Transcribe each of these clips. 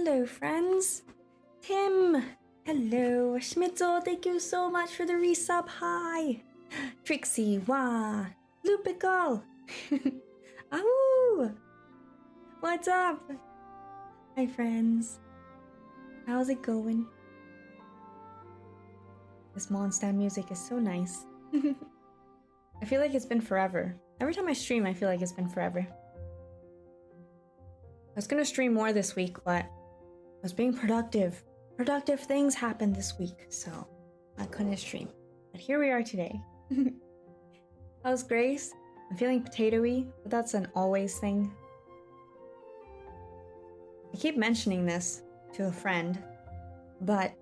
Hello, friends. Tim. Hello. Schmitzel, thank you so much for the resub. Hi. Trixie, wah. Lupical. Ow. What's up? Hi, friends. How's it going? This Mondstadt music is so nice. I feel like it's been forever. Every time I stream, I feel like it's been forever. I was gonna stream more this week, but I was being productive. Productive things happened this week, so I couldn't stream. But here we are today. How's Grace? I'm feeling potatoey, but that's an always thing. I keep mentioning this to a friend, but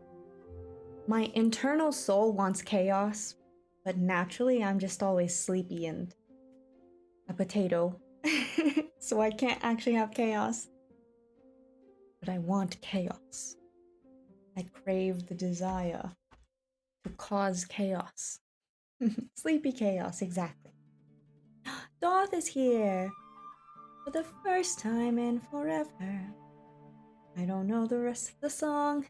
my internal soul wants chaos, but naturally I'm just always sleepy and a potato. So I can't actually have chaos. But I want chaos. I crave the desire to cause chaos. Sleepy chaos, exactly. Doth is here for the first time in forever. I don't know the rest of the song.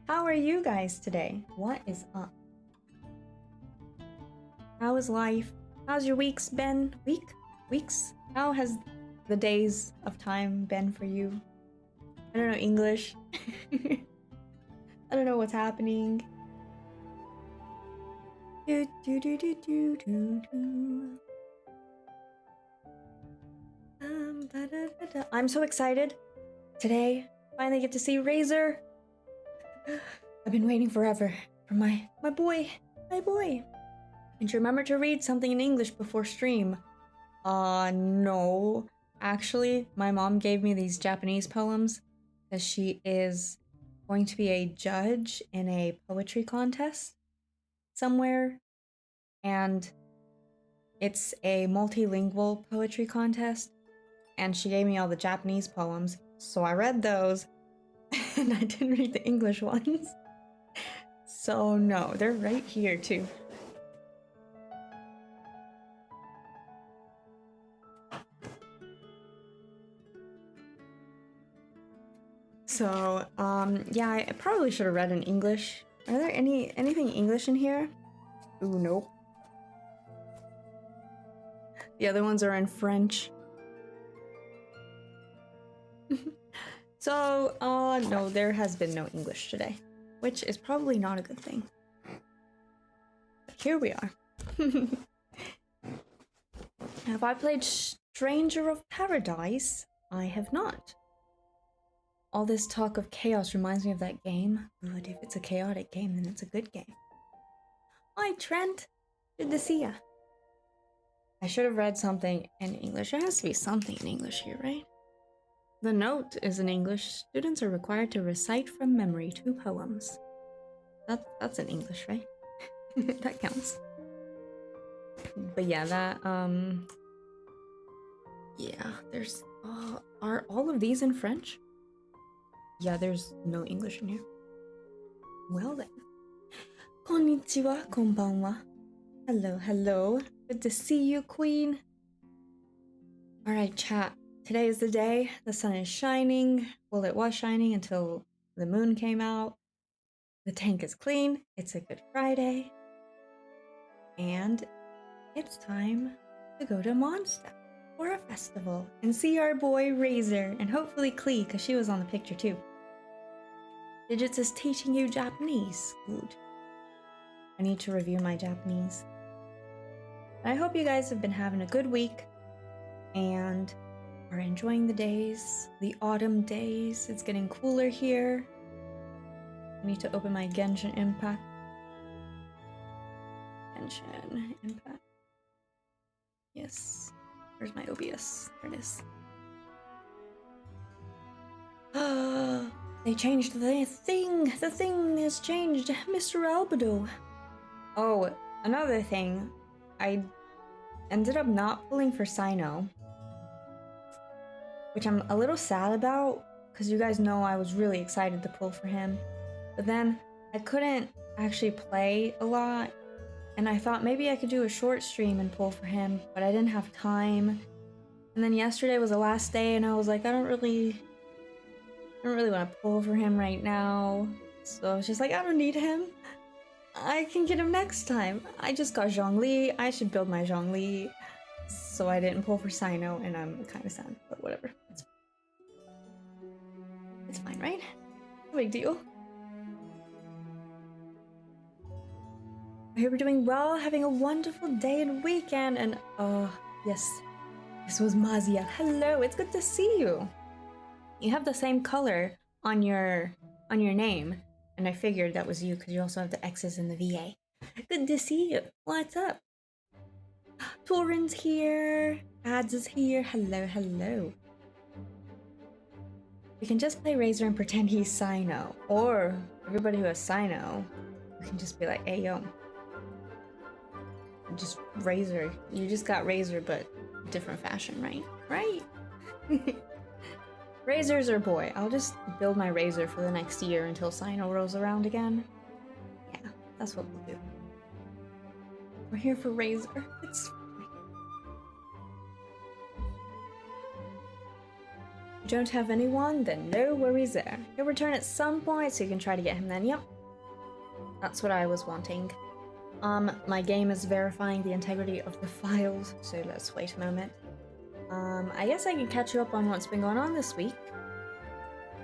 How are you guys today? What is up? How is life? How's your weeks been? Weeks? How has the days of time been for you? I don't know English. I don't know what's happening. I'm so excited. Today, finally get to see Razor. I've been waiting forever for my boy. And remember to read something in English before stream. No. Actually, my mom gave me these Japanese poems because she is going to be a judge in a poetry contest somewhere. And it's a multilingual poetry contest. And she gave me all the Japanese poems. So I read those. And I didn't read the English ones. So no, they're right here too. So, yeah, I probably should have read in English. Are there anything English in here? Ooh, nope. The other ones are in French. So, no, there has been no English today, which is probably not a good thing. But here we are. Have I played Stranger of Paradise? I have not. All this talk of chaos reminds me of that game. But if it's a chaotic game, then it's a good game. Hi, Trent. Good to see ya. I should have read something in English. There has to be something in English here, right? The note is in English. Students are required to recite from memory 2 poems. That's in English, right? That counts. But yeah, that, yeah, there's, are all of these in French? Yeah, there's no English in here. Well then. Konnichiwa, konbanwa. Hello, hello. Good to see you, Queen. Alright, chat. Today is the day. The sun is shining. Well, it was shining until the moon came out. The tank is clean. It's a Good Friday. And it's time to go to Mondstadt for a festival and see our boy Razor and hopefully Klee, because she was on the picture too. Digits is teaching you Japanese. Good. I need to review my Japanese. I hope you guys have been having a good week and are enjoying the days, the autumn days. It's getting cooler here. I need to open my Genshin Impact. Genshin Impact. Yes. Where's my OBS? There it is. They changed the thing. The thing has changed. Mr. Albedo. Oh, another thing. I ended up not pulling for Sino, which I'm a little sad about, because you guys know I was really excited to pull for him. But then I couldn't actually play a lot, and I thought maybe I could do a short stream and pull for him, but I didn't have time. And then yesterday was the last day, and I was like, I don't really don't really want to pull for him right now. So I was just like, I don't need him. I can get him next time. I just got Zhongli. I should build my Zhongli. So I didn't pull for Sino, and I'm kind of sad, but whatever. It's fine, right? No big deal. I hope you're doing well, having a wonderful day and weekend, and yes, this was Mazia. Hello, it's good to see you. You have the same color on your name, and I figured that was you because you also have the X's in the VA. Good to see you. What's up? Torin's here. Ads is here. Hello, hello. We can just play Razor and pretend he's Sino, or everybody who has Sino, we can just be like, hey yo, just Razor. You just got Razor, but different fashion, right? Right. Razor's our boy. I'll just build my Razor for the next year until Sino rolls around again. Yeah, that's what we'll do. We're here for Razor. It's fine. You don't have anyone? Then no worries there. He'll return at some point, so you can try to get him then. Yep. That's what I was wanting. My game is verifying the integrity of the files, so let's wait a moment. I guess I can catch you up on what's been going on this week.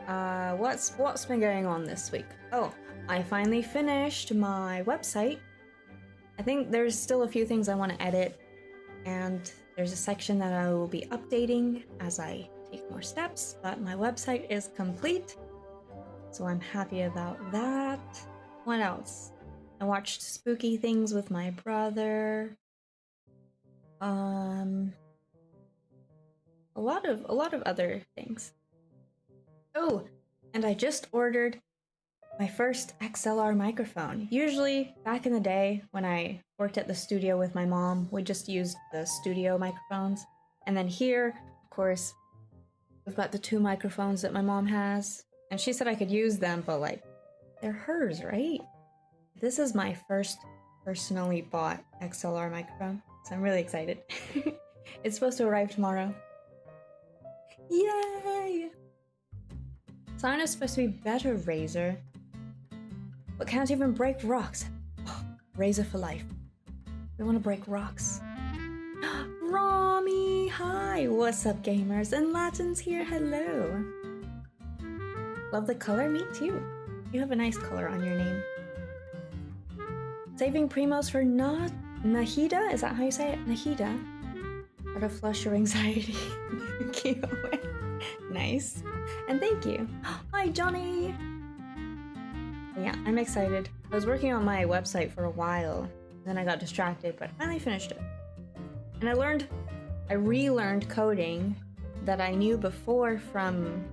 What's been going on this week? Oh, I finally finished my website. I think there's still a few things I want to edit, and there's a section that I will be updating as I take more steps, but my website is complete, so I'm happy about that. What else? I watched spooky things with my brother. A lot of other things. Oh, and I just ordered my first XLR microphone. Usually, back in the day when I worked at the studio with my mom, we just used the studio microphones. And then here, of course, we've got the 2 microphones that my mom has. And she said I could use them, but like, they're hers, right? This is my first personally bought XLR microphone, so I'm really excited. It's supposed to arrive tomorrow. Yay! Sino's supposed to be better, Razor, but can't even break rocks. Oh, Razor for life. We want to break rocks. Rami, hi! What's up, gamers? And Latin's here, hello! Love the color? Me too. You have a nice color on your name. Saving Primos for Nahida? Is that how you say it? Nahida? How to flush your anxiety. Nice. And thank you. Hi, Johnny! Yeah, I'm excited. I was working on my website for a while, then I got distracted, but I finally finished it. And I relearned coding that I knew before from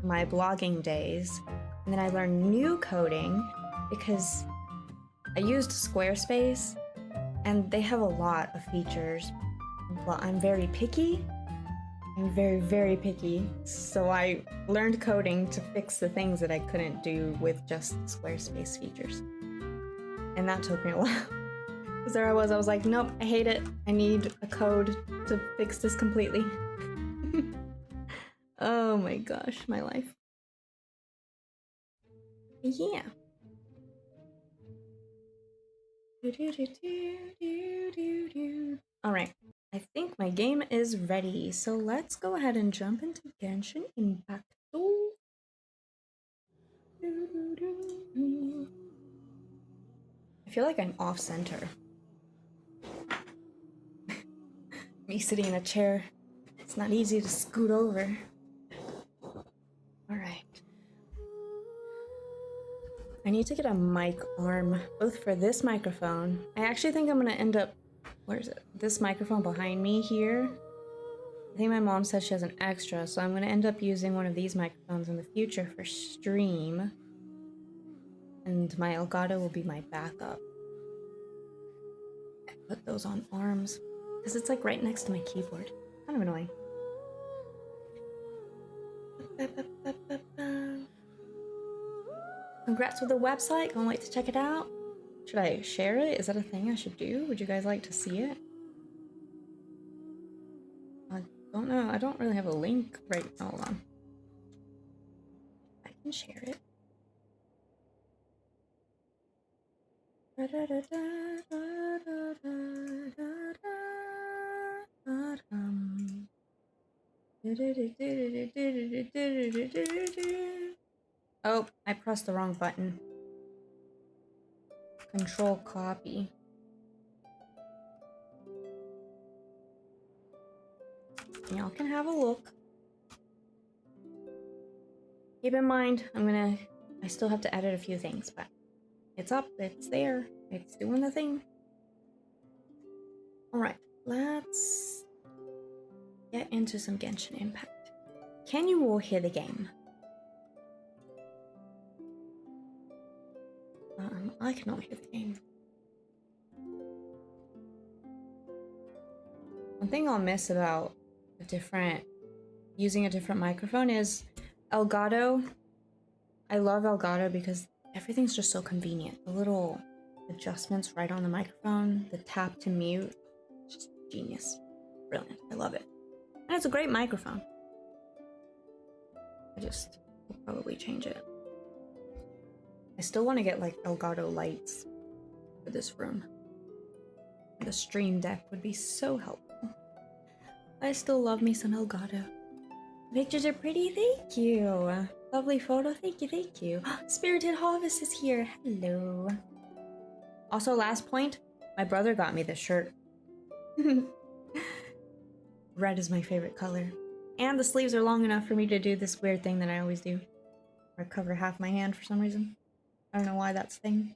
my blogging days, and then I learned new coding because I used Squarespace, and they have a lot of features, but I'm very picky. I'm very, very picky, so I learned coding to fix the things that I couldn't do with just Squarespace features. And that took me a while. Because there I was like, nope, I hate it. I need a code to fix this completely. Oh my gosh, my life. Yeah. Alright, I think my game is ready, so let's go ahead and jump into Genshin Impact. I feel like I'm off center. Me sitting in a chair. It's not easy to scoot over. Alright. I need to get a mic arm, both for this microphone. I actually think I'm gonna end up, where is it? This microphone behind me here. I think my mom said she has an extra, so I'm gonna end up using one of these microphones in the future for stream. And my Elgato will be my backup. I put those on arms, because it's like right next to my keyboard. Kind of annoying. Congrats with the website, can't wait to check it out. Should I share it? Is that a thing I should do? Would you guys like to see it? I don't know, I don't really have a link right now, hold on. can share it. Oh, I pressed the wrong button. Control copy. Y'all can have a look. Keep in mind, I still have to edit a few things, but it's up, it's there, it's doing the thing. Alright, let's get into some Genshin Impact. Can you all hear the game? I cannot hear the game. One thing I'll miss about using a different microphone is Elgato. I love Elgato because everything's just so convenient. The little adjustments right on the microphone, the tap to mute, just genius. Brilliant. I love it. And it's a great microphone. I just will probably change it. I still want to get like Elgato lights for this room. The stream deck would be so helpful. I still love me some Elgato. Pictures are pretty, thank you. Lovely photo, thank you, thank you. Spirited Harvest is here, hello. Also, last point, my brother got me this shirt. Red is my favorite color. And the sleeves are long enough for me to do this weird thing that I always do. Or cover half my hand for some reason. I don't know why that's a thing.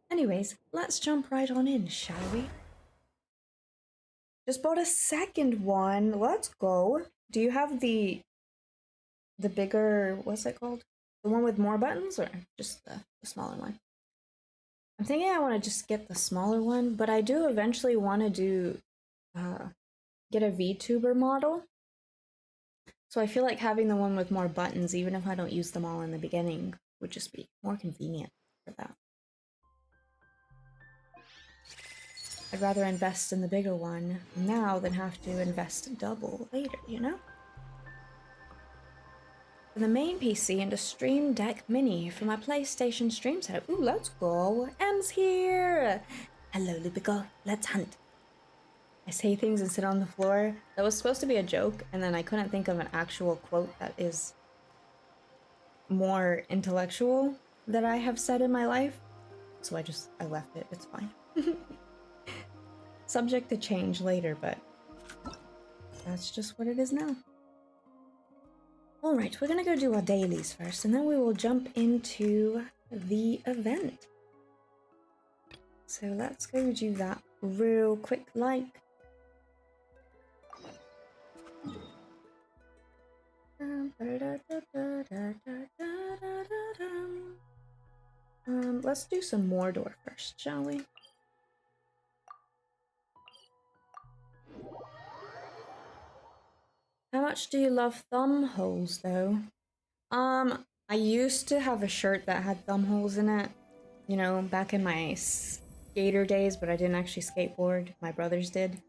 Anyways, let's jump right on in, shall we? Just bought a second one. Let's go. Do you have the bigger, what's it called? The one with more buttons or just the smaller one? I'm thinking I want to just get the smaller one, but I do eventually want to do get a VTuber model. So I feel like having the one with more buttons, even if I don't use them all in the beginning, would just be more convenient for that. I'd rather invest in the bigger one now than have to invest double later, you know? For the main PC and a Stream Deck Mini for my PlayStation stream setup. Ooh, let's go. M's here! Hello, Lupical. Let's hunt. I say things and sit on the floor. That was supposed to be a joke, and then I couldn't think of an actual quote that is more intellectual that I have said in my life. So I left it. It's fine. Subject to change later, but that's just what it is now. Alright, we're gonna go do our dailies first, and then we will jump into the event. So let's go do that real quick, like. Let's do some Mordor first, shall we? How much do you love thumb holes, though? I used to have a shirt that had thumb holes in it, you know, back in my skater days, but I didn't actually skateboard. My brothers did.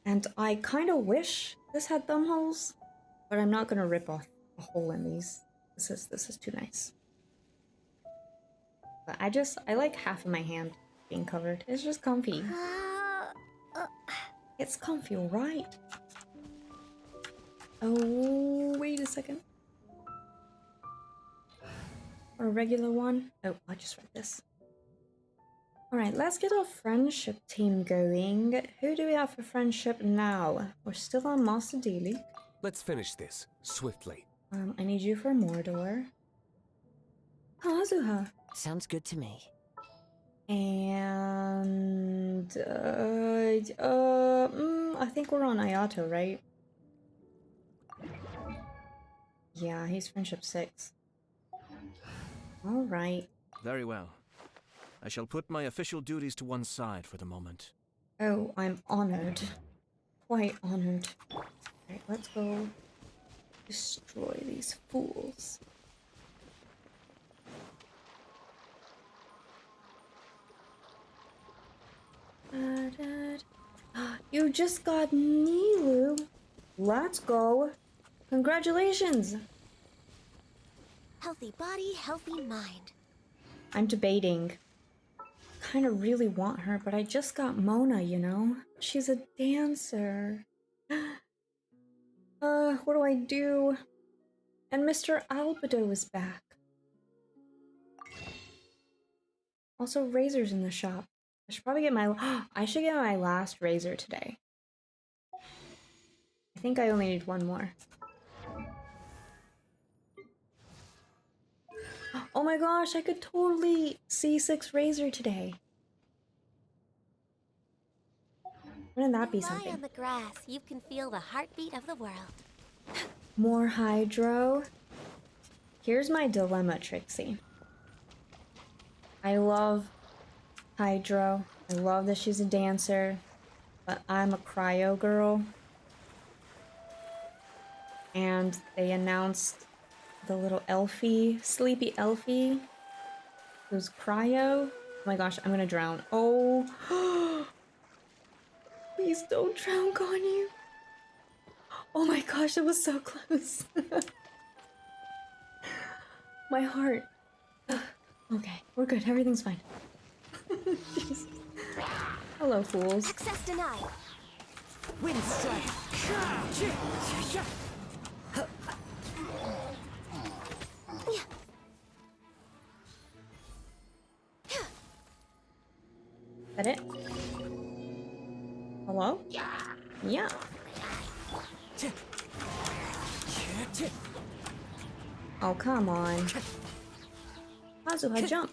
And I kind of wish this had thumb holes, but I'm not gonna rip off a hole in these. This is too nice. But I like half of my hand being covered. It's just comfy. It's comfy, right? Oh, wait a second. Or a regular one? Oh, I just read this. Alright, let's get our friendship team going. Who do we have for friendship now? We're still on Master D League. Let's finish this swiftly. I need you for Mordor. Kazuha. Sounds good to me. And I think we're on Ayato, right? Yeah, he's friendship 6. Alright. Very well. I shall put my official duties to one side for the moment. Oh, I'm honored. Quite honored. Alright, let's go destroy these fools. You just got Nilu. Let's go. Congratulations. Healthy body, healthy mind. I'm debating. Kind of really want her, but I just got Mona, you know? She's a dancer. What do I do? And Mr. Albedo is back. Also, razors in the shop. I should probably get my I should get my last razor today. I think I only need one more. Oh my gosh, I could totally C6 razor today. Wouldn't that be Lie something? on the grass, you can feel the heartbeat of the world. More hydro. Here's my dilemma, Trixie. I love Hydro. I love that she's a dancer, but I'm a cryo girl. And they announced the little elfie, sleepy elfie, who's cryo. Oh my gosh, I'm gonna drown. Oh, please don't drown, Ganyu. Oh my gosh, that was so close. My heart. Okay, we're good. Everything's fine. Jesus. Hello, fools. Access denied. Wind strike. Is that it? Hello? Yeah. Oh, come on. Kazuha, jump.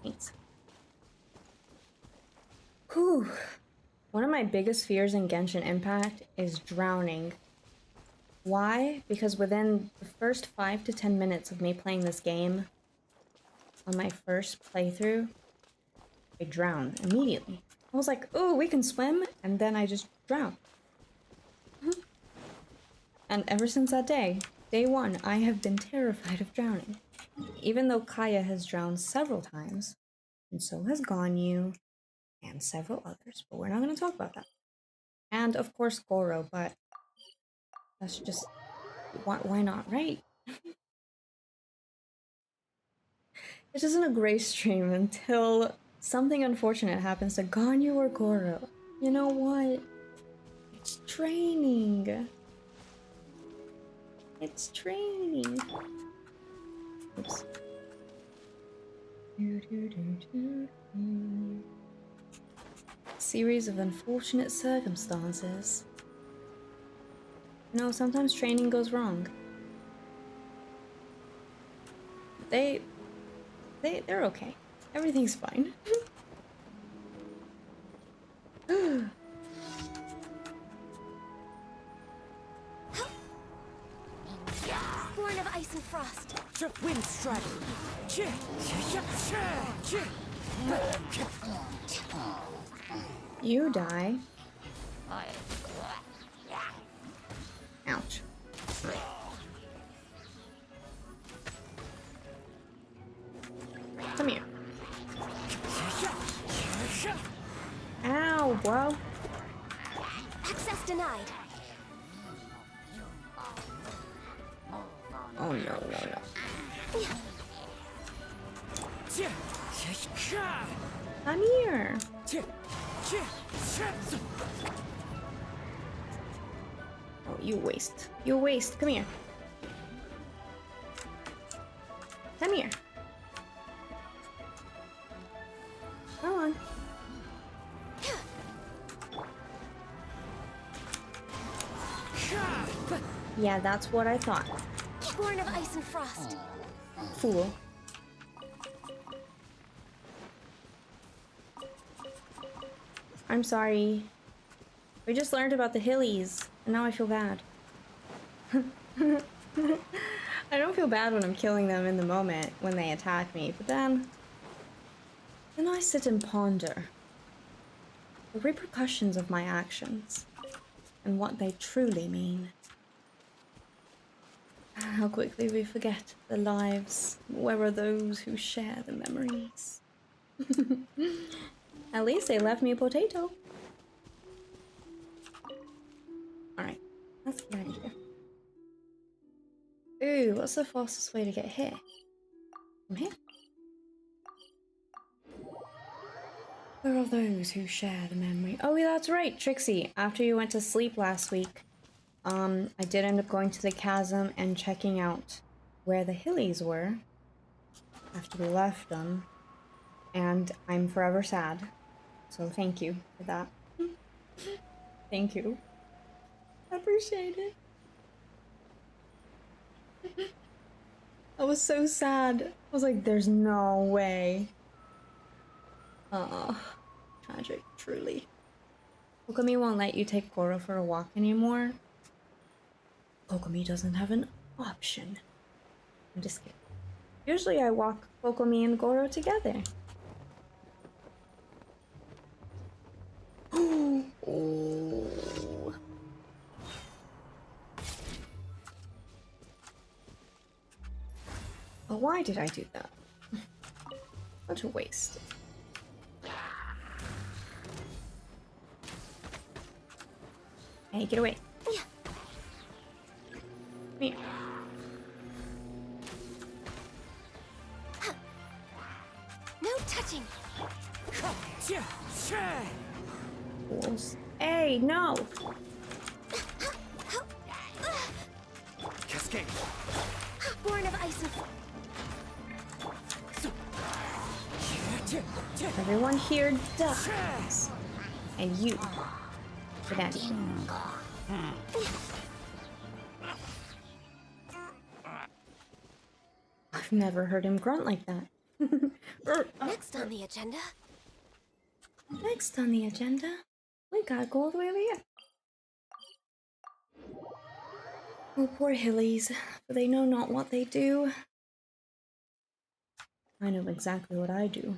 Thanks. Whew. One of my biggest fears in Genshin Impact is drowning. Why? Because within the first 5 to 10 minutes of me playing this game, on my first playthrough, I drowned immediately. I was like, "Ooh, we can swim," and then I just drowned. And ever since that day, day one, I have been terrified of drowning. Even though Kaya has drowned several times, and so has Ganyu, and several others, but we're not going to talk about that. And of course Goro, but that's just, why not, right? It isn't a great stream until something unfortunate happens to Ganyu or Goro. You know what? It's training. It's training. Oops. Series of unfortunate circumstances. You know, sometimes training goes wrong. They're okay. Everything's fine. Born of ice and frost. Wind strike. You die. Ouch. Come here. Ow, bro. Access denied. Oh no, no, no. Come here. Oh, you waste. You waste. Come here. Come here. Come on. Yeah, that's what I thought. Born of ice and frost. Fool. I'm sorry. We just learned about the Hillies, and now I feel bad. I don't feel bad when I'm killing them in the moment when they attack me, but then I sit and ponder the repercussions of my actions and what they truly mean. How quickly we forget the lives. Where are those who share the memories? At least they left me a potato. Alright, that's a good idea. Ooh, what's the fastest way to get here? From here? Where are those who share the memory? Oh, yeah, that's right, Trixie. After you went to sleep last week, I did end up going to the chasm and checking out where the Hillies were after we left them. And I'm forever sad. So thank you for that. Thank you. I appreciate it. I was so sad. I was like, there's no way. Tragic, truly. Kokomi won't let you take Goro for a walk anymore. Kokomi doesn't have an option. I'm just kidding. Usually I walk Kokomi and Goro together. Oh. But why did I do that? What a waste. Hey, get away. Come here. No touching. Fools. Hey, no! Cascade. Born of ice and Everyone here dies. And you. For that. I've never heard him grunt like that. Next on the agenda. Next on the agenda, we gotta go all the way over here. Oh, poor Hillies, for they know not what they do. I know exactly what I do.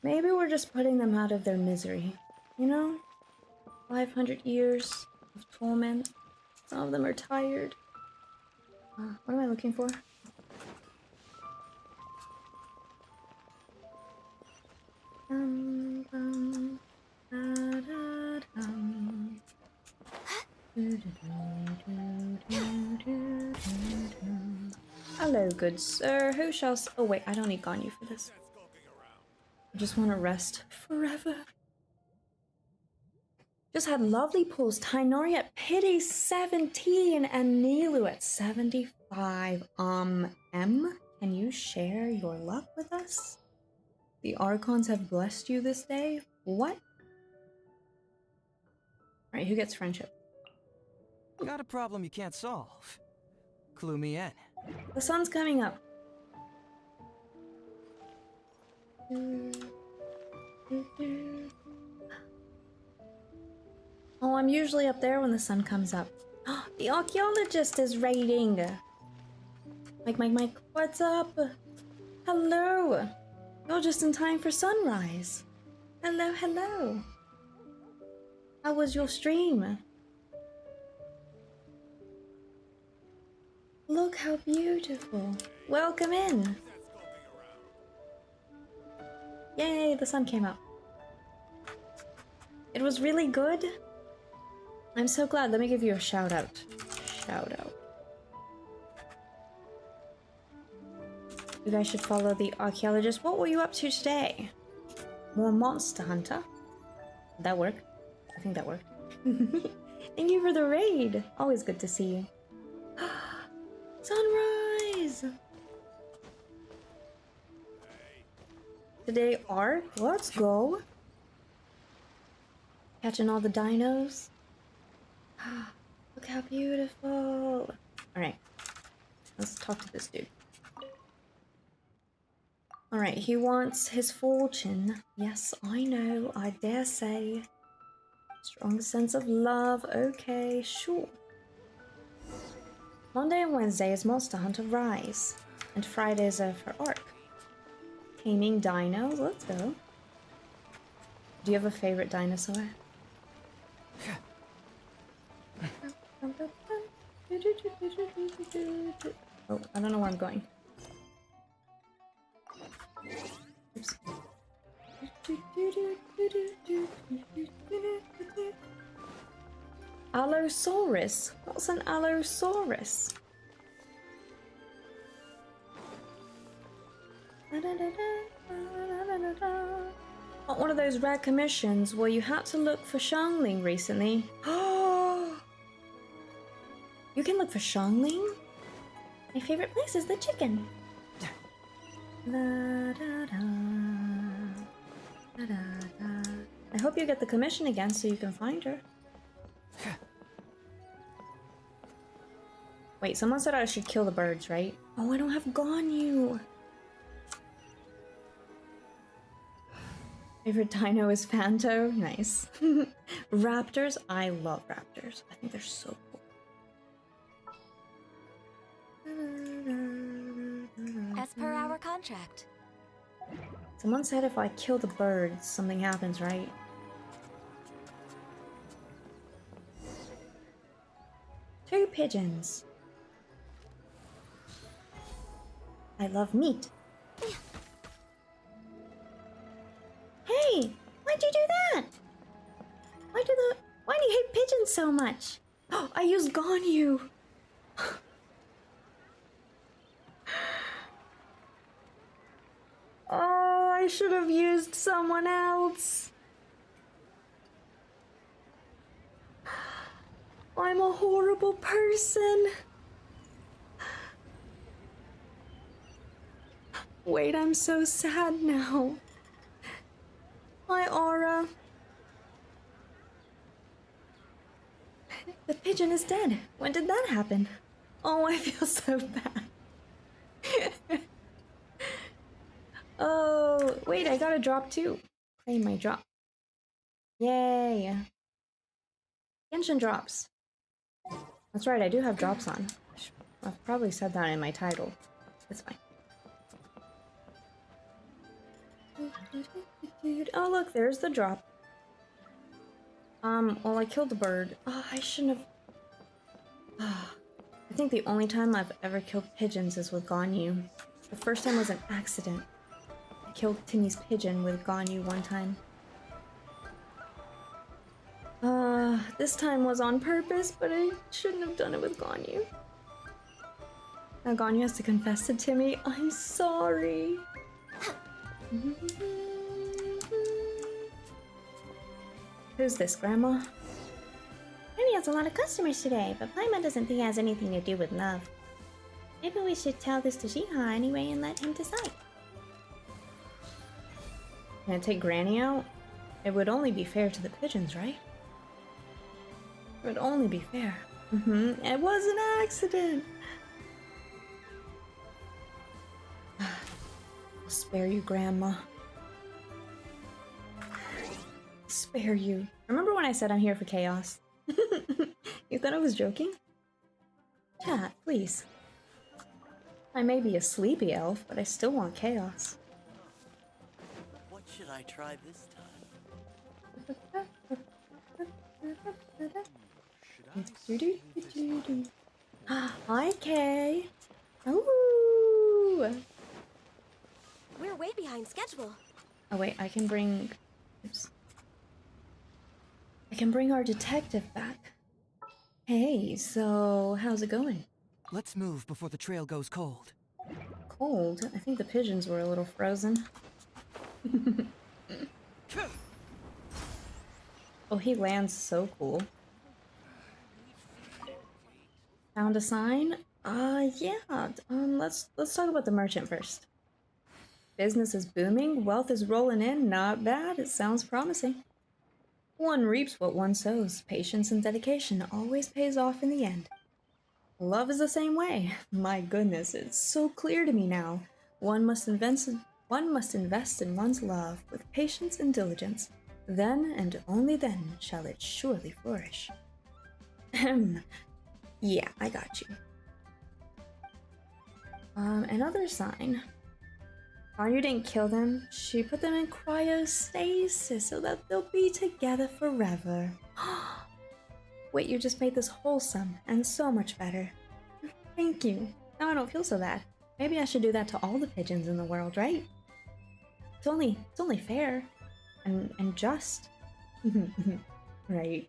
Maybe we're just putting them out of their misery, you know? 500 years of torment. Some of them are tired. What am I looking for? Hello, good sir. Who shall oh wait, I don't need Ganyu for this. I just want to rest forever. Just had lovely pulls. Tainori at pity 17 and Nilu at 75. M, can you share your luck with us? The Archons have blessed you this day? What? Alright, who gets friendship? Got a problem you can't solve. Clue me in. The sun's coming up. Oh, I'm usually up there when the sun comes up. The archaeologist is raiding. Mike, what's up? Hello. You're just in time for sunrise. Hello. How was your stream? Look how beautiful. Welcome in. Yay, the sun came up. It was really good. I'm so glad. Let me give you a shout out. You guys should follow the archaeologist. What were you up to today? More Monster Hunter. Did that work? I think that worked. Thank you for the raid. Always good to see you. Sunrise! Today Ark, let's go. Catching all the dinos. Look how beautiful. Alright, let's talk to this dude. Alright, he wants his fortune. Yes, I know, I dare say. Strong sense of love, okay, sure. Monday and Wednesday is Monster Hunter Rise, and Fridays are for Ark. Taming dinos, let's go. Do you have a favorite dinosaur? Oh, I don't know where I'm going. Oops. Allosaurus? What's an Allosaurus? Not one of those rare commissions where you had to look for Shangling recently. You can look for Shangling? My favorite place is the chicken. I hope you get the commission again so you can find her. Wait, someone said I should kill the birds, right? Oh, I don't have Ganyu. Favorite dino is Phanto. Nice. Raptors. I love raptors. I think they're so cool. As per our contract. Someone said if I kill the birds, something happens, right? Two pigeons. I love meat. Hey, why'd you do that? Why do you hate pigeons so much? Oh, I used Ganyu. Oh, I should have used someone else. I'm a horrible person. Wait, I'm so sad now. Hi, Aura. The pigeon is dead. When did that happen? Oh, I feel so bad. Oh, wait, I got a drop too. Claim my drop. Yay. Genshin drops. That's right, I do have drops on. I've probably said that in my title. It's fine. Oh, look, there's the drop. Well, I killed the bird. Oh, I shouldn't have... I think the only time I've ever killed pigeons is with Ganyu. The first time was an accident. I killed Timmy's pigeon with Ganyu one time. This time was on purpose, but I shouldn't have done it with Ganyu. Now Ganyu has to confess to Timmy, I'm sorry. Who's this, Grandma? Timmy has a lot of customers today, but Paimon doesn't think it has anything to do with love. Maybe we should tell this to Shiha anyway and let him decide. Can I take Granny out? It would only be fair to the pigeons, right? It would only be fair. It was an accident! I'll spare you, Grandma. Spare you. Remember when I said I'm here for chaos? You thought I was joking? Chat, please. I may be a sleepy elf, but I still want chaos. What should I try this time? Hi, Kay. Ooh. We're way behind schedule. Oh wait, I can bring... Oops. I can bring our detective back. Hey, so how's it going? Let's move before the trail goes cold. Cold? I think the pigeons were a little frozen. Oh, he lands so cool. Found a sign? Yeah. Let's talk about the merchant first. Business is booming, wealth is rolling in, not bad, it sounds promising. One reaps what one sows. Patience and dedication always pays off in the end. Love is the same way. My goodness, it's so clear to me now. One must invest in one's love with patience and diligence. Then and only then shall it surely flourish. Yeah, I got you. Another sign. Ganyu didn't kill them. She put them in cryostasis so that they'll be together forever. Wait, you just made this wholesome and so much better. Thank you. Now I don't feel so bad. Maybe I should do that to all the pigeons in the world, right? It's only fair. and just. Right.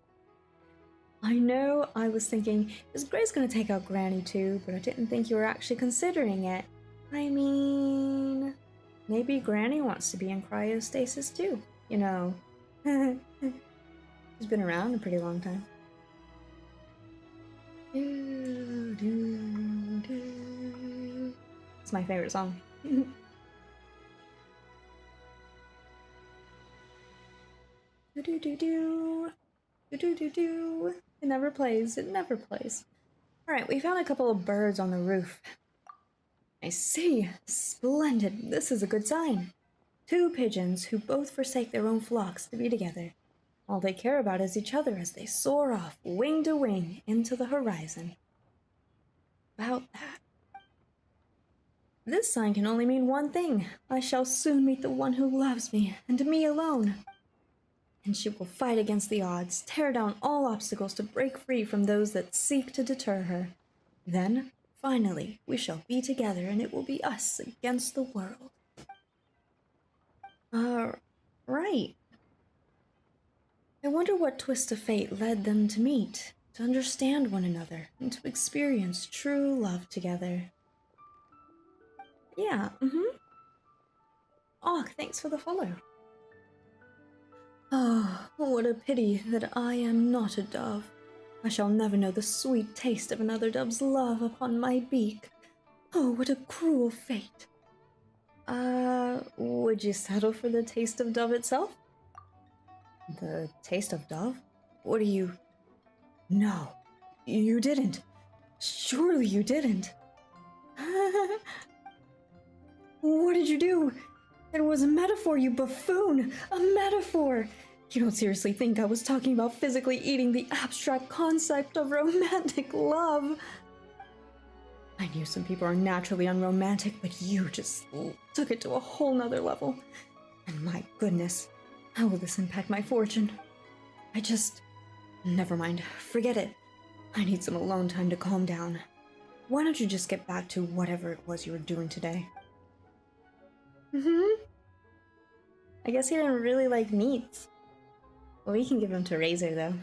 I know, I was thinking, is Grace gonna take out Granny too? But I didn't think you were actually considering it. I mean, maybe Granny wants to be in cryostasis too. You know, she's been around a pretty long time. It's my favorite song. It never plays. It never plays. Alright, we found a couple of birds on the roof. I see. Splendid. This is a good sign. 2 pigeons who both forsake their own flocks to be together. All they care about is each other as they soar off, wing to wing, into the horizon. About that. This sign can only mean one thing. I shall soon meet the one who loves me, and me alone. And she will fight against the odds, tear down all obstacles to break free from those that seek to deter her. Then, finally, we shall be together, and it will be us against the world. Right. I wonder what twist of fate led them to meet, to understand one another, and to experience true love together. Yeah, Oh, thanks for the follow. Oh, what a pity that I am not a dove. I shall never know the sweet taste of another dove's love upon my beak. Oh, what a cruel fate. Would you settle for the taste of dove itself? The taste of dove? What do you... No, you didn't. Surely you didn't. What did you do? It was a metaphor, you buffoon! A metaphor! You don't seriously think I was talking about physically eating the abstract concept of romantic love? I knew some people are naturally unromantic, but you just took it to a whole nother level. And my goodness, how will this impact my fortune? Never mind, forget it. I need some alone time to calm down. Why don't you just get back to whatever it was you were doing today? I guess he didn't really like meats. Well, we can give him to Razor, though.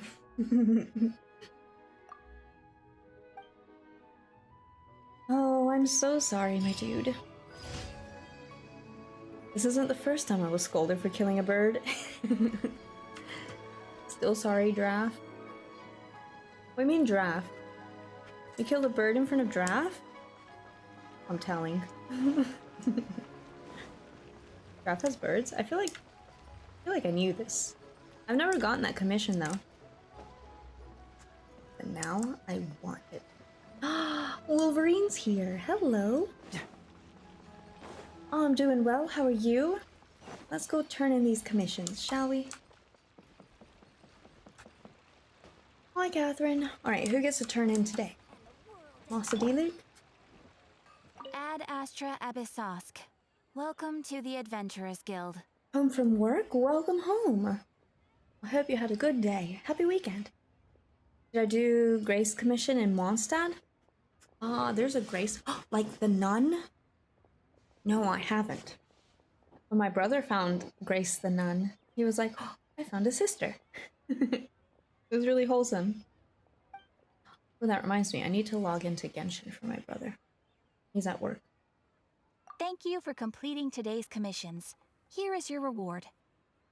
Oh, I'm so sorry, my dude. This isn't the first time I was scolded for killing a bird. Still sorry, Draft. What do you mean, Draft? You killed a bird in front of Draft? I'm telling. Draft has birds? I feel like I knew this. I've never gotten that commission though. And now I want it. Wolverine's here. Hello. Oh, I'm doing well. How are you? Let's go turn in these commissions, shall we? Hi, Catherine. Alright, who gets to turn in today? Masa Luke? Ad Astra Abyssosk. Welcome to the Adventurers Guild. Home from work? Welcome home. I hope you had a good day. Happy weekend. Did I do Grace Commission in Mondstadt? There's a Grace... like the nun? No, I haven't. When my brother found Grace the nun, he was like, oh, I found a sister. It was really wholesome. Well, that reminds me, I need to log into Genshin for my brother. He's at work. Thank you for completing today's commissions. Here is your reward.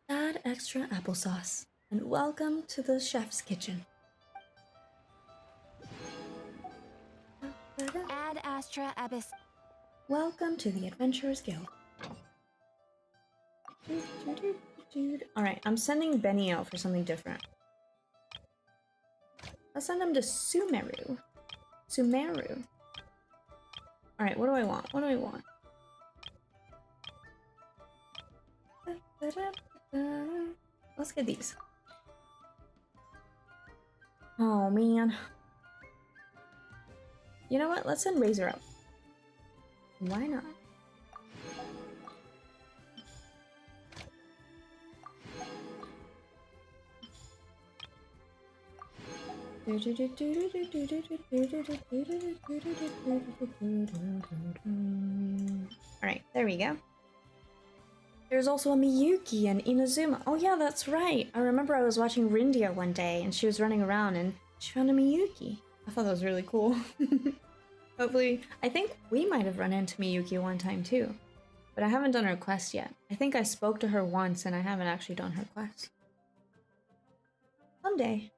Add extra applesauce, and welcome to the chef's kitchen. Ad Astra Abyss. Welcome to the Adventurers Guild. Alright, I'm sending Benny out for something different. Let's send him to Sumeru. Sumeru. Alright, what do I want? What do I want? Let's get these. Oh man. You know what? Let's send Razor out. Why not? Alright, there we go. There's also a Miyuki and Inazuma. Oh yeah, that's right. I remember I was watching Rindia one day and she was running around and she found a Miyuki. I thought that was really cool. Hopefully, I think we might have run into Miyuki one time too. But I haven't done her quest yet. I think I spoke to her once and I haven't actually done her quest. Someday.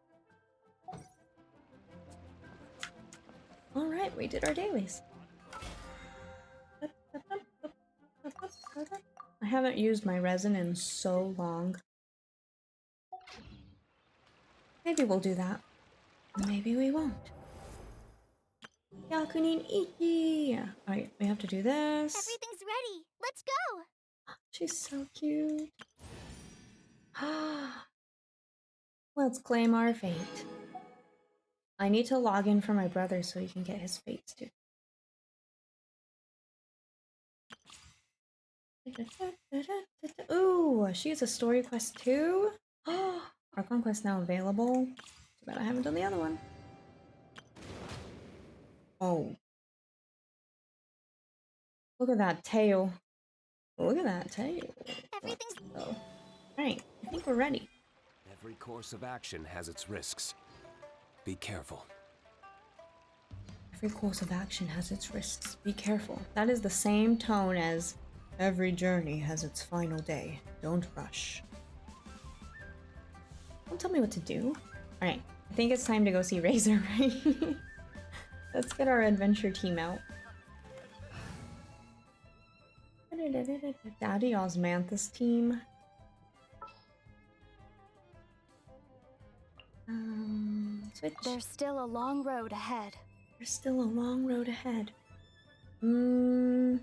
Alright, we did our dailies. I haven't used my resin in so long. Maybe we'll do that. Maybe we won't. Yakunin Iki! Alright, we have to do this. Everything's ready. Let's go. She's so cute. Let's claim our fate. I need to log in for my brother so he can get his fates too. Ooh, she has a story quest too? Our conquest now available. Too bad I haven't done the other one. Oh. Look at that tail. Look at that tail. Everything's... Oh. Alright, I think we're ready. Every course of action has its risks. Be careful. Every course of action has its risks. Be careful. That is the same tone as every journey has its final day. Don't rush. Don't tell me what to do. Alright, I think it's time to go see Razor, right? Let's get our adventure team out. Daddy Osmanthus team. Switch. There's still a long road ahead. There's still a long road ahead. You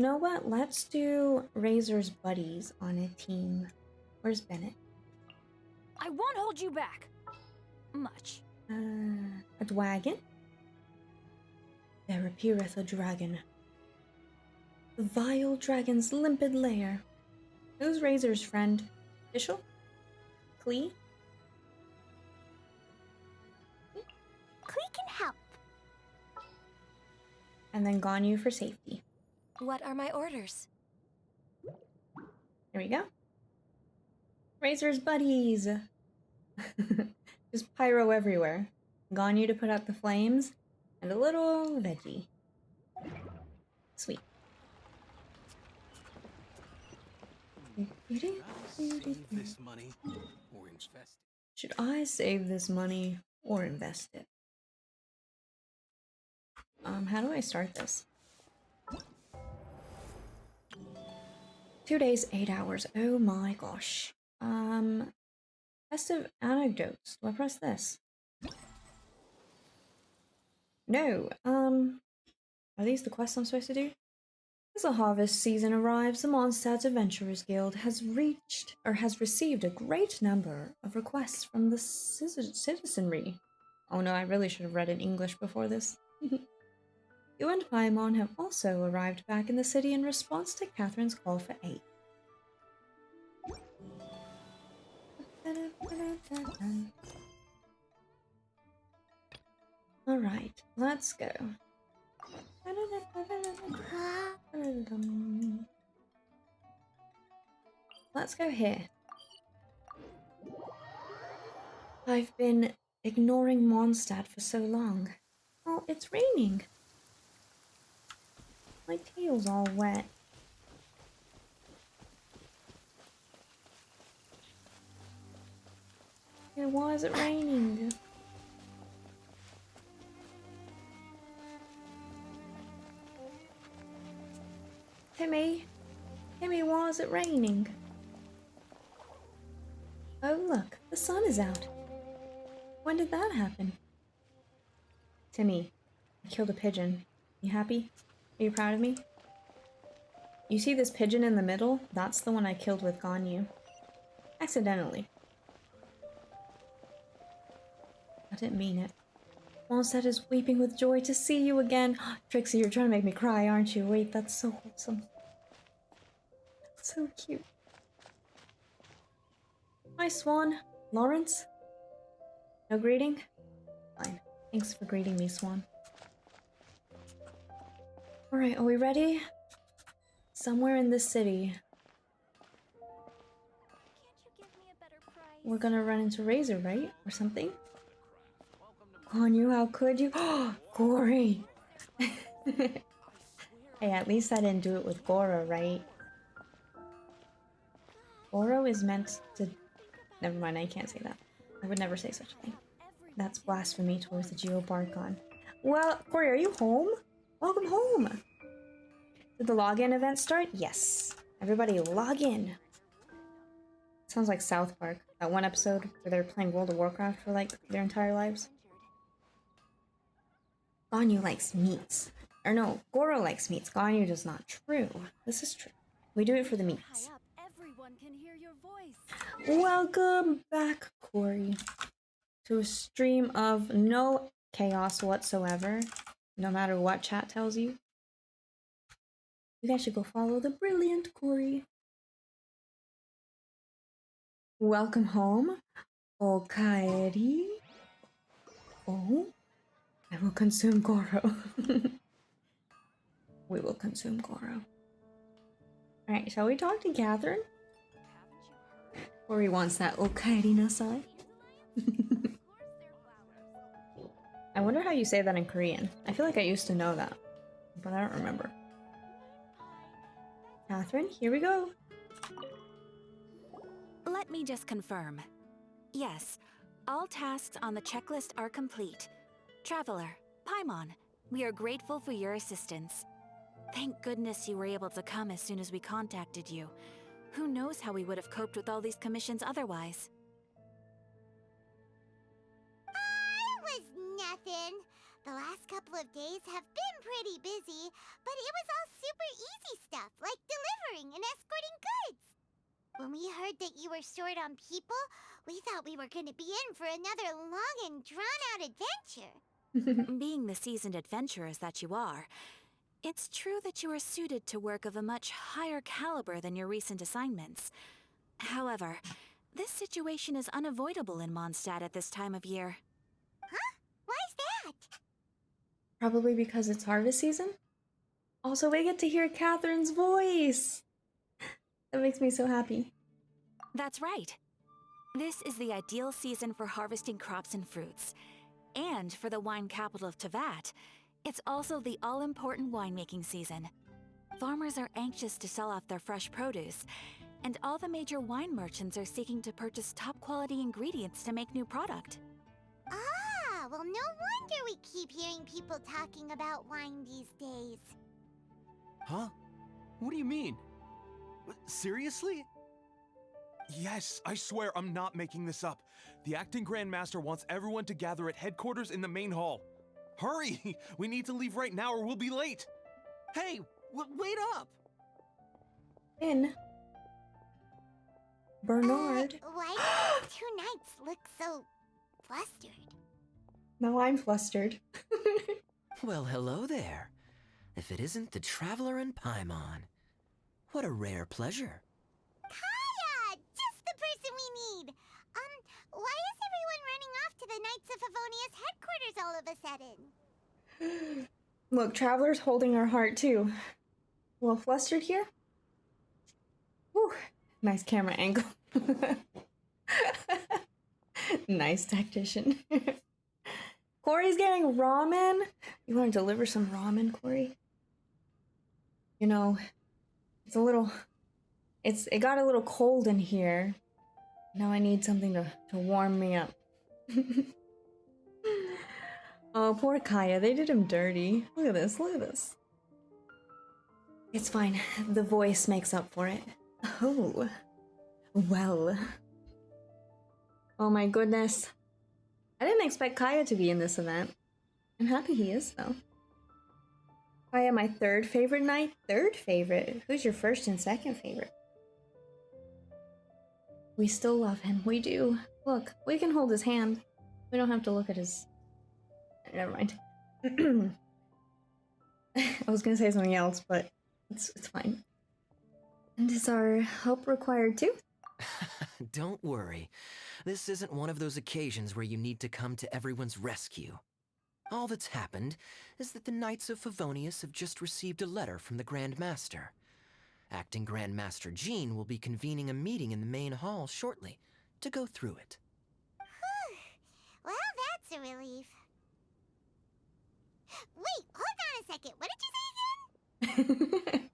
know what? Let's do Razor's buddies on a team. Where's Bennett? I won't hold you back. Much. A dragon? There appeareth a dragon. The vile dragon's limpid lair. Who's Razor's friend? Fischl? Klee? Klee can help. And then Ganyu for safety. What are my orders? Here we go. Razor's buddies! Just pyro everywhere. Ganyu to put out the flames, and a little veggie. Sweet. This money or invest it. Should I save this money or invest it? How do I start this? 2 days, 8 hours. Oh my gosh. Festive anecdotes. Do I press this? No. Are these the quests I'm supposed to do? As the harvest season arrives, the Mondstadt's Adventurers Guild has received a great number of requests from the citizenry. Oh no, I really should have read in English before this. You and Paimon have also arrived back in the city in response to Catherine's call for aid. Alright, let's go. Let's go here. I've been ignoring Mondstadt for so long. Oh, it's raining. My tail's all wet. Yeah, why is it raining? Timmy? Timmy, why is it raining? Oh look, the sun is out. When did that happen? Timmy, I killed a pigeon. You happy? Are you proud of me? You see this pigeon in the middle? That's the one I killed with Ganyu. Accidentally. I didn't mean it. Mondstadt is weeping with joy to see you again. Trixie, you're trying to make me cry, aren't you? Wait, that's so wholesome. So cute. Hi, Swan. Lawrence? No greeting? Fine. Thanks for greeting me, Swan. Alright, are we ready? somewhere in this city, we're gonna run into Razor, right? Or something? Konyu, how could you? Corey! Hey, at least I didn't do it with Goro, right? Goro is meant to... Never mind, I can't say that. I would never say such a thing. That's blasphemy towards the Geobarkon. Well, Corey, are you home? Welcome home! Did the login event start? Yes. Everybody log in. Sounds like South Park. That one episode where they're playing World of Warcraft for like their entire lives. Ganyu likes meats. Or no, Goro likes meats. Ganyu does not. True. This is true. We do it for the meats. Everyone can hear your voice. Welcome back, Corey, to a stream of no chaos whatsoever, no matter what chat tells you. You guys should go follow the brilliant Corey. Welcome home, Okaeri. Oh, I will consume Goro. We will consume Goro. Alright, shall we talk to Catherine? Corey wants that Okaeri nasai. I wonder how you say that in Korean. I feel like I used to know that, but I don't remember. Catherine, here we go. Let me just confirm. Yes, all tasks on the checklist are complete. Traveler, Paimon, we are grateful for your assistance. Thank goodness you were able to come as soon as we contacted you. Who knows how we would have coped with all these commissions otherwise? Was nothing. The last couple of days have been pretty busy, but it was all super easy stuff, like delivering and escorting goods. When we heard that you were short on people, we thought we were going to be in for another long and drawn-out adventure. Being the seasoned adventurers that you are, it's true that you are suited to work of a much higher caliber than your recent assignments. However, this situation is unavoidable in Mondstadt at this time of year. Huh? Why's that? Probably because it's harvest season. Also, we get to hear Catherine's voice. That makes me so happy. That's right. This is the ideal season for harvesting crops and fruits. And for the wine capital of Teyvat, it's also the all-important winemaking season. Farmers are anxious to sell off their fresh produce, and all the major wine merchants are seeking to purchase top-quality ingredients to make new product. Ah, well, no wonder we keep hearing people talking about wine these days. Huh? What do you mean? Seriously? Yes, I swear I'm not making this up. The acting Grand Master wants everyone to gather at headquarters in the main hall. Hurry! We need to leave right now or we'll be late! Hey, wait up! Bernard. Why do these two knights look so flustered? Now I'm flustered. Well, hello there. If it isn't the Traveler and Paimon. What a rare pleasure. Kaya! Just the person we need! Why is everyone running off to the Knights of Favonius headquarters all of a sudden? Look, Traveler's holding our heart too. A little flustered here. Whew. Nice camera angle. Nice tactician. Corey's getting ramen. You want to deliver some ramen, Corey? You know, it's a little... It got a little cold in here. Now I need something to warm me up. Oh, poor Kaya. They did him dirty. Look at this. Look at this. It's fine. The voice makes up for it. Oh. Well. Oh my goodness. I didn't expect Kaya to be in this event. I'm happy he is, though. Kaya, my third favorite knight? Third favorite? Who's your first and second favorite? We still love him. We do. Look, we can hold his hand. We don't have to look at his... Never mind. I was gonna say something else, but it's fine. And is our help required too? Don't worry. This isn't one of those occasions where you need to come to everyone's rescue. All that's happened is that the Knights of Favonius have just received a letter from the Grand Master. Acting Grand Master Jean will be convening a meeting in the main hall shortly to go through it. Well, that's a relief. Wait, hold on a second. What did you say again?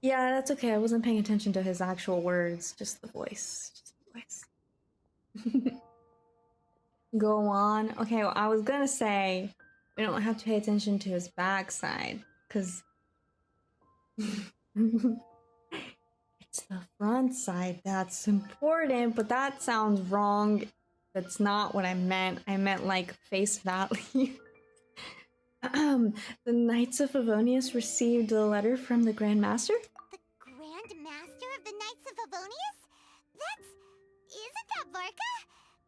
Yeah, that's okay. I wasn't paying attention to his actual words, just the voice. Just the voice. Go on. Okay, well, I was gonna say we don't have to pay attention to his backside, because it's the front side that's important, but that sounds wrong. That's not what I meant. I meant like face value. The Knights of Favonius received a letter from the Grand Master? The Grand Master of the Knights of Favonius? Isn't that Varka?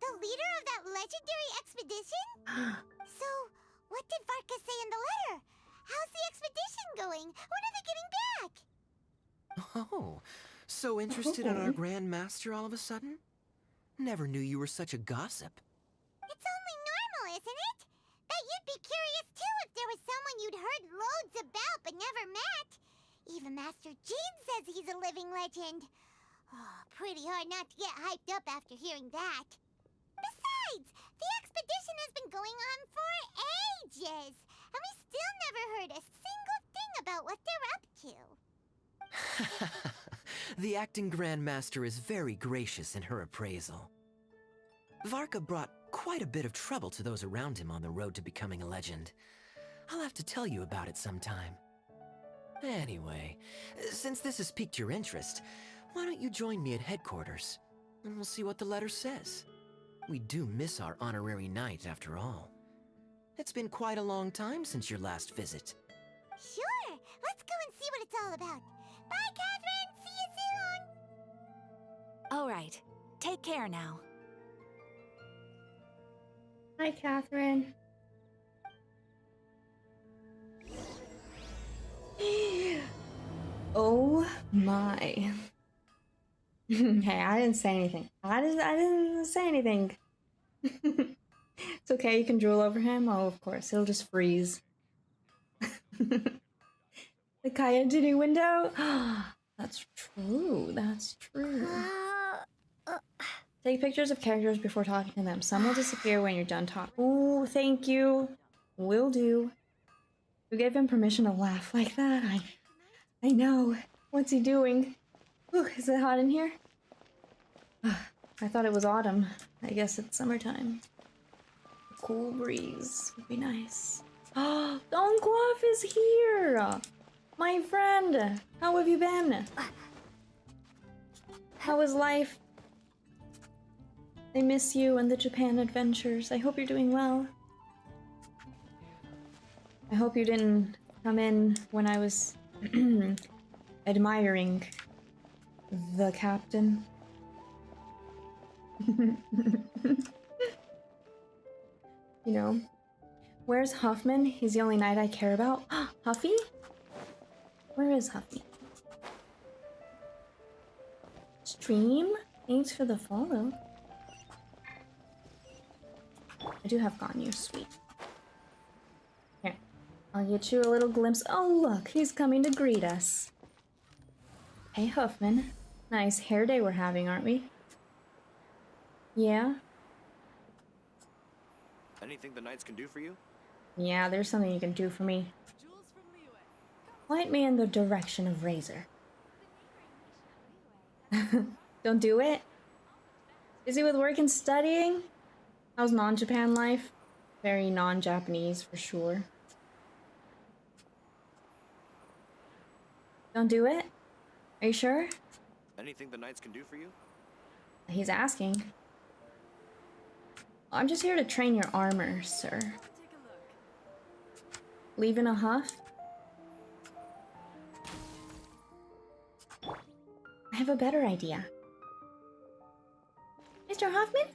The leader of that legendary expedition? So, what did Varka say in the letter? How's the expedition going? When are they getting back? Oh, so interested in our Grand Master all of a sudden? Never knew you were such a gossip. It's only normal, isn't it? That you'd be curious too if there was someone you'd heard loads about but never met. Even Master Jean says he's a living legend. Oh, pretty hard not to get hyped up after hearing that. Besides, the expedition has been going on for ages, and we still never heard a single thing about what they're up to. The acting Grand Master is very gracious in her appraisal. Varka brought quite a bit of trouble to those around him on the road to becoming a legend. I'll have to tell you about it sometime. Anyway, since this has piqued your interest, why don't you join me at headquarters, and we'll see what the letter says. We do miss our honorary knight, after all. It's been quite a long time since your last visit. Sure, let's go and see what it's all about. Bye, Catherine! See you soon! All right. Take care now. Hi, Catherine. Oh my. Hey, I didn't say anything. I didn't say anything. It's okay, you can drool over him. Oh, of course, he'll just freeze. The Kayajinu window? That's true, that's true. Take pictures of characters before talking to them. Some will disappear when you're done talking. Oh, thank you. Will do. You gave him permission to laugh like that? I know. What's he doing? Ooh, is it hot in here? I thought it was autumn. I guess it's summertime. A cool breeze would be nice. Oh, Don Quaff is here! My friend! How have you been? How is life? I miss you and the Japan adventures. I hope you're doing well. I hope you didn't come in when I was admiring the captain. You know, where's Huffman? He's the only knight I care about. Huffy? Where is Huffy? Stream? Thanks for the follow. I do have Ganyu, sweet. Here, I'll get you a little glimpse. Oh look, he's coming to greet us. Hey Huffman, nice hair day we're having, aren't we? Yeah? Anything the knights can do for you? Yeah, there's something you can do for me. Point me in the direction of Razor. Don't do it? Busy with work and studying? How's non-Japan life? Very non-Japanese for sure. Don't do it? Are you sure? Anything the knights can do for you? He's asking. I'm just here to train your armor, sir. Leave in a huff? I have a better idea. Mr. Hoffman?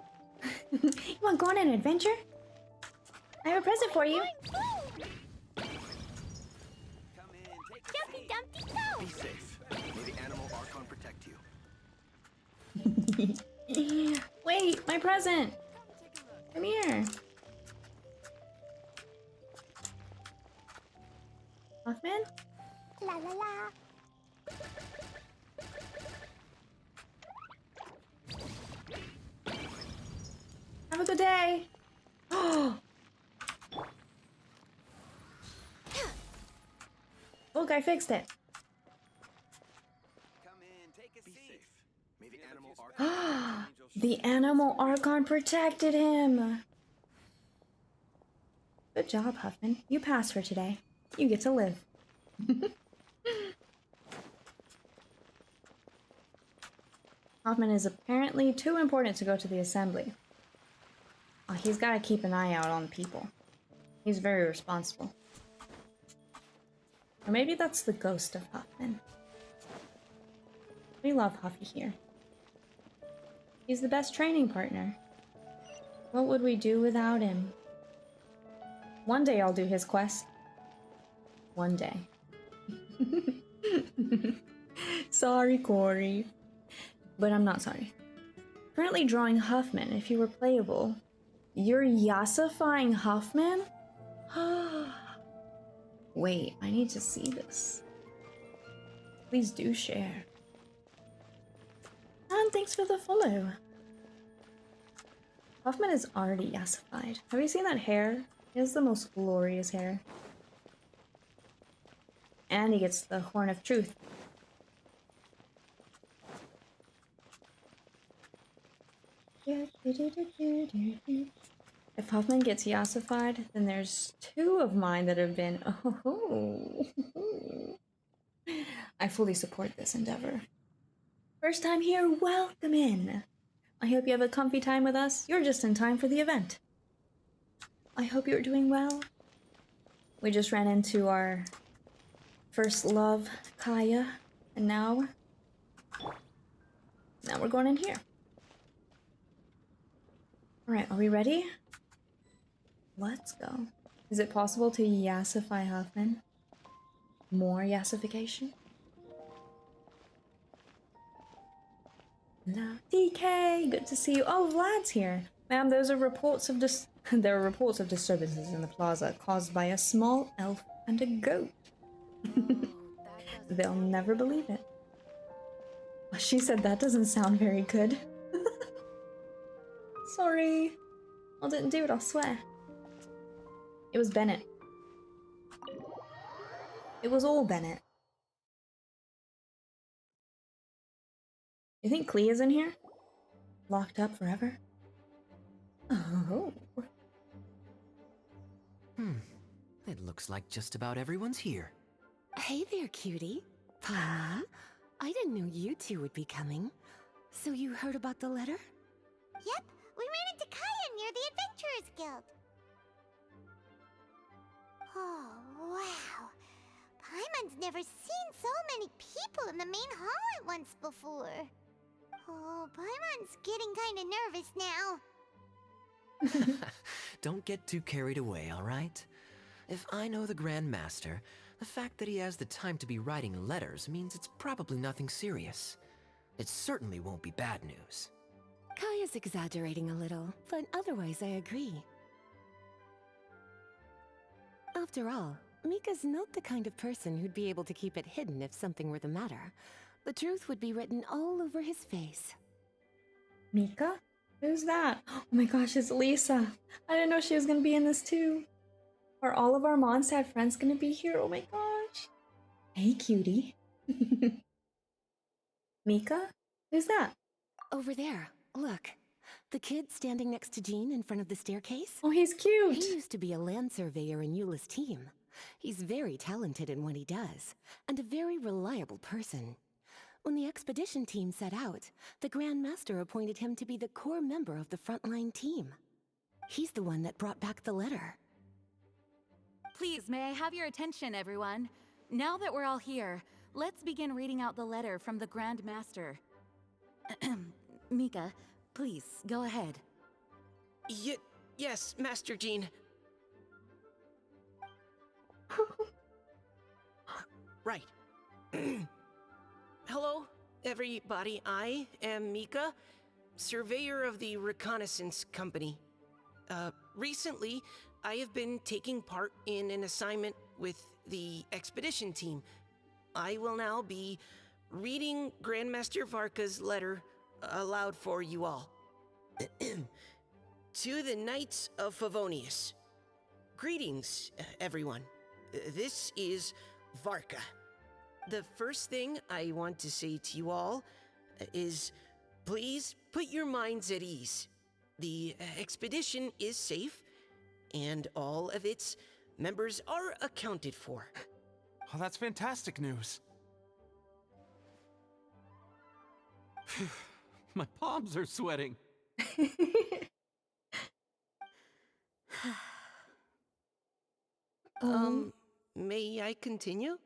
You want to go on an adventure? I have a present for you. Dumpty Dumpty Go! Be safe. May the animal Archon protect you. Wait, my present. Come here. Hoffman? La la la. Okay. Look, I fixed it. Come in, take a seat. May the animal archon The animal archon protected him. Good job, Huffman. You passed for today. You get to live. Hoffman is apparently too important to go to the assembly. Oh, he's got to keep an eye out on people. He's very responsible. Or maybe that's the ghost of Huffman. We love Huffy here. He's the best training partner. What would we do without him? One day I'll do his quest. One day. Sorry, Corey. But I'm not sorry. Currently drawing Huffman. If he were playable. You're Yasifying Huffman? Wait, I need to see this. Please do share. And thanks for the follow. Huffman is already Yasified. Have you seen that hair? He has the most glorious hair. And he gets the Horn of Truth. If Huffman gets Yasified, then there's 2 of mine that have been. Oh, I fully support this endeavor. First time here, welcome in. I hope you have a comfy time with us. You're just in time for the event. I hope you're doing well. We just ran into our first love, Kaya, and now we're going in here. Alright, are we ready? Let's go. Is it possible to Yasify Huffman? More Yasification? No. DK, good to see you. Oh, Vlad's here. Ma'am, those are reports of there are reports of disturbances in the plaza caused by a small elf and a goat. They'll never believe it. She said that doesn't sound very good. Sorry. I didn't do it, I swear. It was Bennett. It was all Bennett. You think Clea's in here? Locked up forever? Oh. It looks like just about everyone's here. Hey there, cutie. Paimon. I didn't know you two would be coming. So you heard about the letter? Yep, we ran into Kaya near the Adventurers Guild. Oh, wow. Paimon's never seen so many people in the main hall at once before. Oh, Paimon's getting kinda nervous now. Don't get too carried away, all right? If I know the Grand Master, the fact that he has the time to be writing letters means it's probably nothing serious. It certainly won't be bad news. Kaya's exaggerating a little, but otherwise I agree. After all, Mika's not the kind of person who'd be able to keep it hidden if something were the matter. The truth would be written all over his face. Mika? Who's that? Oh my gosh, it's Lisa. I didn't know she was gonna be in this too. Are all of our Mondstadt friends gonna be here? Oh my gosh. Hey, cutie. Mika? Who's that? Over there, look. The kid standing next to Jean in front of the staircase? Oh, he's cute. He used to be a land surveyor in Eula's team. He's very talented in what he does, and a very reliable person. When the expedition team set out, the Grand Master appointed him to be the core member of the frontline team. He's the one that brought back the letter. Please, may I have your attention, everyone? Now that we're all here, let's begin reading out the letter from the Grand Master. Mika, please, go ahead. Yes, Master Jean. Right. Hello, everybody. I am Mika, surveyor of the Reconnaissance Company. Recently, I have been taking part in an assignment with the expedition team. I will now be reading Grandmaster Varka's letter aloud for you all. To the Knights of Favonius. Greetings, everyone. This is Varka. The first thing I want to say to you all is please put your minds at ease. The expedition is safe, and all of its members are accounted for. Oh, that's fantastic news. My palms are sweating. May I continue?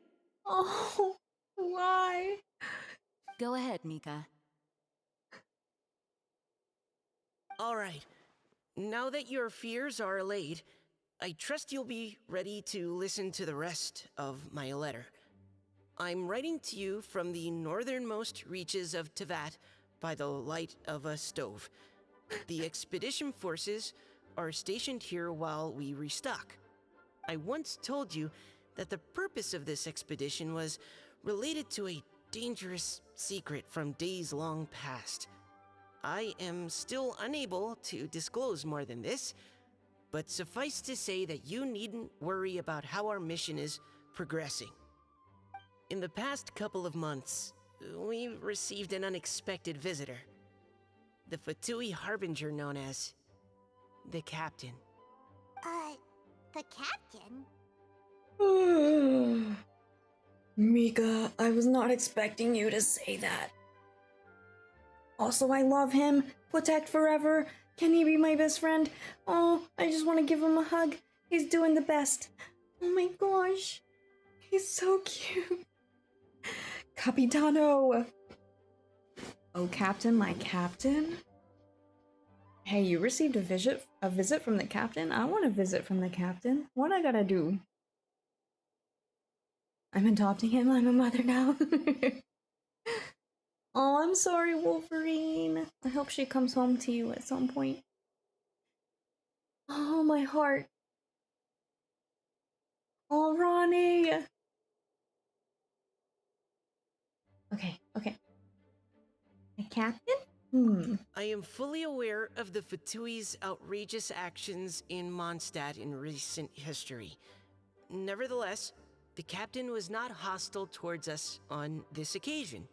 Oh, why? Go ahead, Mika. All right. Now that your fears are allayed, I trust you'll be ready to listen to the rest of my letter. I'm writing to you from the northernmost reaches of Tevat by the light of a stove. The expedition forces are stationed here while we restock. I once told you that the purpose of this expedition was related to a dangerous secret from days long past. I am still unable to disclose more than this, but suffice to say that you needn't worry about how our mission is progressing. In the past couple of months, we received an unexpected visitor. The Fatui Harbinger known as the Captain. The captain? Mika, I was not expecting you to say that. Also, I love him. Protect forever. Can he be my best friend? Oh, I just want to give him a hug. He's doing the best. Oh my gosh. He's so cute. Capitano. Oh, Captain, my captain? Hey, you received a visit from the captain? I want a visit from the captain. What I gotta do? I'm adopting him. I'm a mother now. Oh, I'm sorry, Wolverine. I hope she comes home to you at some point. Oh, my heart. Oh, Ronnie. Okay. The captain? I am fully aware of the Fatui's outrageous actions in Mondstadt in recent history. Nevertheless, the captain was not hostile towards us on this occasion.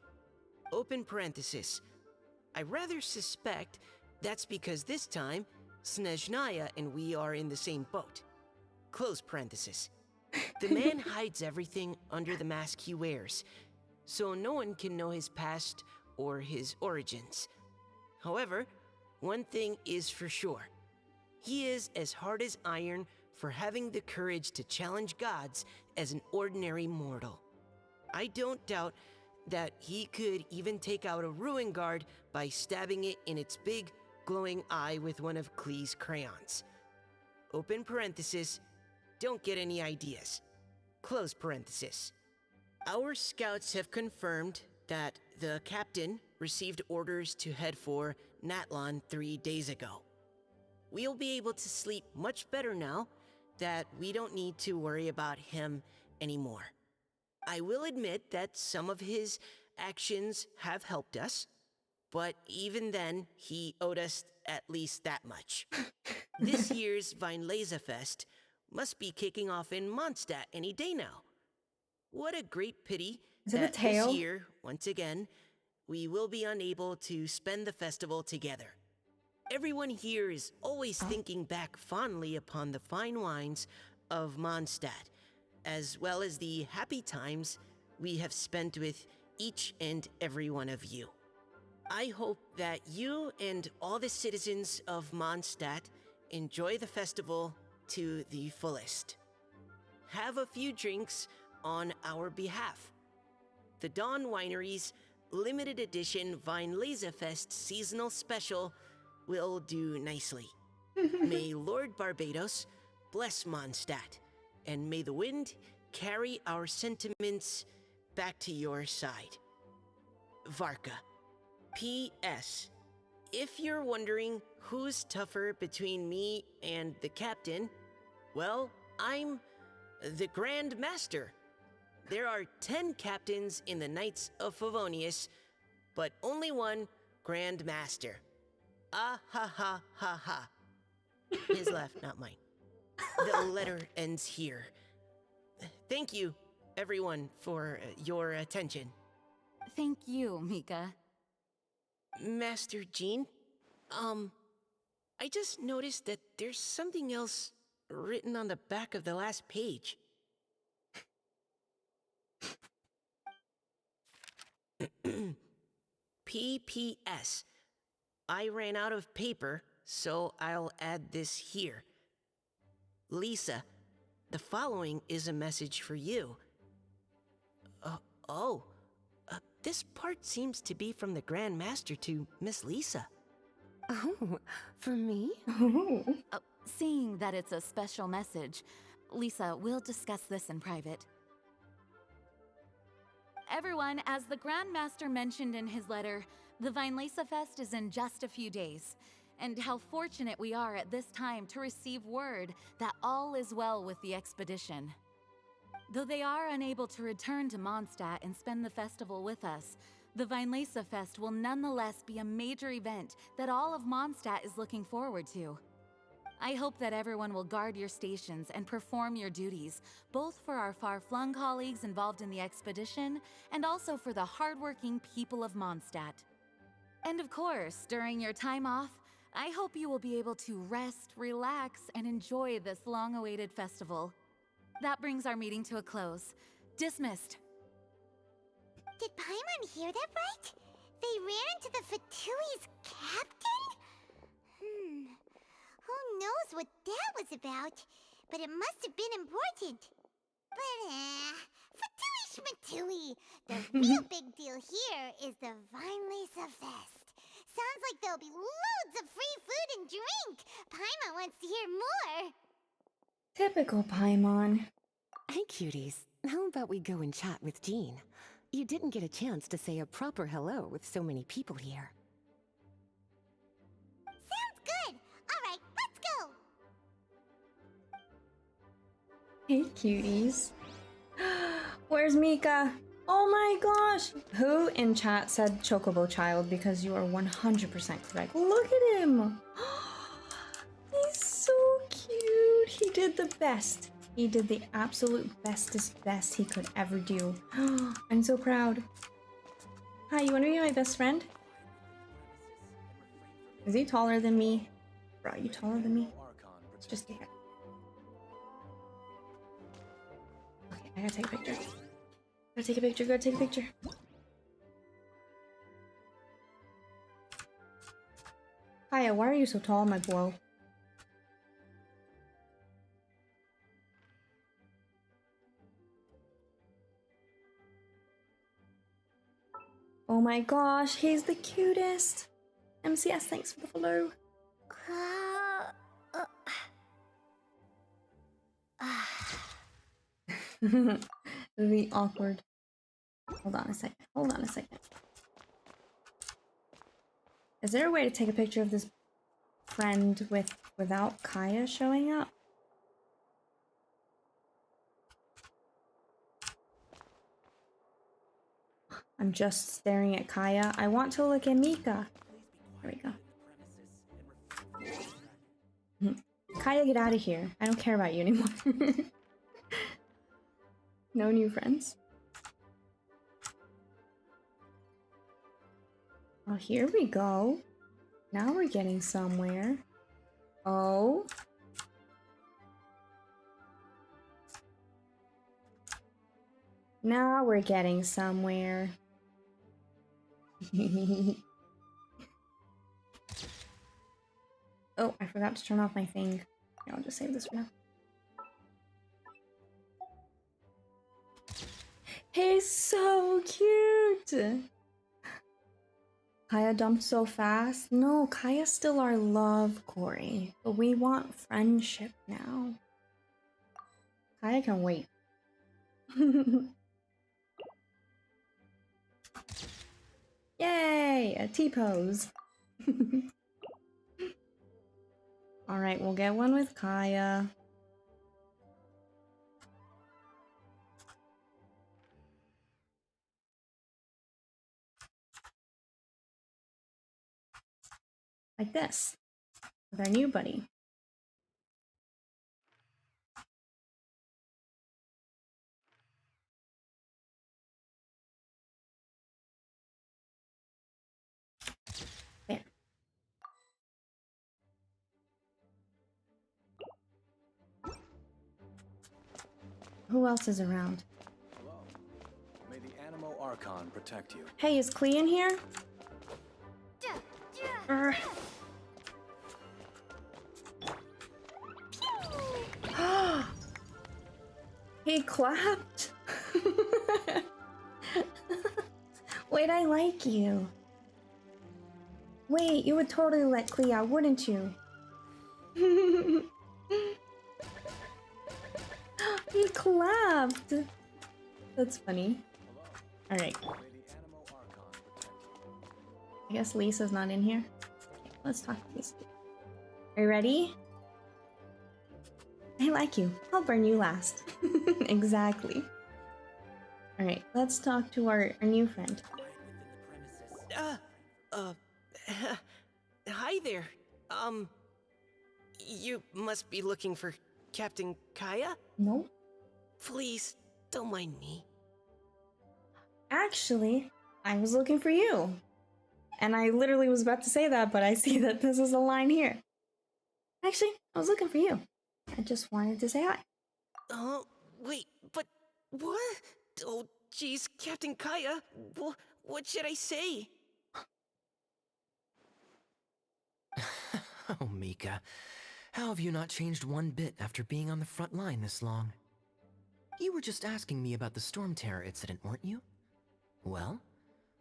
Open parenthesis. I rather suspect that's because this time, Snezhnaya and we are in the same boat. Close parenthesis. The man hides everything under the mask he wears, so no one can know his past or his origins. However, one thing is for sure. He is as hard as iron for having the courage to challenge gods as an ordinary mortal. I don't doubt that he could even take out a ruin guard by stabbing it in its big, glowing eye with one of Klee's crayons. Open parenthesis, don't get any ideas. Close parenthesis. Our scouts have confirmed that the captain received orders to head for Natlon 3 days ago. We'll be able to sleep much better now that we don't need to worry about him anymore. I will admit that some of his actions have helped us, but even then, he owed us at least that much. This year's Weinlesefest must be kicking off in Mondstadt any day now. What a great pity that this year, once again, we will be unable to spend the festival together. Everyone here is always thinking back fondly upon the fine wines of Mondstadt, as well as the happy times we have spent with each and every one of you. I hope that you and all the citizens of Mondstadt enjoy the festival to the fullest. Have a few drinks on our behalf. The Dawn Winery's limited edition Weinlesefest seasonal special will do nicely. May Lord Barbados bless Mondstadt, and may the wind carry our sentiments back to your side. Varka. P.S. If you're wondering who's tougher between me and the captain, well, I'm the Grand Master. There are 10 captains in the Knights of Favonius, but only one Grand Master. Ah ha ha ha ha. His left, not mine. The letter ends here. Thank you, everyone, for your attention. Thank you, Mika. Master Jean, I just noticed that there's something else written on the back of the last page. PPS. I ran out of paper, so I'll add this here. Lisa, the following is a message for you. Oh, this part seems to be from the Grand Master to Miss Lisa. Oh, for me? Seeing that it's a special message, Lisa, we'll discuss this in private. Everyone, as the Grand Master mentioned in his letter, the Vinelesa Fest is in just a few days. And how fortunate we are at this time to receive word that all is well with the expedition. Though they are unable to return to Mondstadt and spend the festival with us, the Vinelesa Fest will nonetheless be a major event that all of Mondstadt is looking forward to. I hope that everyone will guard your stations and perform your duties, both for our far-flung colleagues involved in the expedition and also for the hardworking people of Mondstadt. And of course, during your time off, I hope you will be able to rest, relax, and enjoy this long-awaited festival. That brings our meeting to a close. Dismissed. Did Paimon hear that right? They ran into the Fatui's captain? Who knows what that was about? But it must have been important. But, Fatui Schmatui! The real big deal here is the Vinelesa Fest. Sounds like there'll be loads of free food and drink. Paimon wants to hear more. Typical Paimon. Hey, cuties. How about we go and chat with Jean? You didn't get a chance to say a proper hello with so many people here. Sounds good. All right, let's go. Hey, cuties. Where's Mika? Oh my gosh! Who in chat said Chocobo Child? Because you are 100% correct. Look at him! He's so cute! He did the best. He did the absolute bestest best he could ever do. I'm so proud. Hi, you wanna be my best friend? Is he taller than me? Bro, are you taller than me? Let's just take it. Okay, I gotta take a picture. Gotta take a picture, gotta take a picture. Hiya, why are you so tall, my boy? Oh my gosh, he's the cutest! MCS, thanks for the follow. The awkward. Hold on a second. Hold on a second. Is there a way to take a picture of this friend without Kaya showing up? I'm just staring at Kaya. I want to look at Mika. There we go. Kaya, get out of here. I don't care about you anymore. No new friends. Oh, here we go. Now we're getting somewhere. Oh. Now we're getting somewhere. Oh, I forgot to turn off my thing. Here, I'll just save this for now. He's so cute! Kaya dumped so fast? No, Kaya's still our love, Corey. But we want friendship now. Kaya can wait. Yay! A T-pose. Alright, we'll get one with Kaya. Like this. With our new buddy. Who else is around? Hello. May the Animo Archon protect you. Hey, is Klee in here? He clapped. Wait, I like you. Wait, you would totally let Klee out, wouldn't you? He clapped. That's funny. Alright. I guess Lisa's not in here. Okay, let's talk to Lisa. Are you ready? I like you. I'll burn you last. Exactly. Alright, let's talk to our new friend. Hi there. You must be looking for Captain Kaya? No. Please, don't mind me. Actually, I was looking for you. And I literally was about to say that, but I see that this is a line here. Actually, I was looking for you. I just wanted to say hi. Oh, wait, but what? Oh, jeez, Captain Kaya, what should I say? Oh, Mika. How have you not changed one bit after being on the front line this long? You were just asking me about the Storm Terror incident, weren't you? Well,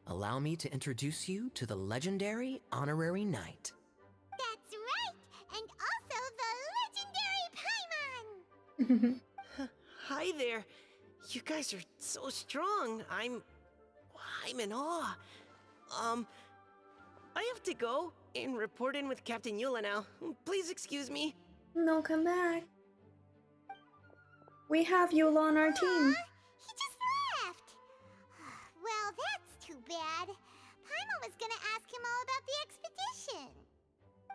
allow me to introduce you to the legendary Honorary Knight. That's right! And also the legendary Paimon! Hi there. You guys are so strong. I'm in awe. I have to go and report in with Captain Eula now. Please excuse me. No, come back. We have Eula on our team. He just left! Well, that's too bad. Paimon was gonna ask him all about the expedition.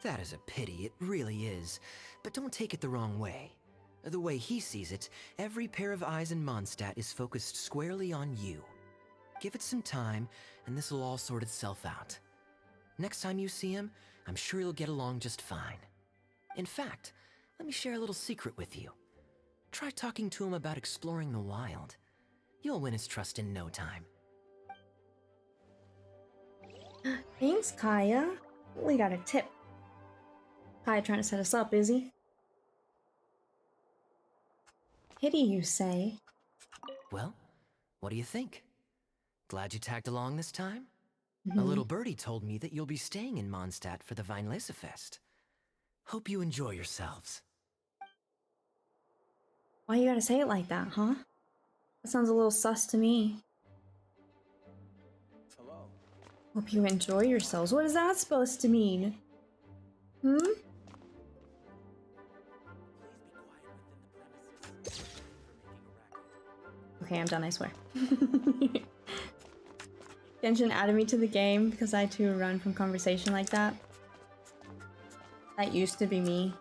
That is a pity, it really is. But don't take it the wrong way. The way he sees it, every pair of eyes in Mondstadt is focused squarely on you. Give it some time, and this will all sort itself out. Next time you see him, I'm sure you'll get along just fine. In fact, let me share a little secret with you. Try talking to him about exploring the wild. You'll win his trust in no time. Thanks, Kaya. We got a tip. Kaya trying to set us up, is he? Pity, you say? Well, what do you think? Glad you tagged along this time? A little birdie told me that you'll be staying in Mondstadt for the Weinlesefest. Hope you enjoy yourselves. Why you gotta say it like that, huh? That sounds a little sus to me. Hello. Hope you enjoy yourselves. What is that supposed to mean? Hmm? Okay, I'm done, I swear. Genshin added me to the game because I too run from conversation like that. That used to be me.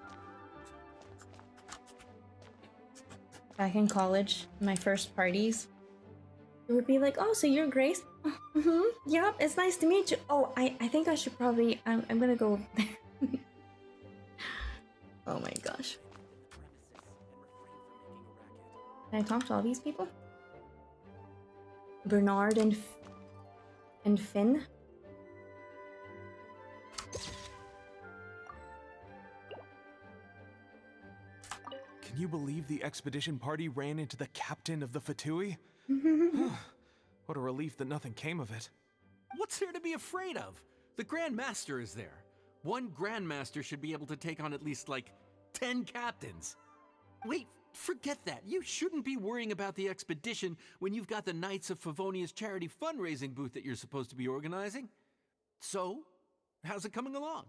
Back in college, my first parties. It would be like, oh, so you're Grace? Yep, it's nice to meet you. Oh, I think I should probably, I'm gonna go over there. Oh my gosh. Can I talk to all these people? Bernard and Finn? Can you believe the expedition party ran into the captain of the Fatui? What a relief that nothing came of it. What's there to be afraid of? The Grand Master is there. One Grand Master should be able to take on at least, like, 10 captains. Wait, forget that. You shouldn't be worrying about the expedition when you've got the Knights of Favonia's charity fundraising booth that you're supposed to be organizing. So, how's it coming along?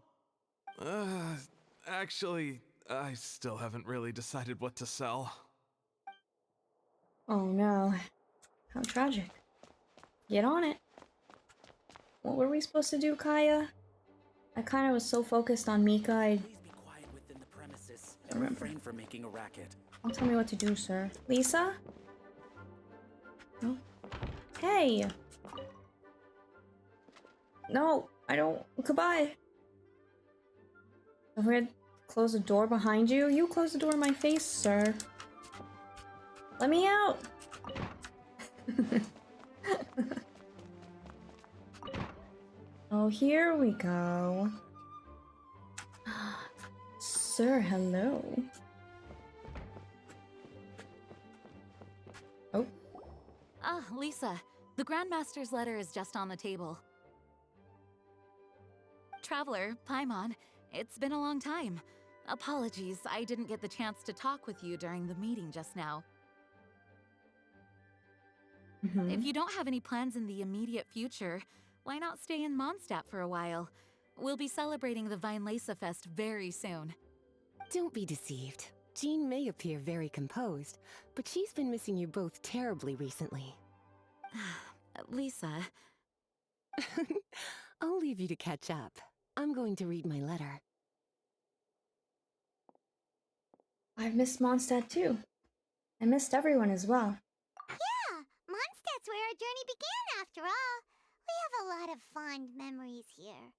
Actually, I still haven't really decided what to sell. Oh no. How tragic. Get on it. What were we supposed to do, Kaya? I kind of was so focused on Mika, I Please be quiet within the premises and refrain from making a racket. don't tell me what to do, sir. Lisa? No. Hey! No, I don't. Goodbye. If we had close the door behind you, you close the door in my face, sir. Let me out! Oh, here we go. Sir, hello. Oh. Ah, Lisa. The Grandmaster's letter is just on the table. Traveler, Paimon, it's been a long time. Apologies, I didn't get the chance to talk with you during the meeting just now. If you don't have any plans in the immediate future, why not stay in Mondstadt for a while? We'll be celebrating the Weinlese Fest very soon. Don't be deceived. Jean may appear very composed, but she's been missing you both terribly recently. Lisa. I'll leave you to catch up. I'm going to read my letter. I've missed Mondstadt too. I missed everyone as well. Yeah, Mondstadt's where our journey began after all. We have a lot of fond memories here.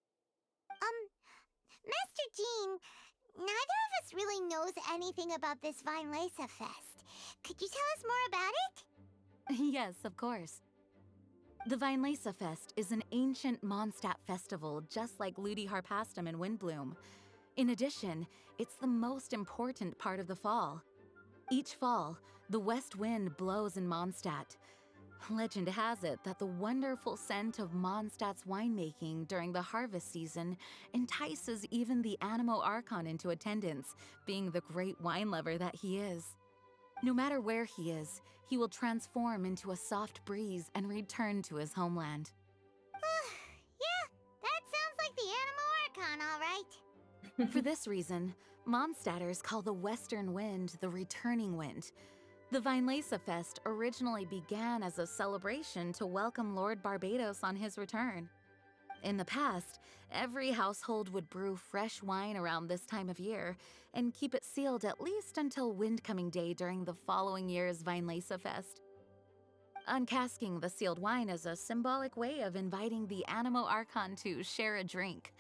Master Jean, neither of us really knows anything about this Weinlese Fest. Could you tell us more about it? Yes, of course. The Weinlese Fest is an ancient Mondstadt festival just like Ludi Harpastum and Windbloom. In addition, it's the most important part of the fall. Each fall, the west wind blows in Mondstadt. Legend has it that the wonderful scent of Mondstadt's winemaking during the harvest season entices even the Animo Archon into attendance, being the great wine lover that he is. No matter where he is, he will transform into a soft breeze and return to his homeland. Yeah, that sounds like the Animo Archon, all right. For this reason, Mondstadters call the western wind the returning wind. The Weinlese Fest originally began as a celebration to welcome Lord Barbados on his return. In the past, every household would brew fresh wine around this time of year and keep it sealed at least until Windcoming Day during the following year's Weinlese Fest. Uncasking the sealed wine is a symbolic way of inviting the Animo Archon to share a drink.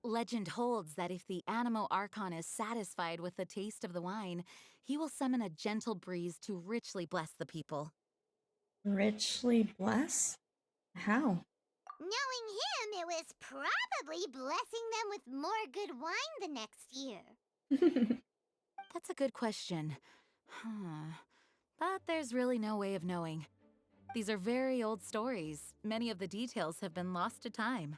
Legend holds that if the Animo Archon is satisfied with the taste of the wine, he will summon a gentle breeze to richly bless the people. Richly bless? How? Knowing him, it was probably blessing them with more good wine the next year. That's a good question. But there's really no way of knowing. These are very old stories. Many of the details have been lost to time.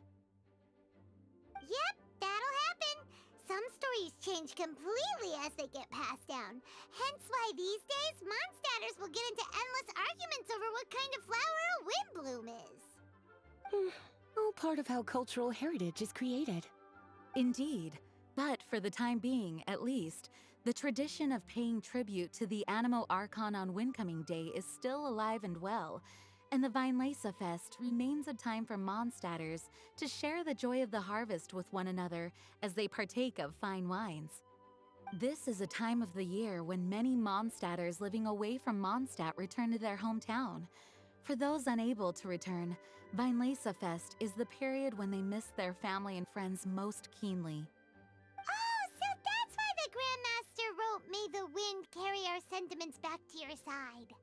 Yep, that'll happen. Some stories change completely as they get passed down. Hence why these days, Mondstadters will get into endless arguments over what kind of flower a windbloom is. All part of how cultural heritage is created. Indeed. But for the time being, at least, the tradition of paying tribute to the Animo Archon on Windcoming Day is still alive and well, and the Weinlese Fest remains a time for Mondstadters to share the joy of the harvest with one another as they partake of fine wines. This is a time of the year when many Mondstadters living away from Mondstadt return to their hometown. For those unable to return, Weinlese Fest is the period when they miss their family and friends most keenly. Oh, so that's why the Grandmaster wrote, "May the wind carry our sentiments back to your side."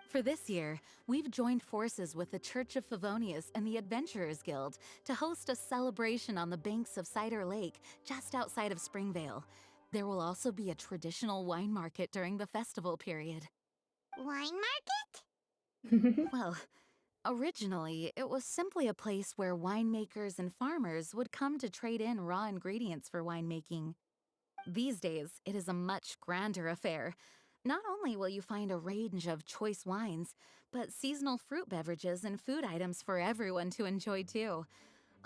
For this year, we've joined forces with the Church of Favonius and the Adventurers Guild to host a celebration on the banks of Cider Lake, just outside of Springvale. There will also be a traditional wine market during the festival period. Wine market? Well, originally, it was simply a place where winemakers and farmers would come to trade in raw ingredients for winemaking. These days, it is a much grander affair. Not only will you find a range of choice wines, but seasonal fruit beverages and food items for everyone to enjoy too.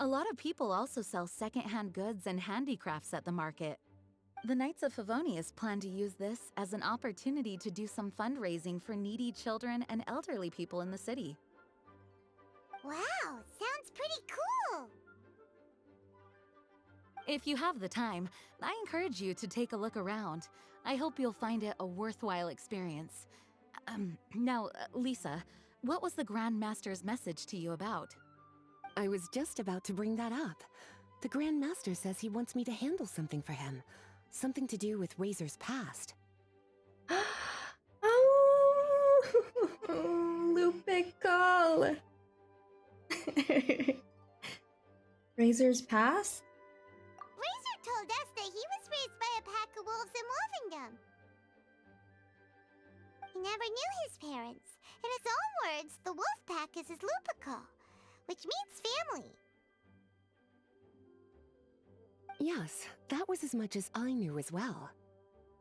A lot of people also sell secondhand goods and handicrafts at the market. The Knights of Favonius plan to use this as an opportunity to do some fundraising for needy children and elderly people in the city. Wow, sounds pretty cool. If you have the time, I encourage you to take a look around. I hope you'll find it a worthwhile experience. Now, Lisa, what was the Grand Master's message to you about? I was just about to bring that up. The Grand Master says he wants me to handle something for him. Something to do with Razor's past. Oh, Lupical! Razor's past? Razor told us that he was raised by a pack of wolves in Wolvendom. He never knew his parents. In his own words, the wolf pack is his Lupical, which means family. Yes, that was as much as I knew as well.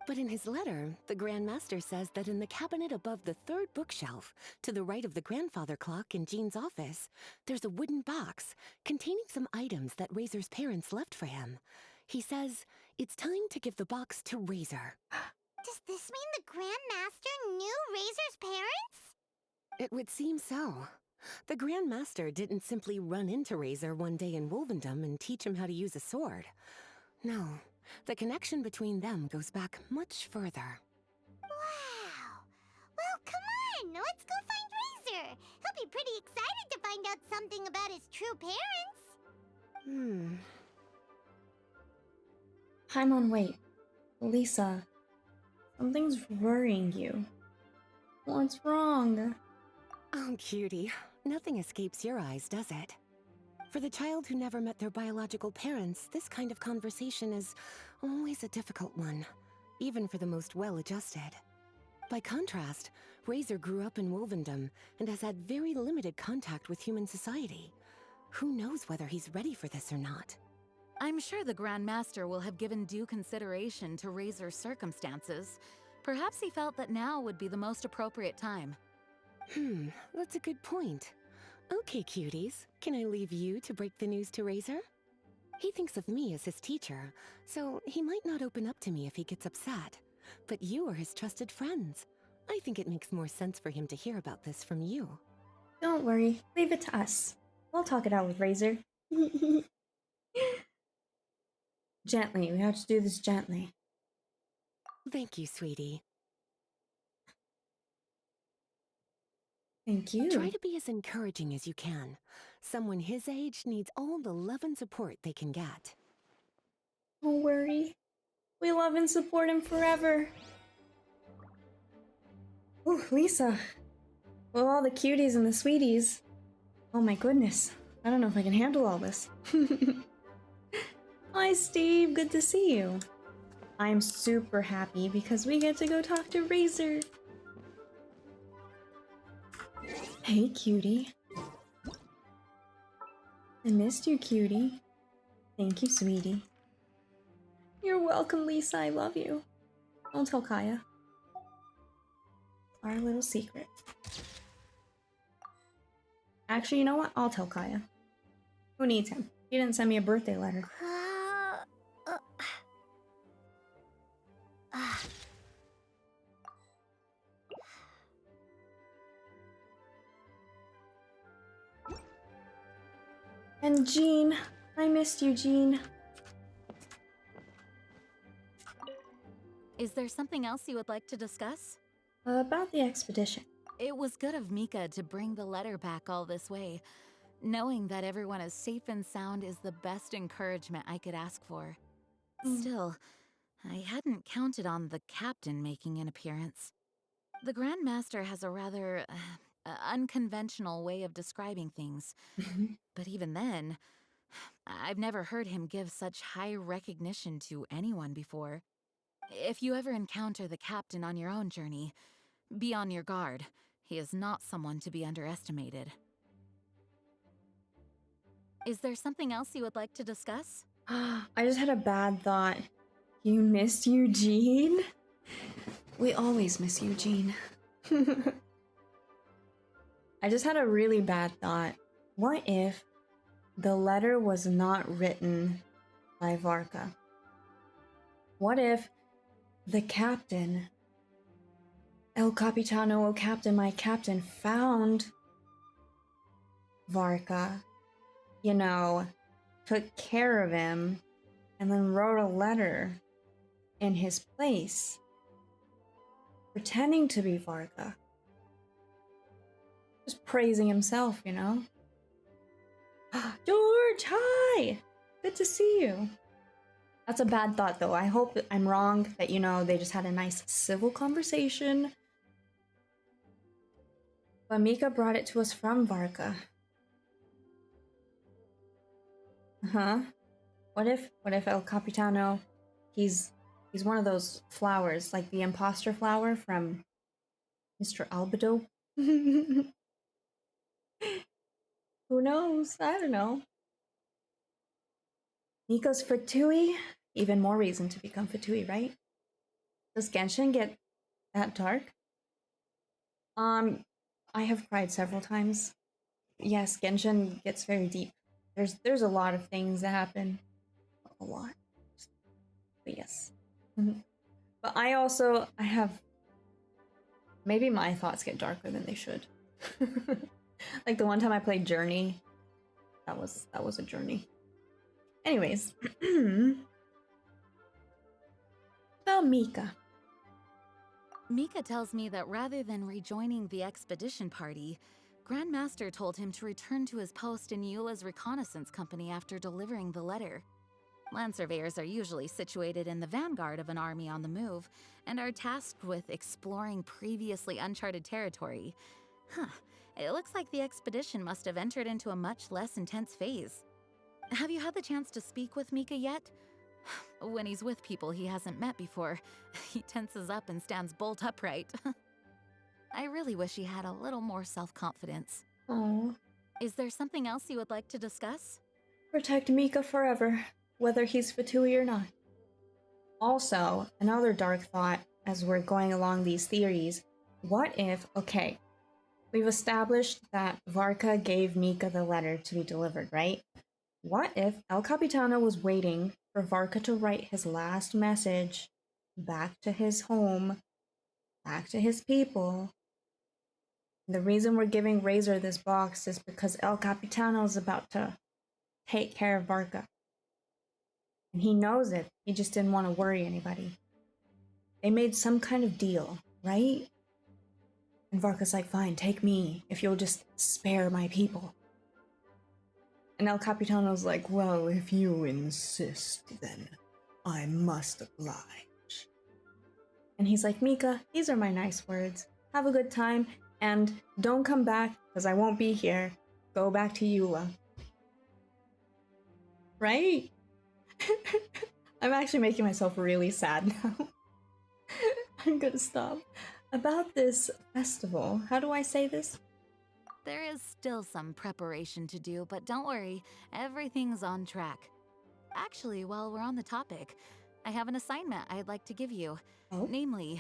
But in his letter, the Grand Master says that in the cabinet above the third bookshelf, to the right of the grandfather clock in Jean's office, there's a wooden box containing some items that Razor's parents left for him. He says it's time to give the box to Razor. Does this mean the Grand Master knew Razor's parents? It would seem so. The Grand Master didn't simply run into Razor one day in Wolvendom and teach him how to use a sword. No, the connection between them goes back much further. Wow! Well, come on! Let's go find Razor! He'll be pretty excited to find out something about his true parents! Paimon, wait. Lisa, something's worrying you. What's wrong? Oh, cutie. Nothing escapes your eyes, does it? For the child who never met their biological parents, this kind of conversation is always a difficult one, even for the most well-adjusted. By contrast, Razor grew up in Wolvendom and has had very limited contact with human society. Who knows whether he's ready for this or not? I'm sure the Grand Master will have given due consideration to Razor's circumstances. Perhaps he felt that now would be the most appropriate time. That's a good point. Okay, cuties, can I leave you to break the news to Razor? He thinks of me as his teacher, so he might not open up to me if he gets upset. But you are his trusted friends. I think it makes more sense for him to hear about this from you. Don't worry, leave it to us. We'll talk it out with Razor. Gently, we have to do this gently. Thank you, sweetie. Thank you. Try to be as encouraging as you can. Someone his age needs all the love and support they can get. Don't worry. We love and support him forever. Ooh, Lisa. With all the cuties and the sweeties. Oh my goodness. I don't know if I can handle all this. Hi, Steve. Good to see you. I'm super happy because we get to go talk to Razor. Hey, cutie. I missed you, cutie. Thank you, sweetie. You're welcome, Lisa. I love you. Don't tell Kaya. Our little secret. Actually, you know what? I'll tell Kaya. Who needs him? He didn't send me a birthday letter. And Jean. I missed you, Jean. Is there something else you would like to discuss? About the expedition. It was good of Mika to bring the letter back all this way. Knowing that everyone is safe and sound is the best encouragement I could ask for. Still, I hadn't counted on the captain making an appearance. The Grand Master has a rather unconventional way of describing things. But even then, I've never heard him give such high recognition to anyone before. If you ever encounter the captain on your own journey, be on your guard. He is not someone to be underestimated. Is there something else you would like to discuss? I just had a bad thought. You missed Eugene? We always miss Eugene. I just had a really bad thought. What if the letter was not written by Varka? What if the captain, El Capitano, oh captain, my captain, found Varka, you know, took care of him, and then wrote a letter in his place, pretending to be Varka. Just praising himself, you know? George, hi! Good to see you. That's a bad thought, though. I hope that I'm wrong, that, you know, they just had a nice civil conversation. But Mika brought it to us from Varka. Huh? What if El Capitano, he's one of those flowers, like the imposter flower from Mr. Albedo? Who knows? I don't know. Nico's Fatui? Even more reason to become Fatui, right? Does Genshin get that dark? I have cried several times. Yes, Genshin gets very deep. There's a lot of things that happen. A lot. But yes. But I have, maybe my thoughts get darker than they should. Like the one time I played Journey, that was a journey. Anyways, about Mika. Mika tells me that rather than rejoining the expedition party, Grandmaster told him to return to his post in Eula's reconnaissance company after delivering the letter. Land surveyors are usually situated in the vanguard of an army on the move and are tasked with exploring previously uncharted territory. Huh, it looks like the expedition must have entered into a much less intense phase. Have you had the chance to speak with Mika yet? When he's with people he hasn't met before, he tenses up and stands bolt upright. I really wish he had a little more self-confidence. Oh. Is there something else you would like to discuss? Protect Mika forever, whether he's Fatui or not. Also, another dark thought as we're going along these theories. What if, okay, we've established that Varka gave Mika the letter to be delivered, right? What if El Capitano was waiting for Varka to write his last message back to his home, back to his people? The reason we're giving Razor this box is because El Capitano is about to take care of Varka. And he knows it. He just didn't want to worry anybody. They made some kind of deal, right? And Varka's like, fine, take me if you'll just spare my people. And El Capitano's like, well, if you insist, then I must oblige. And he's like, Mika, these are my nice words. Have a good time, and don't come back, because I won't be here. Go back to Eula. Right? I'm actually making myself really sad now. I'm gonna stop. About this festival, how do I say this? There is still some preparation to do, but don't worry, everything's on track. Actually, while we're on the topic, I have an assignment I'd like to give you. Oh? Namely,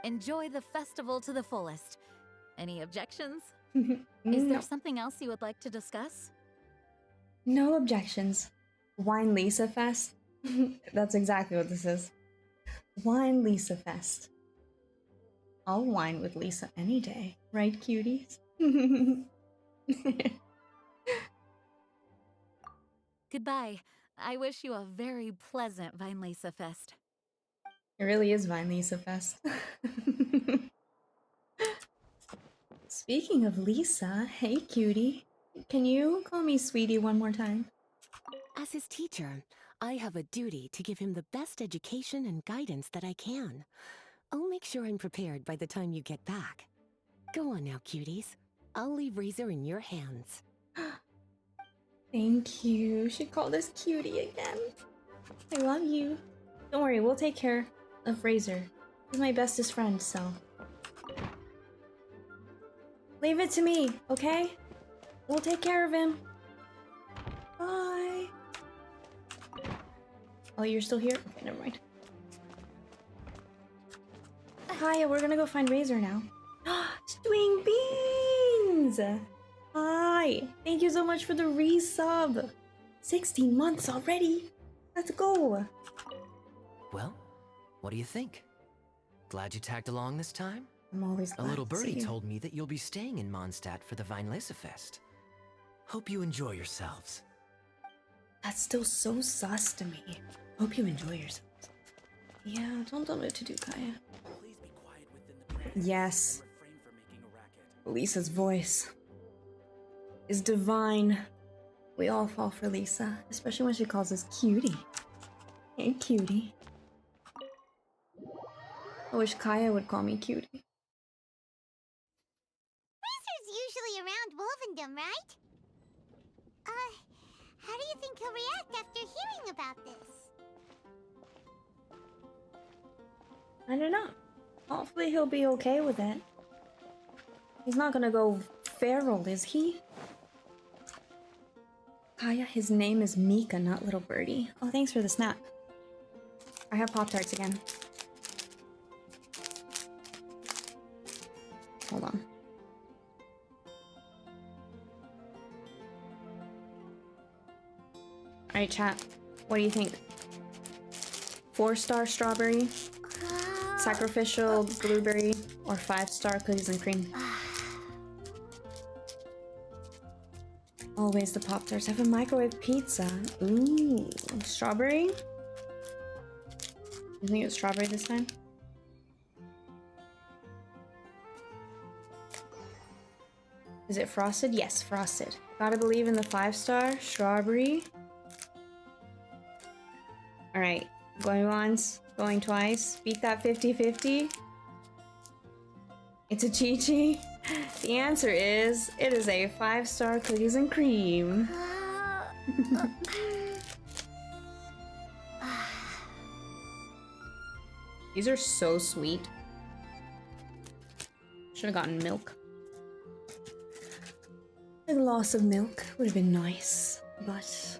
enjoy the festival to the fullest. Any objections? Is there something else you would like to discuss? No objections. Wine Lisa Fest? That's exactly what this is. Wine Lisa Fest. I'll wine with Lisa any day, right, cuties? Goodbye. I wish you a very pleasant Vine Lisa Fest. It really is Vine Lisa Fest. Speaking of Lisa, hey cutie. Can you call me sweetie one more time? As his teacher, I have a duty to give him the best education and guidance that I can. I'll make sure I'm prepared by the time you get back. Go on now, cuties. I'll leave Razor in your hands. Thank you. She called us cutie again. I love you. Don't worry, we'll take care of Razor. He's my bestest friend, so... Leave it to me, okay? We'll take care of him. Bye. Oh, you're still here? Okay, never mind. Hi, we're gonna go find Razor now. String Beans! Hi! Thank you so much for the resub! 16 months already! Let's go! Well, what do you think? Glad you tagged along this time? I'm always glad A little to see birdie you. told me that you'll be staying in Mondstadt for the Weinlese Fest. Hope you enjoy yourselves. That's still so sus to me. Hope you enjoy yourselves. Yeah, don't tell me what to do, Kaya. Please be quiet within the premises Yes. and refrain from making a racket. Lisa's voice is divine. We all fall for Lisa, especially when she calls us cutie. Hey, cutie. I wish Kaya would call me cutie. Razor him, right? How do you think he'll react after hearing about this? I don't know. Hopefully he'll be okay with it. He's not gonna go feral, is he? Kaya, his name is Mika, not Little Birdie. Oh, thanks for the snap. I have Pop-Tarts again. Hold on. Alright, chat. What do you think? 4-star strawberry, sacrificial blueberry, or 5-star cookies and cream? Always the Pop-Tarts. Have a microwave pizza. Ooh, strawberry? You think it's strawberry this time? Is it frosted? Yes, frosted. Gotta believe in the 5-star. Strawberry. Alright, going once, going twice. Beat that 50-50. It's a Chi-Chi. The answer is, it is a 5-star cookies and cream. These are so sweet. Should have gotten milk. A glass of milk would have been nice, but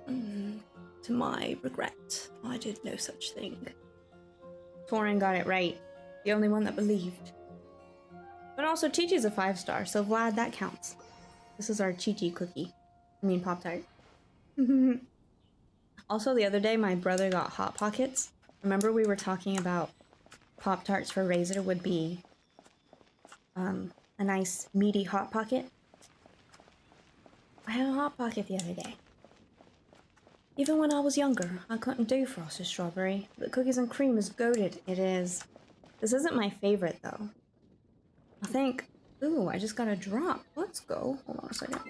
to my regret, I did no such thing. Torin got it right. The only one that believed. But also, Chi-Chi's a 5-star, so Vlad, that counts. This is our Chi-Chi cookie. I mean, Pop-Tart. Also, the other day, my brother got Hot Pockets. Remember we were talking about Pop-Tarts for Razor would be a nice meaty Hot Pocket? I had a Hot Pocket the other day. Even when I was younger, I couldn't do frosted strawberry, but cookies and cream is goated. It is. This isn't my favorite, though. I think... Ooh, I just got a drop. Let's go. Hold on a second.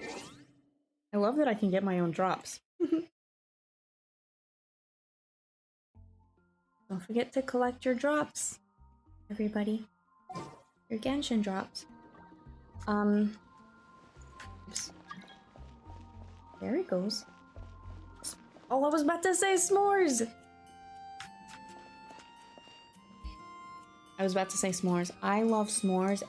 I love that I can get my own drops. Don't forget to collect your drops, everybody. Your Genshin drops. Oops. There it goes. Oh, I was about to say s'mores! I was about to say s'mores. I love s'mores.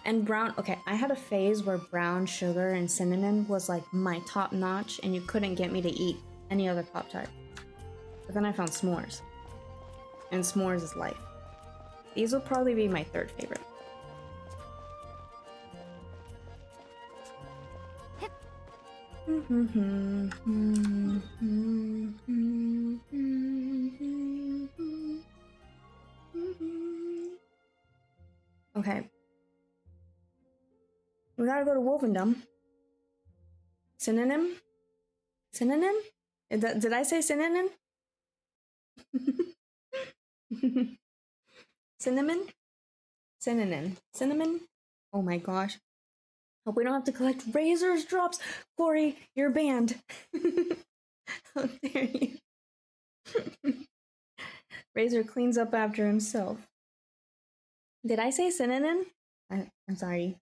And brown... Okay, I had a phase where brown sugar and cinnamon was like my top notch, and you couldn't get me to eat any other Pop-Tart. But then I found s'mores. And s'mores is life. These will probably be my third favorite. Okay. We gotta go to Wolfendom. Synonym? Synonym? Did I say synonym? Cinnamon? Synonym. Cinnamon? Oh my gosh. Hope we don't have to collect Razor's drops. Corey, you're banned. How dare you? Razor cleans up after himself. Did I say synonym? I'm sorry.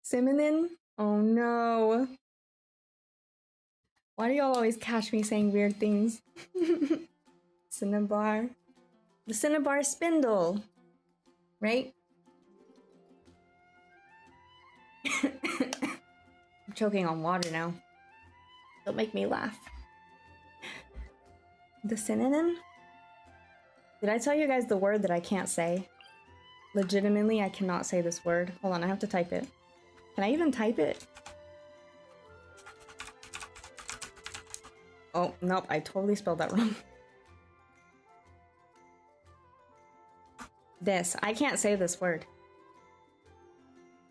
Simonin? Oh no. Why do y'all always catch me saying weird things? Cinnabar. The Cinnabar spindle. Right? I'm choking on water now. Don't make me laugh. The synonym? Did I tell you guys the word that I can't say? Legitimately, I cannot say this word. Hold on, I have to type it. Can I even type it? Oh, nope, I totally spelled that wrong. This. I can't say this word.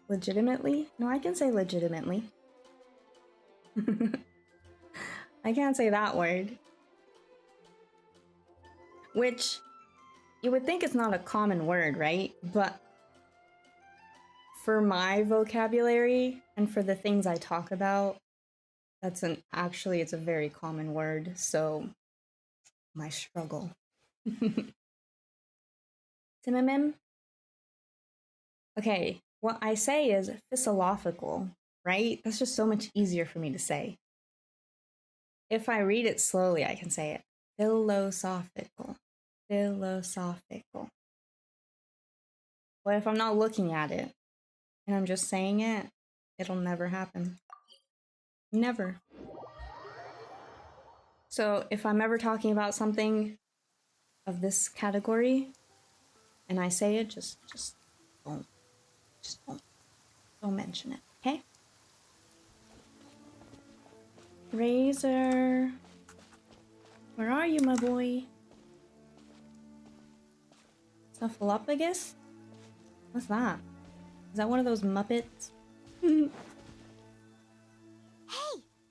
Legitimately? No, I can say legitimately. I can't say that word. Which, you would think it's not a common word, right? But for my vocabulary and for the things I talk about, actually, it's a very common word, so my struggle. Synonym? Okay, What I say is philosophical, right? That's just so much easier for me to say. If I read it slowly, I can say it. Philosophical. Philosophical. But if I'm not looking at it and I'm just saying it, it'll never happen. Never. So if I'm ever talking about something of this category and I say it, just don't. Just don't mention it, okay? Razor. Where are you, my boy? Snuffleupagus? What's that? Is that one of those Muppets? Hey,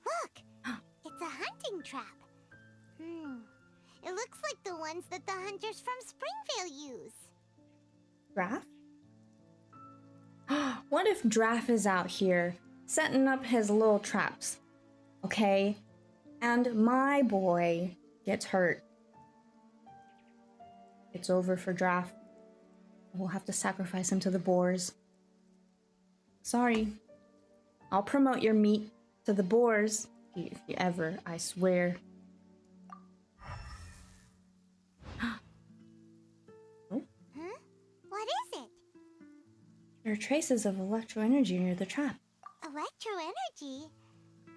look! It's a hunting trap. It looks like the ones that the hunters from Springvale use. Draff? What if Draff is out here setting up his little traps, okay? And my boy gets hurt. It's over for Draff. We'll have to sacrifice him to the boars. Sorry. I'll promote your meat to the boars if you ever, I swear. What is it? There are traces of electro energy near the trap. Electro energy?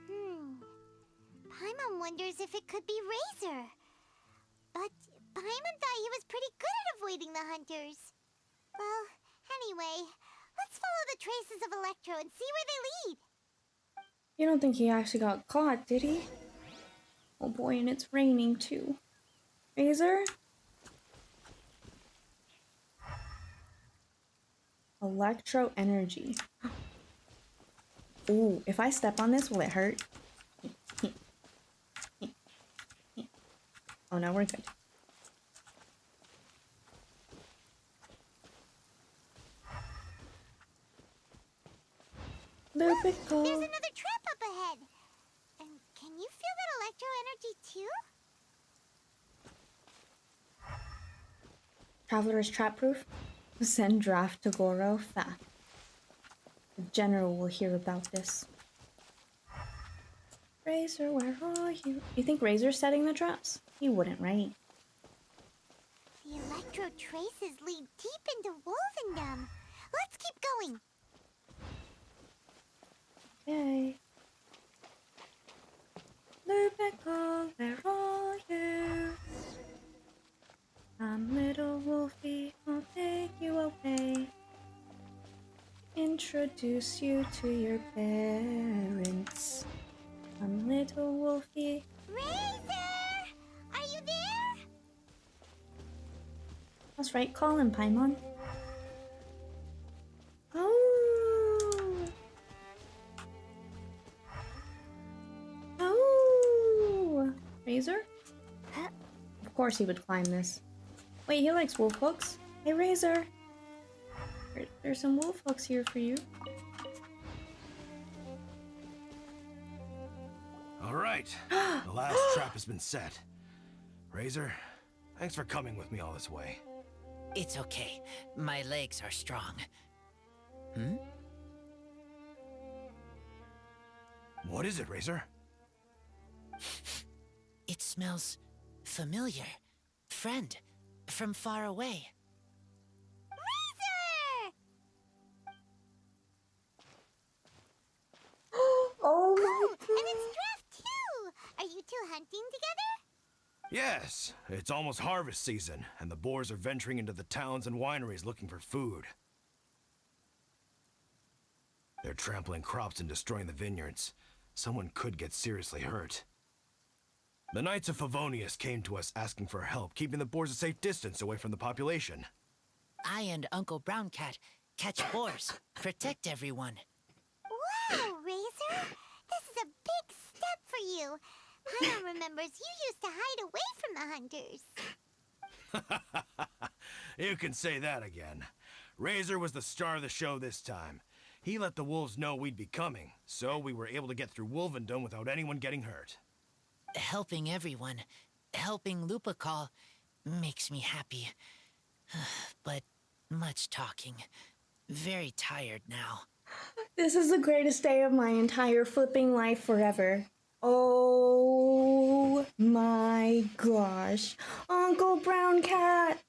Paimon wonders if it could be Razor. But Paimon thought he was pretty good at avoiding the hunters. Well, anyway, let's follow the traces of Electro and see where they lead. You don't think he actually got caught, did he? Oh boy, and it's raining too. Razor? Electro energy. Ooh, if I step on this, will it hurt? Oh no, we're good. Look, there's another trap up ahead. And can you feel that electro energy too? Traveler is trap proof? Send Draft to Goro. Fact. The general will hear about this. Razor, where are you? You think Razor's setting the traps? He wouldn't, right? The electro traces lead deep into Wolvendom. Let's keep going. Okay. Lupical, where are you? I'm little Wolfie, I'll take you away. Introduce you to your parents. I'm little Wolfie. Razor! Are you there? That's right, call him, Paimon. Oh! Oh! Razor? Of course he would climb this. Wait, he likes wolf hooks. Hey, Razor. There's some wolf hooks here for you. All right, the last trap has been set. Razor, thanks for coming with me all this way. It's okay. My legs are strong. What is it, Razor? It smells familiar. Friend, from far away. Razor! Oh my god! And it's Draft too! Are you two hunting together? Yes, it's almost harvest season, and the boars are venturing into the towns and wineries looking for food. They're trampling crops and destroying the vineyards. Someone could get seriously hurt. The Knights of Favonius came to us asking for help, keeping the boars a safe distance away from the population. I and Uncle Brown Cat catch boars, protect everyone. Wow, Razor! This is a big step for you. Paimon remembers you used to hide away from the hunters. You can say that again. Razor was the star of the show this time. He let the wolves know we'd be coming, so we were able to get through Wolvendom without anyone getting hurt. Helping everyone, helping Lupical, makes me happy. But much talking. very tired now. This is the greatest day of my entire flipping life forever. Oh my gosh. Uncle Brown Cat!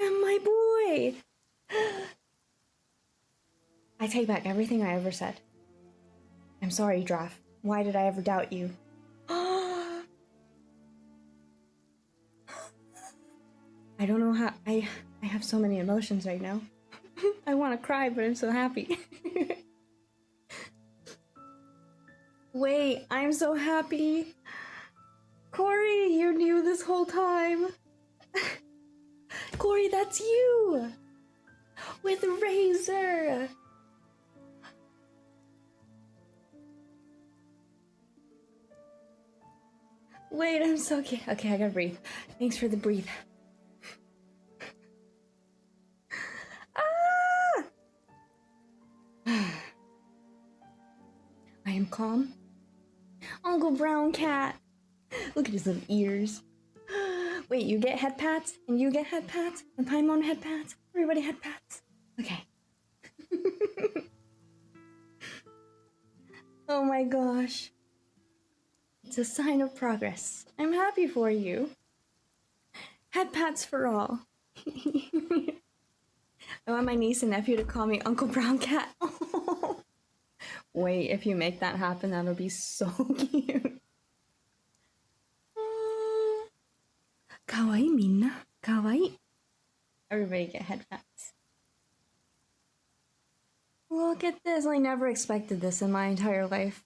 And my boy! I take back everything I ever said. I'm sorry, Draft. Why did I ever doubt you? I don't know how. I have so many emotions right now. I want to cry, but I'm so happy. Wait, I'm so happy. Corey, you knew this whole time. Corey, that's you! With Razor! Wait, I'm so cute. Okay, I gotta breathe. Thanks for the breathe. Ah! I am calm. Uncle Brown Cat. Look at his little ears. Wait, you get head pats? And you get head pats? And Paimon head pats? Everybody head pats? Okay. Oh my gosh. It's a sign of progress. I'm happy for you. Head pats for all. I want my niece and nephew to call me Uncle Brown Cat. Wait, if you make that happen, that'll be so cute. Kawaii minna. Kawaii. Everybody get head pats. Look at this. I never expected this in my entire life.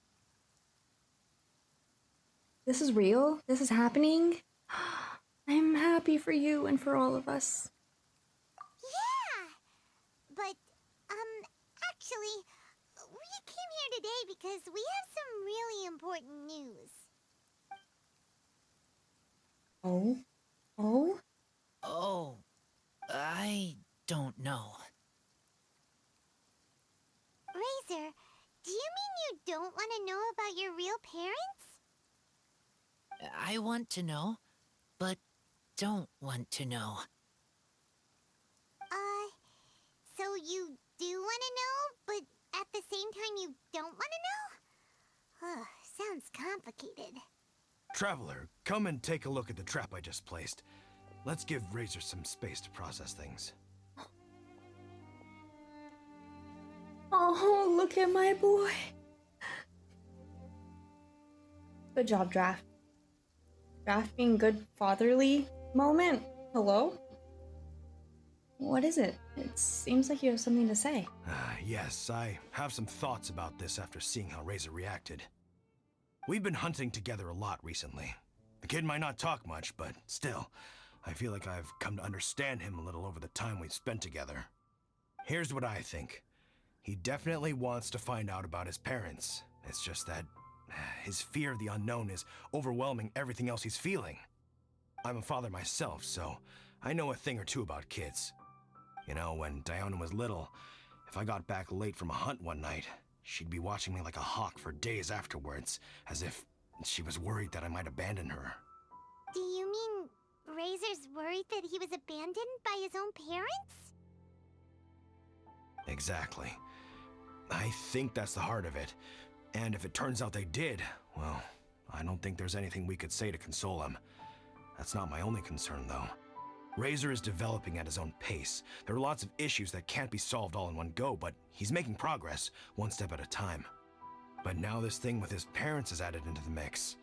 This is real? This is happening? I'm happy for you and for all of us. Yeah! But, actually, we came here today because we have some really important news. Oh? Oh? Oh, I don't know. Razor, do you mean you don't want to know about your real parents? I want to know, but don't want to know. So you do want to know, but at the same time you don't want to know? Ugh, sounds complicated. Traveler, come and take a look at the trap I just placed. Let's give Razor some space to process things. Oh, look at my boy. Good job, Draft. Draft being good fatherly moment. Hello? What is it? It seems like you have something to say. Yes, I have some thoughts about this after seeing how Razor reacted. We've been hunting together a lot recently. The kid might not talk much, but still, I feel like I've come to understand him a little over the time we've spent together. Here's what I think. He definitely wants to find out about his parents. It's just that his fear of the unknown is overwhelming everything else he's feeling. I'm a father myself, so I know a thing or two about kids. You know, when Diona was little, if I got back late from a hunt one night, she'd be watching me like a hawk for days afterwards, as if she was worried that I might abandon her. Do you mean Razor's worried that he was abandoned by his own parents? Exactly. I think that's the heart of it. And if it turns out they did, well, I don't think there's anything we could say to console him. That's not my only concern, though. Razor is developing at his own pace. There are lots of issues that can't be solved all in one go, but he's making progress, one step at a time. But now this thing with his parents is added into the mix.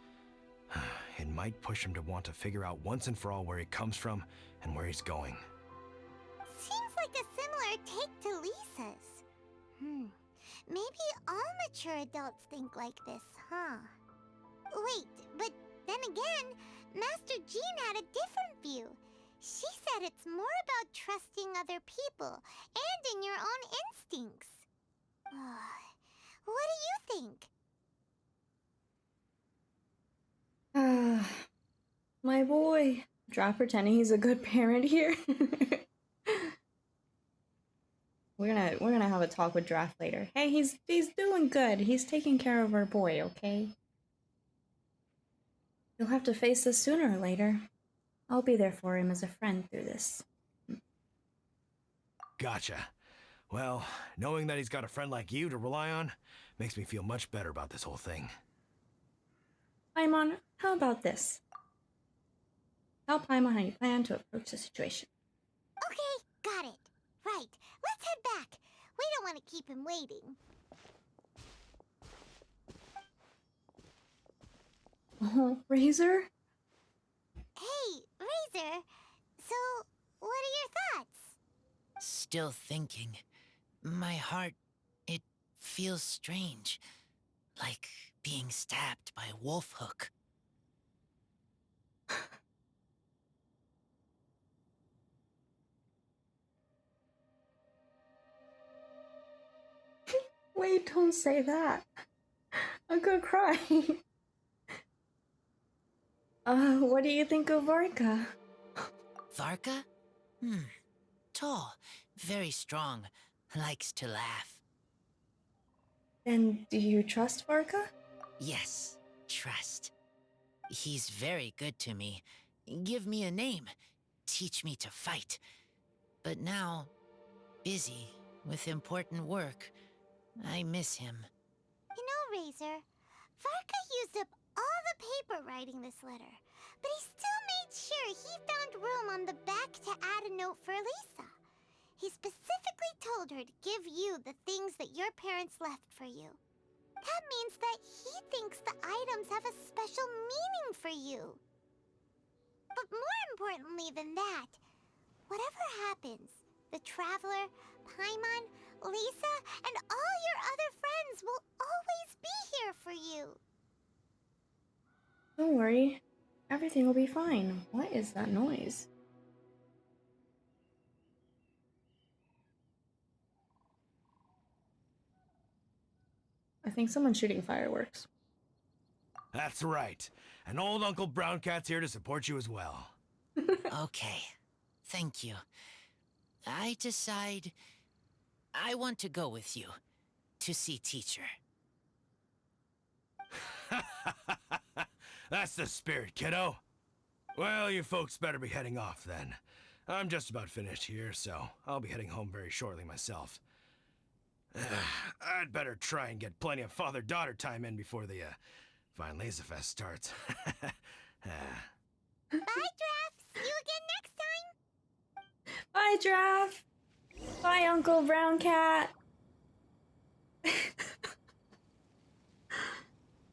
It might push him to want to figure out once and for all where he comes from and where he's going. Seems like a similar take to Lisa's. Maybe all mature adults think like this, huh? Wait, but then again, Master Jean had a different view. She said it's more about trusting other people and in your own instincts. What do you think? My boy. Draft pretending he's a good parent here. We're gonna have a talk with Draft later. Hey, he's doing good. He's taking care of our boy, okay? You'll have to face this sooner or later. I'll be there for him as a friend through this. Gotcha. Well, knowing that he's got a friend like you to rely on makes me feel much better about this whole thing. Paimon, how about this? Tell Paimon how you plan to approach the situation. Okay, got it. Right, let's head back. We don't want to keep him waiting. Oh, Razor? Hey, Razor. So, what are your thoughts? Still thinking. My heart, it feels strange. Like being stabbed by a wolf hook. Wait, don't say that. I'm gonna cry. What do you think of Varka? Varka? Tall, very strong, likes to laugh. And do you trust Varka? Yes, trust. He's very good to me. Give me a name. Teach me to fight. But now, busy with important work. I miss him. You know, Razor, Varka used up all the paper writing this letter, but he still made sure he found room on the back to add a note for Lisa. He specifically told her to give you the things that your parents left for you. That means that he thinks the items have a special meaning for you. But more importantly than that, whatever happens, the Traveler, Paimon, Lisa, and all your other friends will always be here for you. Don't worry. Everything will be fine. What is that noise? I think someone's shooting fireworks. That's right. And old Uncle Brown Cat's here to support you as well. Okay, thank you. I decide I want to go with you to see teacher. That's the spirit, kiddo. Well, you folks better be heading off then. I'm just about finished here, so I'll be heading home very shortly myself. I'd better try and get plenty of father-daughter time in before the fine Laserfest starts. Bye, Draf. See you again next time. Bye, Giraffe. Bye, Uncle Brown Cat.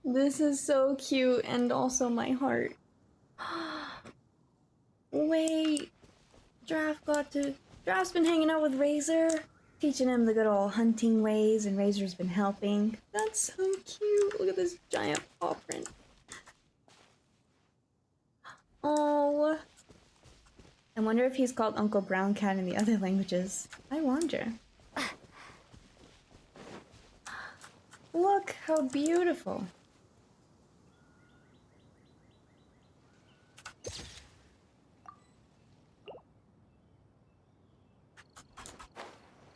This is so cute and also my heart. Wait, Giraffe's been hanging out with Razor, teaching him the good old hunting ways, and Razor's been helping. That's so cute. Look at this giant paw print. Oh. I wonder if he's called Uncle Brown Cat in the other languages. I wonder. Look how beautiful.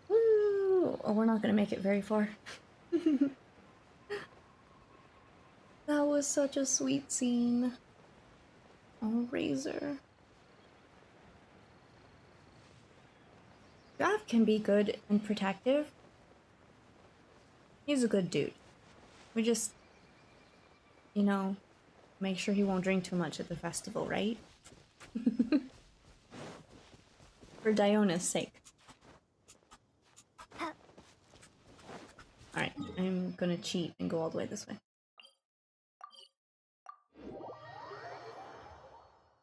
Woo! Oh, we're not gonna make it very far. That was such a sweet scene. Oh, Razor. Gav can be good and protective. He's a good dude. We just, you know, make sure he won't drink too much at the festival, right? For Diona's sake. Alright, I'm gonna cheat and go all the way this way.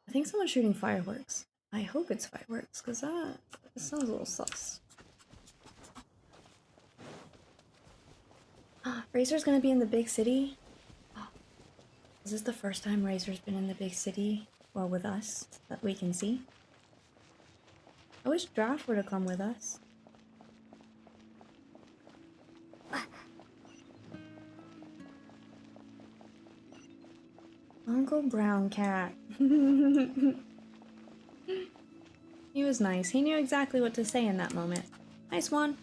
I think someone's shooting fireworks. I hope it's fireworks, because that sounds a little sus. Razor's gonna be in the big city? Is this the first time Razor's been in the big city? Well, with us, that we can see? I wish Draft were to come with us. Uncle Brown Cat. He was nice. He knew exactly what to say in that moment. Nice one.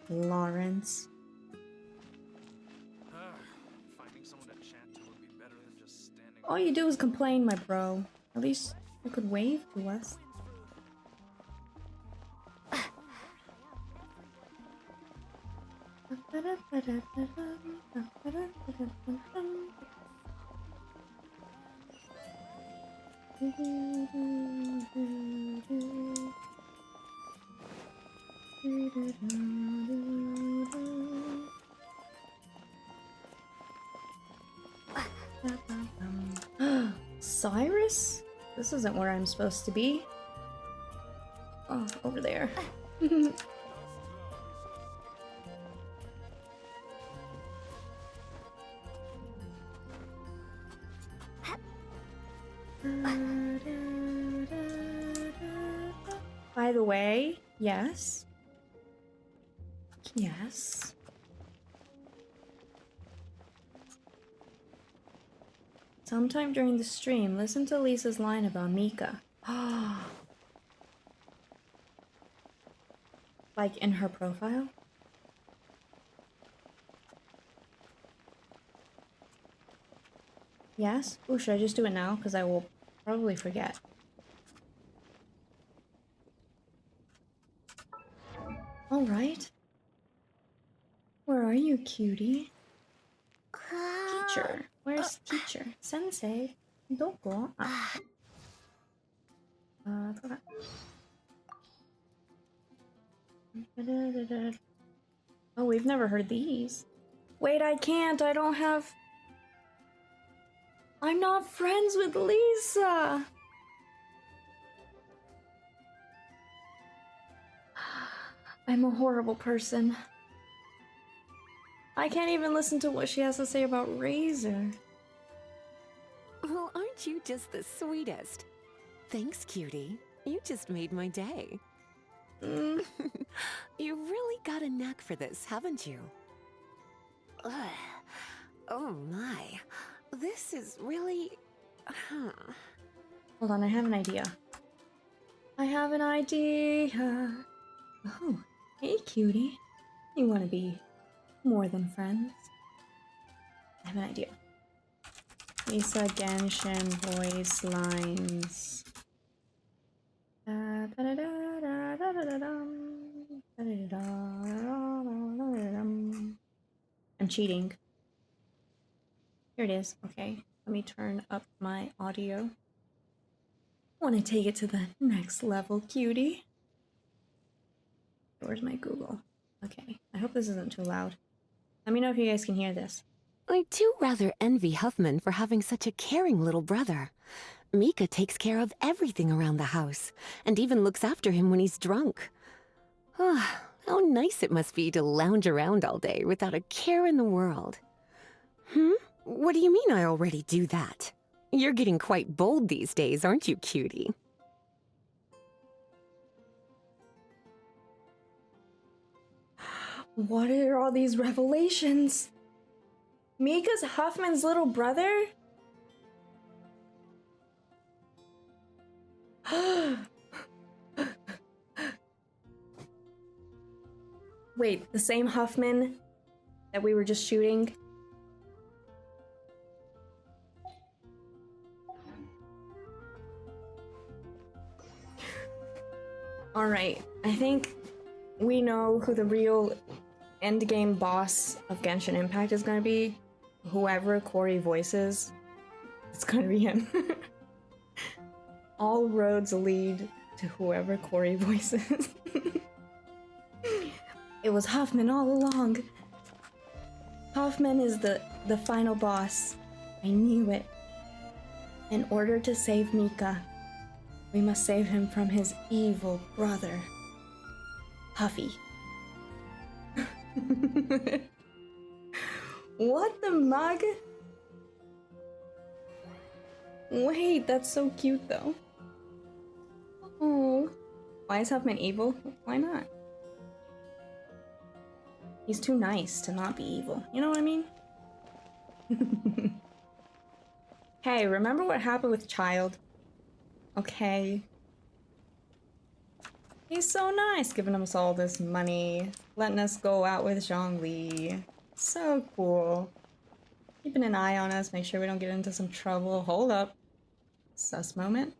Lawrence. Finding someone to chat to would be better than just standing. All you do is complain, my bro. At least you could wave to us. Cyrus? This isn't where I'm supposed to be. Oh, over there. By the way, yes. Yes. Sometime during the stream, listen to Lisa's line about Mika. Like in her profile? Yes? Ooh, should I just do it now? Because I will probably forget. Alright. Where are you, cutie? Teacher. Where's teacher? Sensei. Doko? Oh, we've never heard these. Wait, I can't. I don't have... I'm not friends with Lisa. I'm a horrible person. I can't even listen to what she has to say about Razor. Well, aren't you just the sweetest? Thanks, cutie. You just made my day. You really got a knack for this, haven't you? Ugh. Oh my. This is really... Hold on, I have an idea. I have an idea. Oh, hey cutie. You want to be more than friends? I have an idea. Lisa Genshin voice lines. I'm cheating. Here it is. Okay, let me turn up my audio. Want to take it to the next level, cutie. Where's my Google? Okay, I hope this isn't too loud. Let me know if you guys can hear this. I do rather envy Huffman for having such a caring little brother. Mika takes care of everything around the house, and even looks after him when he's drunk. Ah, how nice it must be to lounge around all day without a care in the world. What do you mean I already do that? You're getting quite bold these days, aren't you, cutie? What are all these revelations? Mika's Huffman's little brother? Wait, the same Huffman that we were just shooting? Alright, I think we know who the real endgame boss of Genshin Impact is gonna be. Whoever Corey voices, it's gonna be him. All roads lead to whoever Corey voices. It was Huffman all along. Huffman is the final boss. I knew it. In order to save Mika, we must save him from his evil brother, Huffy. What the mug? Wait, that's so cute though. Oh, why is Huffman evil? Why not? He's too nice to not be evil. You know what I mean? Hey, remember what happened with Child? Okay. He's so nice, giving us all this money, letting us go out with Zhongli. So cool. Keeping an eye on us, make sure we don't get into some trouble. Hold up. Sus moment.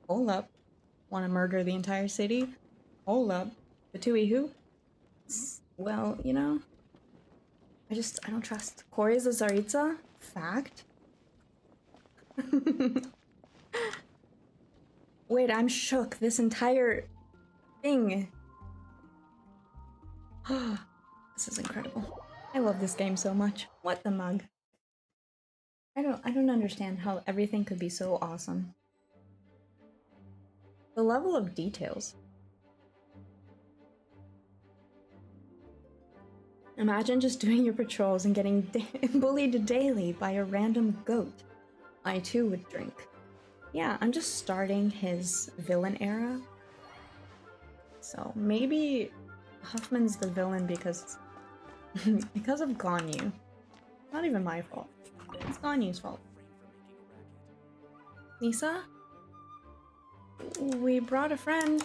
Hold up. Want to murder the entire city? Hold up. The Tui who? Well, you know, I don't trust. Kori is a Tsaritsa? Fact. Wait, I'm shook. This entire thing. This is incredible. I love this game so much. What the mug? I don't understand how everything could be so awesome. The level of details. Imagine just doing your patrols and getting bullied daily by a random goat. I too would drink. Yeah, I'm just starting his villain era. So maybe Huffman's the villain because because of Ganyu. Not even my fault. It's Ganyu's fault. Lisa? We brought a friend.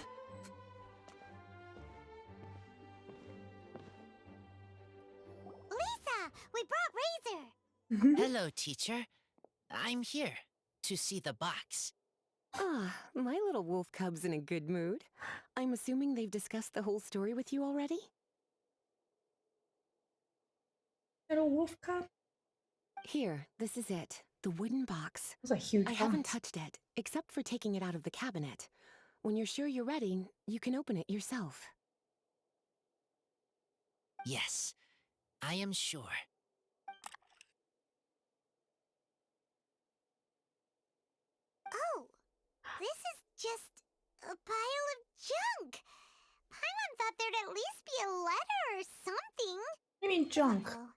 Lisa, we brought Razor. Hello, teacher. I'm here to see the box. Ah, my little wolf cub's in a good mood. I'm assuming they've discussed the whole story with you already? Little wolf cub? Here, this is it. The wooden box. That's a huge I haven't box. touched it, except for taking it out of the cabinet. When you're sure you're ready, you can open it yourself. Yes, I am sure. Oh, this is just a pile of junk. Paimon thought there'd at least be a letter or something. I mean junk. Uh-oh.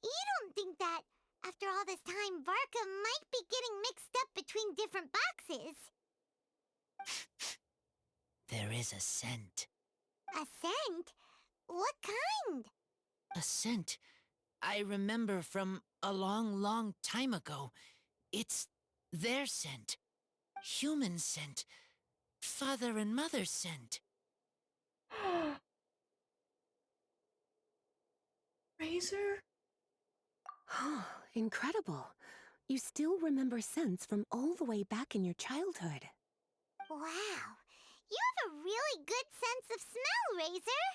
You don't think that, after all this time, Varka might be getting mixed up between different boxes? There is a scent. A scent? What kind? A scent I remember from a long, long time ago. It's their scent. Human scent. Father and mother scent. Razor? Incredible. You still remember scents from all the way back in your childhood. Wow. You have a really good sense of smell, Razor.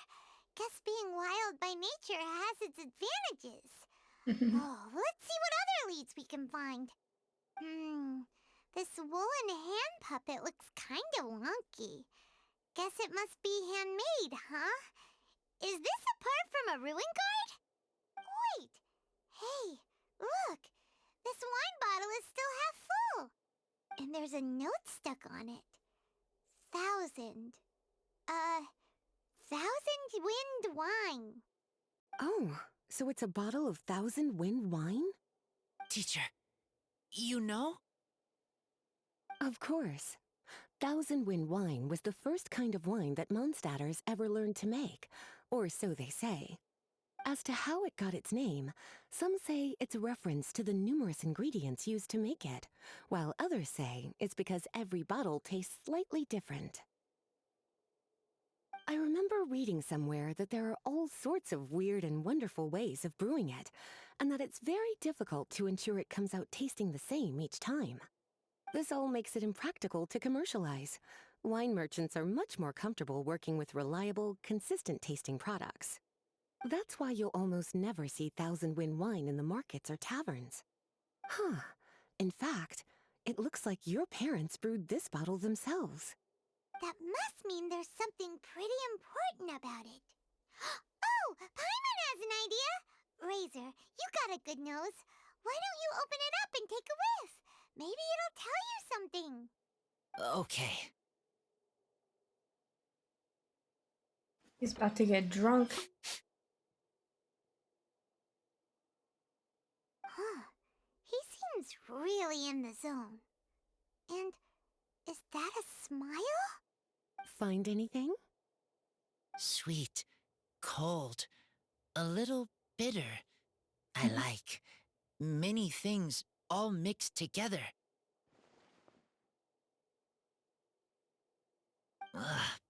Guess being wild by nature has its advantages. Oh, let's see what other leads we can find. This woolen hand puppet looks kinda wonky. Guess it must be handmade, huh? Is this a part from a ruin guard? Wait! Hey, look! This wine bottle is still half full! And there's a note stuck on it. 1,000. 1,000 wind wine. Oh, so it's a bottle of 1,000 wind wine? Teacher, you know? Of course. 1,000 wind wine was the first kind of wine that Mondstadters ever learned to make, or so they say. As to how it got its name, some say it's a reference to the numerous ingredients used to make it, while others say it's because every bottle tastes slightly different. I remember reading somewhere that there are all sorts of weird and wonderful ways of brewing it, and that it's very difficult to ensure it comes out tasting the same each time. This all makes it impractical to commercialize. Wine merchants are much more comfortable working with reliable, consistent-tasting products. That's why you'll almost never see 1,000 wind wine in the markets or taverns. Huh. In fact, it looks like your parents brewed this bottle themselves. That must mean there's something pretty important about it. Oh, Paimon has an idea! Razor, you got a good nose. Why don't you open it up and take a whiff? Maybe it'll tell you something. Okay. He's about to get drunk. Huh. He seems really in the zone. And is that a smile? Find anything? Sweet, cold, a little bitter. I like many things all mixed together.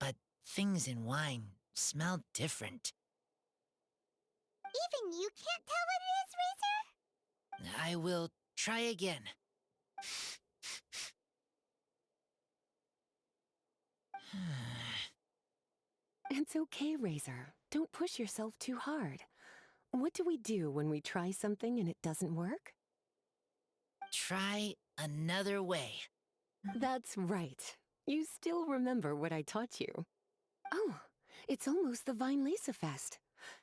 But things in wine smell different. Even you can't tell what it is, Razor? I will try again. It's okay, Razor. Don't push yourself too hard. What do we do when we try something and it doesn't work? Try another way. That's right. You still remember what I taught you. Oh, it's almost the Vine Lisa Fest.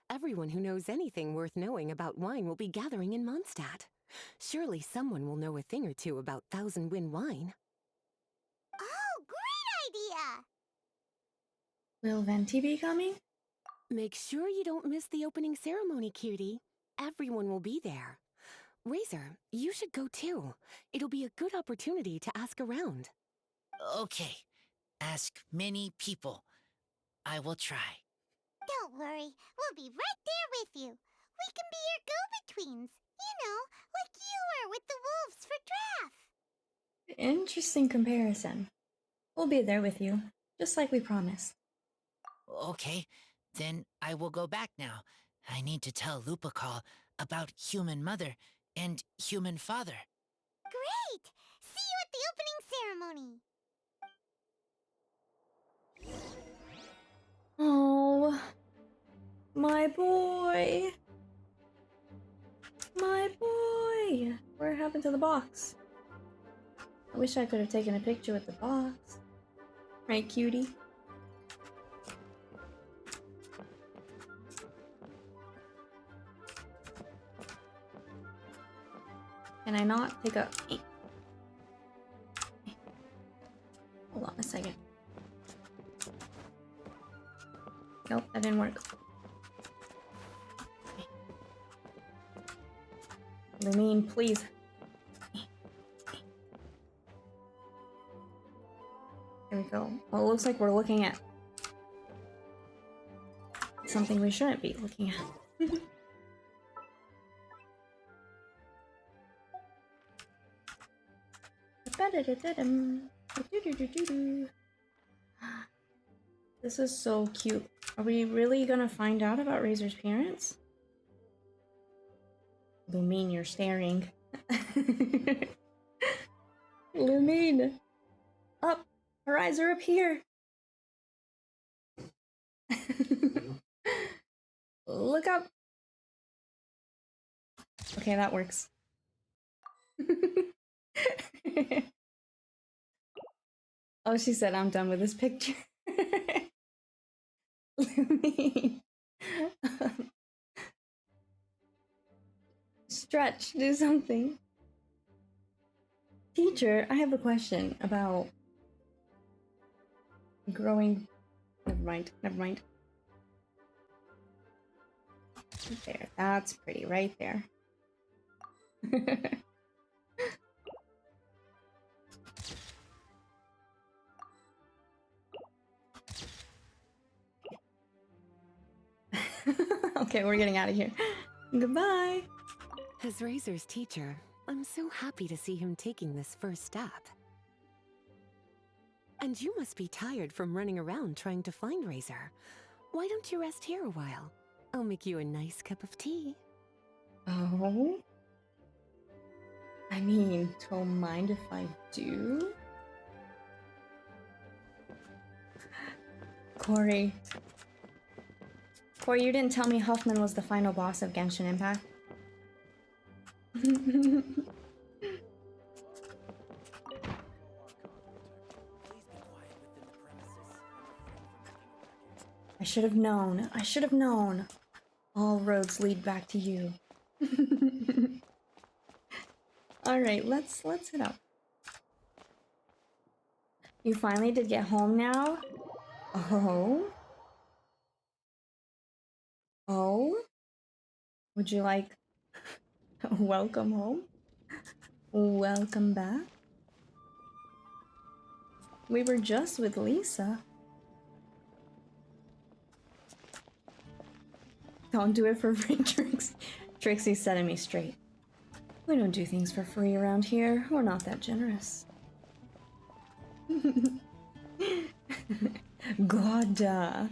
Everyone who knows anything worth knowing about wine will be gathering in Mondstadt. Surely someone will know a thing or two about Thousand Wind wine. Oh, great idea! Will Venti be coming? Make sure you don't miss the opening ceremony, cutie. Everyone will be there. Razor, you should go too. It'll be a good opportunity to ask around. Okay. Ask many people. I will try. Don't worry, we'll be right there with you. We can be your go-betweens. You know, like you were with the wolves for Draft. Interesting comparison. We'll be there with you, just like we promised. Okay, then I will go back now. I need to tell Lupical about Human Mother and Human Father. Great! See you at the opening ceremony. Oh, my boy. My boy. What happened to the box? I wish I could have taken a picture with the box. Right, cutie? Can I not take a... Hold on a second. Nope, that didn't work. Lumine, please. There we go. Well, it looks like we're looking at something we shouldn't be looking at. This is so cute. Are we really gonna find out about Razor's parents? Lumine, you're staring. Lumine! Up! Her eyes are up here! Look up! Okay, that works. Oh, she said, I'm done with this picture. Lumine. Stretch, do something. Teacher, I have a question about growing. Never mind, never mind. There, that's pretty, right there. Okay, we're getting out of here. Goodbye. As Razor's teacher, I'm so happy to see him taking this first step. And you must be tired from running around trying to find Razor. Why don't you rest here a while? I'll make you a nice cup of tea. Oh? I mean, don't mind if I do? Corey, you didn't tell me Huffman was the final boss of Genshin Impact. I should have known. I should have known. All roads lead back to you. Alright, let's head up. You finally did get home now? Oh? Oh? Would you like... Welcome home? Welcome back? We were just with Lisa. Don't do it for free, Trixie's setting me straight. We don't do things for free around here. We're not that generous. God.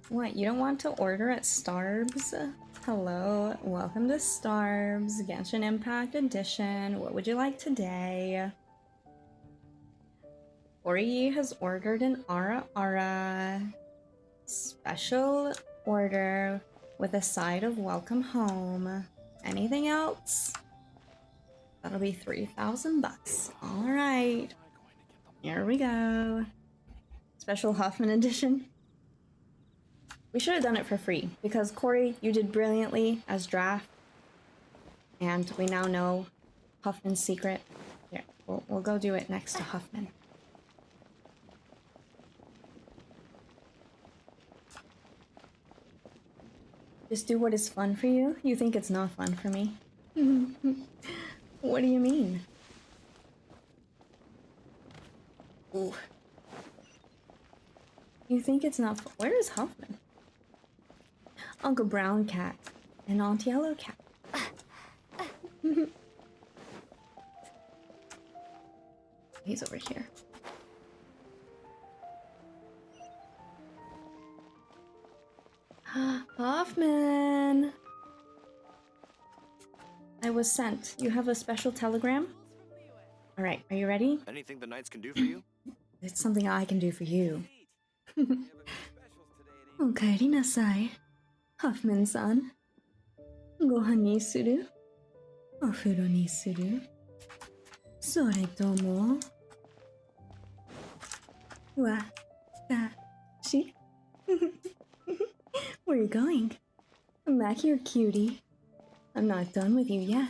What, you don't want to order at Starbs? Hello, welcome to Starbs, Genshin Impact Edition. What would you like today? Ori has ordered an Ara Ara special order with a side of welcome home. Anything else? That'll be 3,000 bucks. All right. Here we go. Special Huffman edition. We should have done it for free because Corey, you did brilliantly as Draft. And we now know Huffman's secret. Here, we'll go do it next to Huffman. Just do what is fun for you? You think it's not fun for me? What do you mean? Ooh. You think it's not fun? Where is Huffman? Uncle Brown Cat and Aunt Yellow Cat. He's over here. Hoffman! I was sent. You have a special telegram? Alright, are you ready? Anything the Knights can do for you? It's something I can do for you. Okaeri nasai. Huffman-san. Gohan ni suru? Ofuro ni suru? Sore tomo? Watashi? Where are you going? Come back here, cutie. I'm not done with you yet.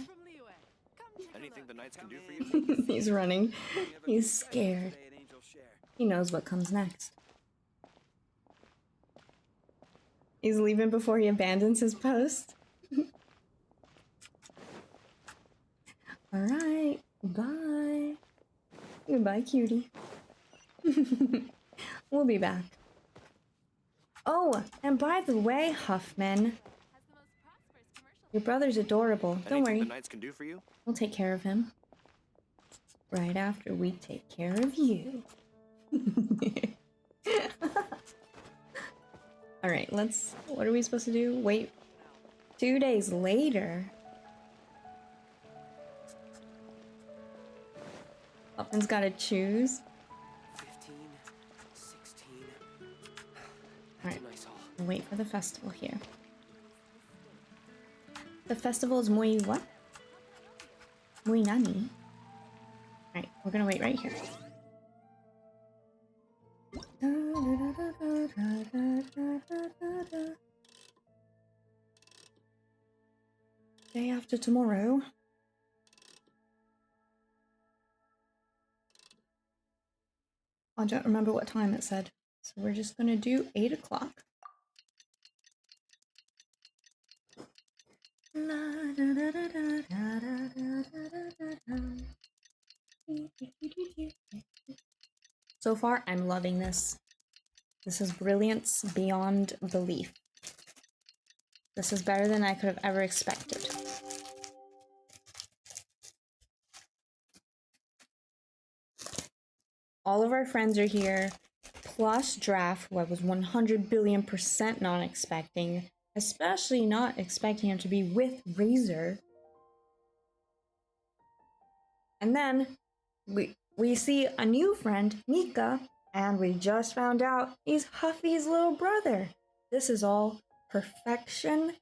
Anything the Knights can do for you? He's running. He's scared. He knows what comes next. He's leaving before he abandons his post. Alright, bye. Goodbye, cutie. We'll be back. Oh, and by the way, Huffman, your brother's adorable. Don't worry. The Knights can do for you? We'll take care of him. Right after we take care of you. Alright, what are we supposed to do? Wait. 2 days later. Huffman's gotta choose. 15, 16. Alright, we'll wait for the festival here. The festival is muy what? Muy nani? Alright, we're gonna wait right here. Day after tomorrow. I don't remember what time it said. So we're just gonna do 8 o'clock. So far, I'm loving this. This is brilliance beyond belief. This is better than I could have ever expected. All of our friends are here, plus Draft, who I was 100 billion% not expecting, especially not expecting him to be with Razor. And then we see a new friend, Mika, and we just found out he's Huffy's little brother. This is all perfection.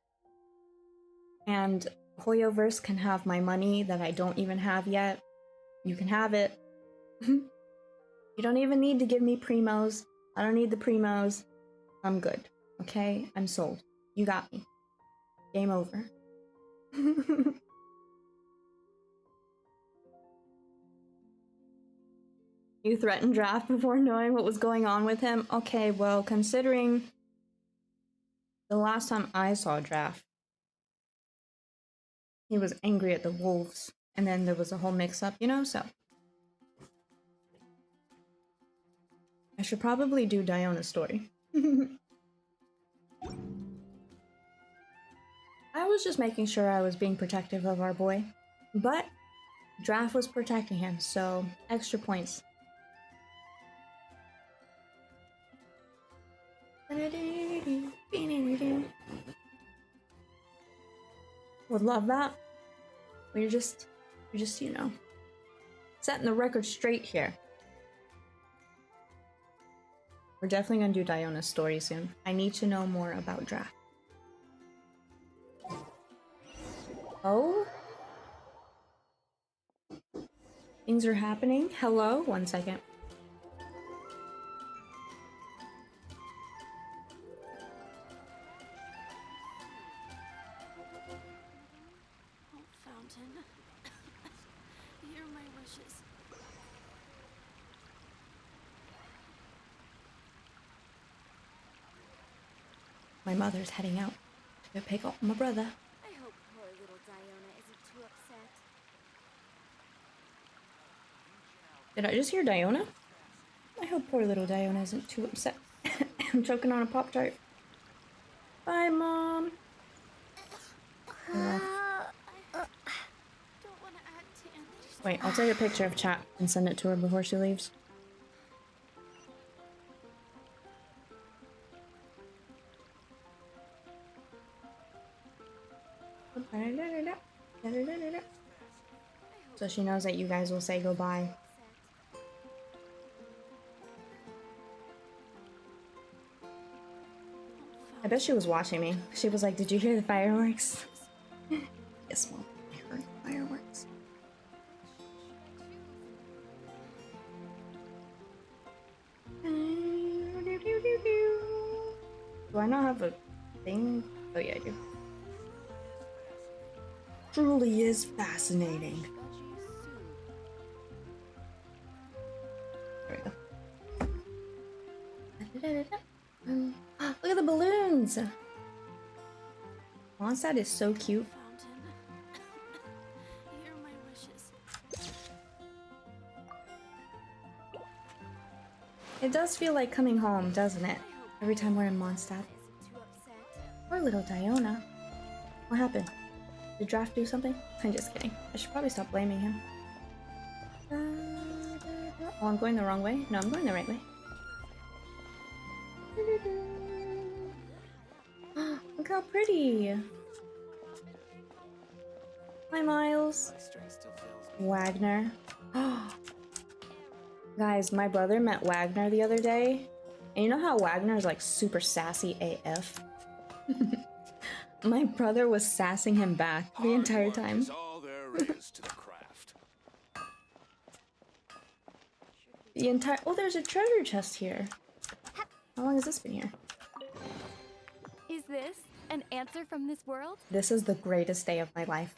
And Hoyoverse can have my money that I don't even have yet. You can have it. You don't even need to give me primos. I don't need the primos. I'm good. Okay? I'm sold. You got me. Game over. You threatened Draft before knowing what was going on with him? Okay, well, considering the last time I saw Draft, he was angry at the wolves, and then there was a whole mix-up, you know, so. I should probably do Diona's story. I was just making sure I was being protective of our boy, but Draft was protecting him, so extra points. Would love that. We're just, you know, setting the record straight here. We're definitely gonna do Diona's story soon. I need to know more about Draft. Oh? Things are happening? Hello? 1 second. Oh, Fountain. Hear my wishes. My mother's heading out to go pick up my brother. I hope poor little Diona isn't too upset. Did I just hear Diona? I hope poor little Diona isn't too upset. I'm choking on a Pop-Tart. Bye, Mom. Wait, I'll take a picture of chat and send it to her before she leaves. So she knows that you guys will say goodbye. I bet she was watching me. She was like, "Did you hear the fireworks?" Yes, Mom, I heard fireworks. Do I not have a thing? Oh yeah, I do. Truly is fascinating. There we go. Look at the balloons! Mondstadt is so cute. Hear my wishes. It does feel like coming home, doesn't it? Every time we're in Mondstadt. Poor little Diona. What happened? Did Draft do something? I'm just kidding. I should probably stop blaming him. Oh, I'm going the wrong way? No, I'm going the right way. Look how pretty! Hi, Miles. Wagner. Guys, my brother met Wagner the other day. And you know how Wagner is like super sassy AF? My brother was sassing him back the entire time. The entire— oh, there's a treasure chest here. How long has this been here? Is this an answer from this world? This is the greatest day of my life.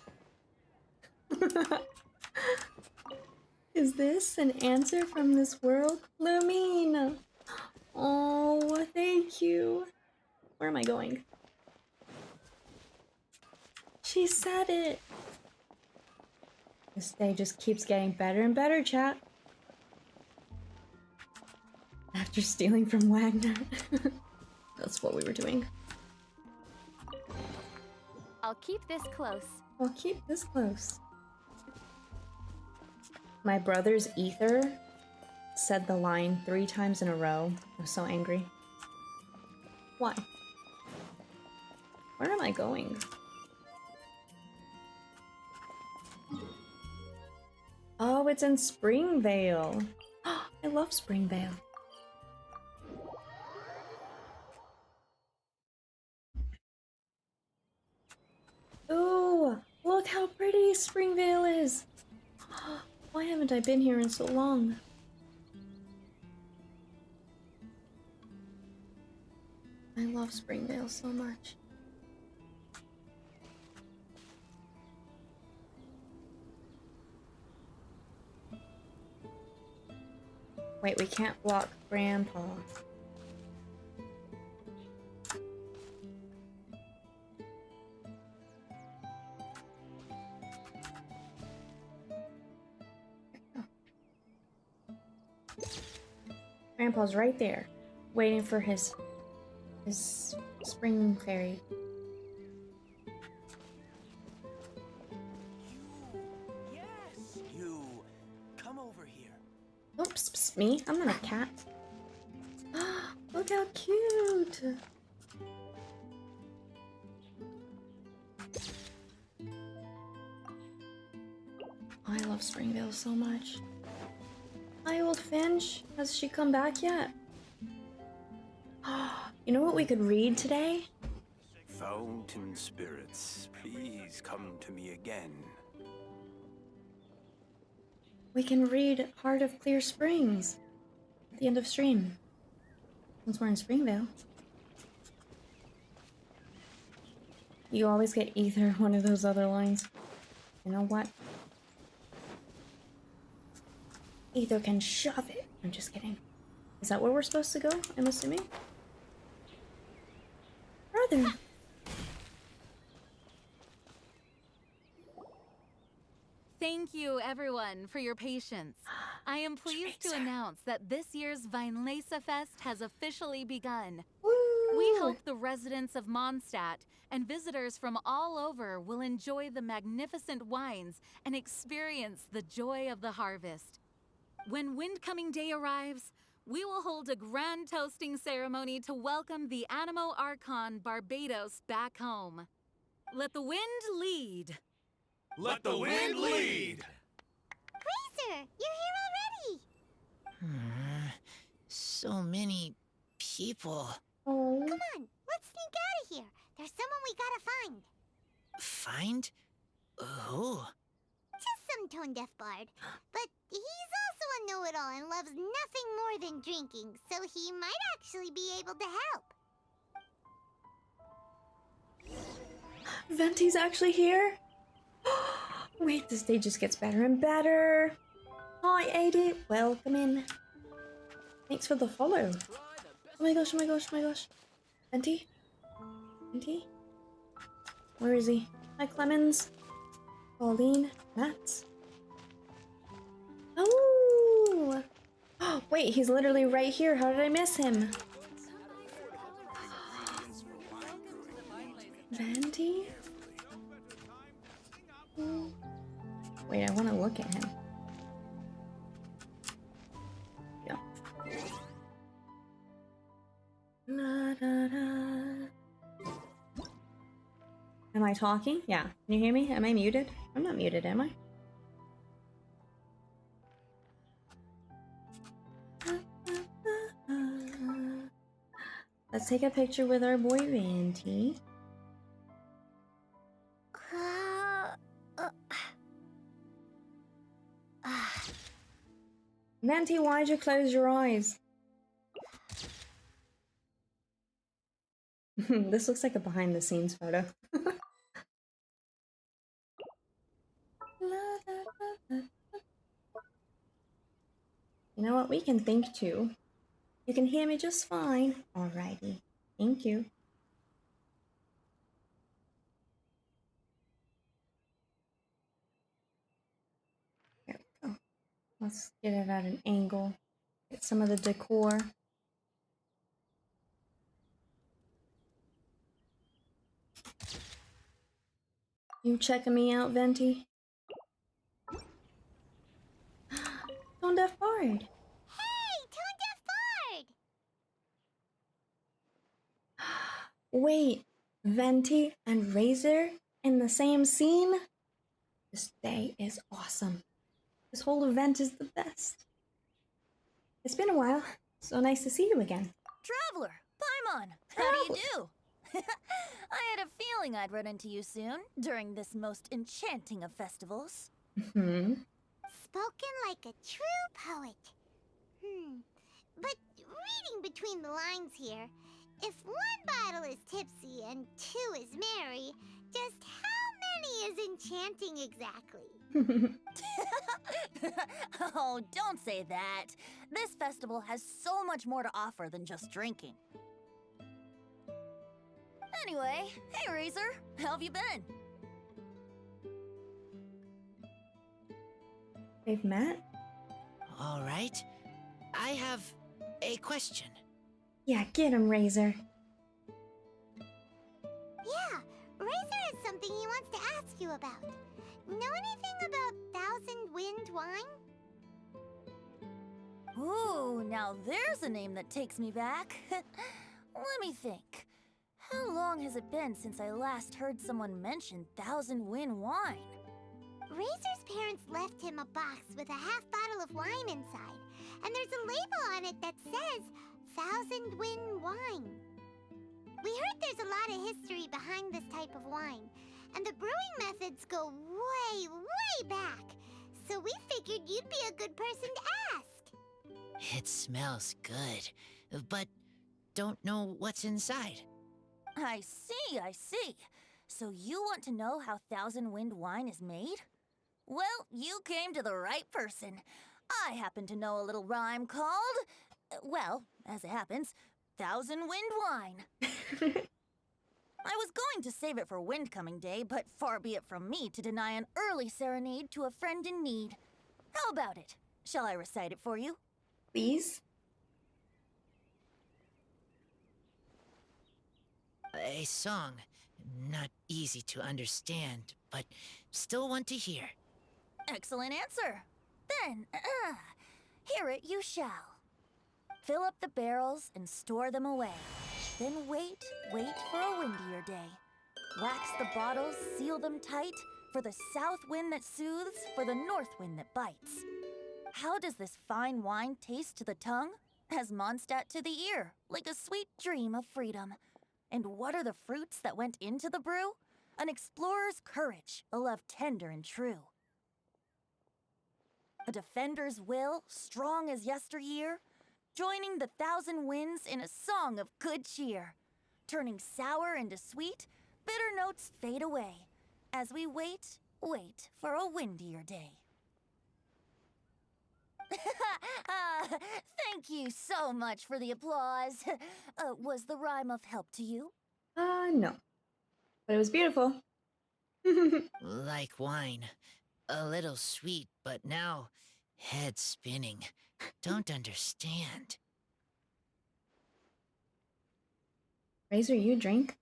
Is this an answer from this world? Lumine! Oh, thank you. Where am I going? She said it. This day just keeps getting better and better, chat. After stealing from Wagner. That's what we were doing. I'll keep this close. I'll keep this close. My brother's ether said the line 3 times in a row. I was so angry. Why? Where am I going? Oh, it's in Springvale. I love Springvale. Ooh, look how pretty Springvale is. Why haven't I been here in so long? I love Springvale so much. Wait, we can't block Grandpa. Grandpa's right there, waiting for his spring fairy. Yes, you. Come over here. Oops, me? I'm not a cat. Look how cute! I love Springvale so much. Hi, old Finch. Has she come back yet? You know what we could read today? Mountain spirits, please come to me again. We can read Heart of Clear Springs at the end of stream. Since we're in Springvale. You always get either one of those other lines. You know what? Either can shove it. I'm just kidding. Is that where we're supposed to go? I'm assuming? Brother! Thank you, everyone, for your patience. I am pleased to announce that this year's Weinlese Fest has officially begun. We hope the residents of Mondstadt and visitors from all over will enjoy the magnificent wines and experience the joy of the harvest. When Windcoming Day arrives, we will hold a grand toasting ceremony to welcome the Animo Archon Barbados back home. Let the wind lead. Let the wind lead! Razor, you're here already! So many people. Come on, let's sneak out of here. There's someone we gotta find. Find? Who? Just some tone-deaf bard. But he's also a know-it-all and loves nothing more than drinking, so he might actually be able to help. Venti's actually here? Wait, this day just gets better and better. Hi, AD. Welcome in. Thanks for the follow. Oh my gosh, oh my gosh, oh my gosh. Venti? Venti? Where is he? Hi, Clemens. Pauline. Matt. Oh! Wait, he's literally right here. How did I miss him? Venti? Wait, I want to look at him. Yeah. La, da, da. Am I talking? Yeah. Can you hear me? Am I muted? I'm not muted, am I? Let's take a picture with our boy Venti. Venti, why'd you close your eyes? This looks like a behind the scenes photo. You know what? We can think too. You can hear me just fine. Alrighty. Thank you. There we go. Let's get it at an angle. Get some of the decor. You checking me out, Venti? Tone Deaf Bard. Hey, Tone Deaf Bard! Wait, Venti and Razor in the same scene? This day is awesome. This whole event is the best. It's been a while. So nice to see you again. Traveler, Paimon, how do you do? I had a feeling I'd run into you soon, during this most enchanting of festivals. Mm-hmm. Spoken like a true poet. But reading between the lines here, if one bottle is tipsy and two is merry, just how many is enchanting exactly? Oh, don't say that. This festival has so much more to offer than just drinking. Anyway, hey Razor, how have you been? They've met? All right. I have a question. Yeah, get him, Razor. Yeah, Razor has something he wants to ask you about. Know anything about Thousand Wind wine? Ooh, now there's a name that takes me back. Let me think. How long has it been since I last heard someone mention Thousand Wind wine? Razor's parents left him a box with a half bottle of wine inside, and there's a label on it that says Thousand Wind wine. We heard there's a lot of history behind this type of wine, and the brewing methods go way, way back. So we figured you'd be a good person to ask. It smells good, but don't know what's inside. I see, I see. So you want to know how Thousand Wind wine is made? Well, you came to the right person. I happen to know a little rhyme called, well, as it happens, Thousand Wind wine. I was going to save it for Windcoming Day, but far be it from me to deny an early serenade to a friend in need. How about it? Shall I recite it for you? Please? A song. Not easy to understand, but still want to hear. Excellent answer. Then, hear it you shall. Fill up the barrels and store them away. Then wait for a windier day. Wax the bottles, seal them tight, for the south wind that soothes, for the north wind that bites. How does this fine wine taste to the tongue? As Mondstadt to the ear, like a sweet dream of freedom. And what are the fruits that went into the brew? An explorer's courage, a love tender and true. A defender's will, strong as yesteryear, joining the thousand winds in a song of good cheer. Turning sour into sweet, bitter notes fade away, as we wait for a windier day. Thank you so much for the applause. Was the rhyme of help to you? No. But it was beautiful. Like wine. A little sweet, but now head spinning. Don't understand. Razor, you drink?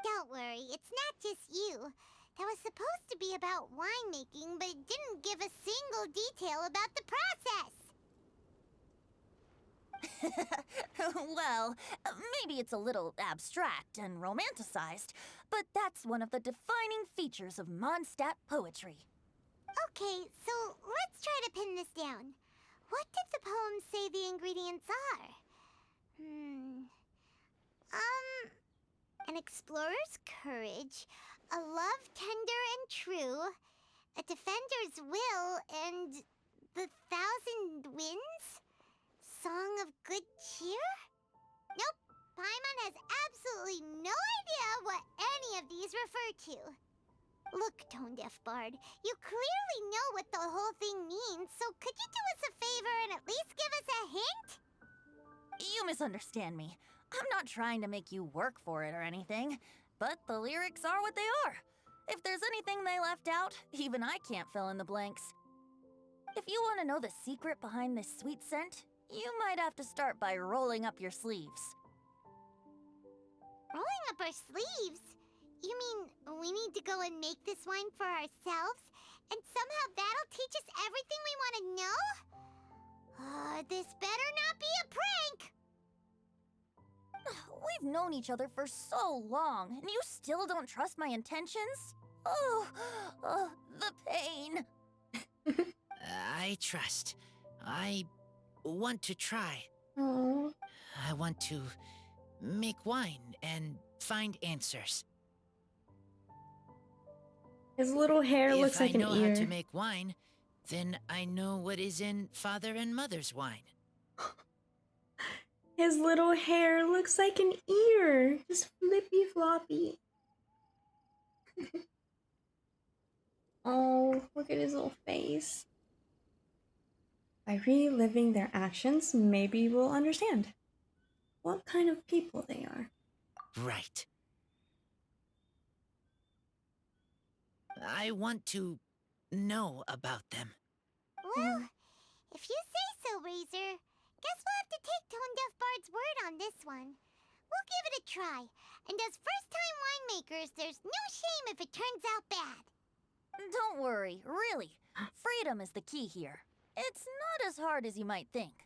Don't worry, it's not just you. That was supposed to be about winemaking, but it didn't give a single detail about the process. Well, maybe it's a little abstract and romanticized, but that's one of the defining features of Mondstadt poetry. Okay, so let's try to pin this down. What did the poem say the ingredients are? An explorer's courage, a love tender and true, a defender's will, and the thousand winds? Song of good cheer? Nope, Paimon has absolutely no idea what any of these refer to. Look, Tone Deaf Bard, you clearly know what the whole thing means, so could you do us a favor and at least give us a hint? You misunderstand me. I'm not trying to make you work for it or anything, but the lyrics are what they are. If there's anything they left out, even I can't fill in the blanks. If you want to know the secret behind this sweet scent, you might have to start by rolling up your sleeves. Rolling up our sleeves? You mean we need to go and make this wine for ourselves? And somehow that'll teach us everything we want to know? This better not be a prank! We've known each other for so long, and you still don't trust my intentions? Oh, the pain. I trust. I want to try. Aww. I want to make wine and find answers. His little hair looks like an ear. If I know how to make wine, then I know what is in father and mother's wine. His little hair looks like an ear. Just flippy floppy. Oh, look at his little face. By reliving their actions, maybe we'll understand what kind of people they are. Right. I want to know about them. Well, if you say so, Razor. Guess we'll have to take Tone Deaf Bard's word on this one. We'll give it a try. And as first-time winemakers, there's no shame if it turns out bad. Don't worry, really. Freedom is the key here. It's not as hard as you might think.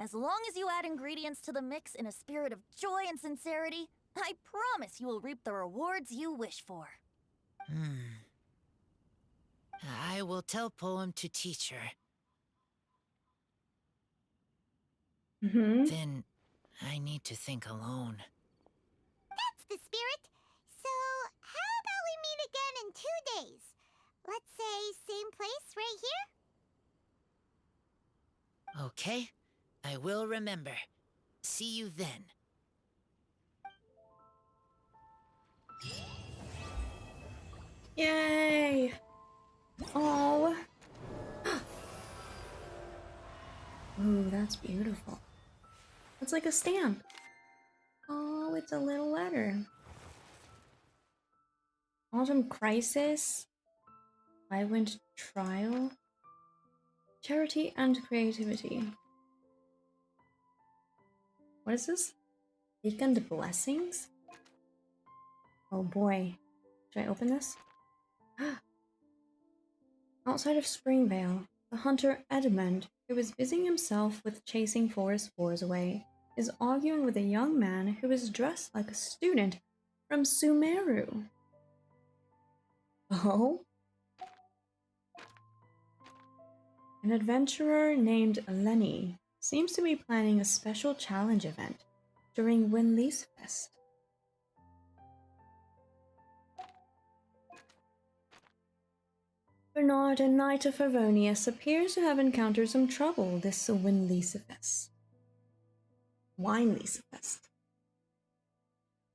As long as you add ingredients to the mix in a spirit of joy and sincerity, I promise you will reap the rewards you wish for. I will tell Poem to teach her. Then I need to think alone. the spirit. So, how about we meet again in 2 days? Let's say same place right here? Okay, I will remember. See you then. Yay! Oh. Ooh, that's beautiful. It's like a stamp. Oh, it's a little letter. Autumn Crisis. I went trial. Charity and creativity. What is this? Weekend blessings? Oh boy. Should I open this? Outside of Springvale, the hunter Edmund, who was busying himself with chasing forest spores away, is arguing with a young man who is dressed like a student from Sumeru. Oh? An adventurer named Lenny seems to be planning a special challenge event during Winlease Fest. Bernard, a knight of Favonius, appears to have encountered some trouble this Winlease Fest. Winelease Fest.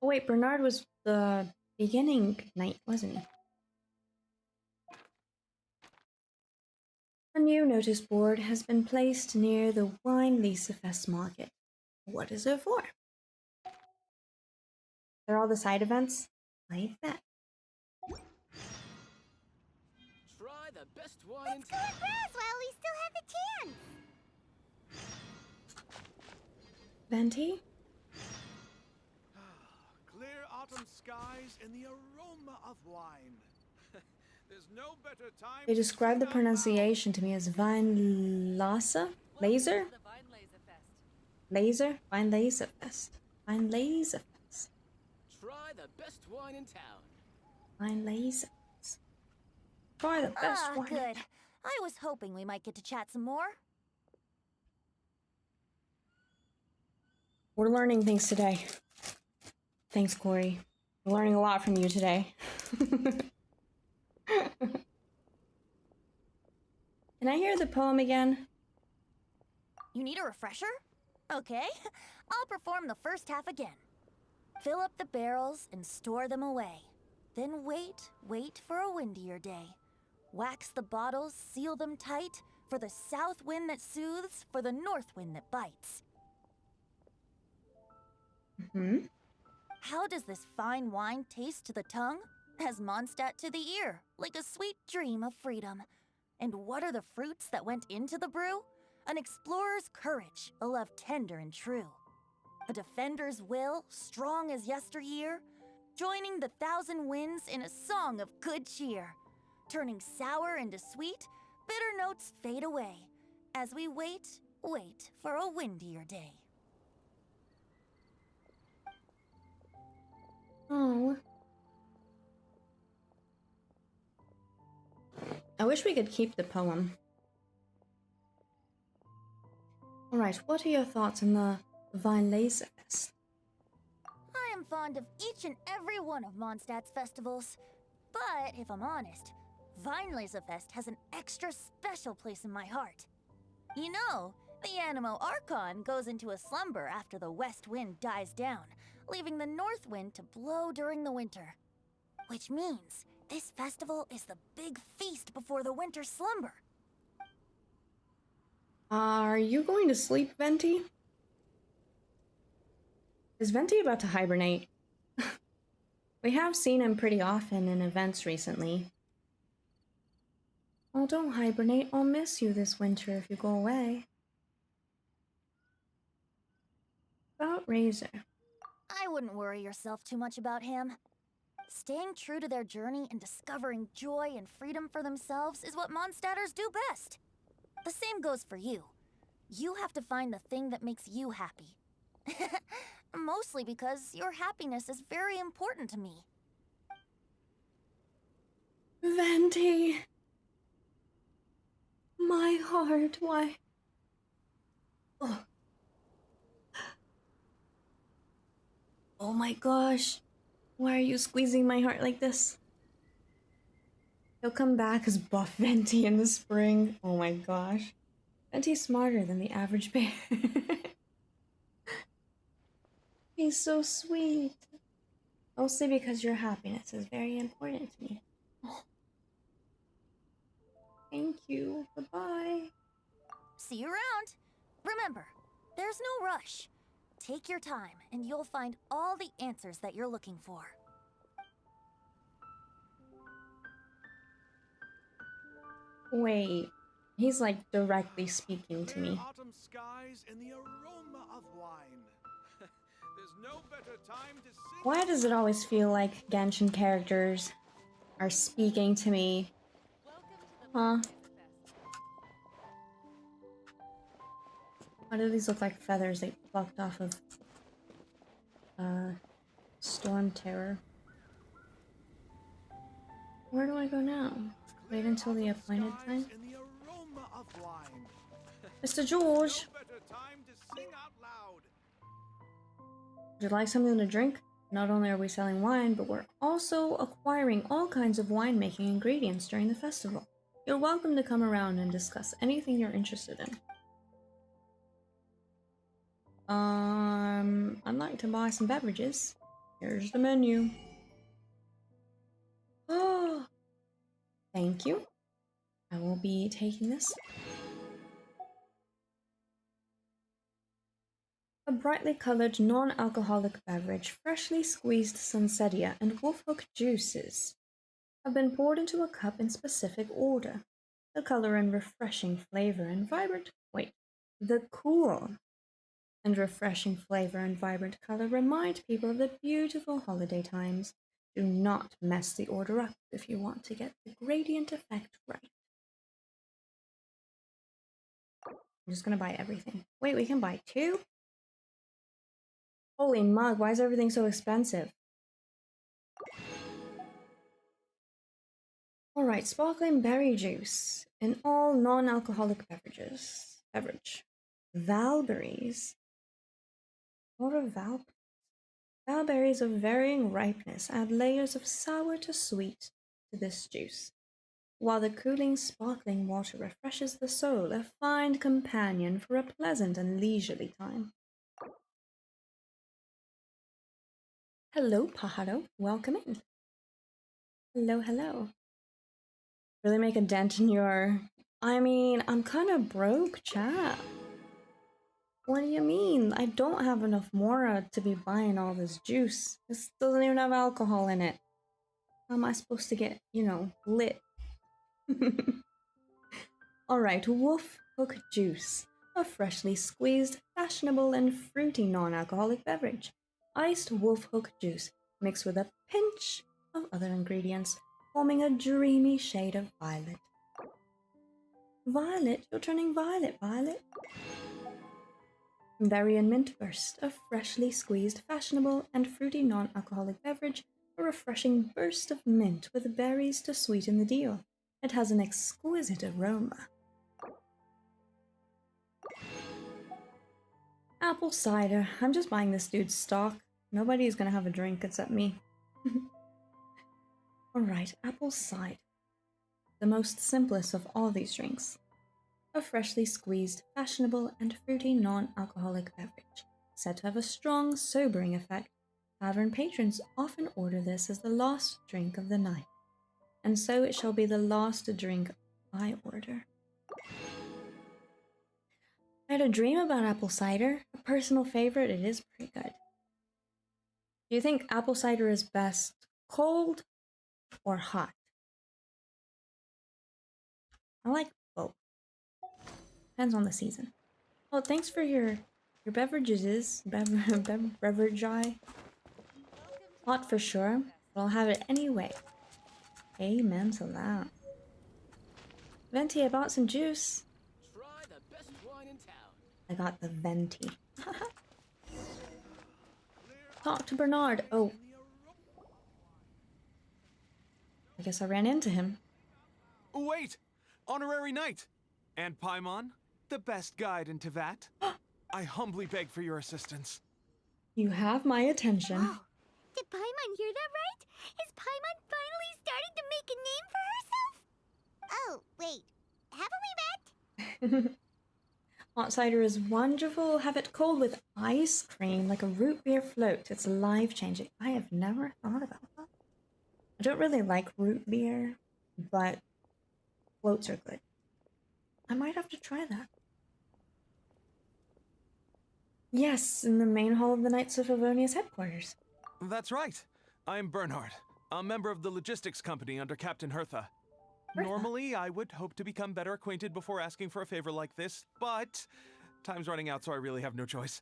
Oh wait, Bernard was the beginning knight, wasn't he? A new notice board has been placed near the Winelease Fest market. What is it for? They're all the side events? Like that. Try the best wine. Let's go and browse while we still have the chance. Venti? Clear autumn skies and the aroma of wine. There's no better time. They describe the pronunciation to me as Vinelasa? Laser? Laser? Vinelasa Fest. Vinelasa Fest. Try the best wine in town. Vinelasa Fest. Try the best wine. Good. I was hoping we might get to chat some more. We're learning things today. Thanks, Corey. We're learning a lot from you today. Can I hear the poem again? You need a refresher? Okay, I'll perform the first half again. Fill up the barrels and store them away. Then wait for a windier day. Wax the bottles, seal them tight, for the south wind that soothes, for the north wind that bites. Mm-hmm. How does this fine wine taste to the tongue? As Mondstadt to the ear, like a sweet dream of freedom. And what are the fruits that went into the brew? An explorer's courage, a love tender and true. A defender's will, strong as yesteryear, joining the thousand winds in a song of good cheer. Turning sour into sweet, bitter notes fade away, as we wait for a windier day. Oh. I wish we could keep the poem. Alright, what are your thoughts on the Vinelasa Fest? I am fond of each and every one of Mondstadt's festivals. But if I'm honest, Vinelasa Fest has an extra special place in my heart. You know, the Animo Archon goes into a slumber after the west wind dies down, leaving the north wind to blow during the winter. Which means this festival is the big feast before the winter slumber. Are you going to sleep, Venti? Is Venti about to hibernate? We have seen him pretty often in events recently. Oh, don't hibernate. I'll miss you this winter if you go away. About Razor. I wouldn't worry yourself too much about him. Staying true to their journey and discovering joy and freedom for themselves is what Mondstadters do best. The same goes for you. You have to find the thing that makes you happy. Mostly because your happiness is very important to me. Venti! My heart, why? Oh. Oh my gosh. Why are you squeezing my heart like this? He'll come back as buff Venti in the spring. Oh my gosh. Venti's smarter than the average bear. He's so sweet. Mostly because your happiness is very important to me. Oh. Thank you. Bye-bye. See you around. Remember, there's no rush. Take your time, and you'll find all the answers that you're looking for. Wait. He's like directly speaking to me. Autumn skies and the aroma of wine. There's no better time to sing. Why does it always feel like Genshin characters are speaking to me? Huh? Why do these look like feathers they plucked off of Storm Terror? Where do I go now? Wait until the appointed time? Mr. George! Would you like something to drink? Not only are we selling wine, but we're also acquiring all kinds of winemaking ingredients during the festival. You're welcome to come around and discuss anything you're interested in. I'd like to buy some beverages. Here's the menu. Oh, thank you. I will be taking this. A brightly colored non-alcoholic beverage, freshly squeezed sunsetia and wolfhook juices have been poured into a cup in specific order. The color and refreshing flavor and the cool and refreshing flavor and vibrant color remind people of the beautiful holiday times. Do not mess the order up if you want to get the gradient effect right. I'm just gonna buy everything. Wait, we can buy 2? Holy mug, why is everything so expensive? Alright, sparkling berry juice in all non-alcoholic beverage. Valberries. What are valberries? Valberries of varying ripeness add layers of sour to sweet to this juice. While the cooling, sparkling water refreshes the soul, a fine companion for a pleasant and leisurely time. Hello, Pajaro. Welcome in. Hello, hello. Really make a dent in your... I mean, I'm kind of broke, chat. What do you mean? I don't have enough mora to be buying all this juice. This doesn't even have alcohol in it. How am I supposed to get, lit? Alright, Wolf Hook Juice. A freshly squeezed, fashionable and fruity non-alcoholic beverage. Iced Wolf Hook Juice mixed with a pinch of other ingredients, forming a dreamy shade of violet. Violet? You're turning violet, Violet. Berry and Mint Burst, a freshly squeezed, fashionable and fruity non-alcoholic beverage, a refreshing burst of mint with berries to sweeten the deal. It has an exquisite aroma. Apple cider. I'm just buying this dude's stock. Nobody's gonna have a drink except me. Alright, apple cider. The most simplest of all these drinks. A freshly squeezed, fashionable and fruity non-alcoholic beverage, said to have a strong, sobering effect. Tavern patrons often order this as the last drink of the night, and so it shall be the last drink I order. I had a dream about apple cider. A personal favorite, it is pretty good. Do you think apple cider is best cold or hot? I like both. Depends on the season. Oh, thanks for your beverages. Beverage eye. Hot for sure, but I'll have it anyway. Amen to that. Venti, I bought some juice. Try the best wine in town. I got the Venti. Talk to Bernard. Oh. I guess I ran into him. Wait! Honorary Knight! And Paimon, the best guide in Tevat. I humbly beg for your assistance. You have my attention. Did Paimon hear that right? Is Paimon finally starting to make a name for herself? Oh, wait. Haven't we met? Hot cider is wonderful. Have it cold with ice cream, like a root beer float. It's life-changing. I have never thought about that. I don't really like root beer, but floats are good. I might have to try that. Yes, in the main hall of the Knights of Favonius headquarters. That's right. I'm Bernhard, a member of the logistics company under Captain Hertha. Normally, I would hope to become better acquainted before asking for a favor like this, but time's running out, so I really have no choice.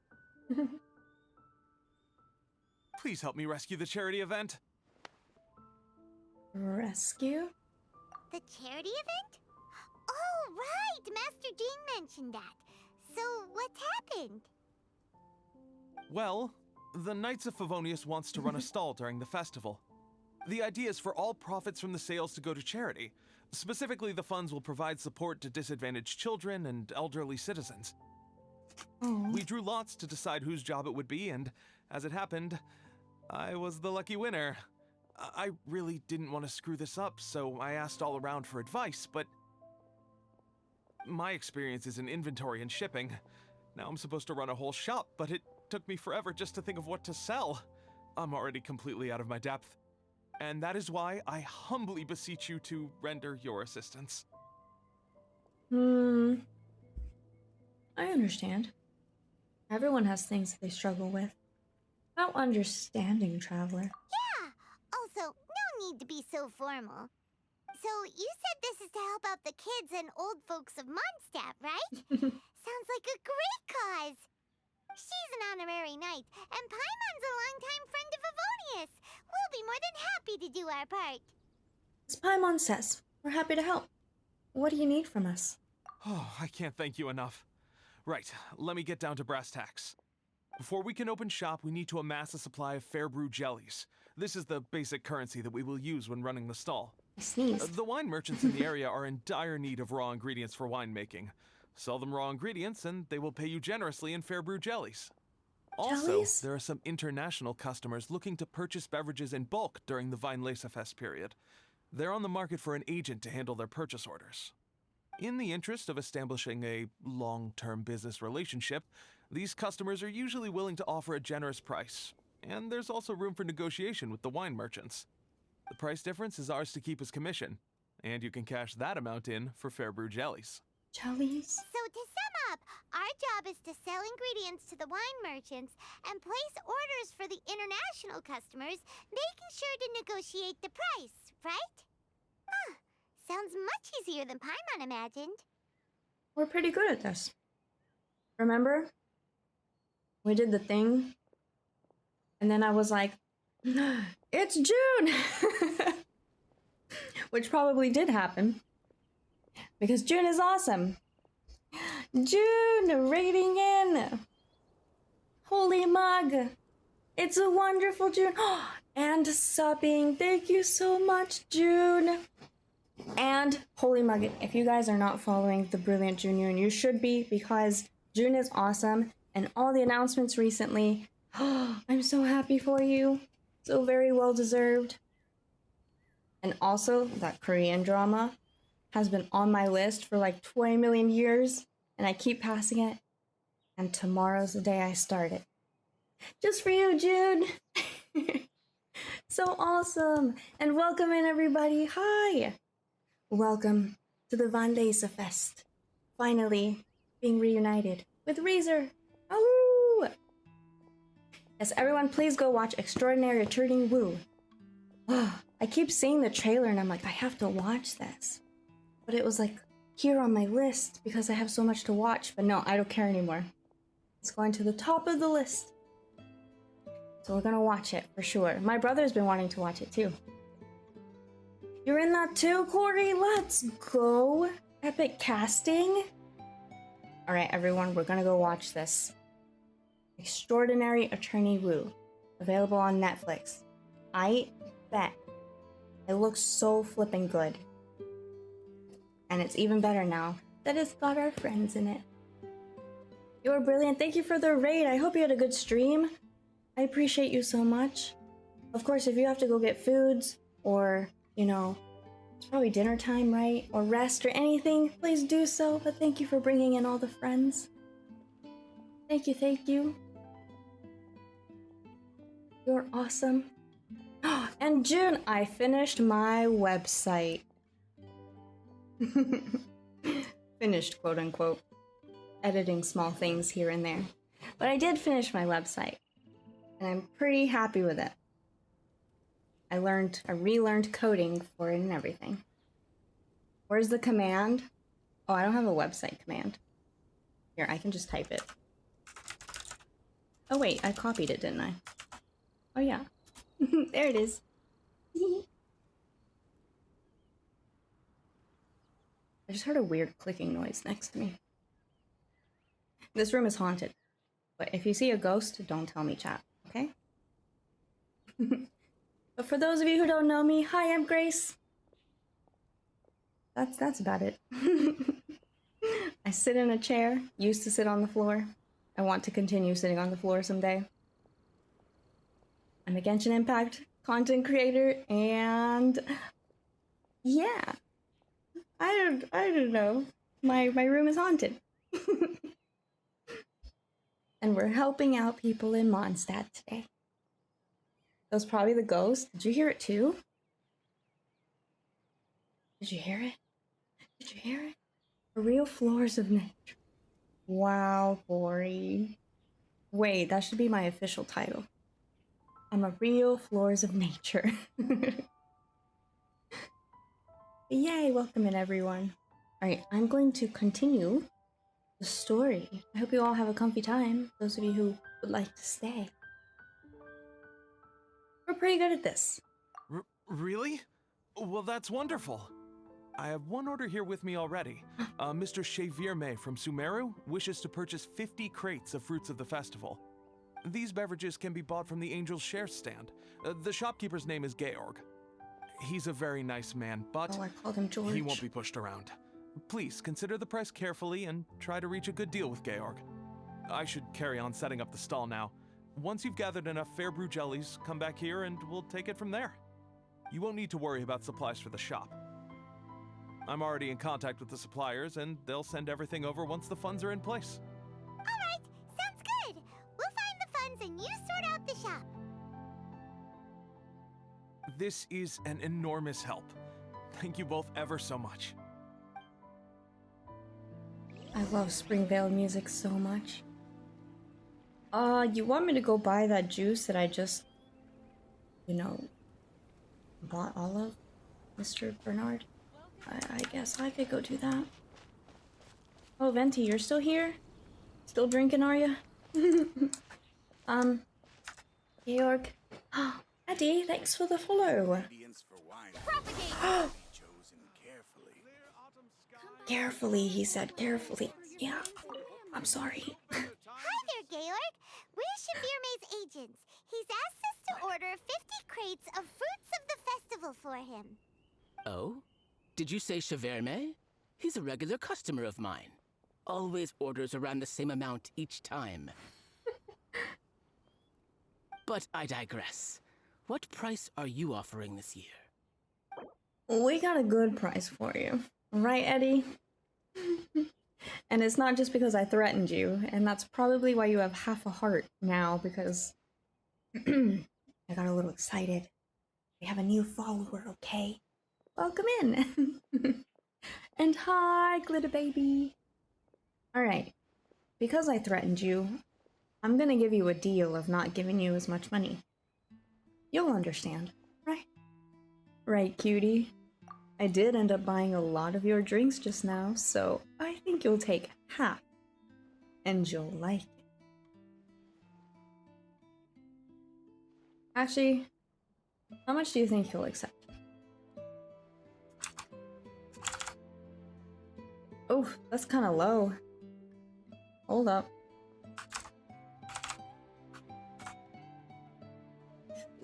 Please help me rescue the charity event. Rescue? The charity event? Oh, right! Master Jean mentioned that. So, what's happened? Well, the Knights of Favonius wants to run a stall during the festival. The idea is for all profits from the sales to go to charity. Specifically, the funds will provide support to disadvantaged children and elderly citizens. We drew lots to decide whose job it would be, and as it happened, I was the lucky winner. I really didn't want to screw this up, so I asked all around for advice, but my experience is in inventory and shipping. Now I'm supposed to run a whole shop, but it took me forever just to think of what to sell. I'm already completely out of my depth. And that is why I humbly beseech you to render your assistance. I understand. Everyone has things they struggle with. How understanding, traveler. Yeah! Also, no need to be so formal. So, you said this is to help out the kids and old folks of Mondstadt, right? Sounds like a great cause! She's an honorary knight, and Paimon's a longtime friend of Favonius. We'll be more than happy to do our part. As Paimon says, we're happy to help. What do you need from us? Oh, I can't thank you enough. Right, let me get down to brass tacks. Before we can open shop, we need to amass a supply of fair brew jellies. This is the basic currency that we will use when running the stall. I sneezed. The wine merchants in the area are in dire need of raw ingredients for winemaking. Sell them raw ingredients, and they will pay you generously in fair brew jellies. Also, there are some international customers looking to purchase beverages in bulk during the Weinlesefest period. They're on the market for an agent to handle their purchase orders. In the interest of establishing a long-term business relationship, these customers are usually willing to offer a generous price, and there's also room for negotiation with the wine merchants. The price difference is ours to keep as commission, and you can cash that amount in for fair brew jellies. Jellies? So to sum up, our job is to sell ingredients to the wine merchants and place orders for the international customers, making sure to negotiate the price, right? Huh. Sounds much easier than Paimon imagined. We're pretty good at this. Remember? We did the thing, and then I was like, it's June! Which probably did happen. Because June is awesome. June, raiding in. Holy mug. It's a wonderful June. And subbing. Thank you so much, June. And holy mug, if you guys are not following the Brilliant Junior, you should be, because June is awesome. And all the announcements recently. I'm so happy for you. So very well deserved. And also, that Korean drama has been on my list for like 20 million years, and I keep passing it, and tomorrow's the day I start it. Just for you, June! So awesome! And welcome in, everybody! Hi! Welcome to the Weinlesefest. Finally being reunited with Razor! Oh! Yes, everyone, please go watch Extraordinary Returning Woo. I keep seeing the trailer and I'm like, I have to watch this. But it was like here on my list because I have so much to watch. But no, I don't care anymore. It's going to the top of the list. So we're gonna watch it for sure. My brother's been wanting to watch it too. You're in that too, Corey? Let's go. Epic casting. All right, everyone, we're gonna go watch this. Extraordinary Attorney Woo. Available on Netflix. I bet. It looks so flippin' good. And it's even better now that it's got our friends in it. You're brilliant. Thank you for the raid. I hope you had a good stream. I appreciate you so much. Of course, if you have to go get foods, or, you know, it's probably dinner time, right? Or rest or anything, please do so. But thank you for bringing in all the friends. Thank you, thank you. You're awesome. And June, I finished my website. Finished, quote unquote. Editing small things here and there. But I did finish my website. And I'm pretty happy with it. I relearned coding for it and everything. Where's the command? Oh, I don't have a website command. Here, I can just type it. Oh wait, I copied it, didn't I? Oh yeah. There it is. I just heard a weird clicking noise next to me. This room is haunted. But if you see a ghost, don't tell me, chat, okay? But for those of you who don't know me, hi, I'm Grace. That's about it. I sit in a chair, used to sit on the floor. I want to continue sitting on the floor someday. I'm a Genshin Impact content creator, and yeah, I don't know. My room is haunted. And we're helping out people in Mondstadt today. That was probably the ghost. Did you hear it too? Did you hear it? Did you hear it? Real floors of nature. Wow, Bori. Wait, that should be my official title. I'm a real floors of nature. Yay, welcome in everyone. Alright, I'm going to continue the story. I hope you all have a comfy time, those of you who would like to stay. We're pretty good at this. Really? Well, that's wonderful. I have one order here with me already. Mr. Xavier May from Sumeru wishes to purchase 50 crates of fruits of the festival. These beverages can be bought from the Angel's Share stand. The shopkeeper's name is Georg. He's a very nice man, but I called him George. He won't be pushed around. Please consider the price carefully and try to reach a good deal with Georg. I should carry on setting up the stall now. Once you've gathered enough fair brew jellies, come back here and we'll take it from there. You won't need to worry about supplies for the shop. I'm already in contact with the suppliers, and they'll send everything over once the funds are in place. Alright, sounds good. We'll find the funds and you sort out the shop. This is an enormous help. Thank you both ever so much. I love Springvale music so much. You want me to go buy that juice that I just, you know, bought all of, Mr. Bernard? I guess I could go do that. Oh, Venti, you're still here? Still drinking, are you? Georg. Eddie, thanks for the follow. Carefully, he said, carefully. Yeah, I'm sorry. Hi there, Georg. We're Xavier May's agents. He's asked us to order 50 crates of fruits of the festival for him. Oh? Did you say Cheverme? He's a regular customer of mine. Always orders around the same amount each time. But I digress. What price are you offering this year? We got a good price for you. Right, Eddie? And it's not just because I threatened you, and that's probably why you have half a heart now, because I got a little excited. We have a new follower, okay? Welcome in. And hi, Glitter Baby. Alright, because I threatened you, I'm gonna give you a deal of not giving you as much money. You'll understand, right? Right, cutie? I did end up buying a lot of your drinks just now, so I think you'll take half. And you'll like it. Actually, how much do you think you'll accept? Oof, that's kind of low. Hold up.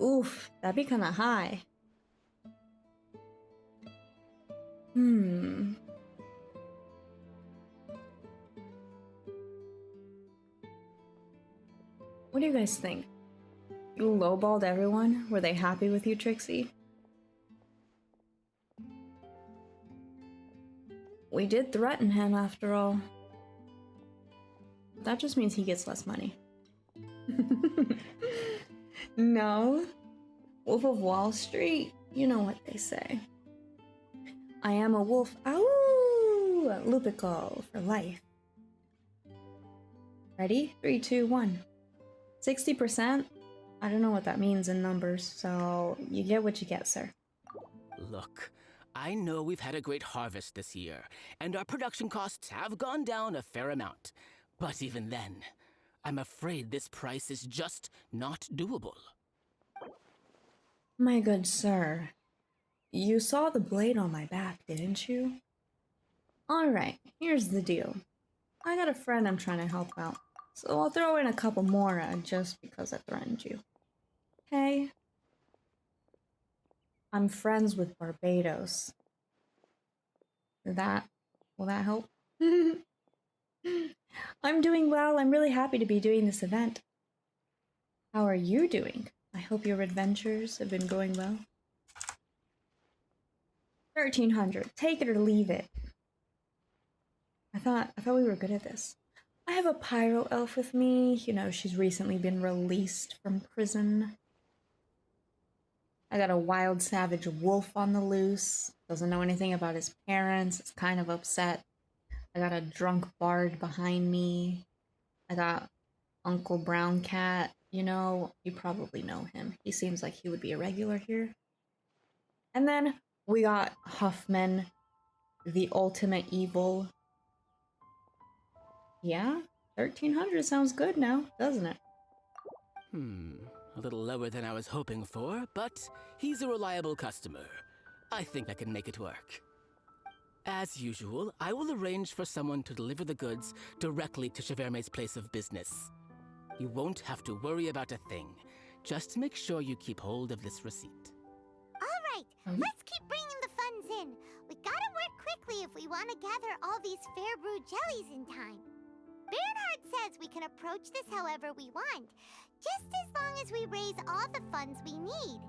Oof, that'd be kind of high. What do you guys think? You lowballed everyone? Were they happy with you, Trixie? We did threaten him after all. That just means he gets less money. No. Wolf of Wall Street. You know what they say. I am a wolf. Ow! Lupical for life. Ready? 3, 2, 1. 60%? I don't know what that means in numbers, so you get what you get, sir. Look, I know we've had a great harvest this year, and our production costs have gone down a fair amount. But even then, I'm afraid this price is just not doable. My good sir, you saw the blade on my back, didn't you? Alright, here's the deal. I got a friend I'm trying to help out, so I'll throw in a couple more just because I threatened you. Hey? I'm friends with Barbados. Will that help? I'm doing well. I'm really happy to be doing this event. How are you doing? I hope your adventures have been going well. 1300. Take it or leave it. I thought we were good at this. I have a pyro elf with me. You know, she's recently been released from prison. I got a wild savage wolf on the loose. Doesn't know anything about his parents. Is kind of upset. I got a drunk bard behind me. I got Uncle Brown Cat. You know, you probably know him. He seems like he would be a regular here. And then we got Huffman, the ultimate evil. Yeah, 1300 sounds good now, doesn't it? A little lower than I was hoping for, but he's a reliable customer. I think I can make it work. As usual, I will arrange for someone to deliver the goods directly to Cheverme's place of business. You won't have to worry about a thing. Just make sure you keep hold of this receipt. Alright, let's keep bringing the funds in. We gotta work quickly if we want to gather all these fair brew jellies in time. Bernhard says we can approach this however we want, just as long as we raise all the funds we need.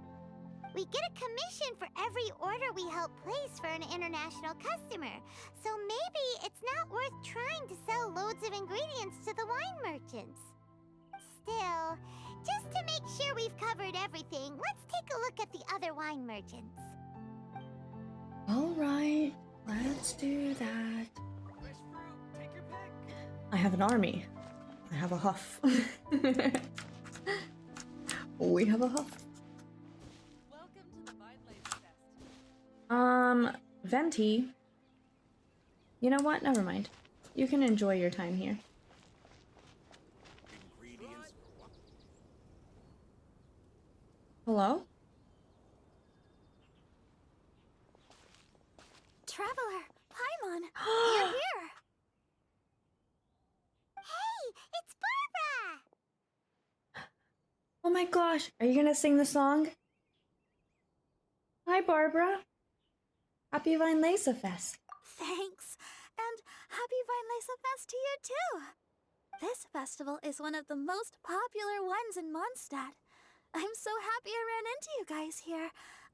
We get a commission for every order we help place for an international customer, so maybe it's not worth trying to sell loads of ingredients to the wine merchants. Still, just to make sure we've covered everything, let's take a look at the other wine merchants. Alright, let's do that. I have an army. I have a huff. We have a huff. Venti. You know what? Never mind. You can enjoy your time here. Hello? Traveler, Paimon, you're here. Hey, it's Barbara! Oh my gosh, are you gonna sing the song? Hi, Barbara. Happy Vinelesa Fest. Thanks, and happy Vinelesa Fest to you too. This festival is one of the most popular ones in Mondstadt. I'm so happy I ran into you guys here.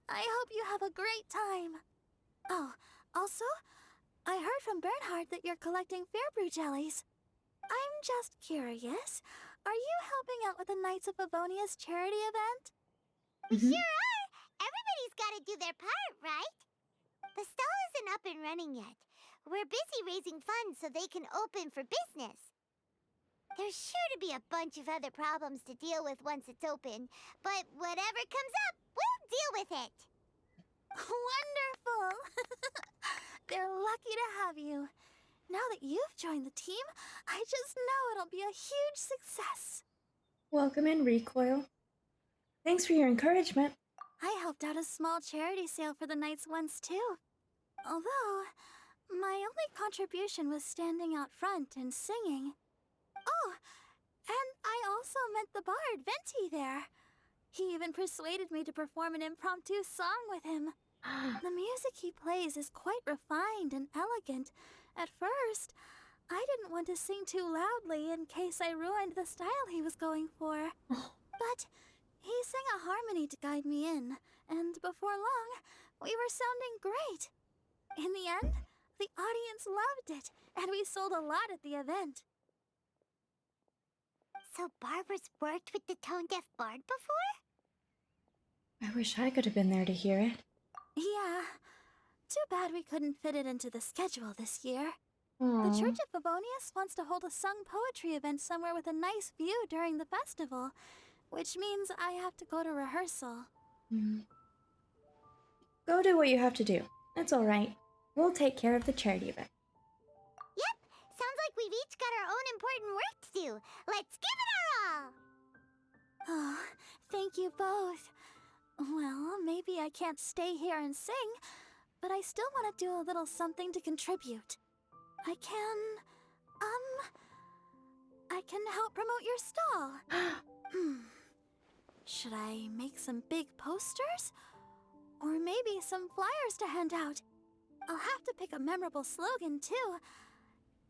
I hope you have a great time. Oh, also, I heard from Bernhard that you're collecting Fairbrew jellies. I'm just curious, are you helping out with the Knights of Favonia's charity event? We sure are! Everybody's gotta do their part, right? The stall isn't up and running yet. We're busy raising funds so they can open for business. There's sure to be a bunch of other problems to deal with once it's open, but whatever comes up, we'll deal with it. Wonderful! They're lucky to have you. Now that you've joined the team, I just know it'll be a huge success. Welcome in, Recoil. Thanks for your encouragement. I helped out a small charity sale for the Knights once too. Although, my only contribution was standing out front and singing. Oh, and I also met the bard, Venti, there. He even persuaded me to perform an impromptu song with him. The music he plays is quite refined and elegant. At first, I didn't want to sing too loudly in case I ruined the style he was going for. But He sang a harmony to guide me in, and before long, we were sounding great. In the end, the audience loved it, and we sold a lot at the event. So Barbara's worked with the tone-deaf bard before? I wish I could have been there to hear it. Yeah. Too bad we couldn't fit it into the schedule this year. Aw. The Church of Favonius wants to hold a sung poetry event somewhere with a nice view during the festival, which means I have to go to rehearsal. Go do what you have to do. It's alright. We'll take care of the charity event. Yep, sounds like we've each got our own important work to do. Let's give it our all! Oh, thank you both. Well, maybe I can't stay here and sing, but I still want to do a little something to contribute. I can help promote your stall. Should I make some big posters? Or maybe some flyers to hand out? I'll have to pick a memorable slogan, too.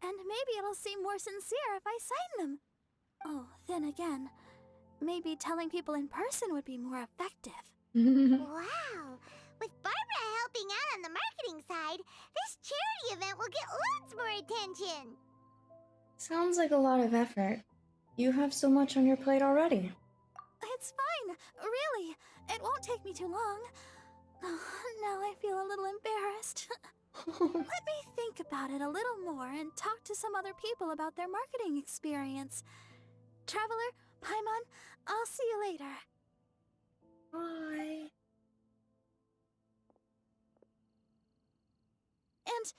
And maybe it'll seem more sincere if I sign them. Oh, then again, maybe telling people in person would be more effective. Wow! With Barbara helping out on the marketing side, this charity event will get loads more attention! Sounds like a lot of effort. You have so much on your plate already. It's fine, really. It won't take me too long. Oh, now I feel a little embarrassed. Let me think about it a little more and talk to some other people about their marketing experience. Traveler, Paimon, I'll see you later. Bye. And,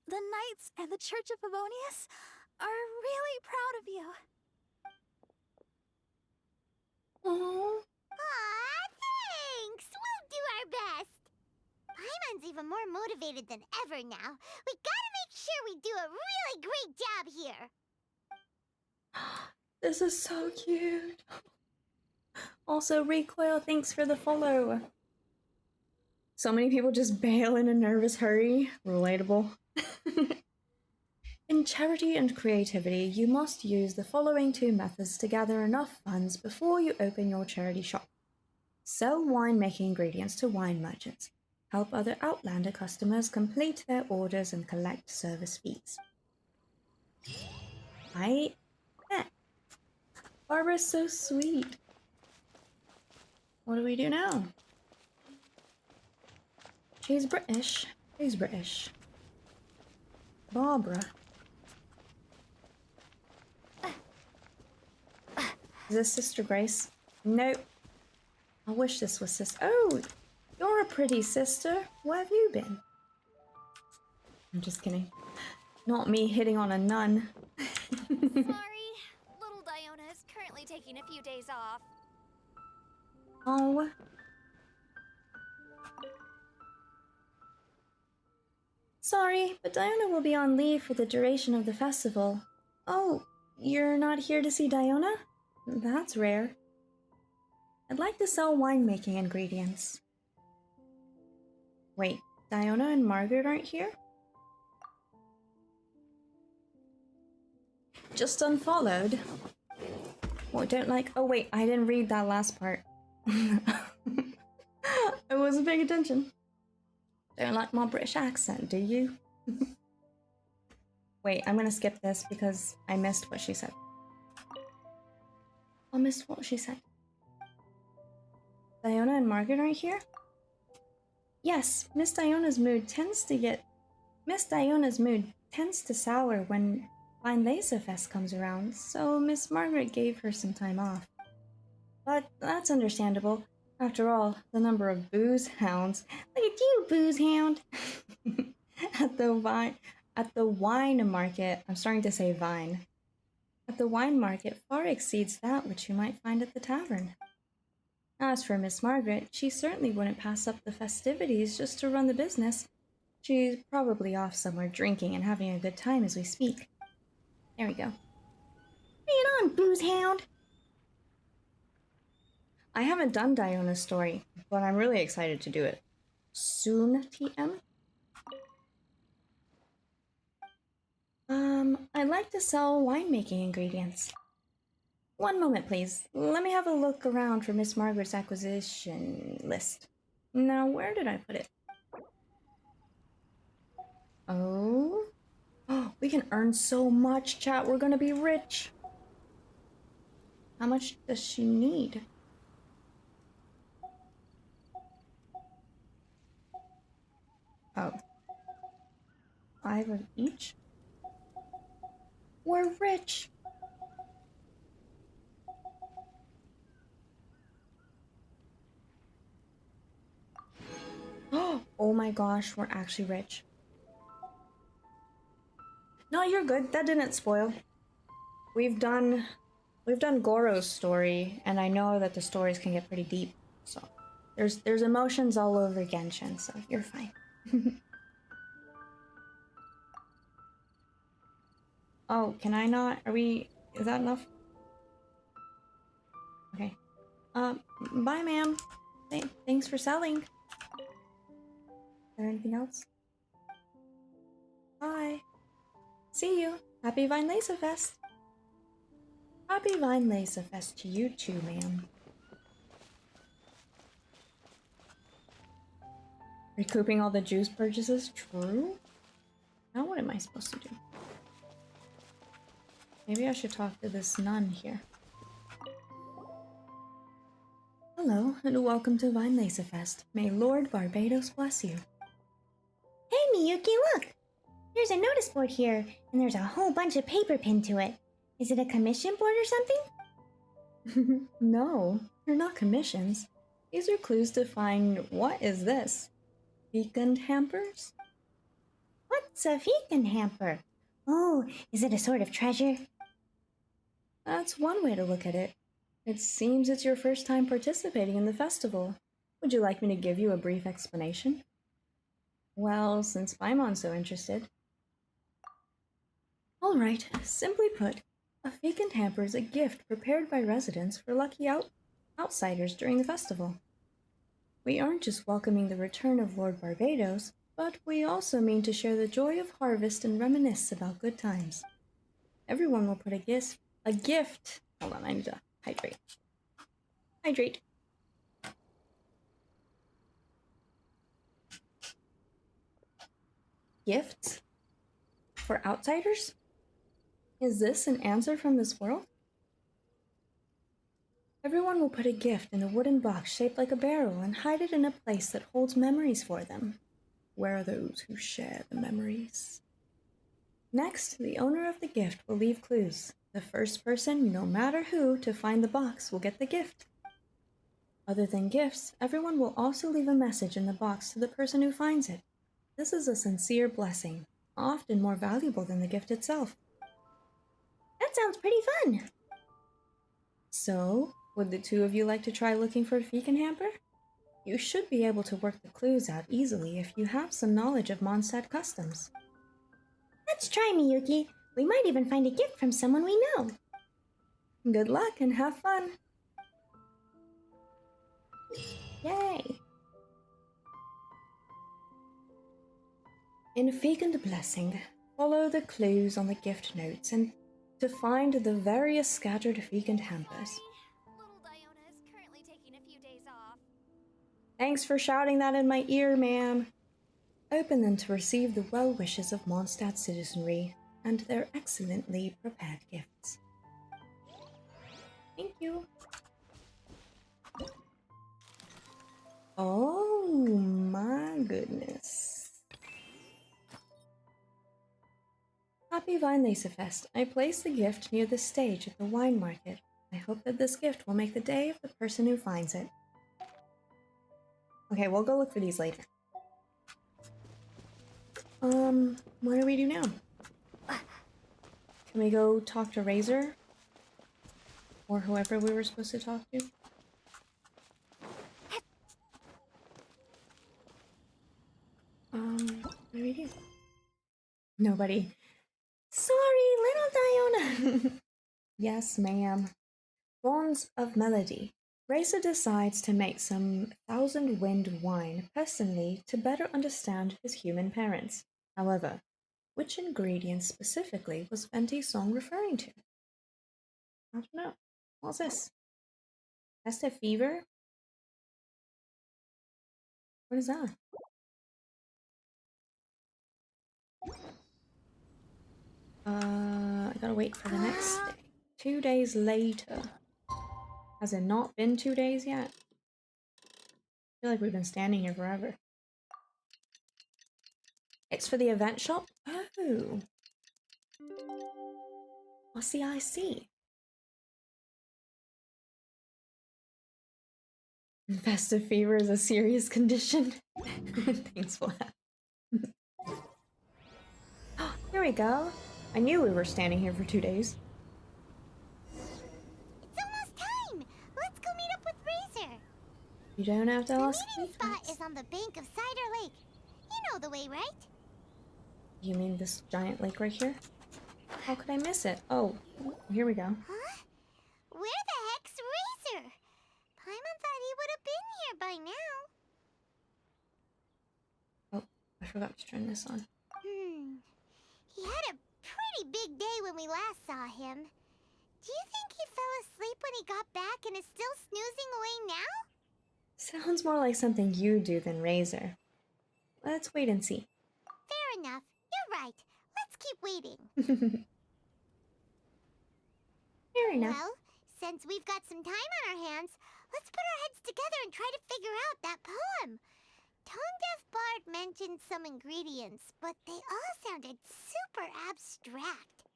the Knights and the Church of Favonius are really proud of you. Aww. Aw, thanks! We'll do our best! Paimon's even more motivated than ever now. We gotta make sure we do a really great job here! This is so cute. Also, Recoil, thanks for the follow. So many people just bail in a nervous hurry. Relatable. In charity and creativity, you must use the following two methods to gather enough funds before you open your charity shop. Sell winemaking ingredients to wine merchants. Help other Outlander customers complete their orders and collect service fees. Barbara's so sweet. What do we do now? She's British. Who's British? Barbara. Is this Sister Grace? Nope. I wish this was Sister. Oh, you're a pretty sister. Where have you been? I'm just kidding. Not me hitting on a nun. Sorry, little Diona is currently taking a few days off. Oh. Sorry, but Diona will be on leave for the duration of the festival. Oh, you're not here to see Diona? That's rare. I'd like to sell winemaking ingredients. Wait, Diona and Margaret aren't here? Just unfollowed? What, don't like— oh wait, I didn't read that last part. I wasn't paying attention. Don't like my British accent, do you? Wait, I'm gonna skip this because I missed what she said. I missed what she said. Diona and Margaret aren't here? Yes, Miss Diona's mood tends to sour when Vinelesa Fest comes around, so Miss Margaret gave her some time off. But that's understandable. After all, the number of booze hounds— look at you, booze hound! At the wine market— I'm starting to say vine. At the wine market far exceeds that which you might find at the tavern. As for Miss Margaret, she certainly wouldn't pass up the festivities just to run the business. She's probably off somewhere drinking and having a good time as we speak. There we go. Bring it on, booze hound! I haven't done Diona's story, but I'm really excited to do it. Soon, TM? I'd like to sell winemaking ingredients. One moment, please. Let me have a look around for Miss Margaret's acquisition list. Now, where did I put it? Oh. We can earn so much, chat. We're gonna be rich. How much does she need? Oh. 5 of each? We're rich. Oh my gosh, we're actually rich. No, you're good. That didn't spoil. We've done Goro's story, and I know that the stories can get pretty deep. So there's emotions all over Genshin, so you're fine. Oh, can I not? Is that enough? Okay. Bye, ma'am. Thanks for selling. Is there anything else? Bye. See you. Happy Vine Laser Fest. Happy Vine Laser Fest to you too, ma'am. Recouping all the juice purchases? True? Now what am I supposed to do? Maybe I should talk to this nun here. Hello, and welcome to Vine Laser Fest. May Lord Barbados bless you. Hey, Miyuki, look! There's a notice board here, and there's a whole bunch of paper pinned to it. Is it a commission board or something? No, they're not commissions. These are clues to find what is this? Fecund hampers? What's a fecund hamper? Oh, is it a sort of treasure? That's one way to look at it. It seems it's your first time participating in the festival. Would you like me to give you a brief explanation? Well, since Paimon's so interested. Alright, simply put, a fecund hamper is a gift prepared by residents for lucky outsiders during the festival. We aren't just welcoming the return of Lord Barbados, but we also mean to share the joy of harvest and reminisce about good times. Everyone will put a gift. Hold on, I need to hydrate. Hydrate. Gifts? For outsiders? Is this an answer from this world? Everyone will put a gift in a wooden box shaped like a barrel and hide it in a place that holds memories for them. Where are those who share the memories? Next, the owner of the gift will leave clues. The first person, no matter who, to find the box will get the gift. Other than gifts, everyone will also leave a message in the box to the person who finds it. This is a sincere blessing, often more valuable than the gift itself. That sounds pretty fun! So, would the two of you like to try looking for a fecund hamper? You should be able to work the clues out easily if you have some knowledge of Mondstadt customs. Let's try, Miyuki. We might even find a gift from someone we know. Good luck and have fun! Yay! In Fecund Blessing, follow the clues on the gift notes and to find the various scattered fecund hampers. Little Diona is currently taking a few days off. Thanks for shouting that in my ear, ma'am. Open them to receive the well wishes of Mondstadt citizenry and their excellently prepared gifts. Thank you. Oh my goodness. Happy Vine Laser Fest. I placed the gift near the stage at the wine market. I hope that this gift will make the day of the person who finds it. Okay, we'll go look for these later. What do we do now? Can we go talk to Razor? Or whoever we were supposed to talk to? What do we do? Nobody. Sorry, little Diona! Yes, ma'am. Bonds of Melody. Racer decides to make some Thousand Wind wine personally to better understand his human parents. However, which ingredient specifically was Venti's song referring to? I don't know. What's this? Festive fever? What is that? I gotta wait for the next day. 2 days later. Has it not been 2 days yet? I feel like we've been standing here forever. It's for the event shop? Oh. I see, I see. Festive fever is a serious condition. Things will happen. Here we go. I knew we were standing here for 2 days. It's almost time! Let's go meet up with Razor! You don't have to ask The me. meeting spot is on the bank of Cider Lake. You know the way, right? You mean this giant lake right here? How could I miss it? Oh, here we go. Huh? Where the heck's Razor? Paimon thought he would have been here by now. Oh, I forgot to turn this on. He had a pretty big day when we last saw him. Do you think he fell asleep when he got back and is still snoozing away now? Sounds more like something you do than Razor. Let's wait and see. Fair enough. You're right. Let's keep waiting. Fair enough. Well, since we've got some time on our hands, let's put our heads together and try to figure out that poem. Tone Deaf Bard mentioned some ingredients, but they all sounded super abstract.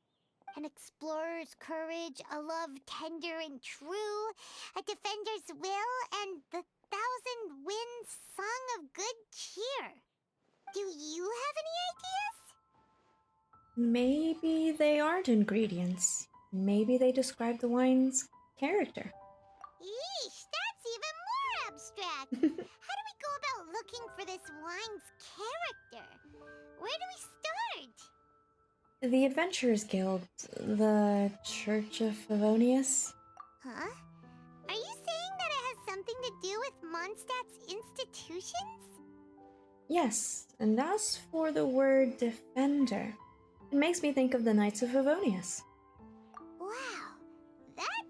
An explorer's courage, a love tender and true, a defender's will, and the 1,000 winds song of good cheer. Do you have any ideas? Maybe they aren't ingredients. Maybe they describe the wine's character. Eesh, that's even more abstract. How do we go about looking for this wine's character? Where do we start? The Adventurers Guild, the Church of Favonius. Huh? Are you saying that it has something to do with Mondstadt's institutions? Yes, and as for the word defender, it makes me think of the Knights of Favonius. Wow, that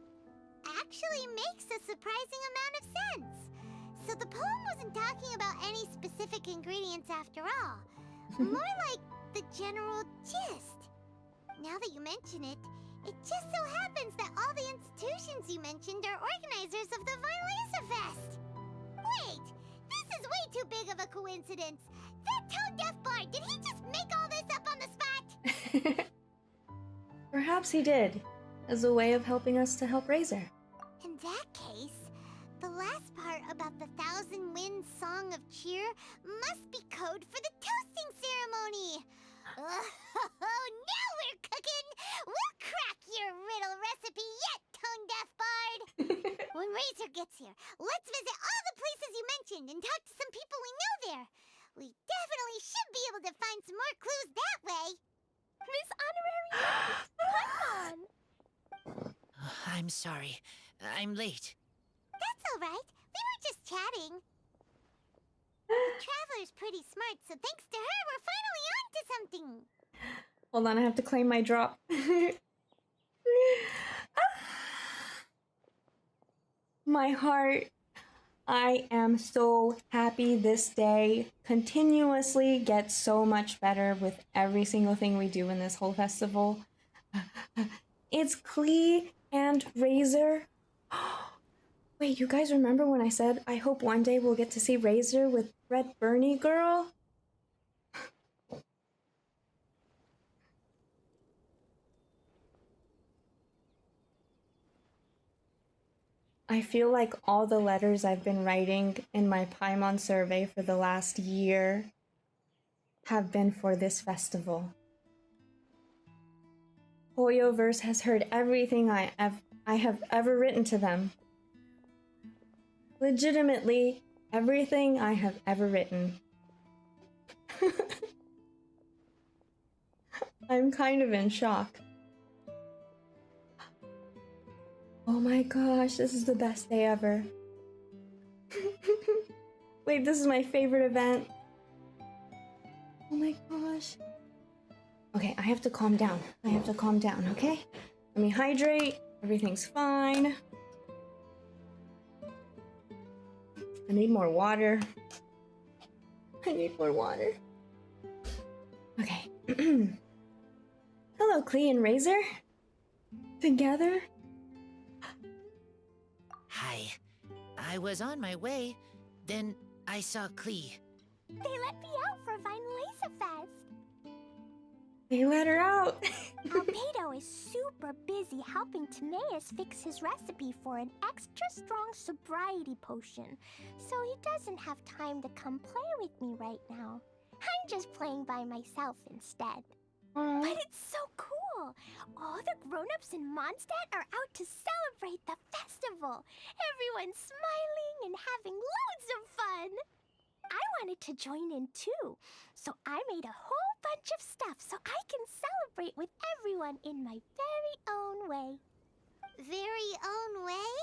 actually makes a surprising amount of sense. So the poem wasn't talking about any specific ingredients after all. More like the general gist. Now that you mention it, it just so happens that all the institutions you mentioned are organizers of the Violesa Fest. Wait, this is way too big of a coincidence. That Tone Deaf Bard, did he just make all this up on the spot? Perhaps he did, as a way of helping us to help Razor. In that case, the last part about the 1,000 Winds Song of Cheer must be code for the toasting ceremony. Oh, now we're cooking! We'll crack your riddle recipe yet, Tone Deaf Bard! When Razor gets here, let's visit all the places you mentioned and talk to some people we know there. We definitely should be able to find some more clues that way. Miss Honorary Paimon! I'm sorry. I'm late. That's all right. We were just chatting. The Traveler's pretty smart, so thanks to her, we're finally on to something. Hold on, I have to claim my drop. My heart. I am so happy this day continuously gets so much better with every single thing we do in this whole festival. It's Klee and Razor. Wait, you guys remember when I said I hope one day we'll get to see Razor with Red Bernie Girl? I feel like all the letters I've been writing in my Paimon survey for the last year have been for this festival. Hoyoverse has heard everything I have ever written to them. Legitimately, everything I have ever written. I'm kind of in shock. Oh my gosh, this is the best day ever. Wait, this is my favorite event. Oh my gosh. Okay, I have to calm down. Okay? Let me hydrate. Everything's fine. I need more water. I need more water. Okay. Hello, Klee and Razor. Together? Hi. I was on my way, then I saw Klee. They let me out for Vinelanza Fest. They let her out. Albedo is super busy helping Timaeus fix his recipe for an extra strong sobriety potion, so he doesn't have time to come play with me right now. I'm just playing by myself instead. But it's so cool! All the grown-ups in Mondstadt are out to celebrate the festival. Everyone's smiling and having loads of fun. I wanted to join in too, so I made a whole bunch of stuff so I can celebrate with everyone in my very own way. Very own way?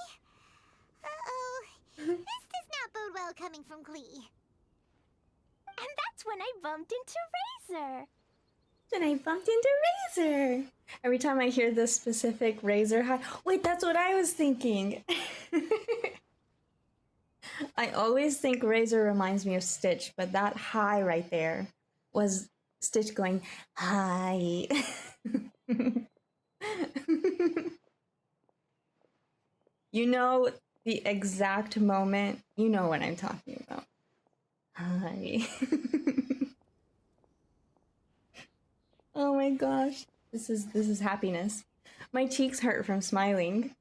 Uh-oh. This does not bode well coming from Klee. And that's when I bumped into Razor. Then I bumped into Razor. Every time I hear this specific Razor hi, wait, that's what I was thinking. I always think Razor reminds me of Stitch, but that hi right there was Stitch going, hi. You know the exact moment, you know what I'm talking about. Hi. Oh my gosh, this is happiness. My cheeks hurt from smiling.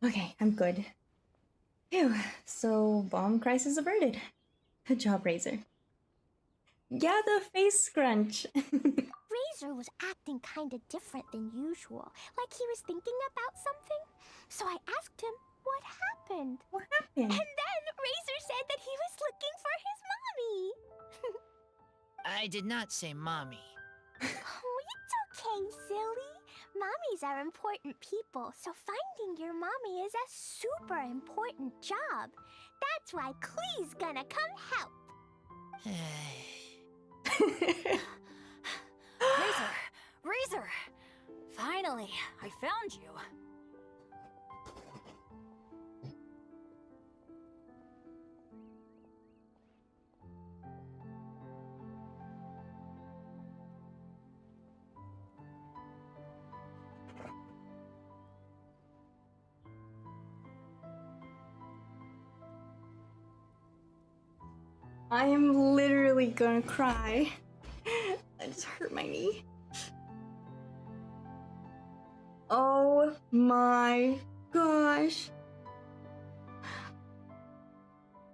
Okay, I'm good. Phew, so bomb crisis averted. Good job, Razor. Yeah, the face scrunch. Razor was acting kinda different than usual, like he was thinking about something. So I asked him what happened. What happened? And then Razor said that he was looking for his mommy. I did not say mommy. Oh, it's okay, silly. Mommies are important people, so finding your mommy is a super important job. That's why Klee's gonna come help. Razor! Finally, I found you. I am literally gonna cry. I just hurt my knee. Oh my gosh.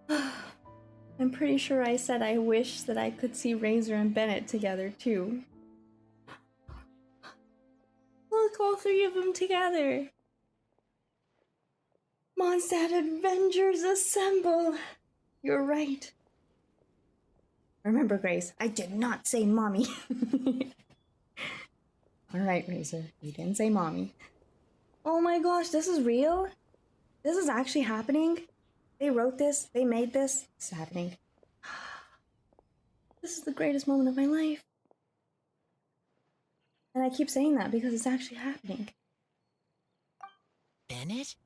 I'm pretty sure I said I wish that I could see Razor and Bennett together too. Look, all three of them together. Mondstadt Avengers assemble. You're right. Remember, Grace, I did not say mommy. Alright, Razor, you didn't say mommy. Oh my gosh, this is real? This is actually happening? They wrote this, they made this, it's happening. This is the greatest moment of my life. And I keep saying that because it's actually happening. Bennett?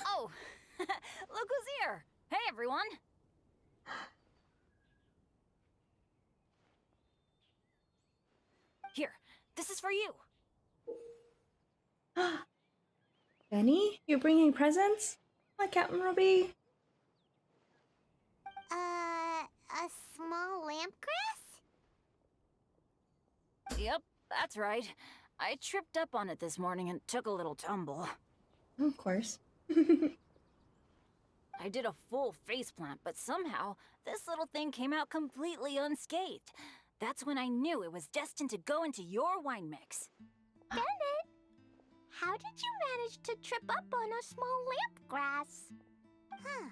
Oh, look who's here. Hey, everyone. Here, this is for you. Benny, you bringing presents? Hi, Captain Robbie. A small lampgrass? Yep, that's right. I tripped up on it this morning and took a little tumble. Of course. I did a full faceplant, but somehow this little thing came out completely unscathed. That's when I knew it was destined to go into your wine mix. Bennett, how did you manage to trip up on a small lampgrass? Huh,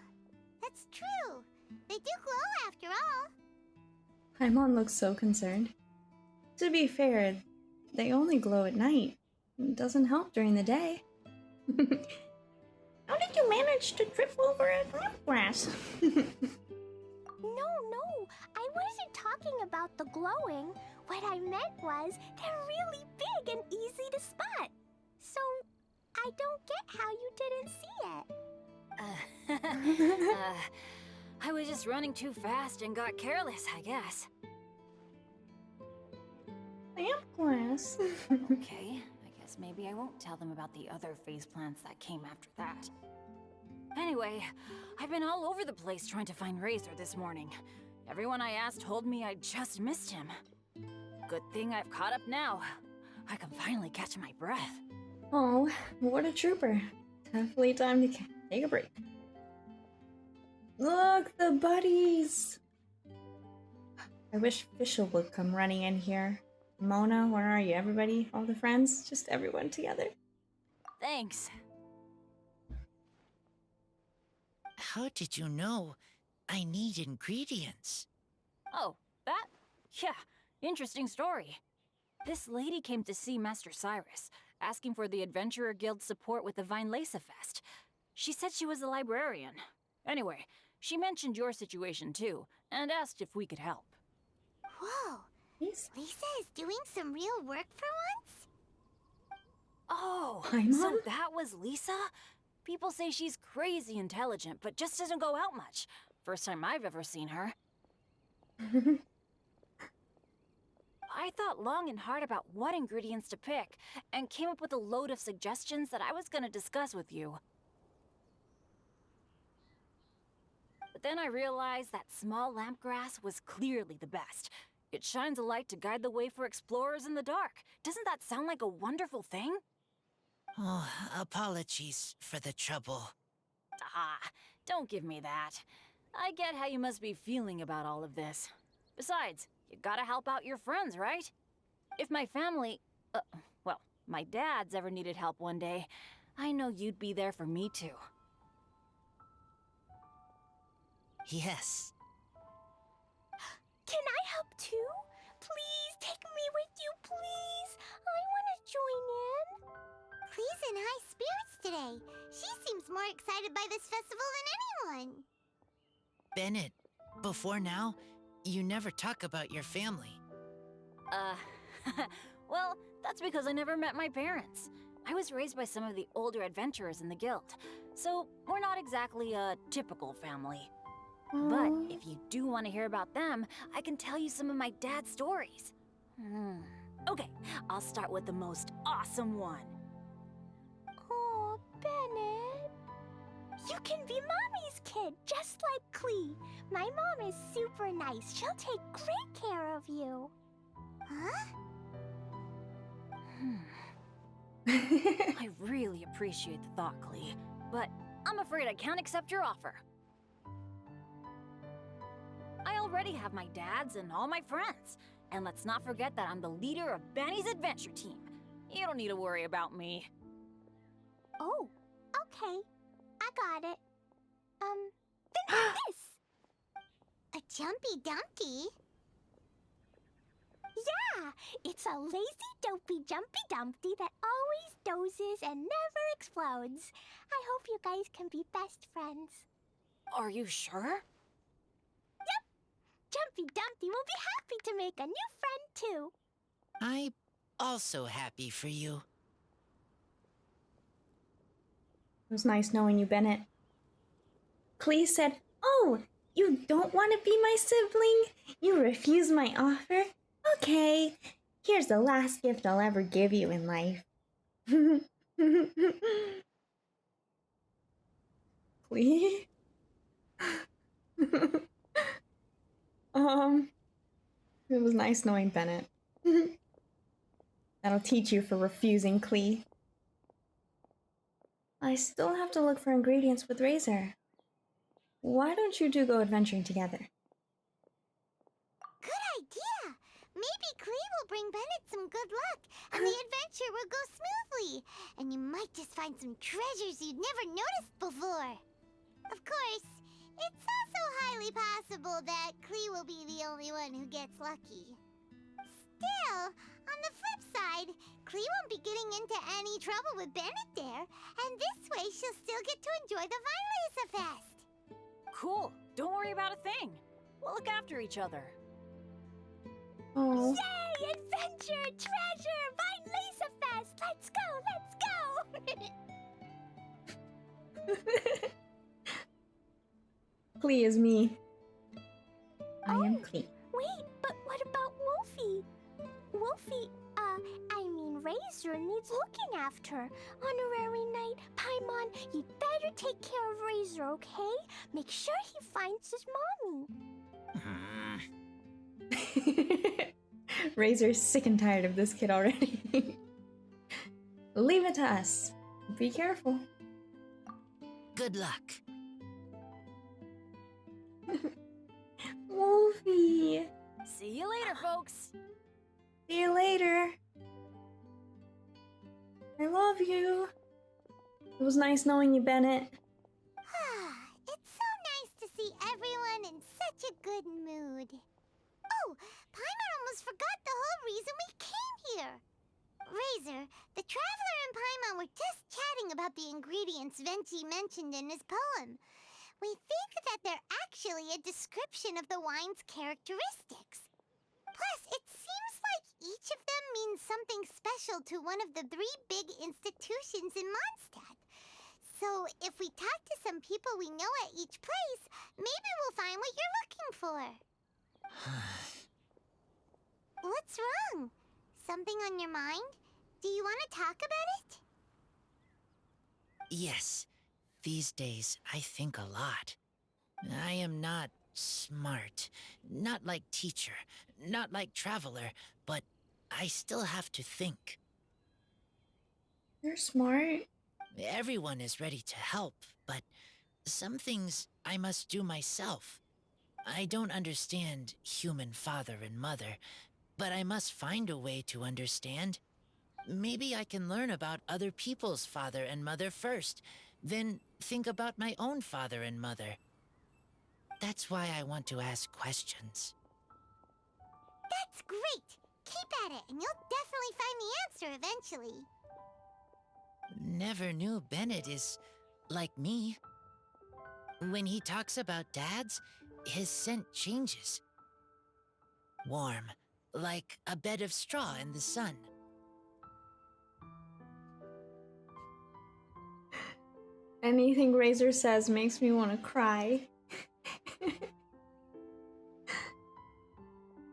that's true. They do glow after all. Paimon looks so concerned. To be fair, they only glow at night. It doesn't help during the day. How did you manage to trip over a lampgrass? No, I wasn't talking talking about the glowing. What I meant was they're really big and easy to spot. So, I don't get how you didn't see it. I was just running too fast and got careless, I guess. Lamp glass. Okay, I guess maybe I won't tell them about the other phase plants that came after that. Anyway, I've been all over the place trying to find Razor this morning. Everyone I asked told me I just missed him. Good thing I've caught up now. I can finally catch my breath. Oh, what a trooper. Definitely time to take a break. Look, the buddies! I wish Fischl would come running in here. Mona, where are you? Everybody? All the friends? Just everyone together. Thanks. How did you know I need ingredients? Oh, that? Yeah, interesting story. This lady came to see Master Cyrus, asking for the Adventurer Guild's support with the Vinelaysa Fest. She said she was a librarian. Anyway, she mentioned your situation too, and asked if we could help. Whoa. Yes. Lisa is doing some real work for once? Oh, Hi, so Mom? that was Lisa? People say she's crazy intelligent, but just doesn't go out much. First time I've ever seen her. I thought long and hard about what ingredients to pick, and came up with a load of suggestions that I was gonna discuss with you. But then I realized that small lampgrass was clearly the best. It shines a light to guide the way for explorers in the dark. Doesn't that sound like a wonderful thing? Oh, apologies for the trouble. Ah, don't give me that. I get how you must be feeling about all of this. Besides, you gotta help out your friends, right? If my family, well, my dad's ever needed help one day, I know you'd be there for me too. Yes. Can I help too? Please take me with you, please. I want to join in. Clee's in high spirits today. She seems more excited by this festival than anyone. Bennett, before now, you never talk about your family. Well, that's because I never met my parents. I was raised by some of the older adventurers in the guild, so we're not exactly a typical family. But if you do want to hear about them, I can tell you some of my dad's stories. Okay, I'll start with the most awesome one. Oh, Bennett. You can be Mommy's kid, just like Clee. My mom is super nice. She'll take great care of you. Huh? I really appreciate the thought, Clee, but I'm afraid I can't accept your offer. I already have my dad's and all my friends. And let's not forget that I'm the leader of Benny's adventure team. You don't need to worry about me. Oh, okay. I got it. Then this. A Jumpy Dumpty? Yeah, it's a lazy, dopey, jumpy dumpty that always dozes and never explodes. I hope you guys can be best friends. Are you sure? Yep. Jumpy Dumpty will be happy to make a new friend, too. I'm also happy for you. It was nice knowing you, Bennett. Clee said, "Oh, you don't want to be my sibling? You refuse my offer? Okay, here's the last gift I'll ever give you in life." Clee? It was nice knowing Bennett. That'll teach you for refusing, Clee. I still have to look for ingredients with Razor. Why don't you two go adventuring together? Good idea! Maybe Clee will bring Bennett some good luck, and the adventure will go smoothly. And you might just find some treasures you'd never noticed before. Of course, it's also highly possible that Clee will be the only one who gets lucky. Still, on the flip side, Clee won't be getting into any trouble with Bennett there, and this way she'll still get to enjoy the Vinelaysa Fest. Cool. Don't worry about a thing. We'll look after each other. Oh. Yay! Adventure! Treasure! Vine Laser Fest! Let's go! Klee is me. I am Klee. Wait, but what about Wolfie? Wolfie, Razor needs looking after. Honorary Knight, Paimon, you'd better take care of Razor, okay? Make sure he finds his mommy. Razor's sick and tired of this kid already. Leave it to us. Be careful. Good luck. Wolfie. See you later, folks. See you later. I love you. It was nice knowing you, Bennett. It's so nice to see everyone in such a good mood. Oh, Paimon almost forgot the whole reason we came here. Razor, the Traveler and Paimon were just chatting about the ingredients Venti mentioned in his poem. We think that they're actually a description of the wine's characteristics. Plus, it seems like each of them means something special to one of the 3 big institutions in Mondstadt. So, if we talk to some people we know at each place, maybe we'll find what you're looking for. What's wrong? Something on your mind? Do you want to talk about it? Yes. These days, I think a lot. I am not smart. Not like teacher. Not like Traveler. But I still have to think. You're smart. Everyone is ready to help, but some things I must do myself. I don't understand human father and mother, but I must find a way to understand. Maybe I can learn about other people's father and mother first, then think about my own father and mother. That's why I want to ask questions. That's great! Keep at it, and you'll definitely find the answer eventually. Never knew Bennett is like me. When he talks about dads, his scent changes. Warm, like a bed of straw in the sun. Anything Razor says makes me want to cry.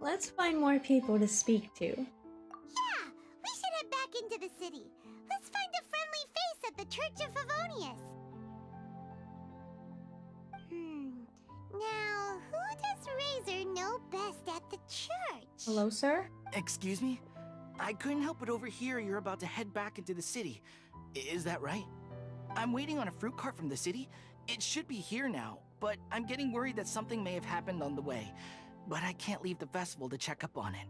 Let's find more people to speak to. Yeah, we should head back into the city. Let's find a friendly face at the Church of Favonius. Now, who does Razor know best at the church? Hello, sir? Excuse me? I couldn't help but overhear you're about to head back into the city. Is that right? I'm waiting on a fruit cart from the city. It should be here now, but I'm getting worried that something may have happened on the way. But I can't leave the festival to check up on it.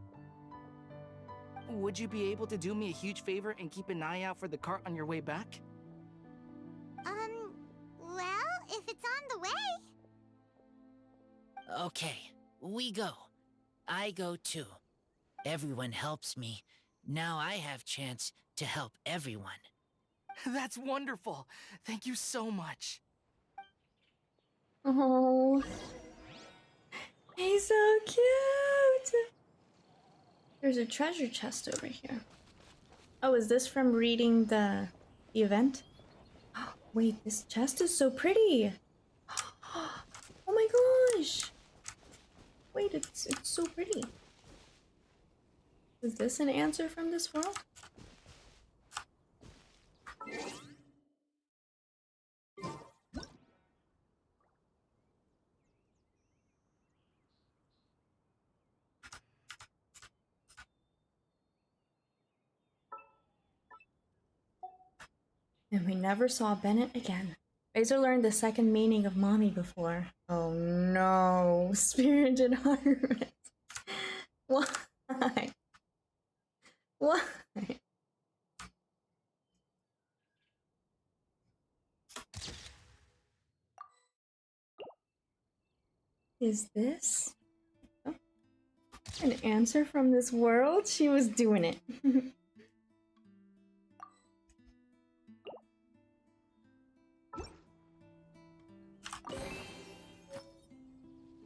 Would you be able to do me a huge favor and keep an eye out for the cart on your way back? Well, if it's on the way. Okay, we go. I go too. Everyone helps me. Now I have chance to help everyone. That's wonderful. Thank you so much. Oh, he's so cute. There's a treasure chest over here. Oh, is this from reading the event? Wait, this chest is so pretty. Oh my gosh. Wait, it's so pretty. Is this an answer from this world? And we never saw Bennett again. Razor learned the second meaning of mommy before. Oh no, spirited harvest. Why? Why? Is this an answer from this world? She was doing it.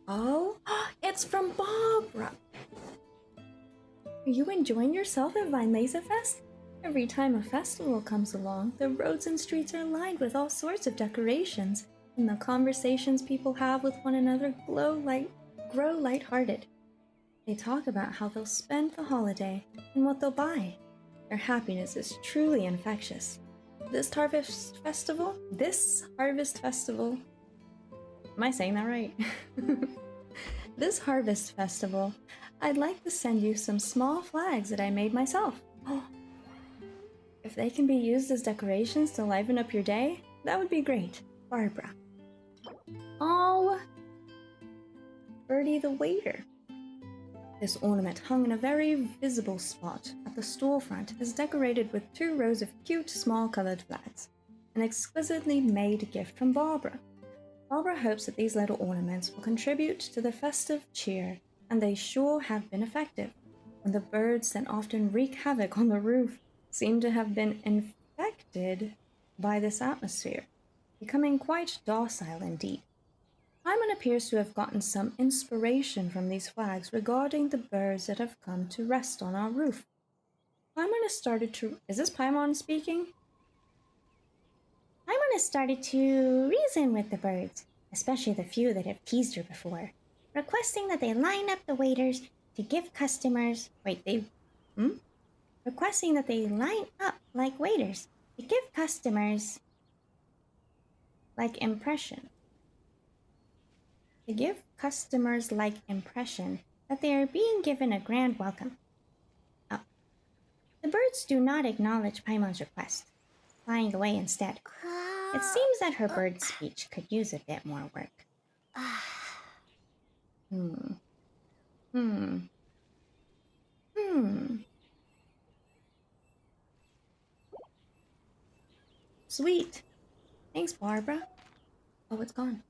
Oh, it's from Barbara. Are you enjoying yourself at Vinelesa Fest? Every time a festival comes along, the roads and streets are lined with all sorts of decorations, and the conversations people have with one another grow lighthearted. They talk about how they'll spend the holiday and what they'll buy. Their happiness is truly infectious. This harvest festival, am I saying that right? This harvest festival, I'd like to send you some small flags that I made myself. If they can be used as decorations to liven up your day, that would be great. Barbara. Oh, Birdie the waiter. This ornament hung in a very visible spot at the store front is decorated with 2 rows of cute small colored flags. An exquisitely made gift from Barbara. Barbara hopes that these little ornaments will contribute to the festive cheer, and they sure have been effective. When the birds that often wreak havoc on the roof seem to have been infected by this atmosphere, becoming quite docile indeed. Paimon appears to have gotten some inspiration from these flags regarding the birds that have come to rest on our roof. Paimon has started to... Is this Paimon speaking? Paimon has started to reason with the birds, especially the few that have teased her before, requesting that they line up the waiters to give customers... Requesting that they line up like waiters to give customers... like impression. To give customers like impression that they are being given a grand welcome. Oh. The birds do not acknowledge Paimon's request, flying away instead. It seems that her bird speech could use a bit more work. Sweet. Thanks, Barbara. Oh, it's gone.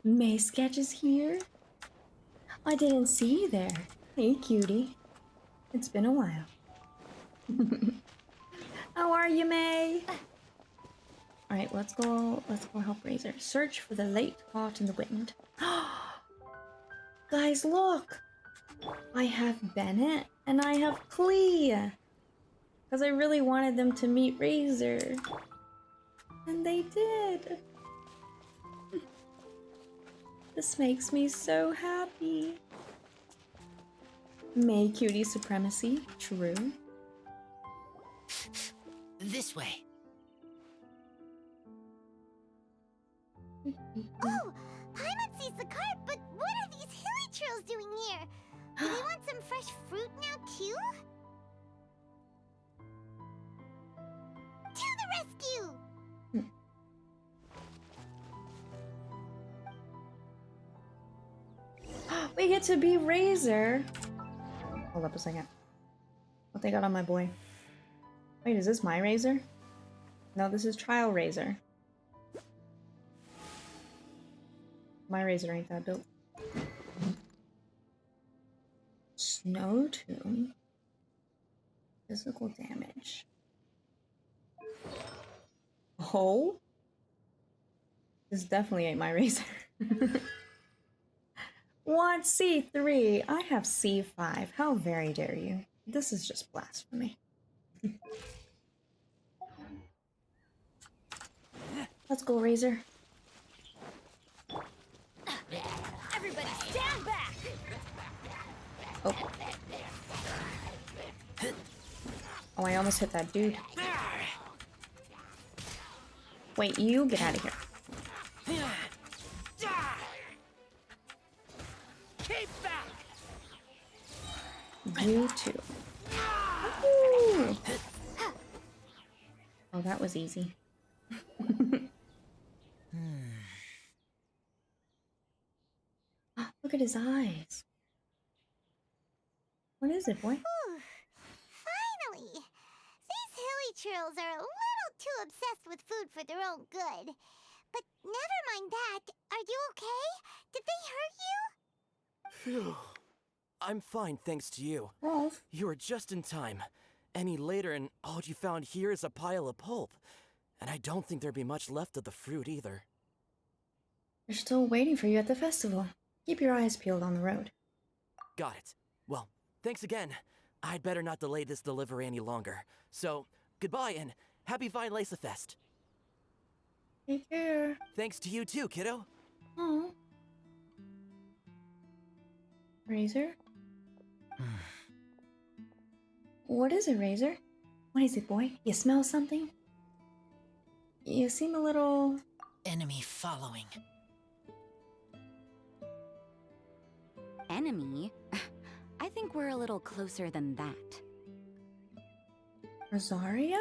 May Sketch is here. I didn't see you there. Hey, cutie. It's been a while. How are you, May? Alright, let's go help Razor. Search for the late caught in the wind. Guys, look! I have Bennett and I have Clea. Because I really wanted them to meet Razor. And they did. This makes me so happy. May cutie supremacy, true. This way. Oh, Paimon sees the cart, but what are these hilly trails doing here? Do they want some fresh fruit now too? To the rescue! We get to be Razor. Hold up a second. What they got on my boy? Wait, is this my Razor? No, this is Trial Razor. My Razor ain't that built. Snow Tomb. Physical damage. Oh? This definitely ain't my Razor. Want C3? I have C5. How very dare you? This is just blasphemy. Let's go, Razor. Everybody stand back! Oh. Oh, I almost hit that dude. Wait, you get out of here. Keep back! You too. Ooh. Oh, that was easy. Look at his eyes. What is it, boy? Finally! These hilly trails are a little too obsessed with food for their own good. But never mind that. Are you okay? Did they hurt you? Phew. I'm fine, thanks to you. Rolf. You were just in time. Any later and all you found here is a pile of pulp. And I don't think there'd be much left of the fruit either. They're still waiting for you at the festival. Keep your eyes peeled on the road. Got it. Thanks again. I'd better not delay this delivery any longer. So, goodbye and happy Violesa Fest. Take care. Thanks to you too, kiddo. Oh. Razor? What is it, Razor? What is it, boy? You smell something? You seem a little... Enemy following. Enemy? I think we're a little closer than that. Rosaria?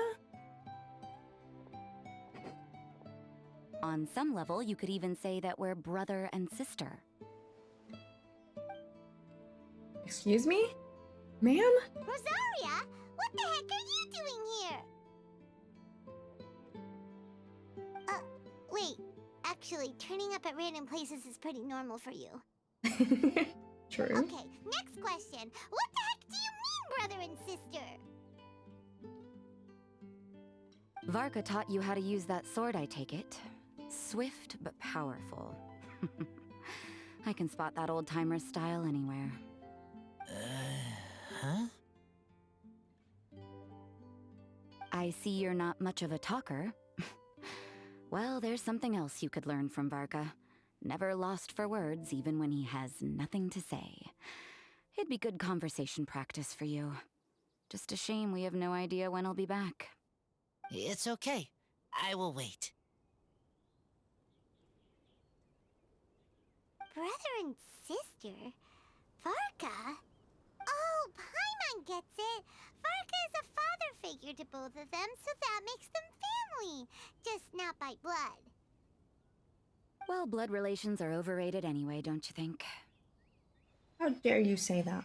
On some level, you could even say that we're brother and sister. Excuse me? Ma'am? Rosaria, what the heck are you doing here? Wait. Actually, turning up at random places is pretty normal for you. True. Okay, next question. What the heck do you mean, brother and sister? Varka taught you how to use that sword, I take it. Swift but powerful. I can spot that old-timer style anywhere. Huh? I see you're not much of a talker. Well, there's something else you could learn from Varka. Never lost for words, even when he has nothing to say. It'd be good conversation practice for you. Just a shame we have no idea when he'll be back. It's okay. I will wait. Brother and sister? Varka? Oh, Paimon gets it. Varka is a father figure to both of them, so that makes them family. Just not by blood. Well, blood relations are overrated anyway, don't you think? How dare you say that?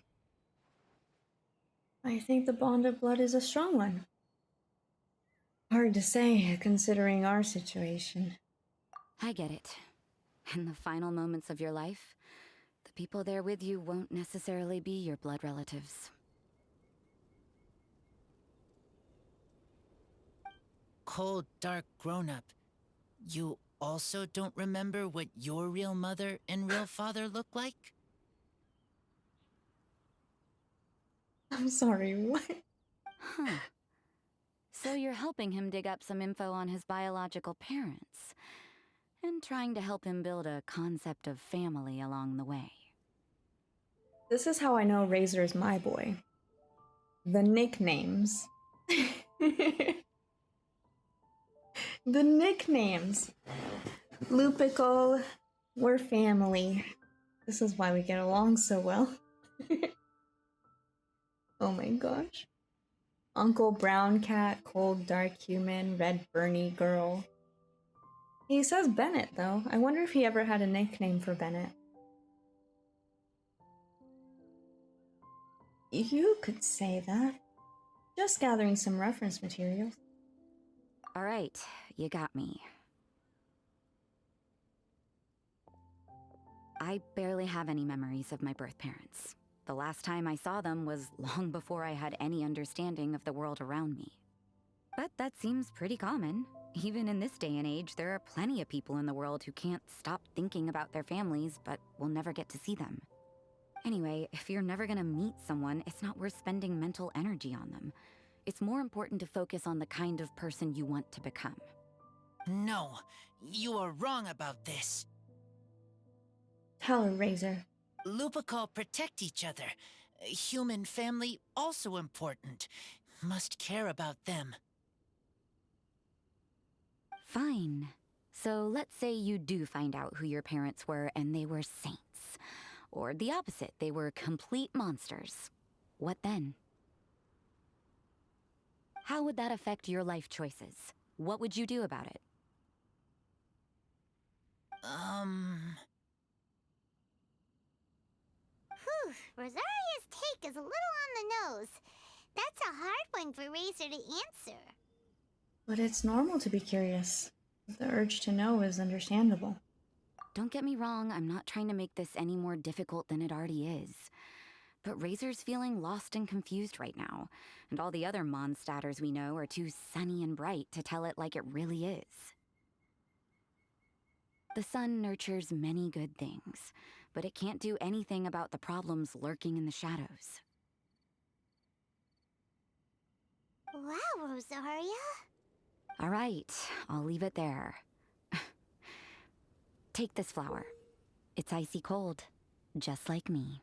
I think the bond of blood is a strong one. Hard to say, considering our situation. I get it. In the final moments of your life, the people there with you won't necessarily be your blood relatives. Cold, dark grown-up. You also don't remember what your real mother and real father look like? I'm sorry, what? Huh. So you're helping him dig up some info on his biological parents, and trying to help him build a concept of family along the way. This is how I know Razor is my boy. The nicknames. The nicknames. Lupical, we're family. This is why we get along so well. Oh my gosh. Uncle Brown Cat, Cold Dark Human, Red Bernie Girl. He says Bennett, though. I wonder if he ever had a nickname for Bennett. You could say that. Just gathering some reference materials. Alright, you got me. I barely have any memories of my birth parents. The last time I saw them was long before I had any understanding of the world around me. But that seems pretty common. Even in this day and age, there are plenty of people in the world who can't stop thinking about their families, but will never get to see them. Anyway, if you're never gonna meet someone, it's not worth spending mental energy on them. It's more important to focus on the kind of person you want to become. No, you are wrong about this. Tell her, Razor. Lupical protect each other. Human family also important. Must care about them. Fine. So let's say you do find out who your parents were and they were saints. Or the opposite, they were complete monsters. What then? How would that affect your life choices? What would you do about it? Whew, Rosaria's take is a little on the nose. That's a hard one for Razor to answer. But it's normal to be curious. The urge to know is understandable. Don't get me wrong, I'm not trying to make this any more difficult than it already is. But Razor's feeling lost and confused right now, and all the other Mondstadters we know are too sunny and bright to tell it like it really is. The sun nurtures many good things, but it can't do anything about the problems lurking in the shadows. Wow, Rosaria. All right, I'll leave it there. Take this flower. It's icy cold, just like me.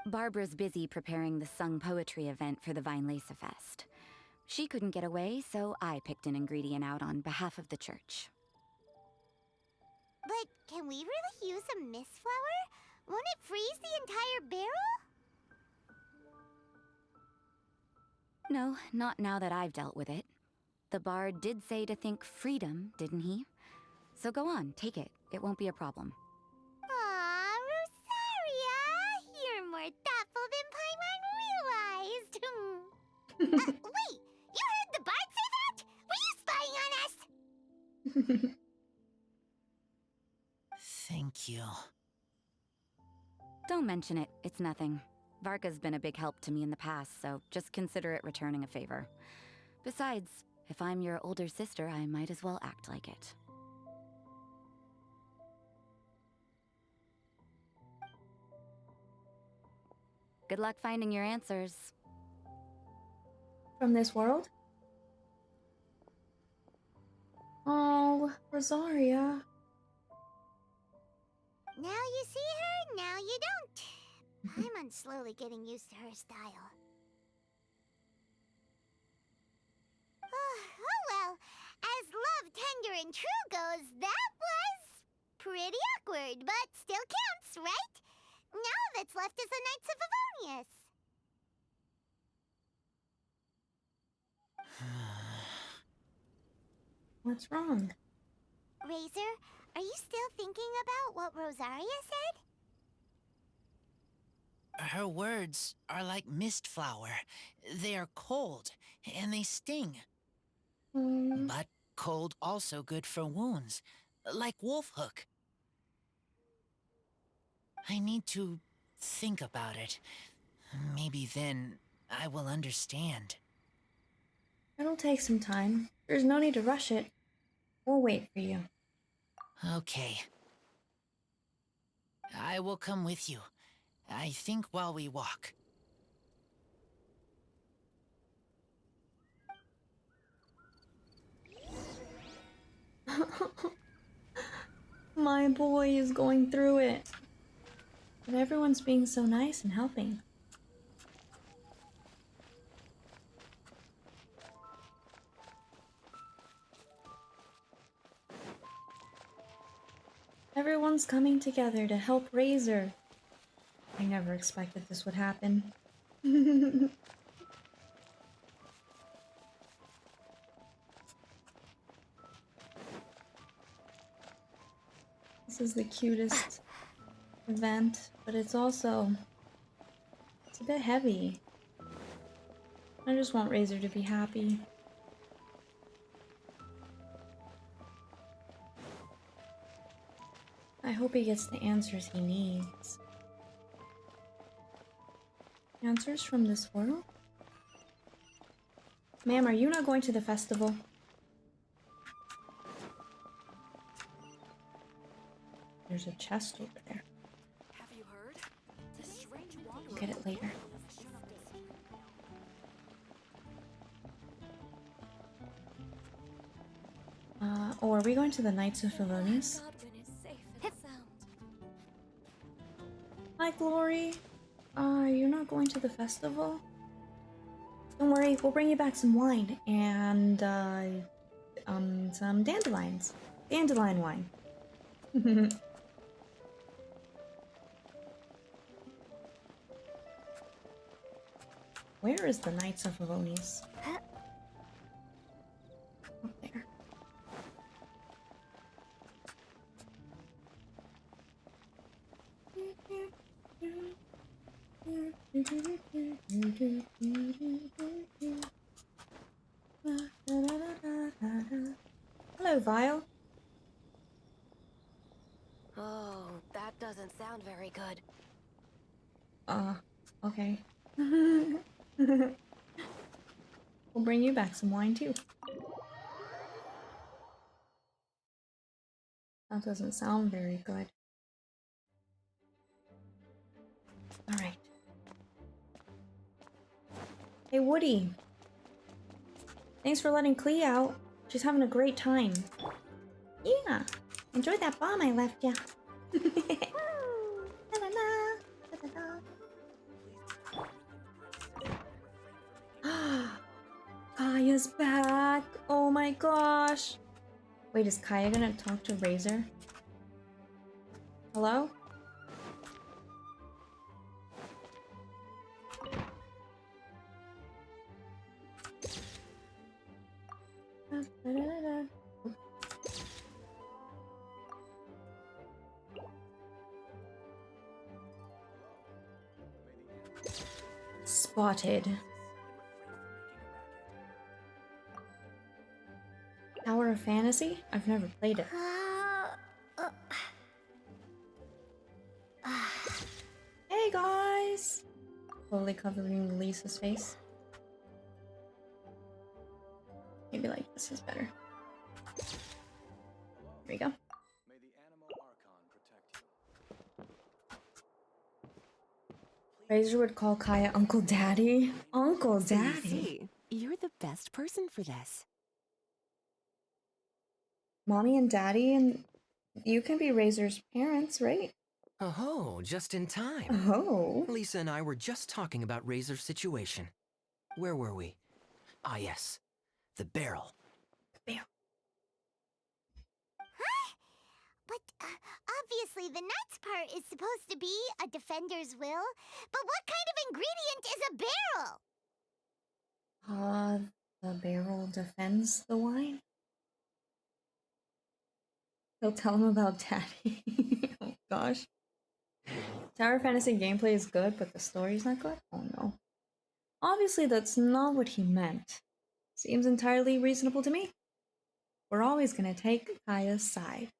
Barbara's busy preparing the sung poetry event for the Vinelesa Fest. She couldn't get away, so I picked an ingredient out on behalf of the church. But can we really use a mist flower? Won't it freeze the entire barrel? No, not now that I've dealt with it. The bard did say to think freedom, didn't he? So go on, take it. It won't be a problem. Aw, Rosaria! You're more thoughtful than Paimon realized. Wait! You heard the bard say that? Were you spying on us? Thank you. Don't mention it. It's nothing. Varka's been a big help to me in the past, so just consider it returning a favor. Besides, if I'm your older sister, I might as well act like it. Good luck finding your answers. From this world? Oh, Rosaria. Now you see her, now you don't. Paimon's slowly getting used to her style. Oh well, as love, tender, and true goes, that was pretty awkward, but still counts, right? Now that's left is the Knights of Favonius. What's wrong? Razor, are you still thinking about what Rosaria said? Her words are like mist flower. They are cold, and they sting. But cold also good for wounds, like wolf hook. I need to think about it. Maybe then I will understand. It'll take some time. There's no need to rush it. We'll wait for you. Okay. I will come with you. I think while we walk. My boy is going through it. But everyone's being so nice and helping. Everyone's coming together to help Razor. I never expected this would happen. This is the cutest event, but it's also... it's a bit heavy. I just want Razor to be happy. I hope he gets the answers he needs. Answers from this world? Ma'am, are you not going to the festival? There's a chest over there. Have you heard? We'll get it later. Oh, are we going to the Knights of Favonius? Hi, Glory. You're not going to the festival? Don't worry, we'll bring you back some wine and, some dandelions. Dandelion wine. Where is the Knights of Favonius? Up there. Hello, Vile. Oh, that doesn't sound very good. Okay. We'll bring you back some wine, too. That doesn't sound very good. Alright. Hey, Woody. Thanks for letting Clea out. She's having a great time. Yeah. Enjoy that bomb I left ya. Kaya's back. Oh my gosh. Wait, is Kaya gonna talk to Razor? Hello? Spotted. Tower of Fantasy? I've never played it. Hey guys! Totally covering Lisa's face. Maybe like this is better. There we go. Razor would call Kaya Uncle Daddy. Uncle So you Daddy. see, you're the best person for this. Mommy and Daddy, and you can be Razor's parents, right? Oh, just in time. Oh. Lisa and I were just talking about Razor's situation. Where were we? Ah, yes. The barrel. But obviously the nuts part is supposed to be a defender's will. But what kind of ingredient is a barrel? The barrel defends the wine? He'll tell him about Daddy. Oh gosh. Tower Fantasy gameplay is good, but the story's not good? Oh no. Obviously that's not what he meant. Seems entirely reasonable to me. We're always gonna take Kaya's side.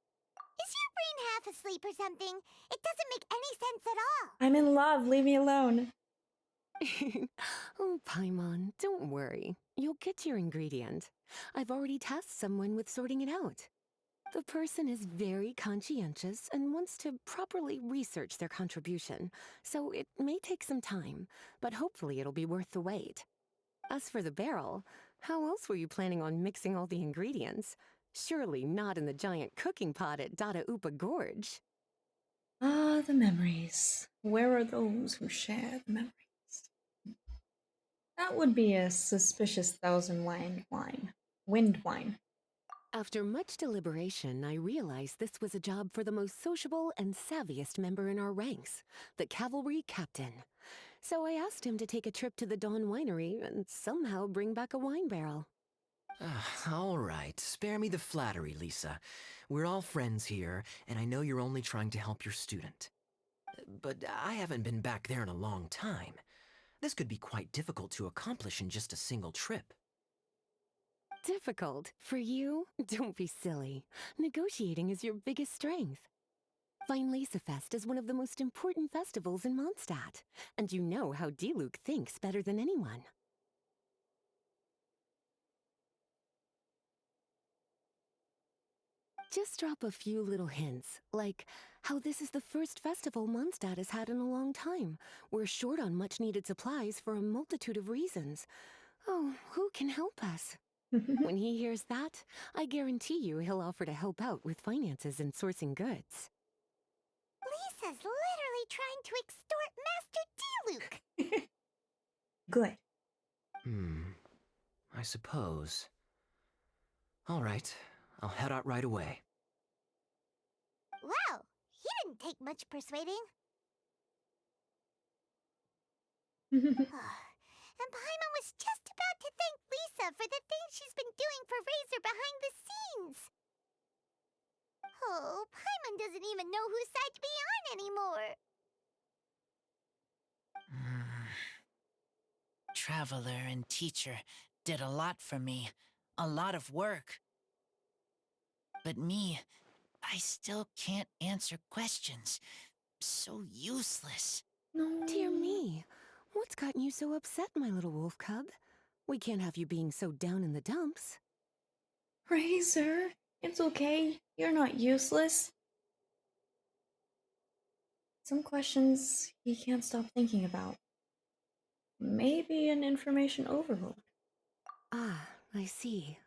Is your brain half asleep or something? It doesn't make any sense at all. I'm in love, leave me alone. Oh, Paimon, don't worry. You'll get your ingredient. I've already tasked someone with sorting it out. The person is very conscientious and wants to properly research their contribution, so it may take some time, but hopefully it'll be worth the wait. As for the barrel, how else were you planning on mixing all the ingredients? Surely not in the giant cooking pot at Dada Upa Gorge. Ah, the memories. Where are those who share the memories? That would be a suspicious wind wine. After much deliberation, I realized this was a job for the most sociable and savviest member in our ranks, the cavalry captain. So I asked him to take a trip to the Dawn Winery and somehow bring back a wine barrel. All right, spare me the flattery, Lisa. We're all friends here, and I know you're only trying to help your student. But I haven't been back there in a long time. This could be quite difficult to accomplish in just a single trip. Difficult? For you? Don't be silly. Negotiating is your biggest strength. Fest is one of the most important festivals in Mondstadt, and you know how Diluc thinks better than anyone. Just drop a few little hints, like how this is the first festival Mondstadt has had in a long time. We're short on much-needed supplies for a multitude of reasons. Oh, who can help us? When he hears that, I guarantee you he'll offer to help out with finances and sourcing goods. Lisa's literally trying to extort Master Diluc. Good. I suppose. All right, I'll head out right away. Wow, he didn't take much persuading. And Paimon was just about to thank Lisa for the things she's been doing for Razor behind the scenes. Oh, Paimon doesn't even know whose side to be on anymore. Traveler and teacher did a lot for me. A lot of work. But me, I still can't answer questions. So useless. Dear me, what's gotten you so upset, my little wolf cub? We can't have you being so down in the dumps. Razor, it's okay. You're not useless. Some questions he can't stop thinking about. maybe an information overload. Ah, I see.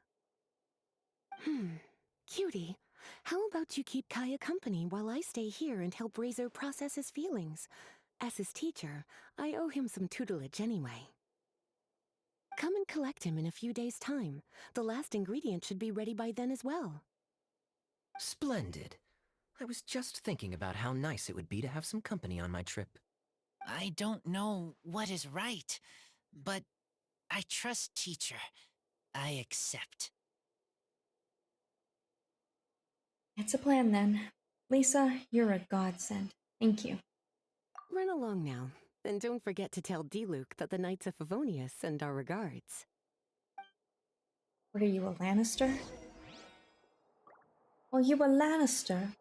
Cutie, how about you keep Kaya company while I stay here and help Razor process his feelings? As his teacher, I owe him some tutelage anyway. Come and collect him in a few days' time. The last ingredient should be ready by then as well. Splendid. I was just thinking about how nice it would be to have some company on my trip. I don't know what is right, but I trust teacher. I accept. It's a plan then. Lisa, you're a godsend. Thank you. Run along now, and don't forget to tell D-Luke that the Knights of Favonius send our regards. What are you, a Lannister? Oh, you a Lannister?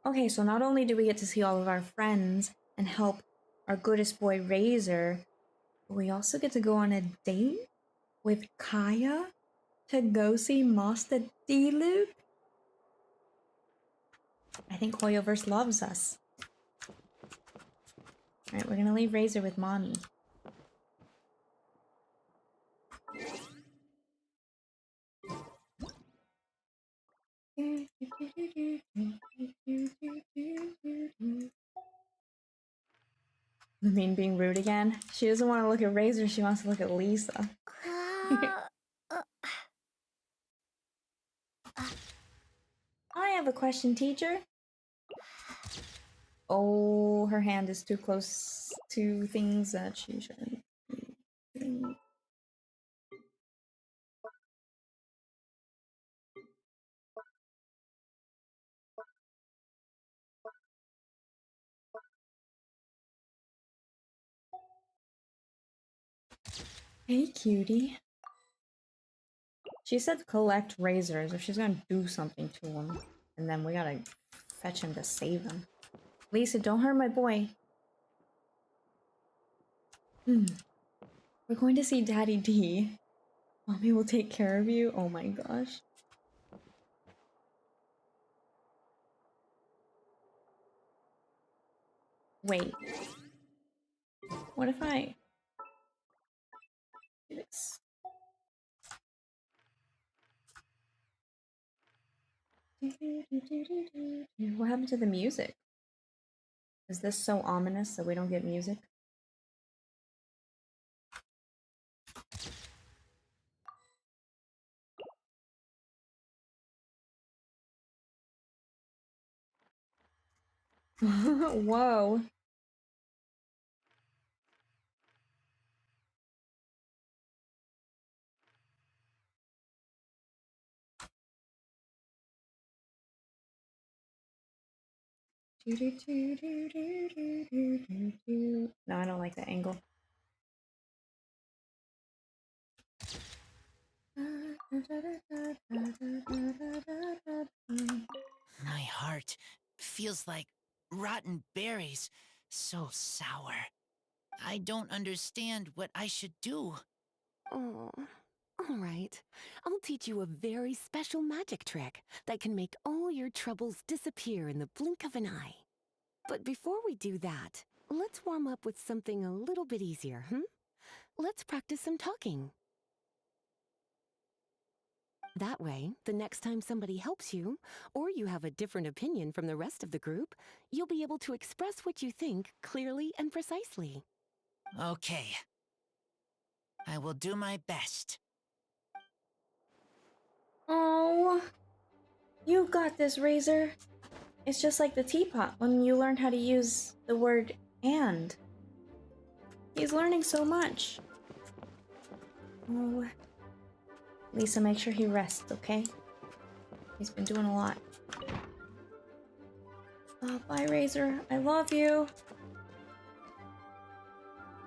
Okay, so not only do we get to see all of our friends and help our goodest boy Razor, but we also get to go on a date with Kaya to go see Master D-Luke? I think Hoyoverse loves us. Alright, we're gonna leave Razor with Mommy. Levine being rude again. She doesn't want to look at Razor, she wants to look at Lisa. I have a question, teacher. Oh, her hand is too close to things that she shouldn't be doing. Hey, cutie. She said collect razors if she's gonna do something to him. And then we gotta fetch him to save him. Lisa, don't hurt my boy. We're going to see Daddy D. Mommy will take care of you. Oh my gosh. Wait. What if I do this? What happened to the music? Is this so ominous that we don't get music? Whoa. No, I don't like that angle. My heart feels like rotten berries, so sour. I don't understand what I should do. Oh, all right. I'll teach you a very special magic trick that can make all your troubles disappear in the blink of an eye. But before we do that, let's warm up with something a little bit easier, Let's practice some talking. That way, the next time somebody helps you, or you have a different opinion from the rest of the group, you'll be able to express what you think clearly and precisely. Okay. I will do my best. Oh, you got this, Razor. It's just like the teapot when you learned how to use the word and. He's learning so much. Oh, Lisa, make sure he rests, okay? He's been doing a lot. Oh, bye, Razor. I love you.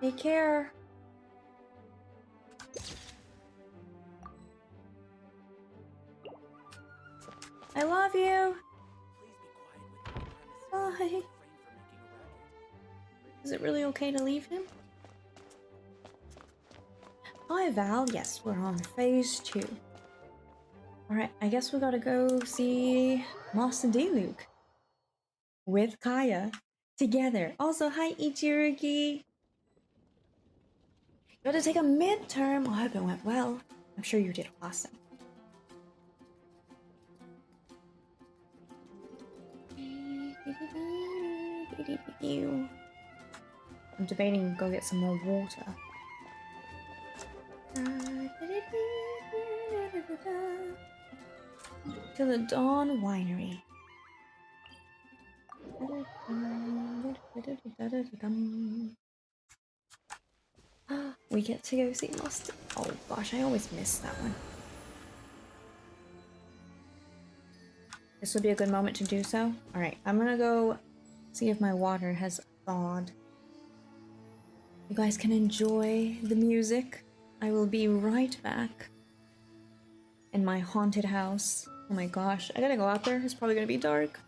Take care. I love you. Bye. Is it really okay to leave him? Hi, Val. Yes, we're on phase 2. Alright, I guess we gotta go see Moss and D-Luke. With Kaya. Together. Also, hi, Ichiruki. You had to take a midterm. I hope it went well. I'm sure you did awesome. I'm debating go get some more water. To the Dawn Winery. We get to go see Mustard. Oh gosh, I always miss that one. This would be a good moment to do so. Alright, I'm gonna go see if my water has thawed. You guys can enjoy the music. I will be right back in my haunted house. Oh my gosh, I gotta go out there. It's probably gonna be dark.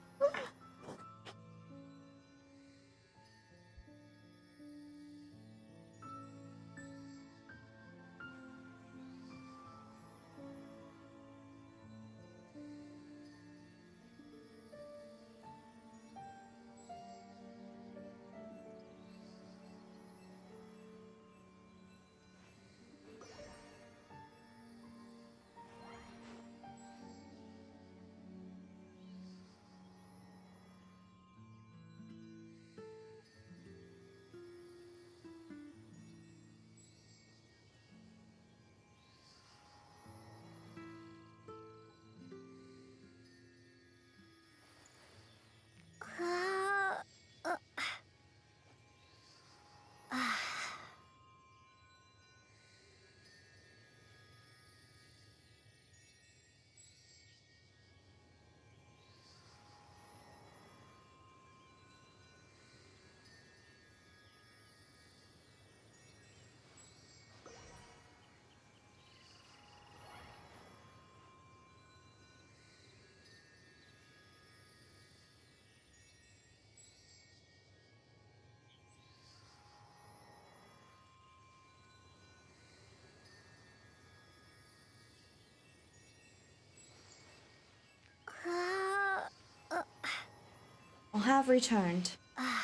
I'll have returned. I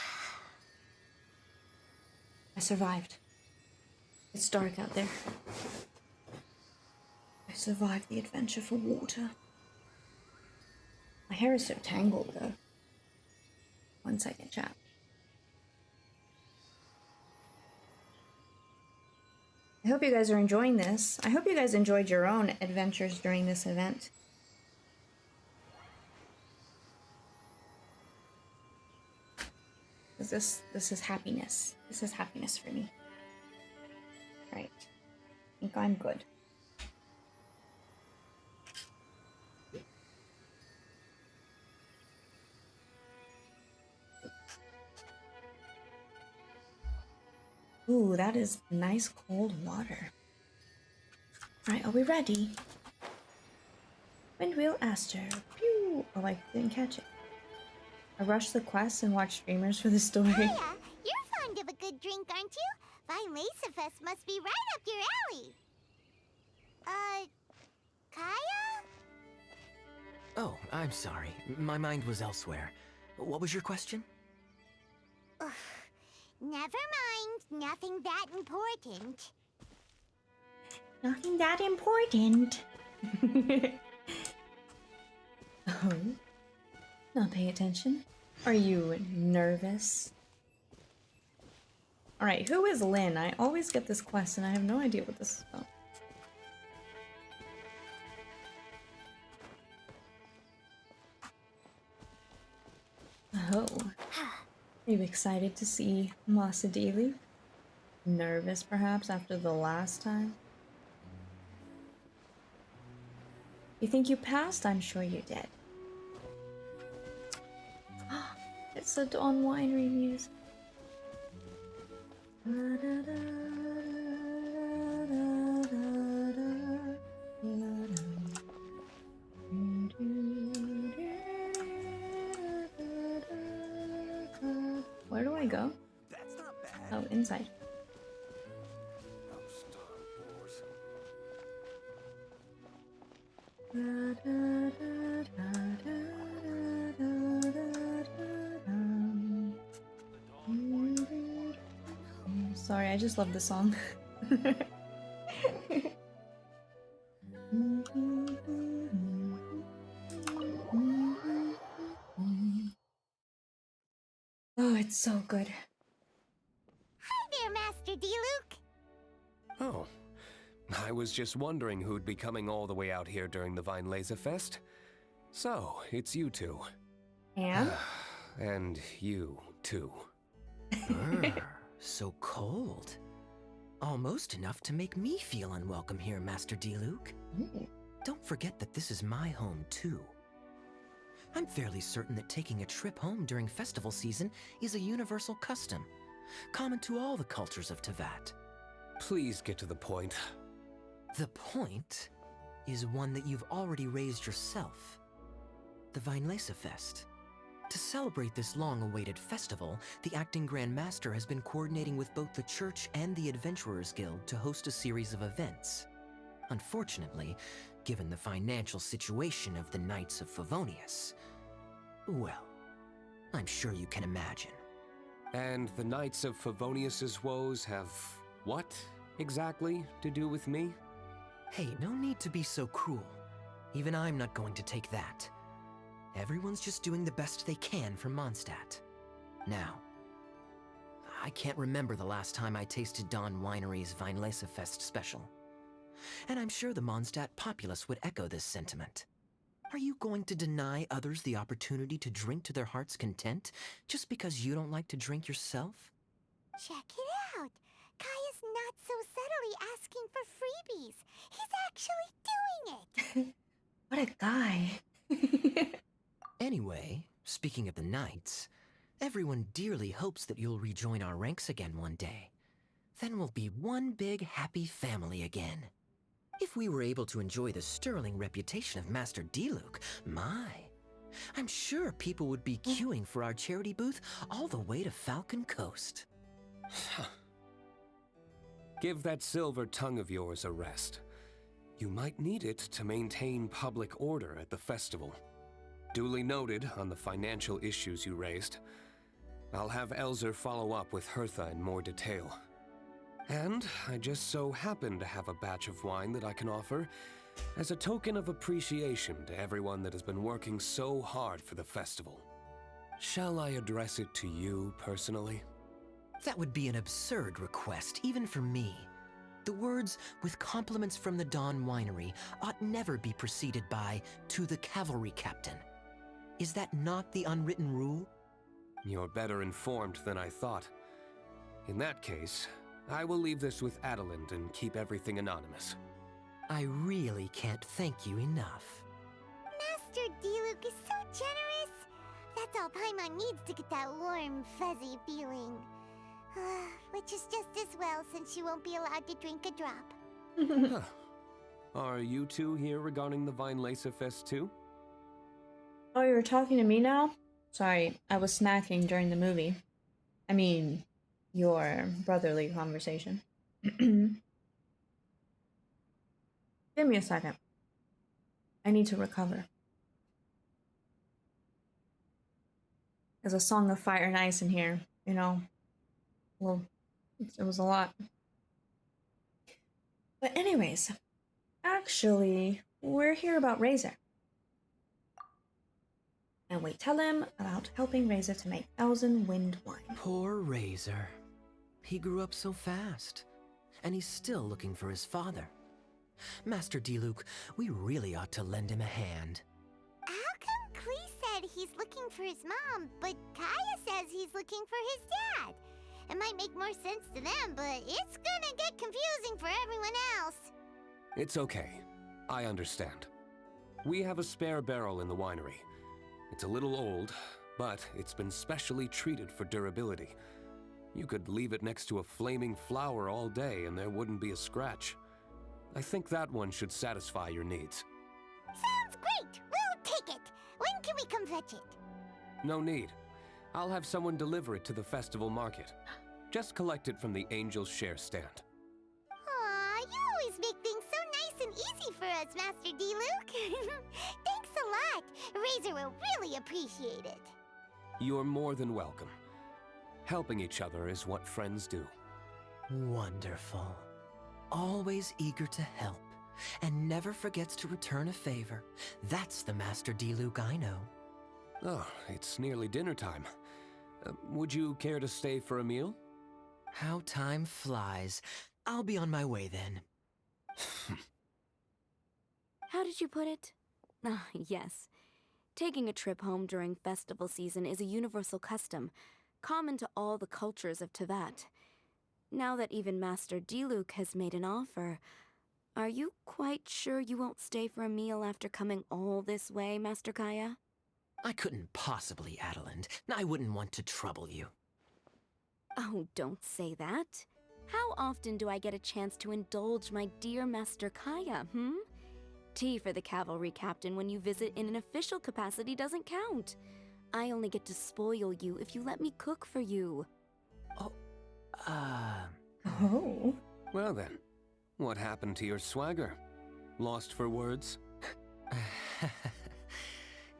survived. It's dark out there. I survived the adventure for water. My hair is so tangled though. 1 second, chat. I hope you guys are enjoying this. I hope you guys enjoyed your own adventures during this event. This is happiness. This is happiness for me. Right. I think I'm good. Ooh, that is nice cold water. Alright, are we ready? Windwheel Aster. Pew! Oh, I didn't catch it. I rushed the quest and watched streamers for the story. Kaya, you're fond of a good drink, aren't you? Vine Fest must be right up your alley. Kaya? Oh, I'm sorry. My mind was elsewhere. What was your question? Ugh, never mind. Nothing that important. Nothing that important. Oh? Not paying attention? Are you nervous? Alright, who is Lynn? I always get this quest and I have no idea what this is about. Oh. Are you excited to see Masa Daily? Nervous, perhaps, after the last time? You think you passed? I'm sure you did. It's the Dawn Winery music. Where do I go? That's not bad. Oh, inside. Sorry, I just love the song. Oh, it's so good. Hi there, Master D-Luke. Oh, I was just wondering who'd be coming all the way out here during the Weinlese Fest. So, it's you two. And? And you, too. So cold. Almost enough to make me feel unwelcome here, Master D-Luke. Don't forget that this is my home, too. I'm fairly certain that taking a trip home during festival season is a universal custom, common to all the cultures of Tevat. Please get to the point. The point is one that you've already raised yourself. The Weinlese Fest. To celebrate this long-awaited festival, the Acting Grand Master has been coordinating with both the Church and the Adventurers Guild to host a series of events. Unfortunately, given the financial situation of the Knights of Favonius, well, I'm sure you can imagine. And the Knights of Favonius's woes have what, exactly, to do with me? Hey, no need to be so cruel. Even I'm not going to take that. Everyone's just doing the best they can for Mondstadt. Now, I can't remember the last time I tasted Don Winery's Weinlese Fest special. And I'm sure the Mondstadt populace would echo this sentiment. Are you going to deny others the opportunity to drink to their heart's content just because you don't like to drink yourself? Check it out. Kaya's not so subtly asking for freebies. He's actually doing it. What a guy. Anyway, speaking of the Knights, everyone dearly hopes that you'll rejoin our ranks again one day. Then we'll be one big happy family again. If we were able to enjoy the sterling reputation of Master D-Luke, I'm sure people would be queuing for our charity booth all the way to Falcon Coast. Give that silver tongue of yours a rest. You might need it to maintain public order at the festival. Duly noted on the financial issues you raised. I'll have Elzer follow up with Hertha in more detail. And I just so happen to have a batch of wine that I can offer as a token of appreciation to everyone that has been working so hard for the festival. Shall I address it to you personally? That would be an absurd request, even for me. The words, with compliments from the Dawn Winery, ought never be preceded by, to the cavalry captain. Is that not the unwritten rule? You're better informed than I thought. In that case, I will leave this with Adelind and keep everything anonymous. I really can't thank you enough. Master D-Luke is so generous. That's all Paimon needs to get that warm, fuzzy feeling. Which is just as well since she won't be allowed to drink a drop. Are you two here regarding the Weinlese Fest too? Oh, you were talking to me now? Sorry, I was snacking during the movie. I mean, your brotherly conversation. Give me a second. I need to recover. There's a Song of Fire and Ice in here, you know. Well, it was a lot. But anyways, actually, we're here about Razor. And we tell him about helping Razor to make Elzen Wind wine. Poor Razor. He grew up so fast, and he's still looking for his father. Master D-Luke, we really ought to lend him a hand. How come Klee said he's looking for his mom, but Kaya says he's looking for his dad? It might make more sense to them, but it's gonna get confusing for everyone else. It's okay. I understand. We have a spare barrel in the winery. It's a little old, but it's been specially treated for durability. You could leave it next to a flaming flower all day and there wouldn't be a scratch. I think that one should satisfy your needs. Sounds great! We'll take it! When can we come fetch it? No need. I'll have someone deliver it to the festival market. Just collect it from the Angel's Share stand. Aw, you always make things so nice and easy for us, Master D-Luke. Thanks a lot. Razor will really appreciate it. You're more than welcome. Helping each other is what friends do. Wonderful. always eager to help, and never forgets to return a favor. That's the Master Diluc I know. Oh, it's nearly dinner time. Would you care to stay for a meal? How time flies. I'll be on my way then. How did you put it? Ah, yes. Taking a trip home during festival season is a universal custom, common to all the cultures of Teyvat. Now that even Master Diluc has made an offer, are you quite sure you won't stay for a meal after coming all this way, Master Kaya? I couldn't possibly, Adeline. I wouldn't want to trouble you. Oh, don't say that. How often do I get a chance to indulge my dear Master Kaya, Tea for the cavalry captain when you visit in an official capacity doesn't count. I only get to spoil you if you let me cook for you. Oh. Well then, what happened to your swagger? Lost for words?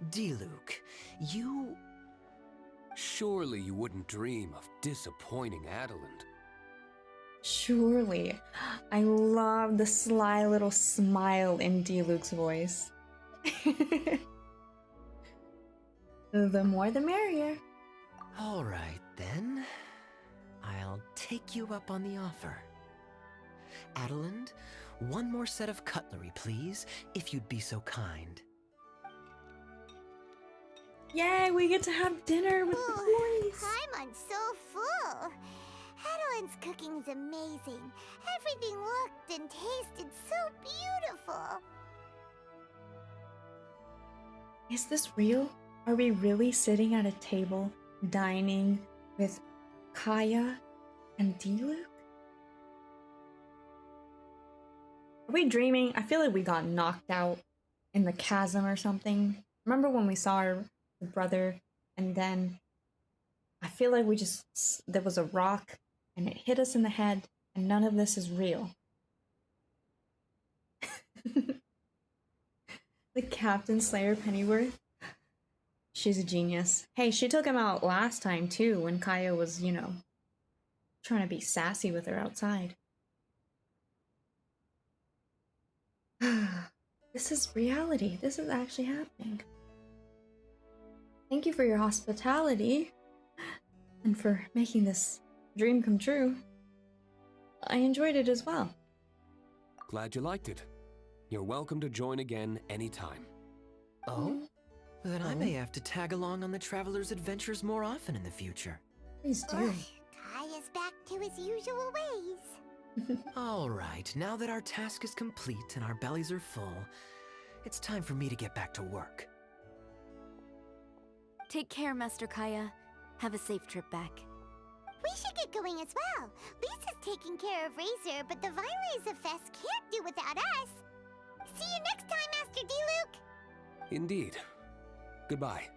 Diluc, you... Surely you wouldn't dream of disappointing Adeline. Surely. I love the sly little smile in Diluc's voice. The more the merrier. All right, then. I'll take you up on the offer. Adeline, one more set of cutlery, please, if you'd be so kind. Yay, we get to have dinner with the boys. Paimon's so full. Adeline's cooking's amazing. Everything looked and tasted so beautiful. Is this real? Are we really sitting at a table, dining with Kaya and Diluc? Are we dreaming? I feel like we got knocked out in the chasm or something. Remember when we saw our brother and then I feel like there was a rock and it hit us in the head and none of this is real. The Captain Slayer Pennyworth. She's a genius. Hey, she took him out last time too when Kaya was, trying to be sassy with her outside. This is reality. This is actually happening. Thank you for your hospitality and for making this dream come true. I enjoyed it as well. Glad you liked it. You're welcome to join again anytime. Oh? Then I may have to tag along on the Traveler's adventures more often in the future. Please do. Kaya's back to his usual ways. All right, now that our task is complete and our bellies are full, it's time for me to get back to work. Take care, Master Kaya. Have a safe trip back. We should get going as well. Lisa's taking care of Razor, but the Vinelaser Fest can't do without us. See you next time, Master Diluc. Indeed. Goodbye.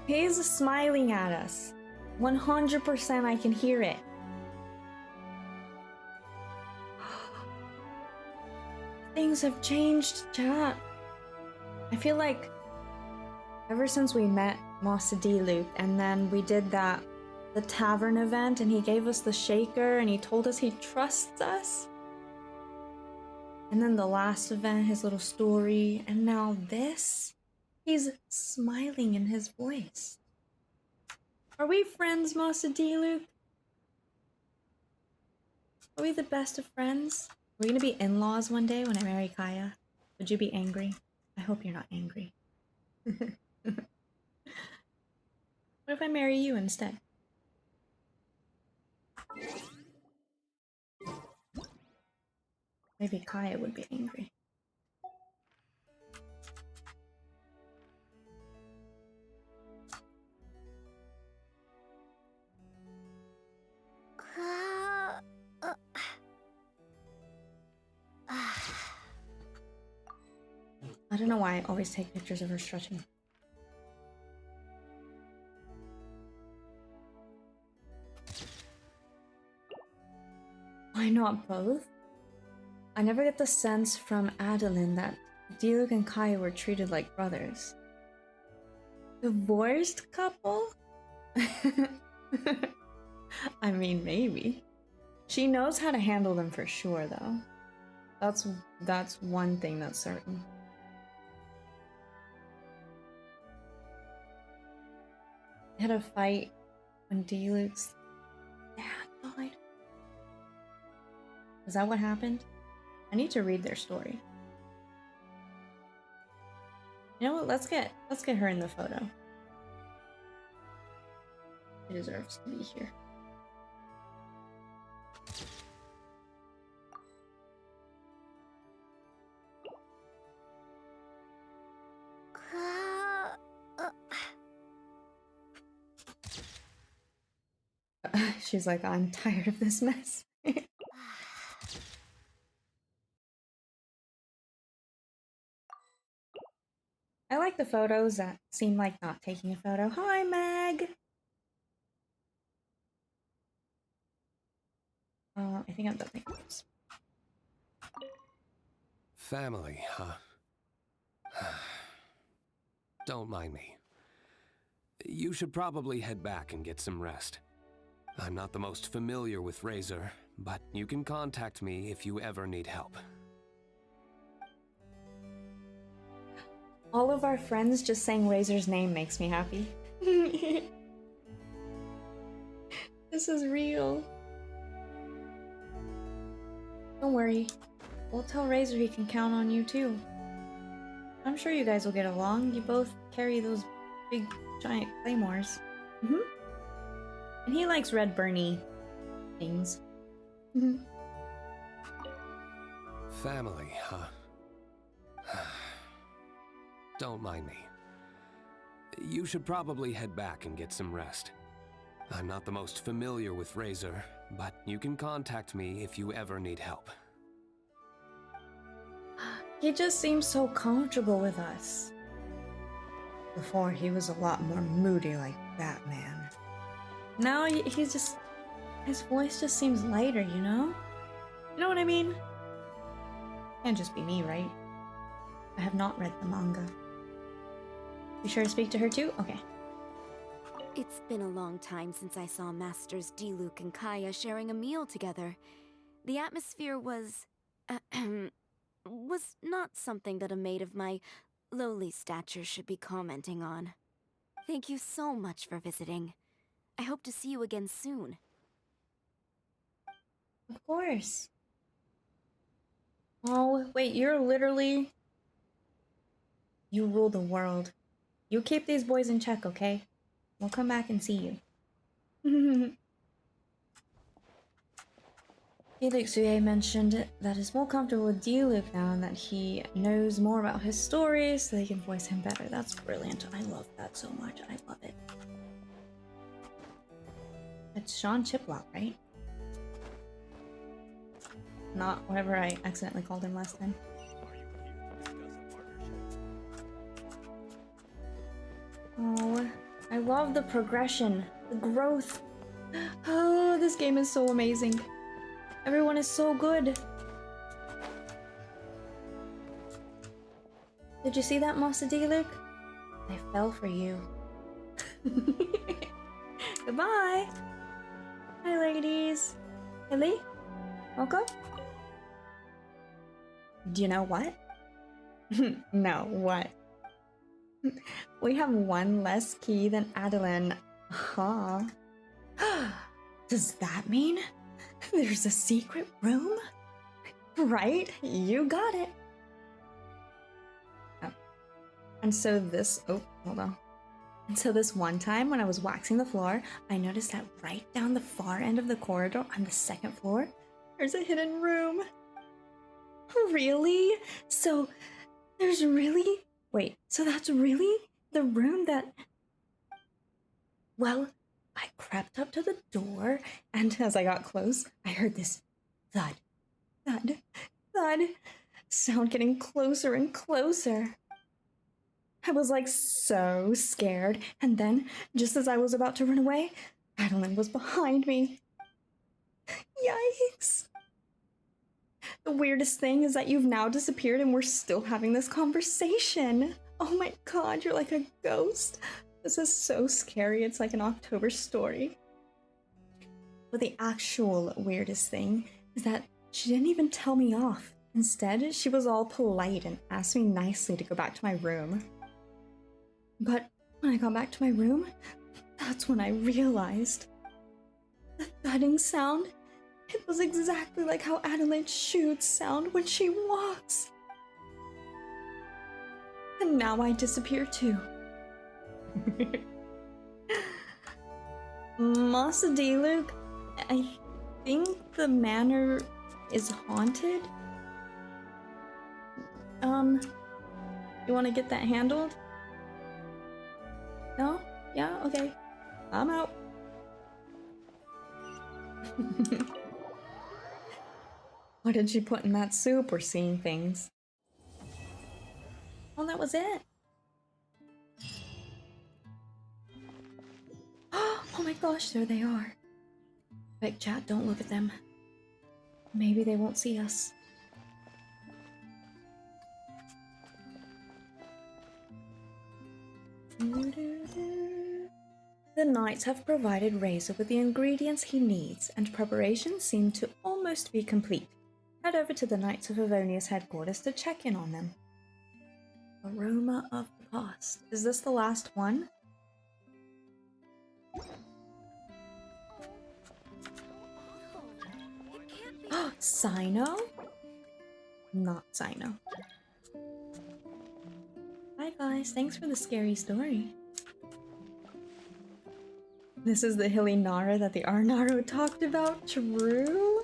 He's smiling at us. 100% I can hear it. Things have changed, chat. I feel like ever since we met Master Diluc and then we did the tavern event and he gave us the shaker and he told us he trusts us. And then the last event, his little story, and now this. He's smiling in his voice. Are we friends, Master Diluc? Are we the best of friends? Are we gonna be in-laws one day when I marry Kaya? Would you be angry? I hope you're not angry. What if I marry you instead? Maybe Kaya would be angry. I don't know why I always take pictures of her stretching. Why not both? I never get the sense from Adeline that Diluc and Kaya were treated like brothers. Divorced couple? I mean, maybe. She knows how to handle them for sure, though. That's one thing that's certain. Had a fight when Diluc's dad died. Is that what happened? I need to read their story. You know what? Let's get her in the photo. She deserves to be here. She's like, I'm tired of this mess. I like the photos that seem like not taking a photo. Hi, Meg! I think I'm done taking photos. Family, huh? Don't mind me. You should probably head back and get some rest. I'm not the most familiar with Razor, but you can contact me if you ever need help. All of our friends just saying Razor's name makes me happy. This is real. Don't worry. We'll tell Razor he can count on you too. I'm sure you guys will get along. You both carry those big, giant claymores. And he likes red burny things. Family, huh? Don't mind me. You should probably head back and get some rest. I'm not the most familiar with Razor, but you can contact me if you ever need help. He just seems so comfortable with us. Before, he was a lot more moody like Batman. Now, he's just... his voice just seems lighter, you know? You know what I mean? Can't just be me, right? I have not read the manga. You sure to speak to her too? Okay. It's been a long time since I saw Masters Diluc and Kaya sharing a meal together. The atmosphere was... was not something that a maid of my lowly stature should be commenting on. Thank you so much for visiting. I hope to see you again soon. Of course. Oh, wait, you're literally... You rule the world. You keep these boys in check, okay? We'll come back and see you. Felix Sue mentioned that he's more comfortable with Diluc now and that he knows more about his story so they can voice him better. That's brilliant. I love that so much. I love it. It's Sean Chiplock, right? Not whatever I accidentally called him last time. Oh, I love the progression, the growth. Oh, this game is so amazing. Everyone is so good. Did you see that, Master Diluc? I fell for you. Goodbye. Hi, ladies. Hey, welcome. Do you know what? No, what? We have one less key than Adeline. Huh? Does that mean there's a secret room? Right? You got it. Oh. And so this... Oh, hold on. And so this one time when I was waxing the floor, I noticed that right down the far end of the corridor on the second floor, there's a hidden room. Really? So there's really... Wait, so that's really the room that... Well, I crept up to the door, and as I got close, I heard this thud, thud, thud, sound getting closer and closer. I was like so scared, and then, just as I was about to run away, Adeline was behind me. Yikes. The weirdest thing is that you've now disappeared and we're still having this conversation. Oh my god, you're like a ghost. This is so scary, it's like an October story. But the actual weirdest thing is that she didn't even tell me off. Instead, she was all polite and asked me nicely to go back to my room. But when I got back to my room, that's when I realized the thudding sound, it was exactly like how Adelaide's shoes sound when she walks. And now I disappear too. Masa Luke, I think the manor is haunted. You want to get that handled? No? Yeah? Okay. I'm out. What did she put in that soup? We're seeing things. Oh, that was it. Oh my gosh, there they are. Quick, chat, don't look at them. Maybe they won't see us. The knights have provided Razor with the ingredients he needs, and preparations seem to almost be complete. Head over to the Knights of Avonia's headquarters to check in on them. Aroma of the past. Is this the last one? Sino? Not Sino. Hi guys, thanks for the scary story. This is the hilly Nara that the Arnaro talked about, true?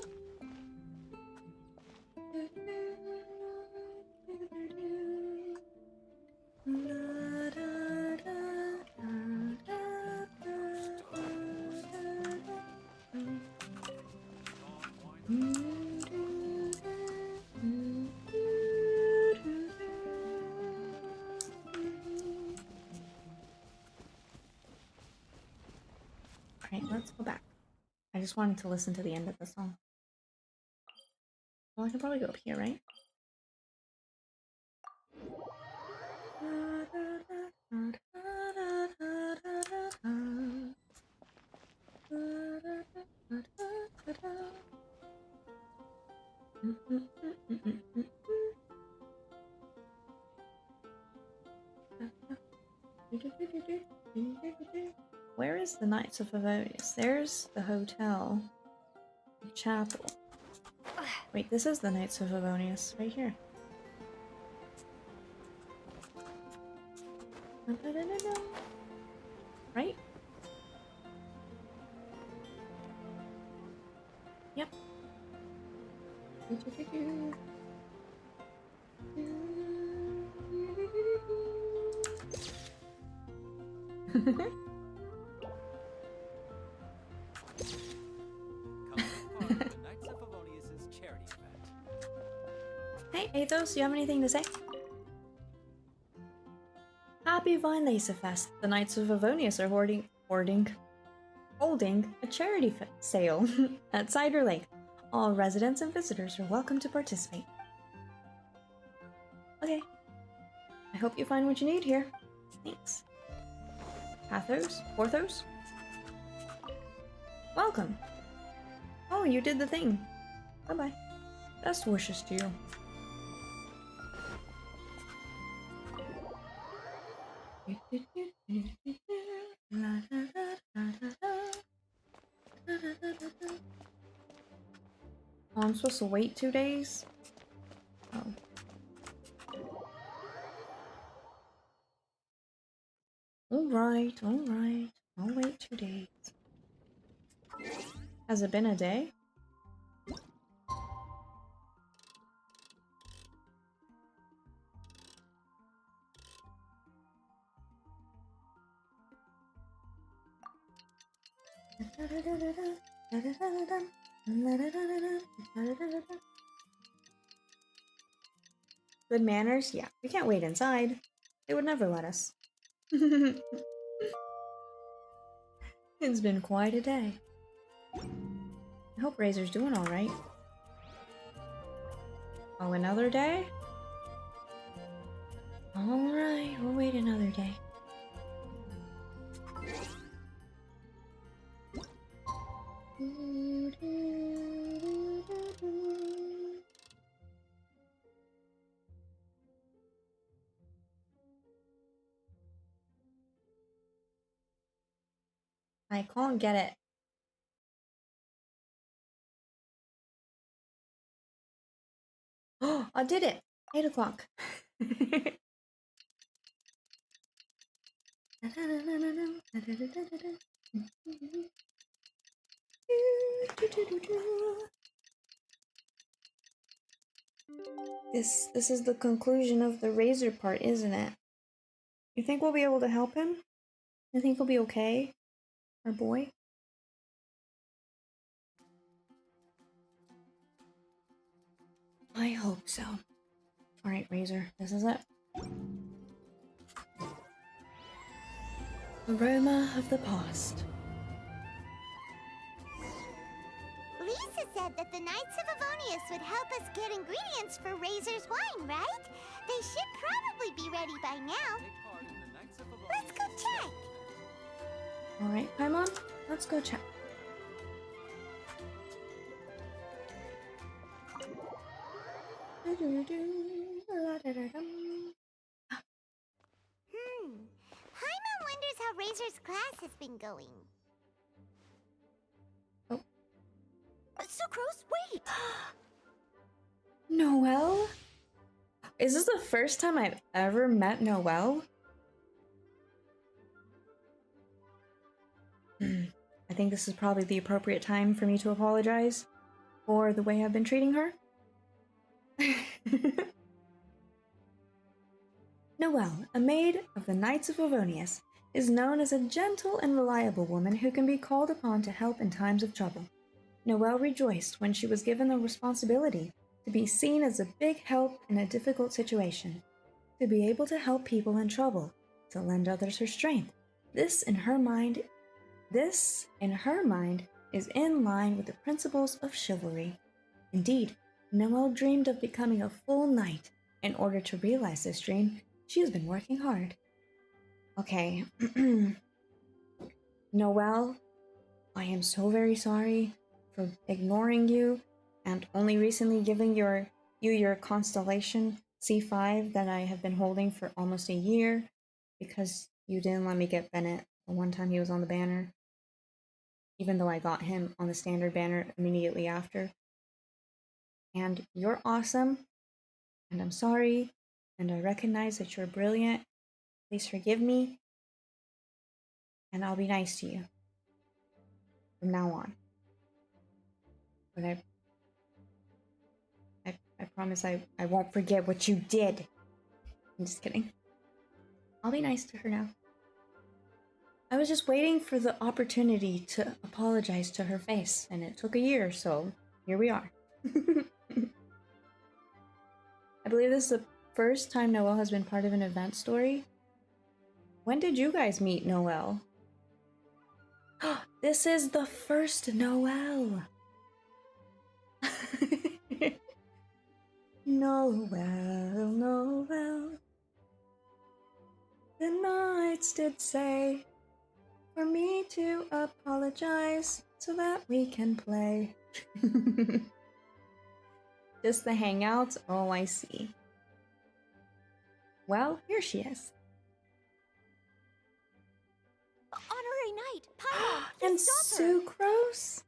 Alright, let's go back. I just wanted to listen to the end of the song. Well, I can probably go up here, right? Where is the Knights of Favonius? There's the hotel. The chapel. Wait, this is the Knights of Favonius, right here. Right? Yep. Hey, Athos, do you have anything to say? Happy Vinelacer Fest! The Knights of Avonius are holding a charity sale at Cider Lake. All residents and visitors are welcome to participate. Okay. I hope you find what you need here. Thanks. Pathos? Porthos? Welcome. Oh, you did the thing. Bye-bye. Best wishes to you. Oh, I'm supposed to wait 2 days? Oh. Alright, alright. I'll wait 2 days. Has it been a day? Good manners? Yeah, we can't wait inside. They would never let us. It's been quite a day. I hope Razor's doing alright. Oh, another day? Alright, we'll wait another day. I can't get it. Oh, I did it! 8 o'clock. This is the conclusion of the razor part, isn't it? You think we'll be able to help him? You think he'll be okay? Our boy? I hope so. Alright, Razor, this is it. Aroma of the past. Lisa said that the Knights of Avonius would help us get ingredients for Razor's wine, right? They should probably be ready by now. Let's go check. Alright, Paimon, let's go check. Paimon wonders how Razor's class has been going. Oh. Sucrose, wait! Noelle? Is this the first time I've ever met Noelle? I think this is probably the appropriate time for me to apologize for the way I've been treating her. Noelle, a maid of the Knights of Avonius, is known as a gentle and reliable woman who can be called upon to help in times of trouble. Noelle rejoiced when she was given the responsibility to be seen as a big help in a difficult situation, to be able to help people in trouble, to lend others her strength. This, in her mind, is in line with the principles of chivalry. Indeed, Noelle dreamed of becoming a full knight. In order to realize this dream, she has been working hard. Okay. Noelle, I am so very sorry for ignoring you and only recently giving you your constellation C5 that I have been holding for almost a year because you didn't let me get Bennett the one time he was on the banner, even though I got him on the standard banner immediately after. And you're awesome, and I'm sorry, and I recognize that you're brilliant. Please forgive me, and I'll be nice to you from now on. But I promise I won't forget what you did. I'm just kidding. I'll be nice to her now. I was just waiting for the opportunity to apologize to her face, and it took a year, so here we are. I believe this is the first time Noelle has been part of an event story. When did you guys meet Noelle? This is the first Noelle. Noelle, Noelle. The knights did say for me to apologize so that we can play. Just the hangouts? Oh, I see. Well, here she is. Honorary Knight, Paimon, And stop her! Sucrose?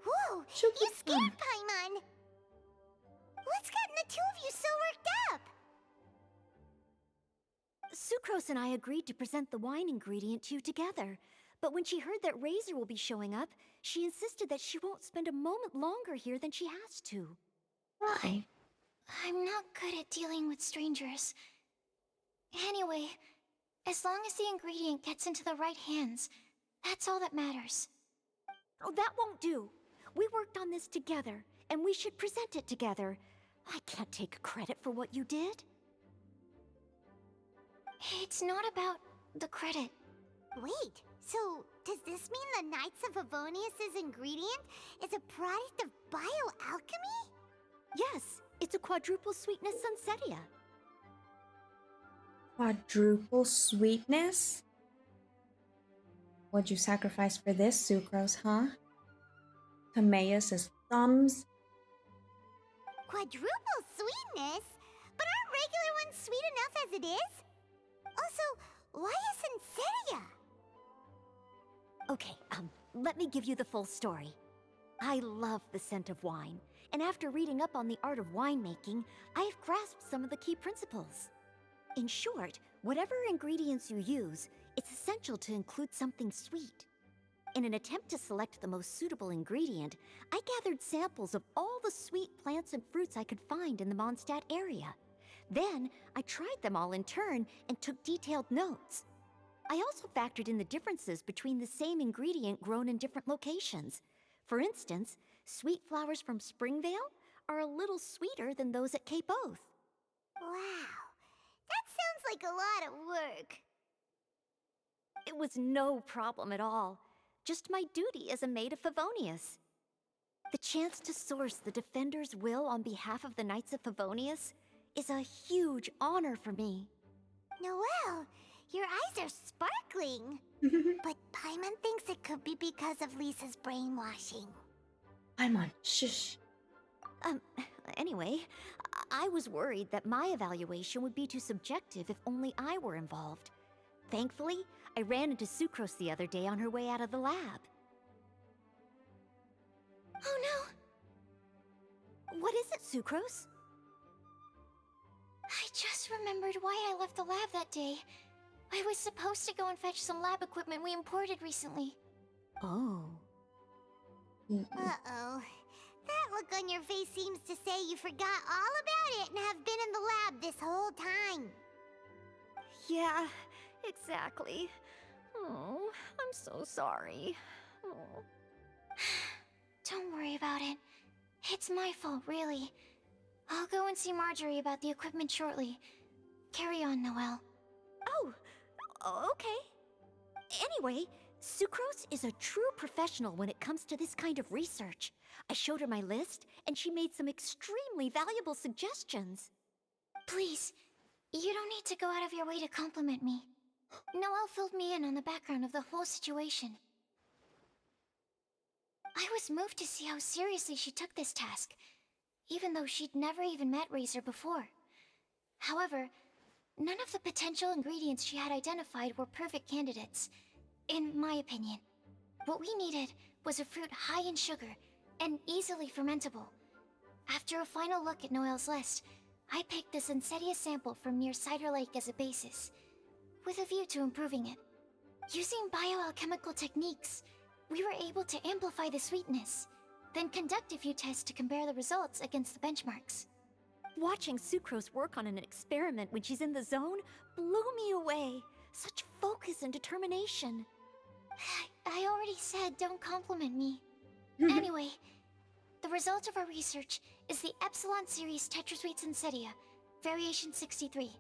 Whoa, She'll you be scared fun. Paimon! What's gotten the two of you so worked up? Sucrose and I agreed to present the wine ingredient to you together. But when she heard that Razor will be showing up, she insisted that she won't spend a moment longer here than she has to. Why? I'm not good at dealing with strangers. Anyway, as long as the ingredient gets into the right hands, that's all that matters. Oh, that won't do. We worked on this together, and we should present it together. I can't take credit for what you did. It's not about the credit. Wait, so does this mean the Knights of Avonius' ingredient is a product of bioalchemy? Yes, it's a quadruple sweetness sunsetia. Quadruple sweetness? What'd you sacrifice for this, Sucrose, huh? Timaeus' thumbs? Quadruple sweetness? But aren't regular ones sweet enough as it is? Also, why a sunsetia? Okay, let me give you the full story. I love the scent of wine, and after reading up on the art of winemaking, I've grasped some of the key principles. In short, whatever ingredients you use, it's essential to include something sweet. In an attempt to select the most suitable ingredient, I gathered samples of all the sweet plants and fruits I could find in the Mondstadt area. Then, I tried them all in turn and took detailed notes. I also factored in the differences between the same ingredient grown in different locations. For instance, sweet flowers from Springvale are a little sweeter than those at Cape Oath. Wow, that sounds like a lot of work. It was no problem at all. Just my duty as a maid of Favonius. The chance to source the Defender's will on behalf of the Knights of Favonius is a huge honor for me. Noelle, your eyes are sparkling. But Paimon thinks it could be because of Lisa's brainwashing. Paimon, shush. Anyway, I was worried that my evaluation would be too subjective if only I were involved. Thankfully, I ran into Sucrose the other day on her way out of the lab. Oh no! What is it, Sucrose? I just remembered why I left the lab that day. I was supposed to go and fetch some lab equipment we imported recently. Oh. Uh-oh. That look on your face seems to say you forgot all about it and have been in the lab this whole time. Yeah, exactly. Oh, I'm so sorry. Oh. Don't worry about it. It's my fault, really. I'll go and see Marjorie about the equipment shortly. Carry on, Noelle. Oh, okay. Anyway, Sucrose is a true professional when it comes to this kind of research. I showed her my list, and she made some extremely valuable suggestions. Please, you don't need to go out of your way to compliment me. Noelle filled me in on the background of the whole situation. I was moved to see how seriously she took this task, even though she'd never even met Razor before. However, none of the potential ingredients she had identified were perfect candidates, in my opinion. What we needed was a fruit high in sugar and easily fermentable. After a final look at Noelle's list, I picked the Sensetia sample from near Cider Lake as a basis, with a view to improving it. Using bioalchemical techniques, we were able to amplify the sweetness, then conduct a few tests to compare the results against the benchmarks. Watching Sucrose work on an experiment when she's in the zone blew me away. Such focus and determination. I already said don't compliment me. Anyway, the result of our research is the Epsilon Series Tetrasweet Sensetia, Variation 63.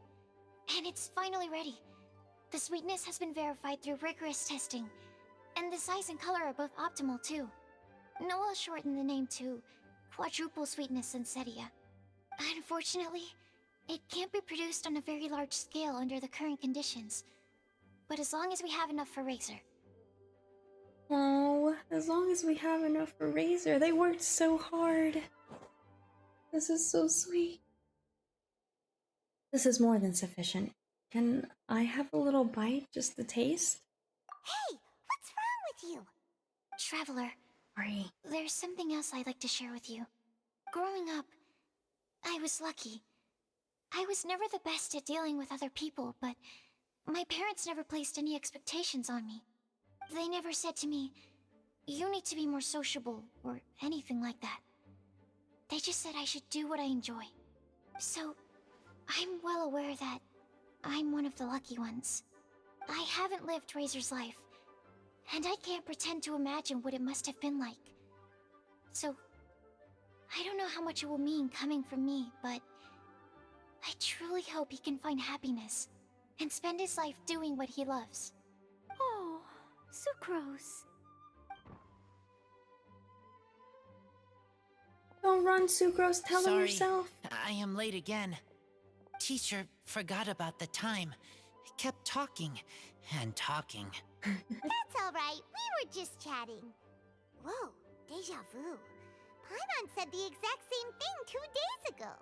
And it's finally ready. The sweetness has been verified through rigorous testing, and the size and color are both optimal too. Noelle shortened the name to Quadruple Sweetness Sensetia. Unfortunately, it can't be produced on a very large scale under the current conditions. But as long as we have enough for Razor. Oh, as long as we have enough for Razor. They worked so hard. This is so sweet. This is more than sufficient. Can I have a little bite just to taste? Hey, what's wrong with you? Traveler, Sorry. there's something else I'd like to share with you. Growing up, I was lucky. I was never the best at dealing with other people, but my parents never placed any expectations on me. They never said to me, you need to be more sociable, or anything like that. They just said I should do what I enjoy. So, I'm well aware that I'm one of the lucky ones. I haven't lived Razor's life, and I can't pretend to imagine what it must have been like. So, I don't know how much it will mean coming from me, but I truly hope he can find happiness and spend his life doing what he loves. Oh, Sucrose. Don't run, Sucrose. Tell him Sorry, yourself. I am late again. Teacher forgot about the time. Kept talking and talking. That's all right. We were just chatting. Whoa, deja vu. Paimon said the exact same thing 2 days ago.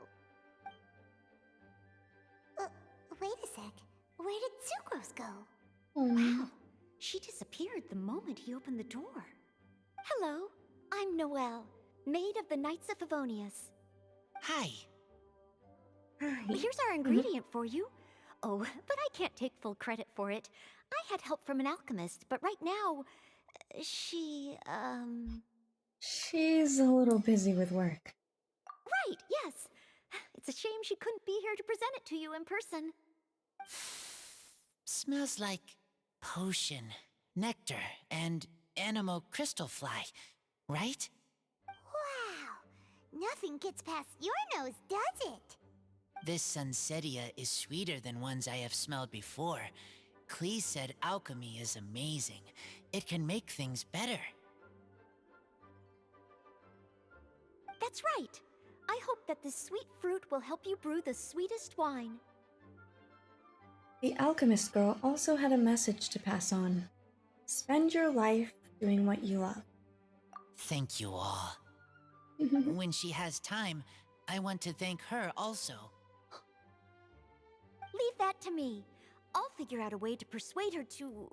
Wait a sec. Where did Sucrose go? Wow, she disappeared the moment he opened the door. Hello, I'm Noelle, maid of the Knights of Favonius. Hi. Here's our ingredient for you. Oh, but I can't take full credit for it. I had help from an alchemist, but right now, she's a little busy with work. Right, yes. It's a shame she couldn't be here to present it to you in person. Smells like potion, nectar, and anemo crystal fly, right? Wow! Nothing gets past your nose, does it? This Sunsetia is sweeter than ones I have smelled before. Clee said alchemy is amazing. It can make things better. That's right. I hope that this sweet fruit will help you brew the sweetest wine. The alchemist girl also had a message to pass on. Spend your life doing what you love. Thank you all. When she has time, I want to thank her also. Leave that to me. I'll figure out a way to persuade her to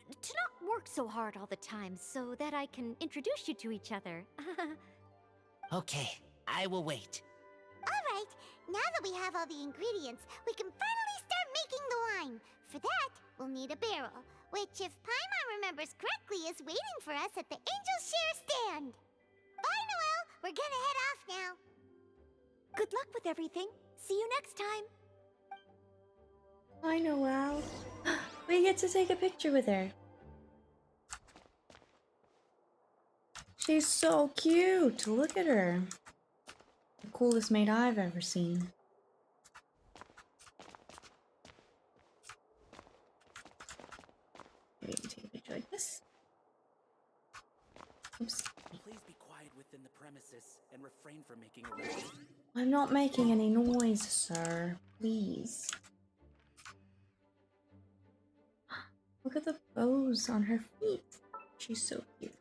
not work so hard all the time so that I can introduce you to each other. Okay, I will wait. Alright, now that we have all the ingredients, we can finally start making the wine. For that, we'll need a barrel, which, if Paimon remembers correctly, is waiting for us at the Angel Share stand. Bye, Noelle! We're gonna head off now. Good luck with everything. See you next time. I know, wow. We get to take a picture with her. She's so cute. Look at her. The coolest maid I've ever seen. Maybe take a picture like this. Oops. Please be quiet within the premises and refrain from making a racket. I'm not making any noise, sir. Please. Look at the bows on her feet. She's so cute.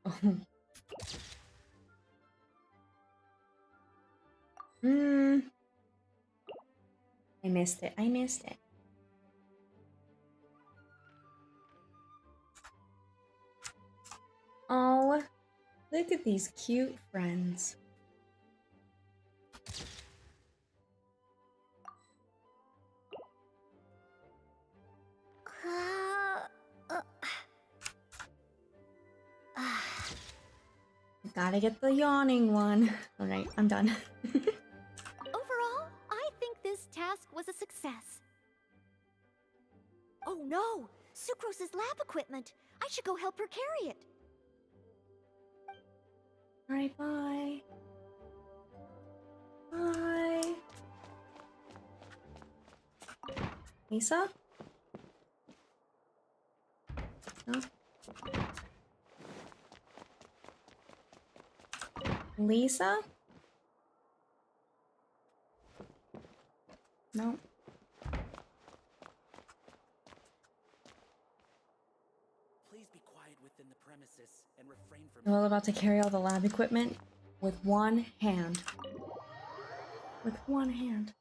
Oh. I missed it. I missed it. Oh, look at these cute friends. Gotta get the yawning one. Alright, I'm done. Overall, I think this task was a success. Oh no! Sucrose's lab equipment! I should go help her carry it. Alright, bye. Bye. Lisa? No. Lisa? No. Please be quiet within the premises and refrain from. We're all about to carry all the lab equipment with one hand. With one hand.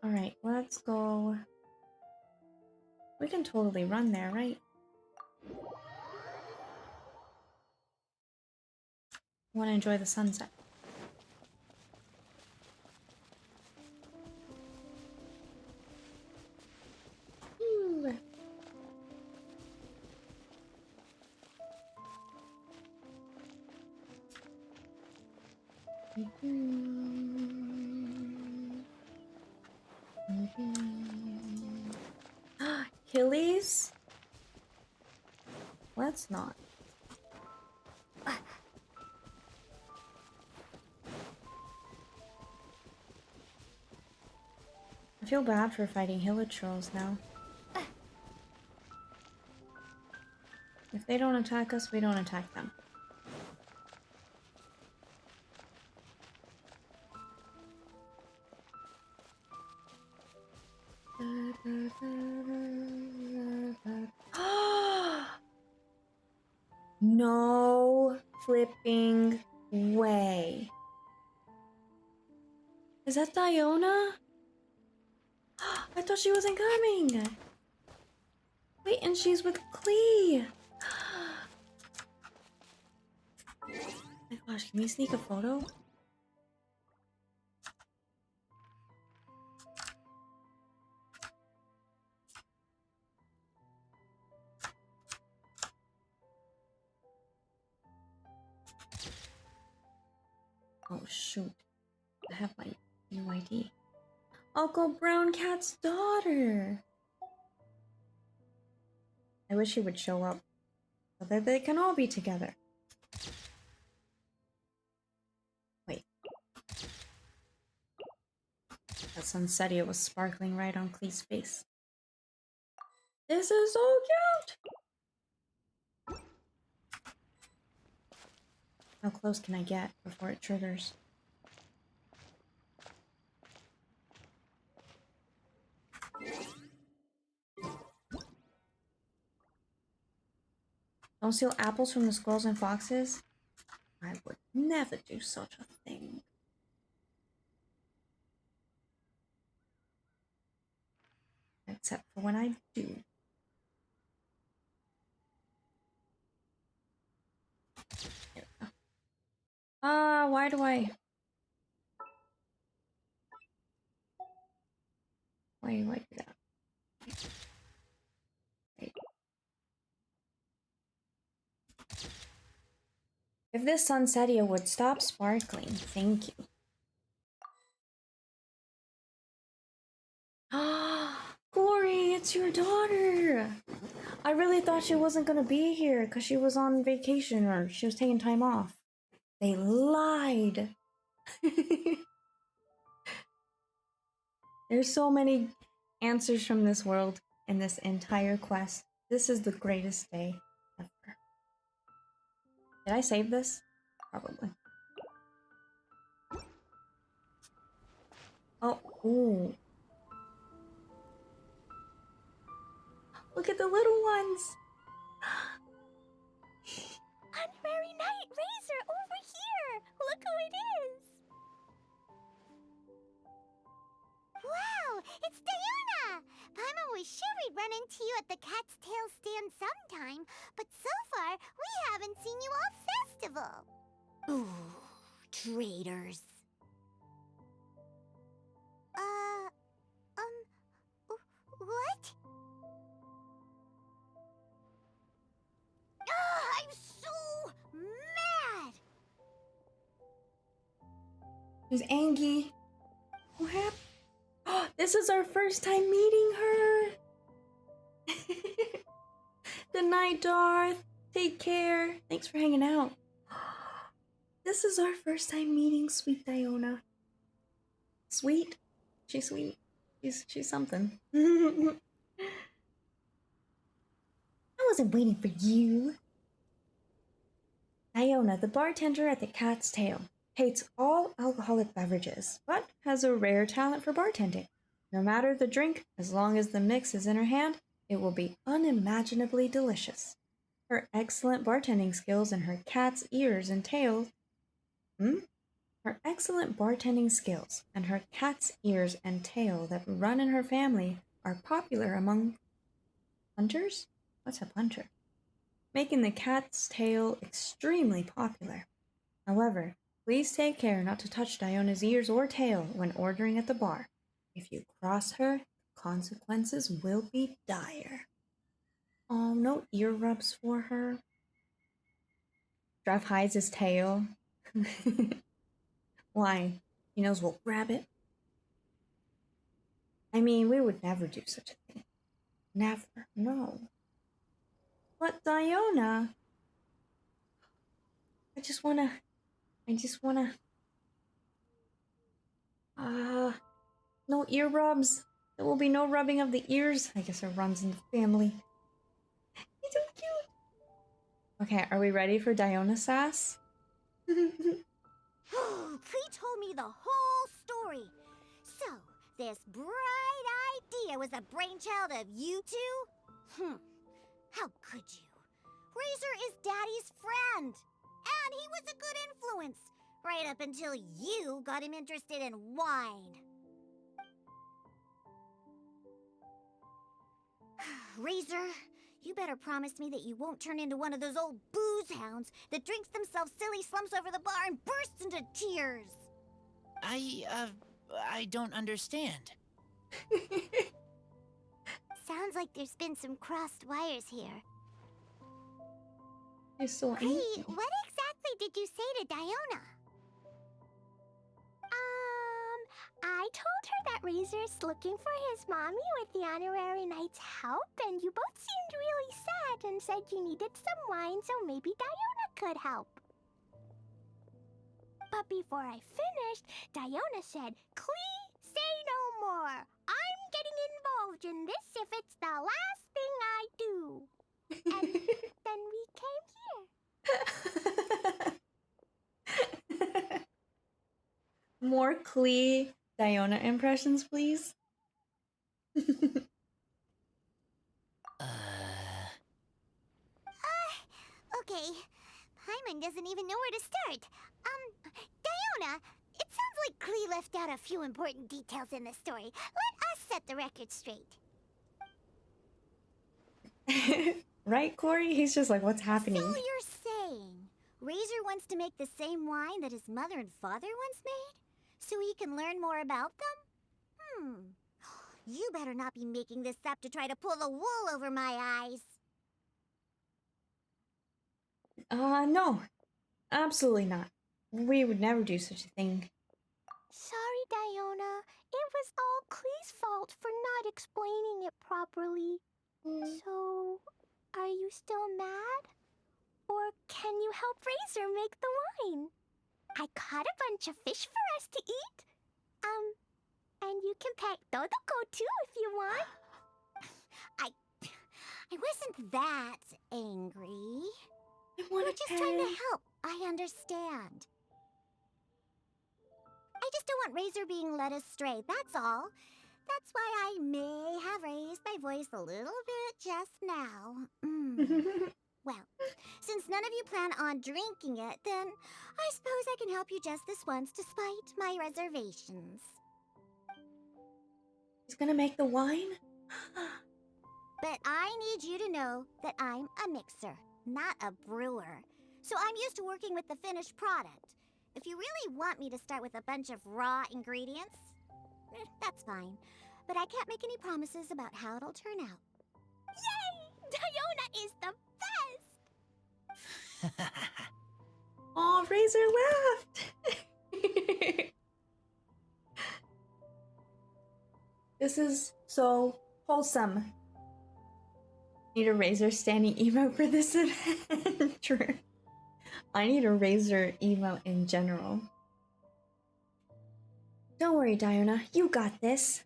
Alright, let's go. We can totally run there, right? Want to enjoy the sunset. Ooh. Achilles? Let's not. I feel bad for fighting Hilichurls now. If they don't attack us, we don't attack them. No flipping way. Is that Diona? I thought she wasn't coming. Wait, and she's with Klee. Oh my gosh, can we sneak a photo? Oh shoot, I have my new ID. Uncle Brown Cat's daughter. I wish he would show up so that they can all be together. Wait. That sunsettia was sparkling right on Klee's face. This is so cute! How close can I get before it triggers? Don't steal apples from the squirrels and foxes? I would never do such a thing. Except for when I do. There we go. Why do I... Why do I do that? Wait. If this sunsettia would stop sparkling, thank you. Glory, it's your daughter! I really thought she wasn't gonna be here because she was on vacation or she was taking time off. They lied! There's so many answers from this world in this entire quest. This is the greatest day ever. Did I save this? Probably. Oh, ooh. Look at the little ones! Unfairy Knight Razor over here! Look who it is! Wow, it's Diona! I'm always sure we'd run into you at the Cat's Tail stand sometime, but so far, we haven't seen you all festival. Ooh, traitors. What? I'm so mad! There's Angie. What happened? This is our first time meeting her! Good night, Darth. Take care. Thanks for hanging out. This is our first time meeting sweet Diona. Sweet? She's sweet. She's something. I wasn't waiting for you. Diona, the bartender at the Cat's Tail, hates all alcoholic beverages, but has a rare talent for bartending. No matter the drink, as long as the mix is in her hand, it will be unimaginably delicious. Her excellent bartending skills and her cat's ears and tail... Her excellent bartending skills and her cat's ears and tail that run in her family are popular among hunters? What's a puncher? Making the Cat's Tail extremely popular. However, please take care not to touch Diona's ears or tail when ordering at the bar. If you cross her, consequences will be dire. Oh, no ear rubs for her. Druff hides his tail. Why? He knows we'll grab it. I mean, we would never do such a thing. Never, no. But Diona... I just wanna... No ear rubs. There will be no rubbing of the ears. I guess it runs in the family. He's so cute. Okay, are we ready for Diona sass? Flea told me the whole story. So, this bright idea was a brainchild of you two? How could you? Razor is Daddy's friend, and he was a good influence, right up until you got him interested in wine. Razor, you better promise me that you won't turn into one of those old booze hounds that drinks themselves silly, slumps over the bar, and bursts into tears. I don't understand. Sounds like there's been some crossed wires here. You're so Hey, angry. what exactly did you say to Diona? I told her that Razor's looking for his mommy with the honorary knight's help, and you both seemed really sad and said you needed some wine, so maybe Diona could help. But before I finished, Diona said, "Clee, say no more. I'm getting involved in this if it's the last thing I do." And then we came here. More Klee Diona impressions, please. Okay. Paimon doesn't even know where to start. Diona, it sounds like Klee left out a few important details in the story. Let us set the record straight. Right, Corey? He's just like, what's happening? So you're saying Razor wants to make the same wine that his mother and father once made? So he can learn more about them? You better not be making this up to try to pull the wool over my eyes. No. Absolutely not. We would never do such a thing. Sorry, Diona. It was all Klee's fault for not explaining it properly. So, are you still mad? Or can you help Razor make the wine? I caught a bunch of fish for us to eat. And you can pet Dodoko too if you want. I wasn't that angry. We're just trying to help. I understand. I just don't want Razor being led astray, that's all. That's why I may have raised my voice a little bit just now. Well, since none of you plan on drinking it, then I suppose I can help you just this once despite my reservations. He's gonna make the wine? But I need you to know that I'm a mixer, not a brewer. So I'm used to working with the finished product. If you really want me to start with a bunch of raw ingredients, that's fine. But I can't make any promises about how it'll turn out. Yay! Diona is the best! Oh, Razor laughed! This is so wholesome. Need a Razor standing emote for this adventure. I need a Razor emote in general. Don't worry, Diona. You got this.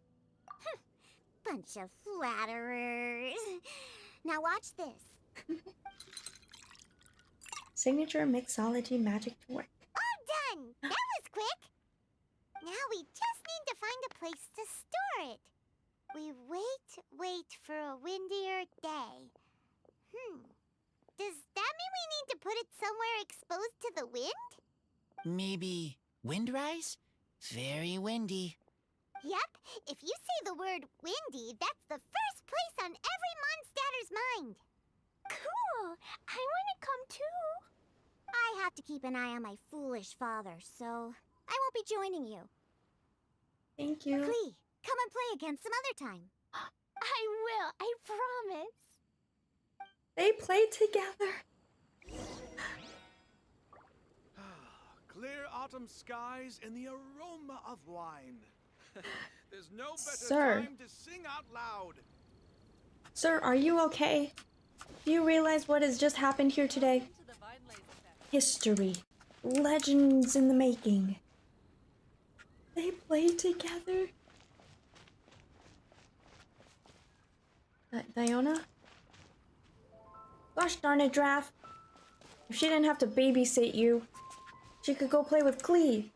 Bunch of flatterers. Now watch this. Signature mixology magic to work. All done! That was quick! Now we just need to find a place to store it. We wait for a windier day. Does that mean we need to put it somewhere exposed to the wind? Maybe windrise? Very windy. Yep, if you say the word windy, that's the first place on every Mondstatter's mind. Cool! I want to come too. I have to keep an eye on my foolish father, so I won't be joining you. Thank you. Klee, come and play again some other time. I will, I promise. They play together. Clear autumn skies and the aroma of wine. There's no better Sir. time to sing out loud. Sir, are you okay? Do you realize what has just happened here today? History. Legends in the making. They play together. Diona? Gosh darn it, Draft. If she didn't have to babysit you, she could go play with Klee.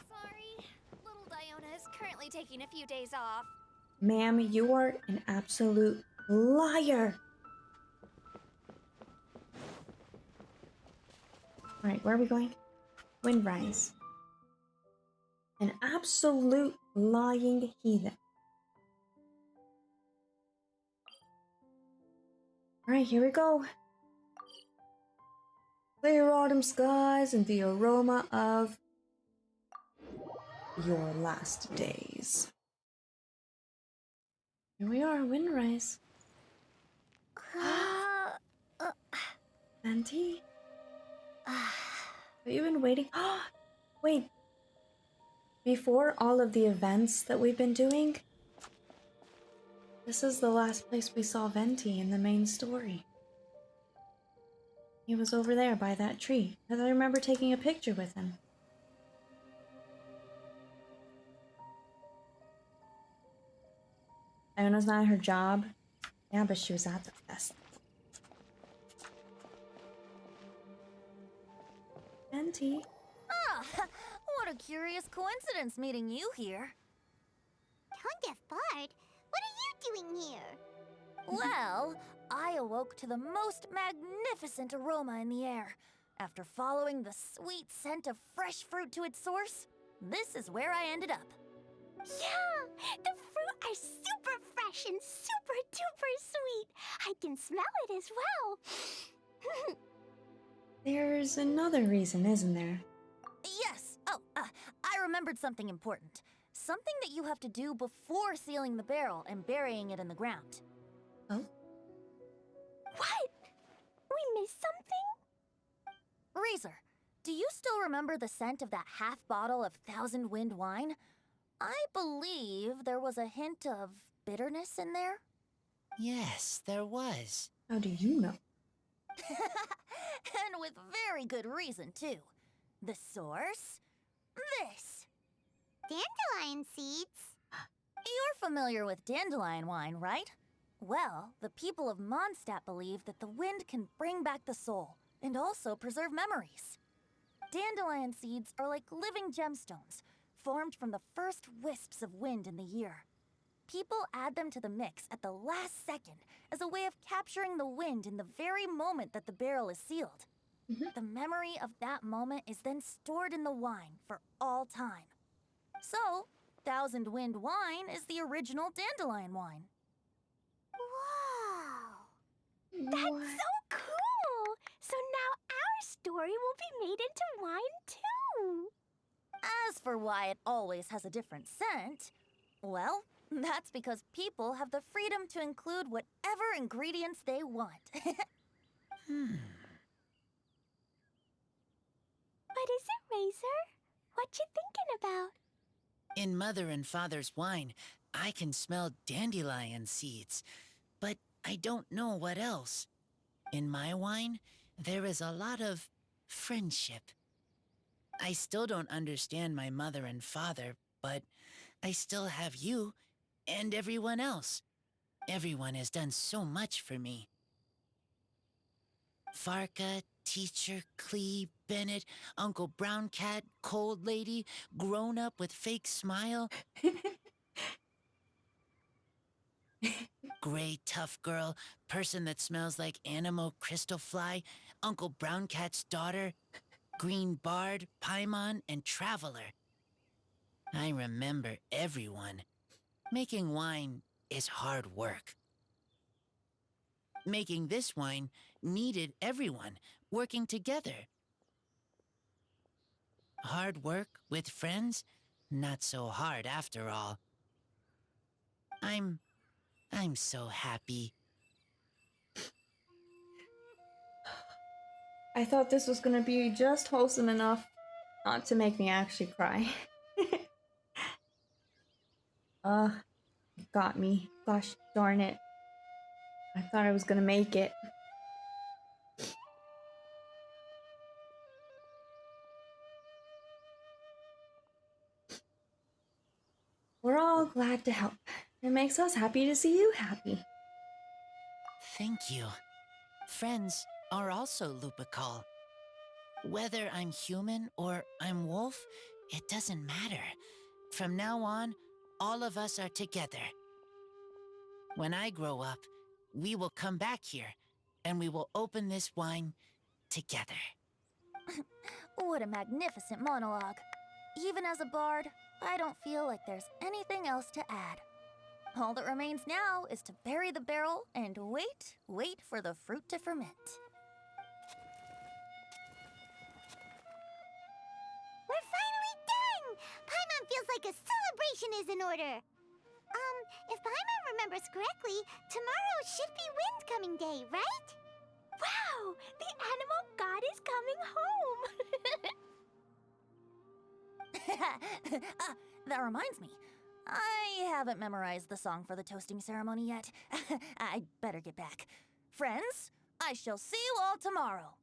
Sorry, little Diona is currently definitely taking a few days off. Ma'am, you are an absolute liar. Alright, where are we going? Windrise. An absolute lying heathen. Alright, here we go. Clear autumn skies and the aroma of your last days. Here we are, Windrise. Venti? Have you been waiting? Wait. Before all of the events that we've been doing, this is the last place we saw Venti in the main story. He was over there by that tree, because I remember taking a picture with him. I know it's not her job. Yeah, but she was at the festival. Venti. Ah, what a curious coincidence meeting you here. Tongue-deaf Bard, what are you doing here? Well, I awoke to the most magnificent aroma in the air. After following the sweet scent of fresh fruit to its source, this is where I ended up. Yeah, the fruit are super fresh and super duper sweet. I can smell it as well. There's another reason, isn't there? Yes. Oh, I remembered something important. Something that you have to do before sealing the barrel and burying it in the ground. Oh? What? We missed something? Reezer, do you still remember the scent of that half bottle of Thousand Wind wine? I believe there was a hint of bitterness in there. Yes, there was. How do you know? And with very good reason, too. The source? This. Dandelion seeds. You're familiar with dandelion wine, right? Well, the people of Mondstadt believe that the wind can bring back the soul and also preserve memories. Dandelion seeds are like living gemstones, formed from the first wisps of wind in the year. People add them to the mix at the last second as a way of capturing the wind in the very moment that the barrel is sealed. The memory of that moment is then stored in the wine for all time. So, Thousand Wind wine is the original dandelion wine. Wow! That's so cool! So now our story will be made into wine too! As for why it always has a different scent, well, that's because people have the freedom to include whatever ingredients they want. What is it, Razor? What you thinking about? In Mother and Father's wine, I can smell dandelion seeds, but I don't know what else. In my wine, there is a lot of friendship. I still don't understand my mother and father, but I still have you and everyone else. Everyone has done so much for me. Varka, Teacher, Clee, Bennett, Uncle Brown Cat, Cold Lady, Grown Up with Fake Smile. Gray Tough Girl, Person that smells like Animo Crystal Fly, Uncle Brown Cat's daughter, Green Bard, Paimon, and Traveler. I remember everyone. Making wine is hard work. Making this wine needed everyone working together. Hard work with friends? Not so hard after all. I'm so happy. I thought this was gonna be just wholesome enough not to make me actually cry. It got me. Gosh darn it. I thought I was gonna make it. We're all glad to help. It makes us happy to see you happy. Thank you. Friends are also Lupical. Whether I'm human or I'm wolf, it doesn't matter. From now on, all of us are together. When I grow up, we will come back here, and we will open this wine together. What a magnificent monologue. Even as a bard, I don't feel like there's anything else to add. All that remains now is to bury the barrel and wait for the fruit to ferment. We're finally done! Paimon feels like a celebration is in order. If Paimon remembers correctly, tomorrow should be Wind Coming Day, right? Wow! The animal god is coming home! That reminds me. I haven't memorized the song for the toasting ceremony yet. I'd better get back. Friends, I shall see you all tomorrow.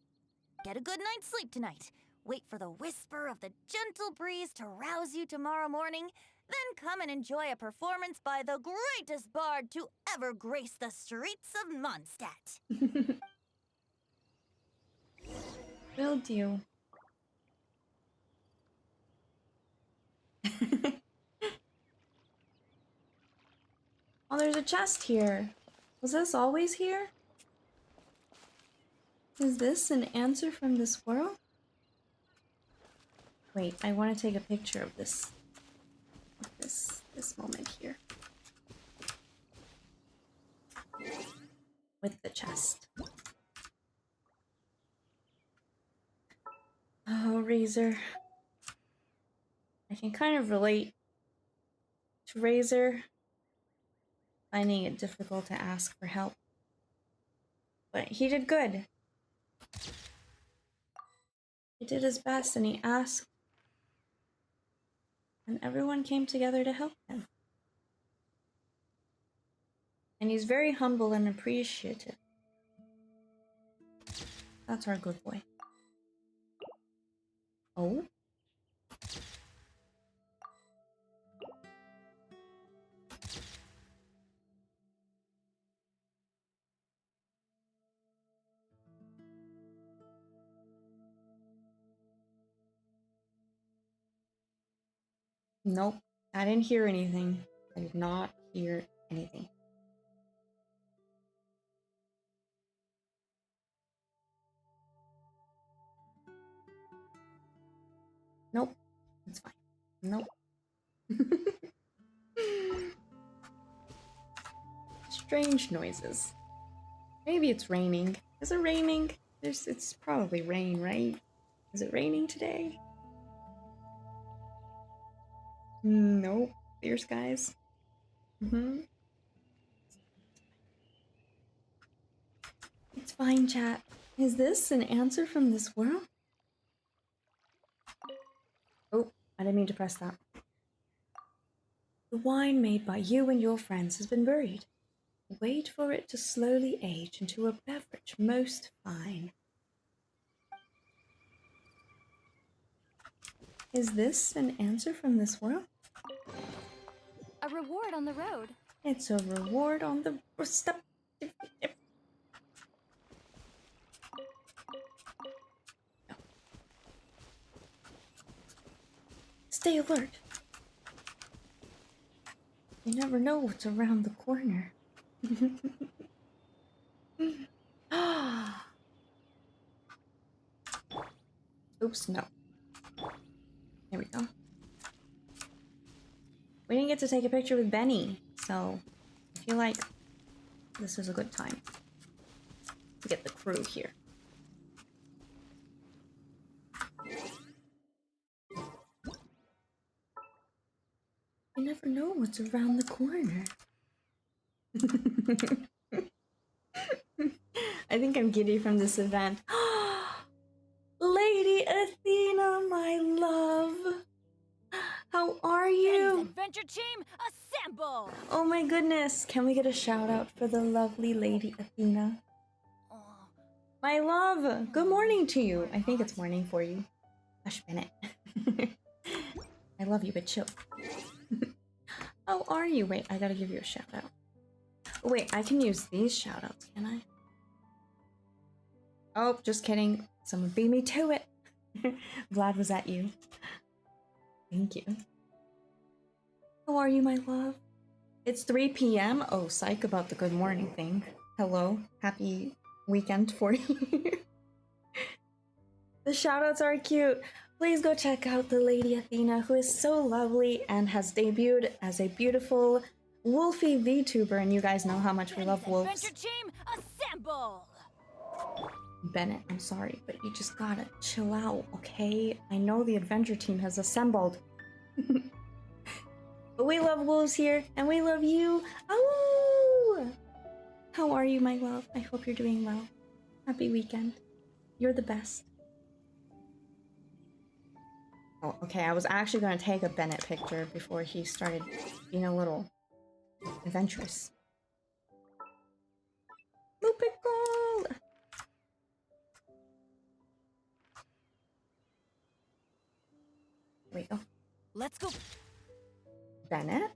Get a good night's sleep tonight. Wait for the whisper of the gentle breeze to rouse you tomorrow morning. Then come and enjoy a performance by the greatest bard to ever grace the streets of Mondstadt. Will do. Oh, there's a chest here. Was this always here? Is this an answer from this world? Wait, I want to take a picture of this. This moment here. With the chest. Oh, Razor. I can kind of relate to Razor, finding it difficult to ask for help. But he did good. He did his best and he asked. And everyone came together to help him. And he's very humble and appreciative. That's our good boy. Oh? Nope. I didn't hear anything. I did not hear anything. Nope. It's fine. Nope. Strange noises. Maybe it's raining. Is it raining? It's probably rain, right? Is it raining today? Nope. Clear skies. It's fine, chat. Is this an answer from this world? Oh, I didn't mean to press that. The wine made by you and your friends has been buried. Wait for it to slowly age into a beverage most fine. Is this an answer from this world? A reward on the road. It's a reward on the step. Stay alert. You never know what's around the corner. Oops, no. There we go. We didn't get to take a picture with Benny, so I feel like this is a good time to get the crew here. You never know what's around the corner. I think I'm giddy from this event. Lady Athena, my love. How are you? Adventure team, assemble! Oh my goodness. Can we get a shout out for the lovely Lady Athena? My love, good morning to you. I think it's morning for you. Hush, Bennett. I love you, but chill. How are you? Wait, I gotta give you a shout out. Wait, I can use these shout outs, can I? Oh, just kidding. Someone beat me to it. Vlad, was that you? Thank you. How are you, my love? It's 3 p.m. Oh, psych about the good morning thing. Hello, happy weekend for you. The shoutouts are cute. Please go check out the Lady Athena, who is so lovely and has debuted as a beautiful wolfy VTuber, and you guys know how much we love wolves. Adventure team, assemble! Bennett, I'm sorry, but you just gotta chill out, okay? I know the adventure team has assembled. But we love wolves here, and we love you. Oh! How are you, my love? I hope you're doing well. Happy weekend. You're the best. Oh, okay, I was actually gonna take a Bennett picture before he started being a little adventurous. Lupical! There we go. Let's go. Bennett?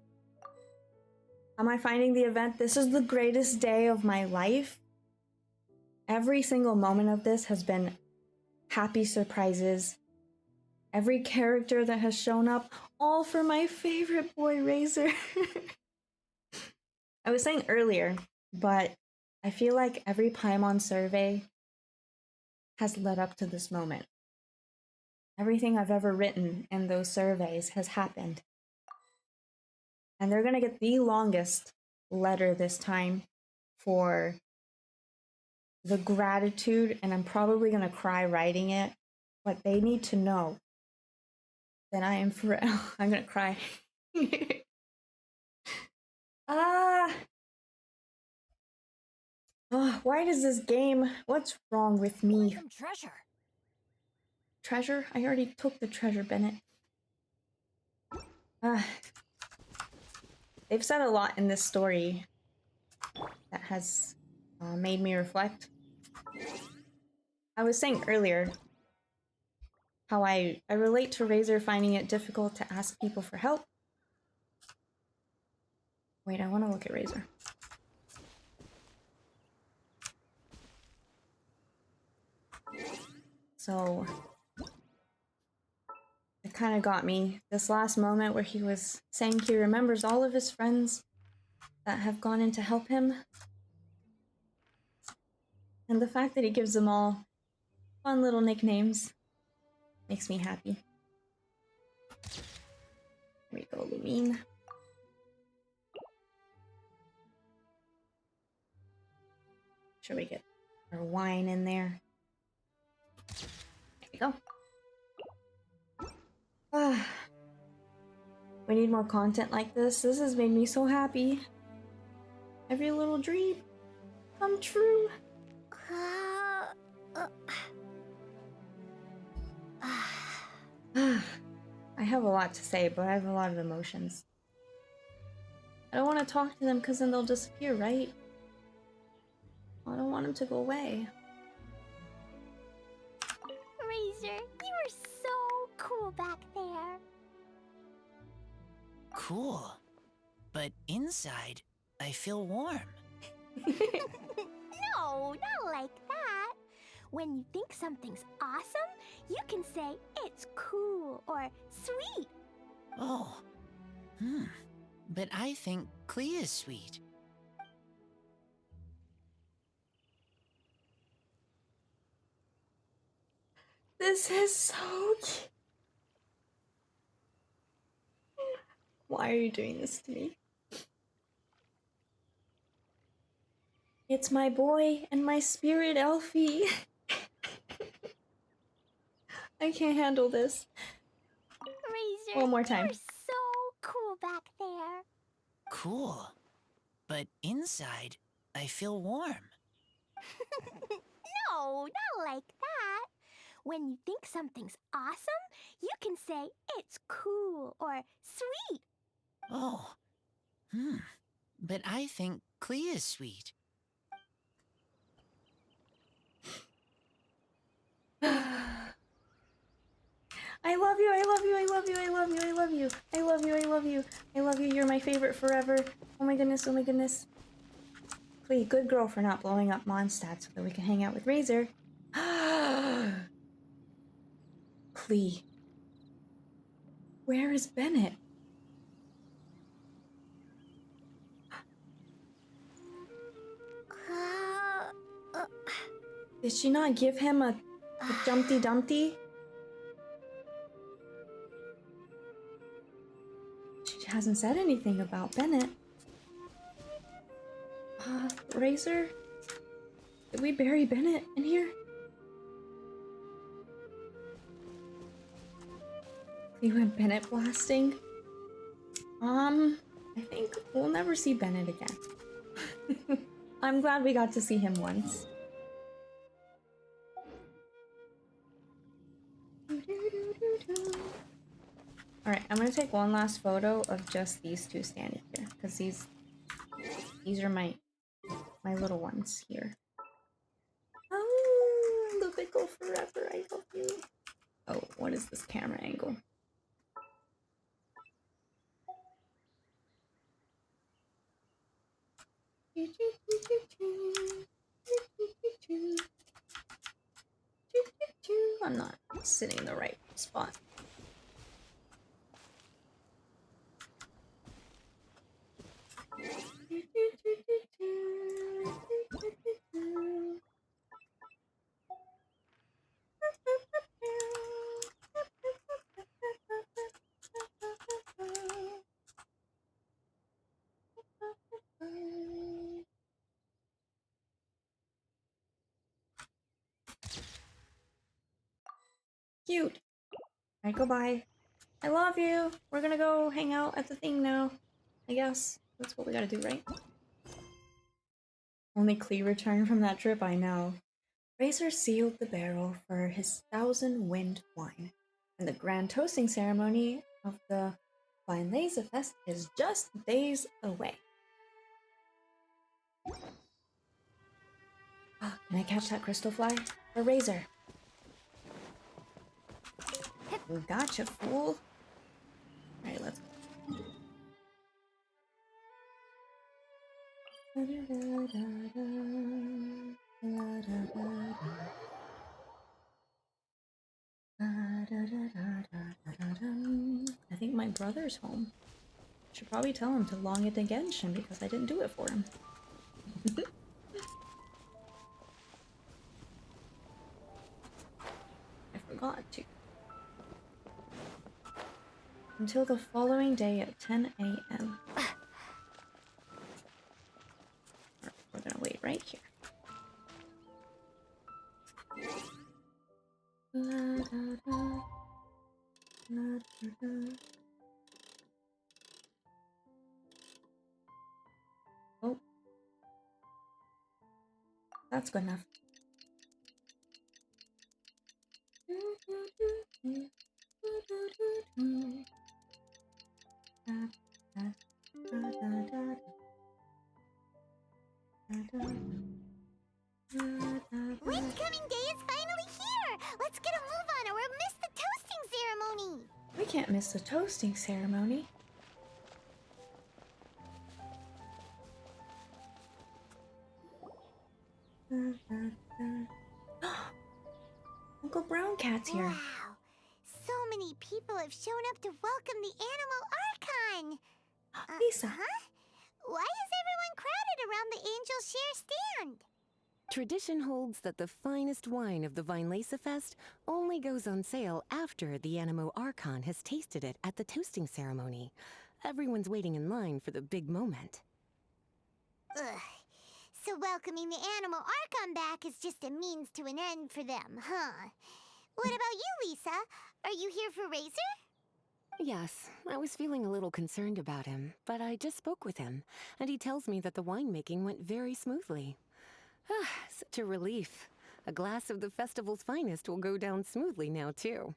Am I finding the event? This is the greatest day of my life. Every single moment of this has been happy surprises. Every character that has shown up, all for my favorite boy, Razor. I was saying earlier, but I feel like every Paimon survey has led up to this moment. Everything I've ever written in those surveys has happened. And they're gonna get the longest letter this time for the gratitude, and I'm probably gonna cry writing it, but they need to know that I am forever. I'm gonna cry. Ah! Oh, why does this game? What's wrong with me? Some treasure. Treasure? I already took the treasure, Bennett. Ah. They've said a lot in this story that has made me reflect. I was saying earlier how I relate to Razor finding it difficult to ask people for help. Wait, I want to look at Razor. So it kind of got me this last moment where he was saying he remembers all of his friends that have gone in to help him. And the fact that he gives them all fun little nicknames makes me happy. Here we go, Lumine. Should we get our wine in there? There we go. Ah, we need more content like this. This has made me so happy. Every little dream come true. I have a lot to say, but I have a lot of emotions. I don't want to talk to them because then they'll disappear, right? I don't want them to go away. Razor, you are so cool back there. Cool. But inside, I feel warm. No, not like that. When you think something's awesome, you can say it's cool or sweet. Oh. But I think Clea is sweet. This is so cute. Why are you doing this to me? It's my boy and my spirit Elfie. I can't handle this. Razor, One more time. you're so cool back there. Cool. But inside, I feel warm. No, not like that. When you think something's awesome, you can say it's cool or sweet. Oh. But I think Clea is sweet. I love you, I love you, I love you, I love you, I love you, I love you, I love you, I love you, you're my favorite forever. Oh my goodness, oh my goodness. Please, good girl for not blowing up Mondstadt so that we can hang out with Razor. Clee. Where is Bennett? Did she not give him a Jumpty Dumpty? She hasn't said anything about Bennett. Razor? Did we bury Bennett in here? We went Bennett blasting. I think we'll never see Bennett again. I'm glad we got to see him once. Alright, I'm gonna take one last photo of just these two standing here, because these are my little ones here. Oh, Lupical Forever, I love you. Oh, what is this camera angle? I'm not sitting in the right spot. Cute. Alright, goodbye. I love you. We're gonna go hang out at the thing now. I guess that's what we gotta do, right? Only Klee returned from that trip, I know. Razor sealed the barrel for his 1,000-wind wine, and the grand toasting ceremony of the Vinelaysa Fest is just days away. Can I catch that crystal fly? For Razor. Gotcha, fool. Alright, let's go. I think my brother's home. Should probably tell him to long it against him because I didn't do it for him. I forgot to. Until the following day at 10 a.m. We're gonna wait right here. Oh. That's good enough. Windcoming Day is finally here! Let's get a move on or we'll miss the toasting ceremony! We can't miss the toasting ceremony. Uncle Brown Cat's here. Wow! So many people have shown up to welcome the Animal Archon! Lisa! Huh? Why is everyone crowded around the Angel Share stand? Tradition holds that the finest wine of the Vinelaysa Fest only goes on sale after the Animo Archon has tasted it at the toasting ceremony. Everyone's waiting in line for the big moment. Ugh. So welcoming the Animal Archon back is just a means to an end for them, huh? What about you, Lisa? Are you here for Razor? Yes, I was feeling a little concerned about him, but I just spoke with him, and he tells me that the winemaking went very smoothly. Such a relief. A glass of the festival's finest will go down smoothly now, too.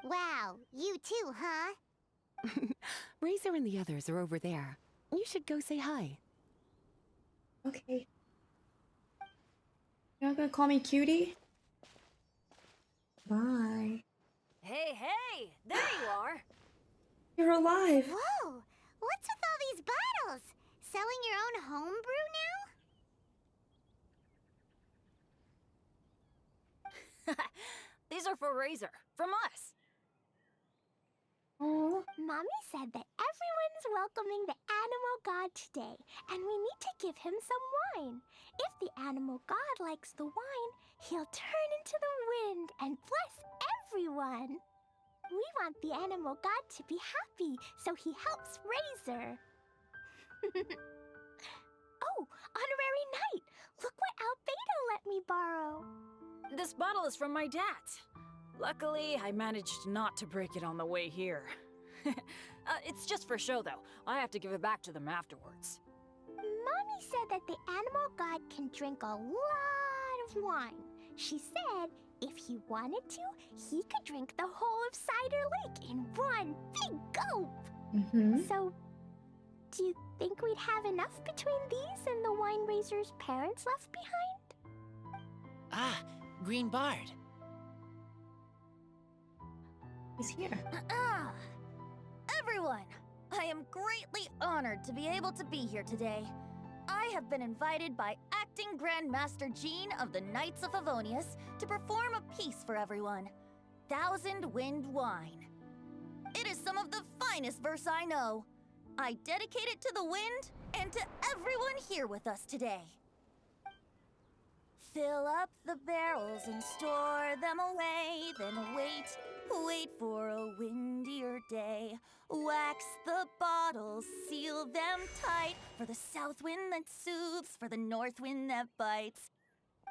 Wow, you too, huh? Razor and the others are over there. You should go say hi. Okay. You're not gonna call me cutie? Bye. Hey, hey! There you are! You're alive! Whoa! What's with all these bottles? Selling your own homebrew now? These are for Razor, from us. Oh. Mommy said that everyone's welcoming the animal god today, and we need to give him some wine. If the animal god likes the wine, he'll turn into the wind and bless everyone. We want the animal god to be happy, so he helps Razor. Oh, honorary knight! Look what Albedo let me borrow. This bottle is from my dad. Luckily, I managed not to break it on the way here. It's just for show, though. I have to give it back to them afterwards. Mommy said that the animal god can drink a lot of wine. She said if he wanted to, he could drink the whole of Cider Lake in one big gulp. So, do you think we'd have enough between these and the wine raiser's parents left behind? Ah, Green Bard. He's here. Everyone, I am greatly honored to be able to be here today. I have been invited by Acting Grand Master Jean of the Knights of Favonius to perform a piece for everyone. Thousand Wind Wine. It is some of the finest verse I know. I dedicate it to the wind and to everyone here with us today. Fill up the barrels and store them away, then wait for a windier day. Wax the bottles, seal them tight, for the south wind that soothes, for the north wind that bites.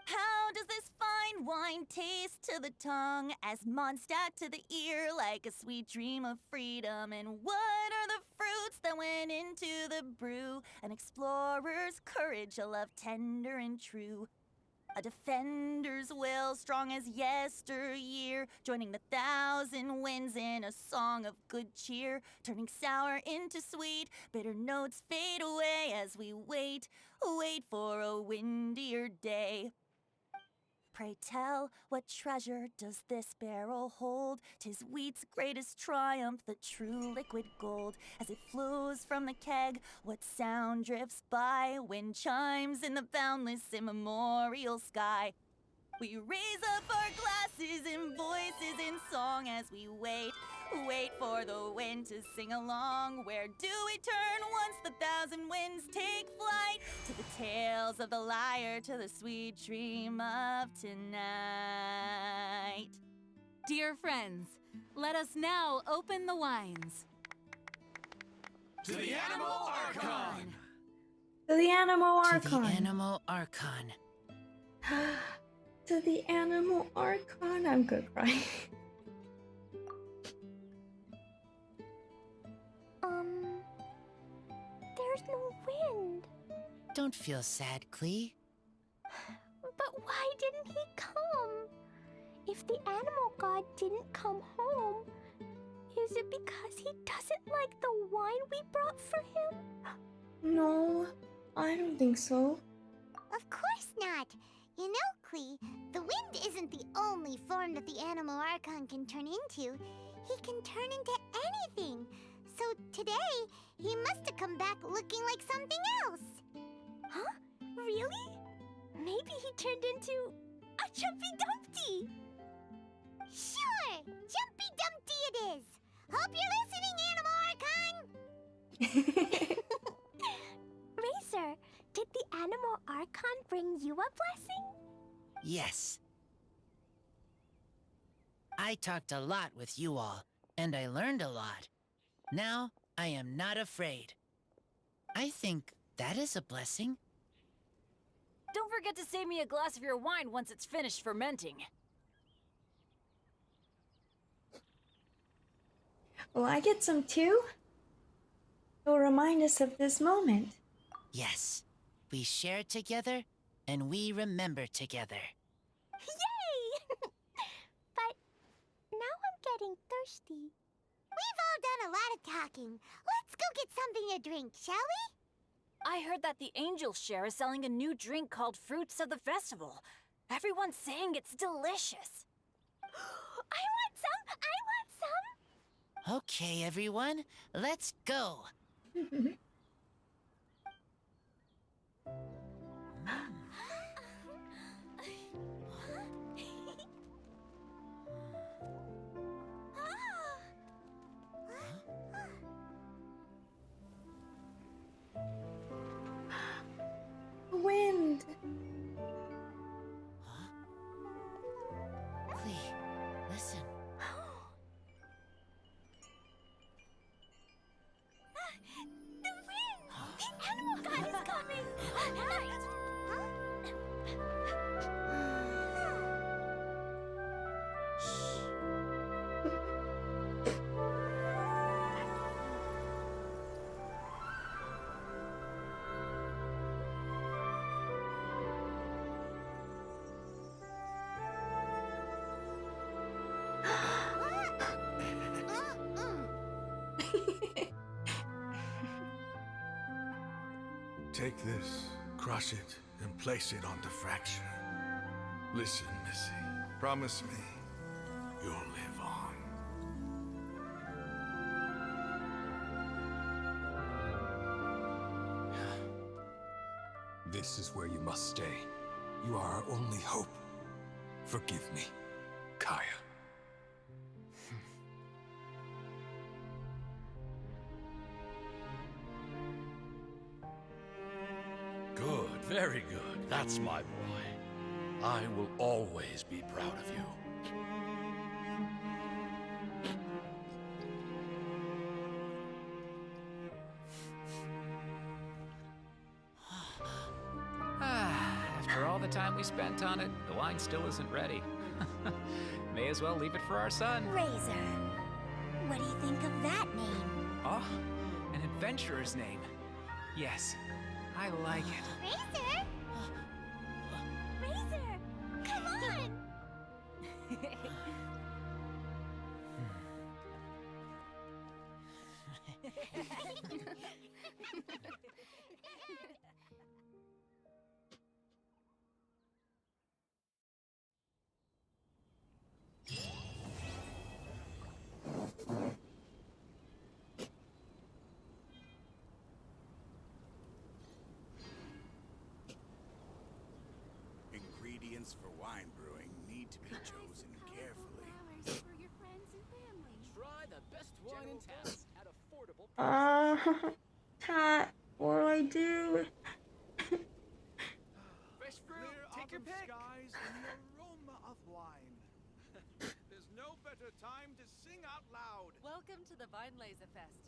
How does this fine wine taste to the tongue, as Mondstadt to the ear, like a sweet dream of freedom? And what are the fruits that went into the brew? An explorer's courage, a love tender and true. A defender's will, strong as yesteryear, joining the thousand winds in a song of good cheer, turning sour into sweet, bitter notes fade away as we wait for a windier day. Pray tell, what treasure does this barrel hold? 'Tis wheat's greatest triumph, the true liquid gold. As it flows from the keg, what sound drifts by? Wind chimes in the boundless immemorial sky. We raise up our glasses and voices in song as we wait for the wind to sing along. Where do we turn once the thousand winds take flight? To the tales of the lyre, to the sweet dream of tonight. Dear friends, let us now open the wines. To the Animal Archon! To the Animal To Archon. the Animal Archon. To the Animal Archon. I'm good crying. There's no wind. Don't feel sad, Klee. But why didn't he come? If the animal god didn't come home, is it because he doesn't like the wine we brought for him? No, I don't think so. Of course not. You know, Klee, the wind isn't the only form that the Animal Archon can turn into. He can turn into anything. So today, he must have come back looking like something else. Huh? Really? Maybe he turned into a Jumpy Dumpty. Sure, Jumpy Dumpty it is. Hope you're listening, Animal Archon. Razor, did the Animal Archon bring you a blessing? Yes. I talked a lot with you all, and I learned a lot. Now, I am not afraid. I think that is a blessing. Don't forget to save me a glass of your wine once it's finished fermenting. Will I get some too? It'll remind us of this moment. Yes, we share together, and we remember together. Yay! But now I'm getting thirsty. We've all done a lot of talking. Let's go get something to drink, shall we? I heard that the Angel Share is selling a new drink called Fruits of the Festival. Everyone's saying it's delicious. I want some! I want some! Okay, everyone, let's go. Wind. Take this, crush it, and place it on the fracture. Listen, Missy. Promise me you'll live on. This is where you must stay. You are our only hope. Forgive me, Kaya. Good, very good. That's my boy. I will always be proud of you. After all the time we spent on it, the wine still isn't ready. May as well leave it for our son. Razor. What do you think of that name? Oh, an adventurer's name. Yes, I like it. Razor? Razor! Come on! Ingredients for wine brewing need to be chosen carefully. Try the best wine in town at affordable Cat, what do I do? Fresh fruit, Clear take your autumn pick. skies and the aroma of wine. There's no better time to sing out loud. Welcome to the Weinlese Fest.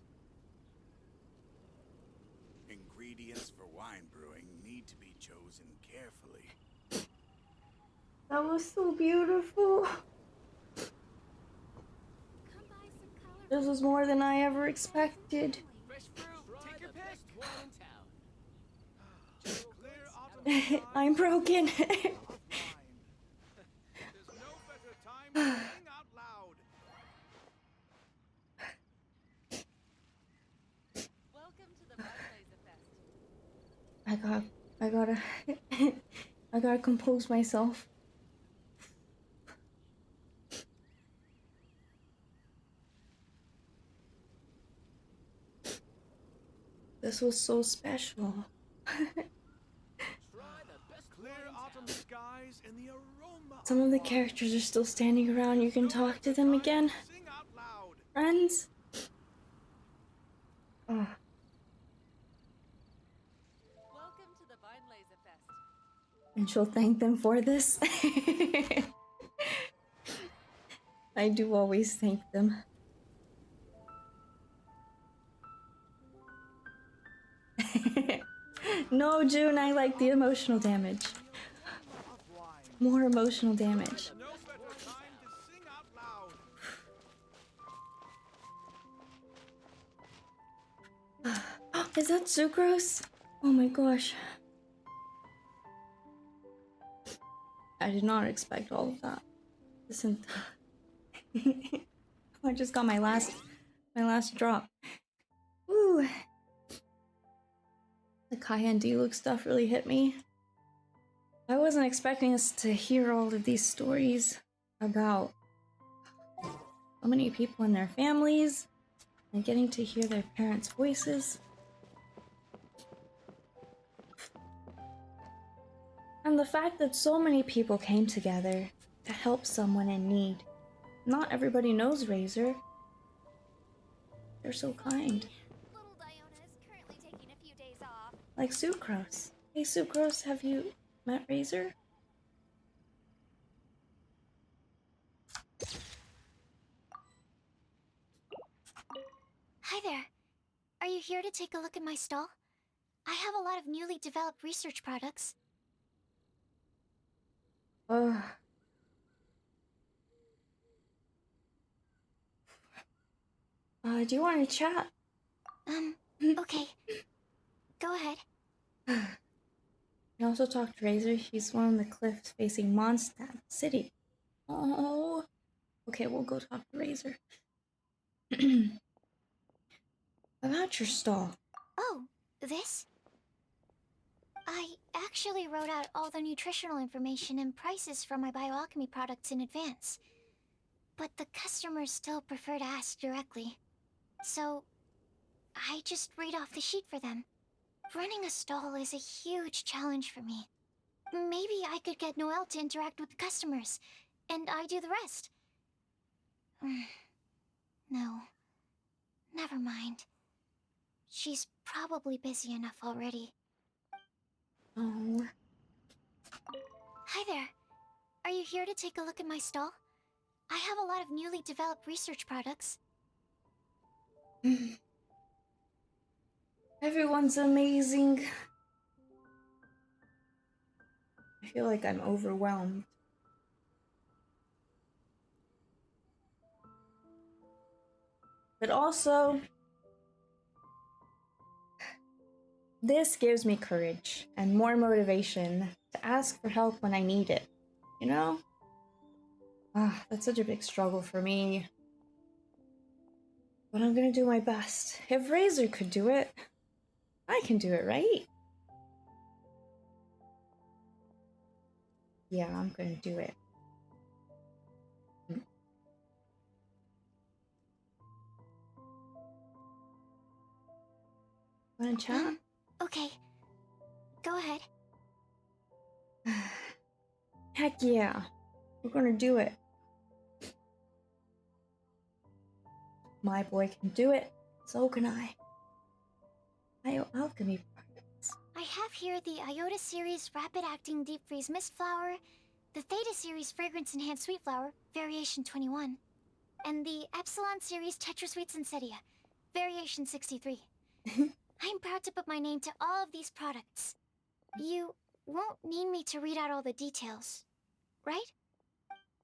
Ingredients for wine brewing need to be chosen carefully. That was so beautiful. This was more than I ever expected. Fresh fruit, take your pick. Wine in town. Clear autumn I'm broken. There's no better time to sing out loud. Welcome to the Weinlese Fest. I gotta compose myself. This was so special. Clear autumn skies and the aroma. Some of the characters are still standing around. You can talk to them again. Sing out loud. Friends. Oh. Welcome to the Weinlese Fest. And she'll thank them for this. I do always thank them. No, June, I like the emotional damage. More emotional damage. No better time to sing out loud. Is that sucrose? Oh my gosh. I did not expect all of that. Listen. I just got my last drop. Woo. The Kaya and Diluc stuff really hit me. I wasn't expecting us to hear all of these stories about so many people and their families and getting to hear their parents' voices. And the fact that so many people came together to help someone in need. Not everybody knows Razor. They're so kind. Little Diona is currently taking a few days off. Like Sucrose. Hey Sucrose, have you met Razor? Hi there. Are you here to take a look at my stall? I have a lot of newly developed research products. Do you want to chat? Okay. Go ahead. You also talk to Razor. He's one of the cliffs facing Mondstadt City. Oh. Okay, we'll go talk to Razor. About your stall. Oh, this? I actually wrote out all the nutritional information and prices for my bioalchemy products in advance. But the customers still prefer to ask directly. So, I just read off the sheet for them. Running a stall is a huge challenge for me. Maybe I could get Noelle to interact with the customers, and I do the rest. No. Never mind. She's probably busy enough already. Oh. Hi there. Are you here to take a look at my stall? I have a lot of newly developed research products. Everyone's amazing. I feel like I'm overwhelmed. But also, this gives me courage and more motivation to ask for help when I need it. You know? That's such a big struggle for me. But I'm gonna do my best. If Razor could do it, I can do it, right? Yeah, I'm gonna do it. Wanna chat? Okay. Go ahead. Heck yeah. We're gonna do it. My boy can do it. So can I. Bioalchemy products. I have here the Iota Series Rapid Acting Deep Freeze Mist Flower, the Theta Series Fragrance Enhanced Sweet Flower, Variation 21, and the Epsilon Series Tetra Sweet Sensetia, Variation 63. I'm proud to put my name to all of these products. You won't need me to read out all the details, right?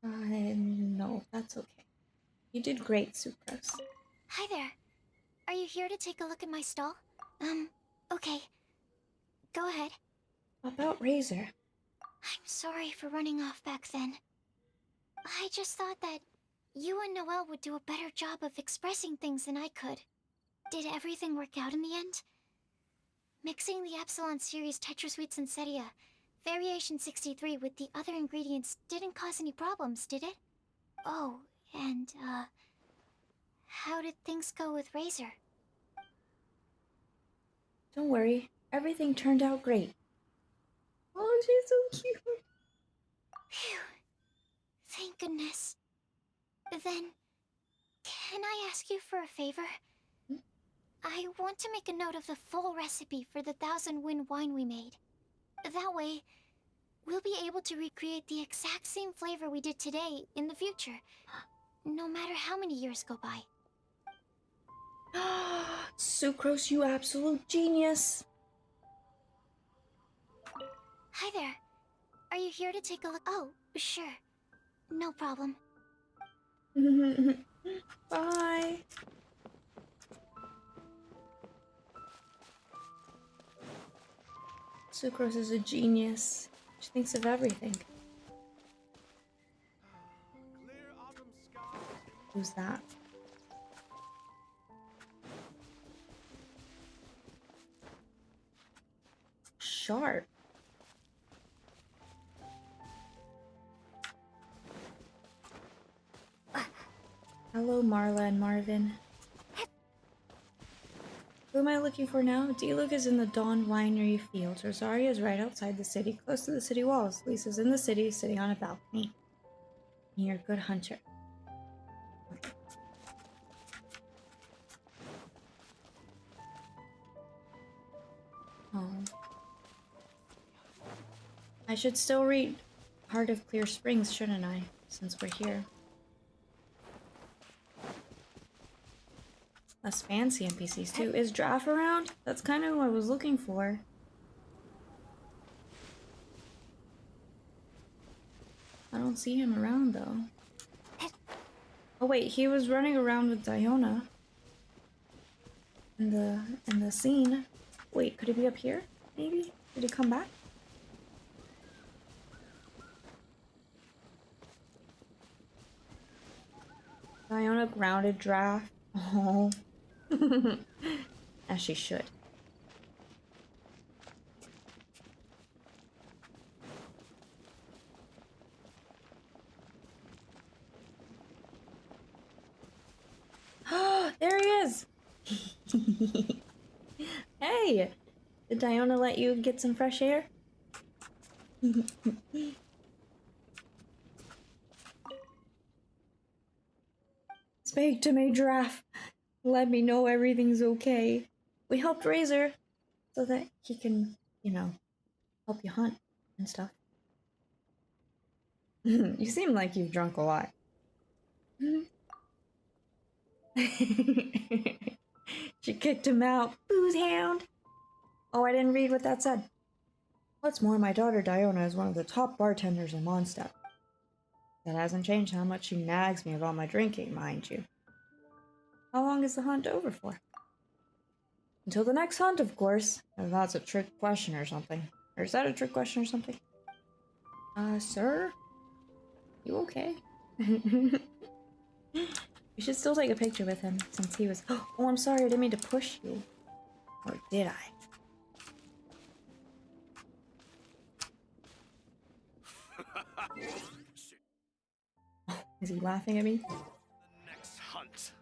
No, that's okay. You did great, Sucrose. Hi there. Are you here to take a look at my stall? Okay. Go ahead. About Razor. I'm sorry for running off back then. I just thought that you and Noelle would do a better job of expressing things than I could. Did everything work out in the end? Mixing the Epsilon Series Tetra Sweet Sensetia, Variation 63 with the other ingredients didn't cause any problems, did it? Oh, and, how did things go with Razor? Don't worry, everything turned out great. Oh, she's so cute. Phew. Thank goodness. Then, can I ask you for a favor? I want to make a note of the full recipe for the 1000 Wind wine we made. That way, we'll be able to recreate the exact same flavor we did today in the future, no matter how many years go by. Sucrose, you absolute genius. Hi there. Are you here to take a look? Oh, sure. No problem. Bye. Sucrose is a genius. She thinks of everything. Who's that? Sharp. Hello, Marla and Marvin. Who am I looking for now? D-Luke is in the Dawn Winery fields. Rosaria is right outside the city, close to the city walls. Lisa's in the city, sitting on a balcony. You're a good hunter. Oh. I should still read Heart of Clear Springs, shouldn't I? Since we're here. Less fancy NPCs too. Is Draff around? That's kind of who I was looking for. I don't see him around though. Oh wait, he was running around with Diona in the scene. Wait, could he be up here? Maybe? Did he come back? Diona grounded Draff. Oh. As she should. okay. Did Diona let you get some fresh air? Speak to me, Giraffe. Let me know everything's okay. We helped raise her so that he can, you know, help you hunt and stuff. You seem like you've drunk a lot. She kicked him out. Booze hound. Oh, I didn't read what that said. What's more, my daughter Diona is one of the top bartenders in Mondstadt. That hasn't changed how much she nags me about my drinking, mind you. How long is the hunt over for? Until the next hunt, of course. If that's a trick question or something. Or is that a trick question or something? Sir? You okay? We should still take a picture with him, since he was- Oh, I'm sorry, I didn't mean to push you. Or did I? Is he laughing at me? Next hunt.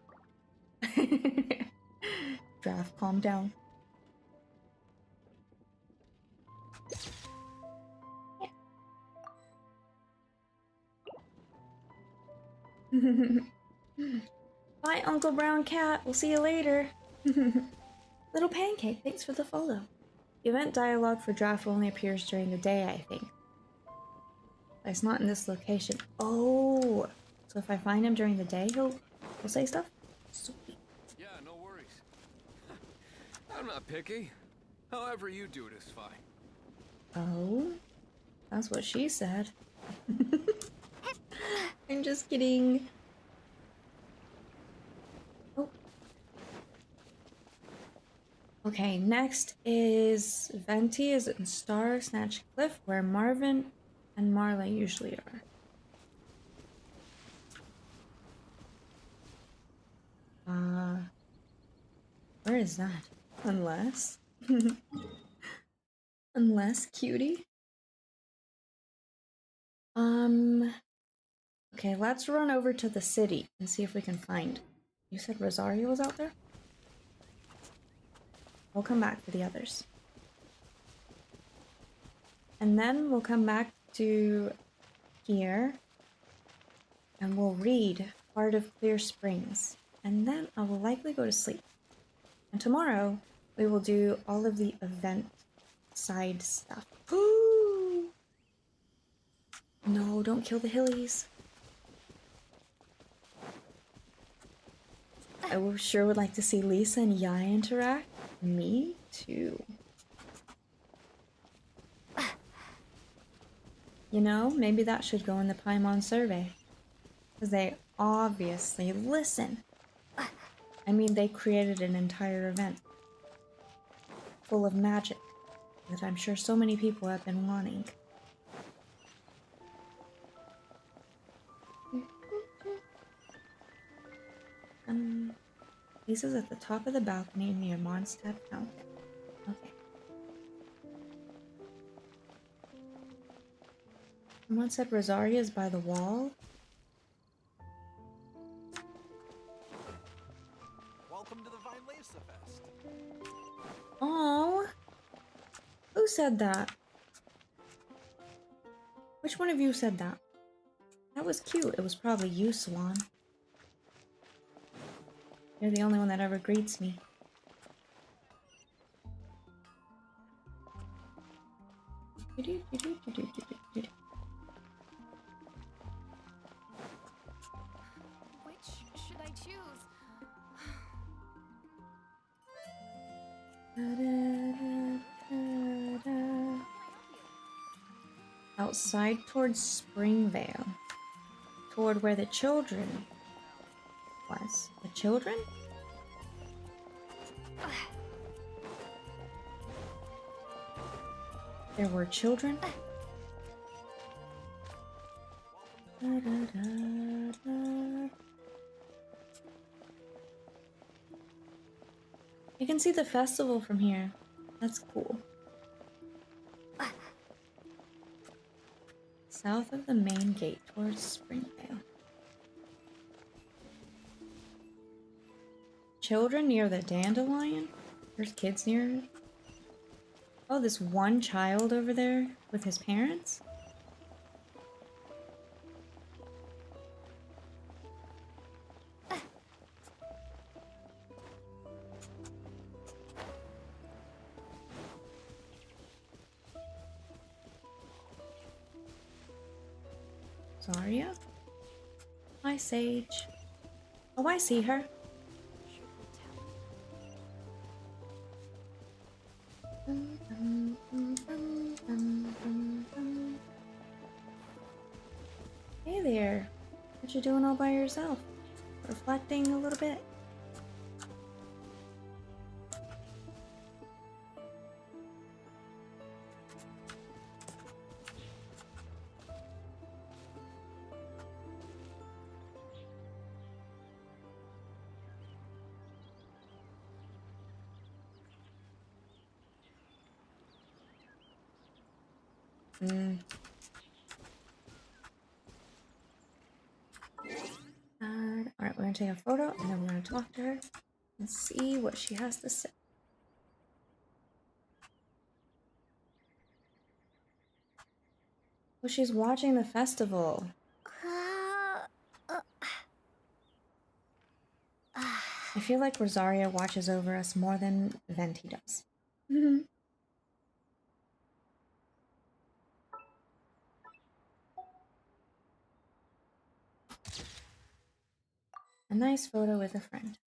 Draft, calm down. Bye, Uncle Brown Cat. We'll see you later. Little Pancake, thanks for the follow. The event dialogue for Draft only appears during the day, I think. But it's not in this location. Oh, so if I find him during the day, he'll say stuff? Sweet. Yeah, no worries. I'm not picky. However you do it is fine. Oh, that's what she said. I'm just kidding. Oh. Okay, next is Venti is in Star Snatch Cliff, where Marvin and Marla usually are. Where is that? Unless. Unless, cutie. Okay, let's run over to the city and see if we can find. You said Rosario was out there? We'll come back for the others. And then we'll come back to here and we'll read part of Clear Springs. And then I will likely go to sleep. And tomorrow we will do all of the event side stuff. No, don't kill the Hillies. I sure would like to see Lisa and Yai interact. Me too. You know, maybe that should go in the Paimon survey. Because they obviously listen. I mean, they created an entire event full of magic that I'm sure so many people have been wanting. Lisa's at the top of the balcony near Mondstadt Fountain. Okay. Someone said Rosaria is by the wall. Welcome to the Vinelesa Fest. Oh, who said that? Which one of you said that? That was cute. It was probably you, Swan. You're the only one that ever greets me. Which should I choose? Outside towards Springvale. Toward where the children was. The children? There were children? You can see the festival from here. That's cool. South of the main gate towards Springvale. Children near the dandelion? There's kids near Oh, this one child over there with his parents? Zarya? Hi, Sage. Oh, I see her. Hey there. What you doing all by yourself? Reflecting a little bit? Alright, we're gonna take a photo and then we're gonna talk to her and see what she has to say. Well, she's watching the festival. I feel like Rosaria watches over us more than Venti does. A nice photo with a friend.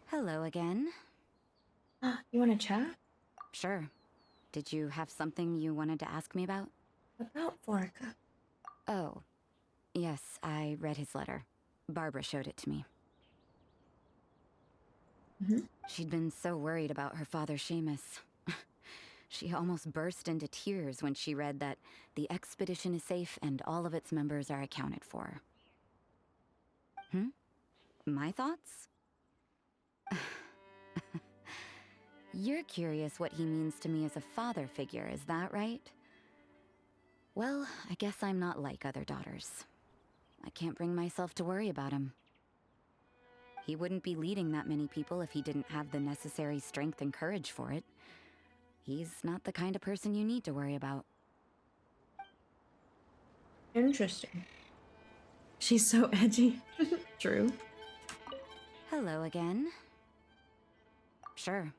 Hello again. You want to chat? Sure. Did you have something you wanted to ask me about? About Vorka. Oh, yes, I read his letter. Barbara showed it to me. She'd been so worried about her father, Seamus. She almost burst into tears when she read that the expedition is safe and all of its members are accounted for. My thoughts? You're curious what he means to me as a father figure, is that right? Well, I guess I'm not like other daughters. I can't bring myself to worry about him. He wouldn't be leading that many people if he didn't have the necessary strength and courage for it. He's not the kind of person you need to worry about. Interesting. She's so edgy. True. Hello again. Sure.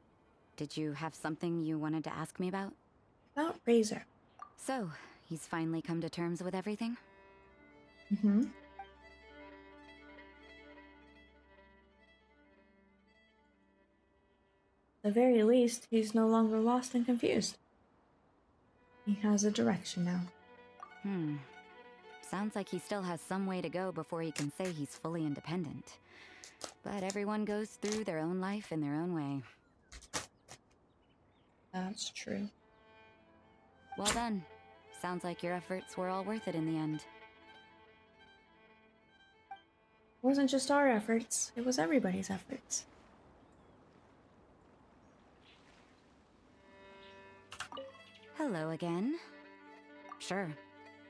Did you have something you wanted to ask me about? About Razor. So, he's finally come to terms with everything? At the very least, he's no longer lost and confused. He has a direction now. Sounds like he still has some way to go before he can say he's fully independent. But everyone goes through their own life in their own way. That's true. Well done. Sounds like your efforts were all worth it in the end. It wasn't just our efforts, it was everybody's efforts. Hello again. Sure.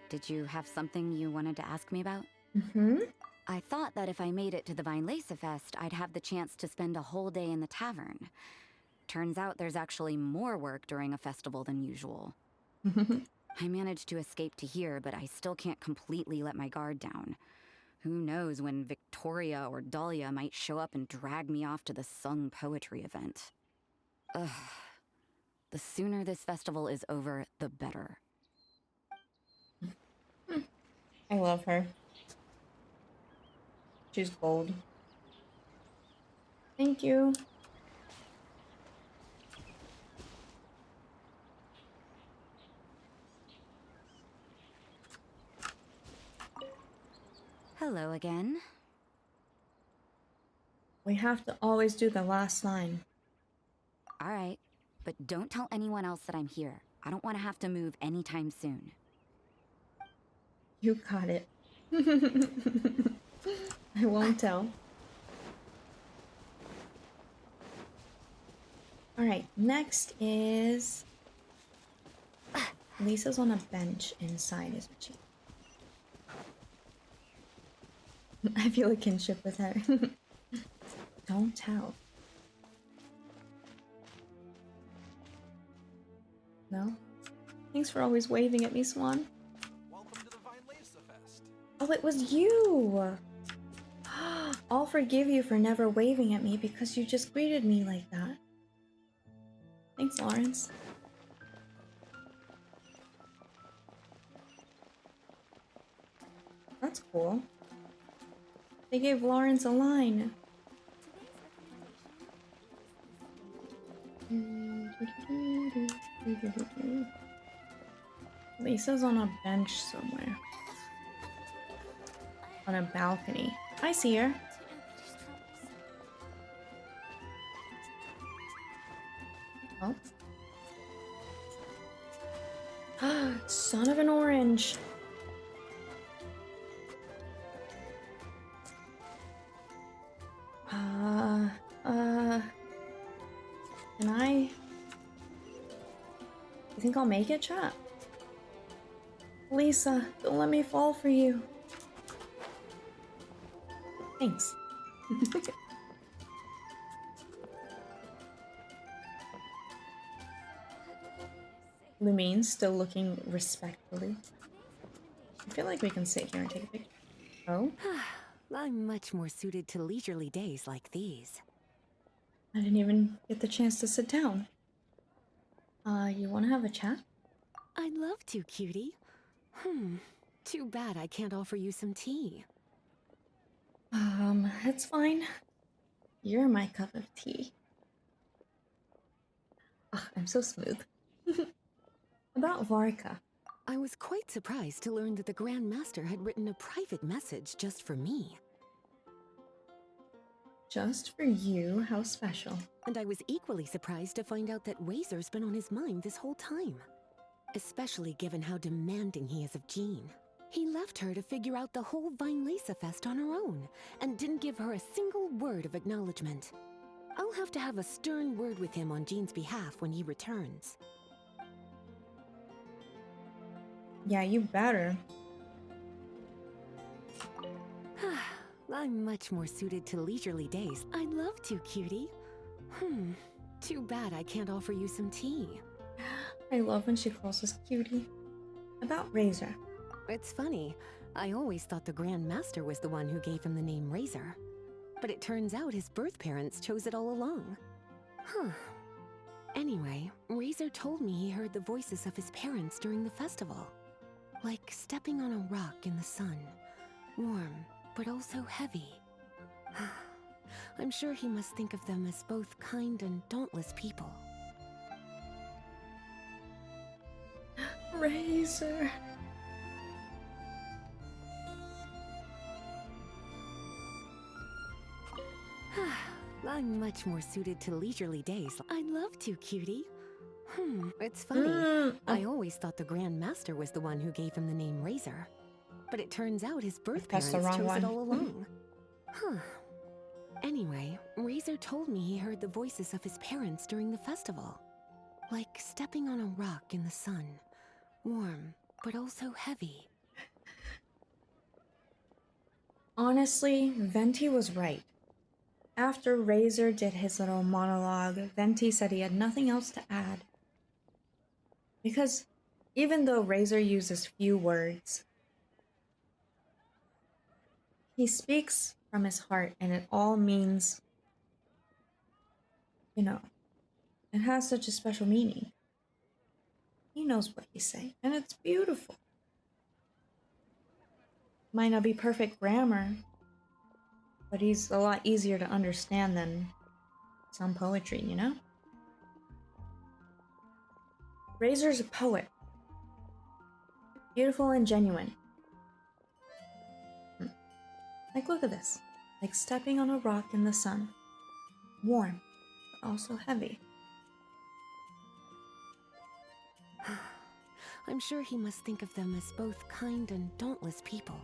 Did you have something you wanted to ask me about? I thought that if I made it to the Vinelesa Fest, I'd have the chance to spend a whole day in the tavern. Turns out there's actually more work during a festival than usual. I managed to escape to here, but I still can't completely let my guard down. Who knows when Victoria or Dahlia might show up and drag me off to the sung poetry event. Ugh. The sooner this festival is over, the better. I love her. She's gold. Thank you. Hello again. We have to always do the last line. All right, but don't tell anyone else that I'm here. I don't want to have to move anytime soon. You got it. I won't tell. Alright, next is... Lisa's on a bench inside, isn't she? I feel a kinship with her. Don't tell. though. Thanks for always waving at me, Swan. Welcome to the Vinelancer Fest. Oh, it was you! I'll forgive you for never waving at me because you just greeted me like that. Thanks, Lawrence. That's cool. They gave Lawrence a line. Lisa's on a bench somewhere. On a balcony. I see her. Oh. Son of an orange. Can I? You think I'll make it, chat? Lisa, don't let me fall for you. Thanks. Lumine still looking respectfully. I feel like we can sit here and take a picture. Oh? I'm much more suited to leisurely days like these. I didn't even get the chance to sit down. You want to have a chat? I'd love to, cutie. Too bad I can't offer you some tea. It's fine. You're my cup of tea. Ugh, I'm so smooth. About Varka. I was quite surprised to learn that the Grand Master had written a private message just for me. Just for you? How special. And I was equally surprised to find out that Razor's been on his mind this whole time. Especially given how demanding he is of Jean. He left her to figure out the whole Vinelancer Fest on her own, and didn't give her a single word of acknowledgement. I'll have to have a stern word with him on Jean's behalf when he returns. Yeah, you better. I'm much more suited to leisurely days. I'd love to, cutie. Too bad I can't offer you some tea. I love when she calls us cutie. About Razor. It's funny. I always thought the Grand Master was the one who gave him the name Razor. But it turns out his birth parents chose it all along. Anyway, Razor told me he heard the voices of his parents during the festival. Like stepping on a rock in the sun. Warm, but also heavy. I'm sure he must think of them as both kind and dauntless people. Razor. I'm much more suited to leisurely days. I'd love to, cutie. It's funny. I always thought the Grand Master was the one who gave him the name Razor. But it turns out his birth parents chose it all along. Anyway, Razor told me he heard the voices of his parents during the festival. Like stepping on a rock in the sun. Warm, but also heavy. Honestly, Venti was right. After Razor did his little monologue, Venti said he had nothing else to add. Because even though Razor uses few words, he speaks from his heart and it all means, you know, it has such a special meaning. He knows what he's saying and it's beautiful. Might not be perfect grammar, but he's a lot easier to understand than some poetry, you know? Razor's a poet. Beautiful and genuine. Like, look at this. Like stepping on a rock in the sun. Warm, but also heavy. I'm sure he must think of them as both kind and dauntless people.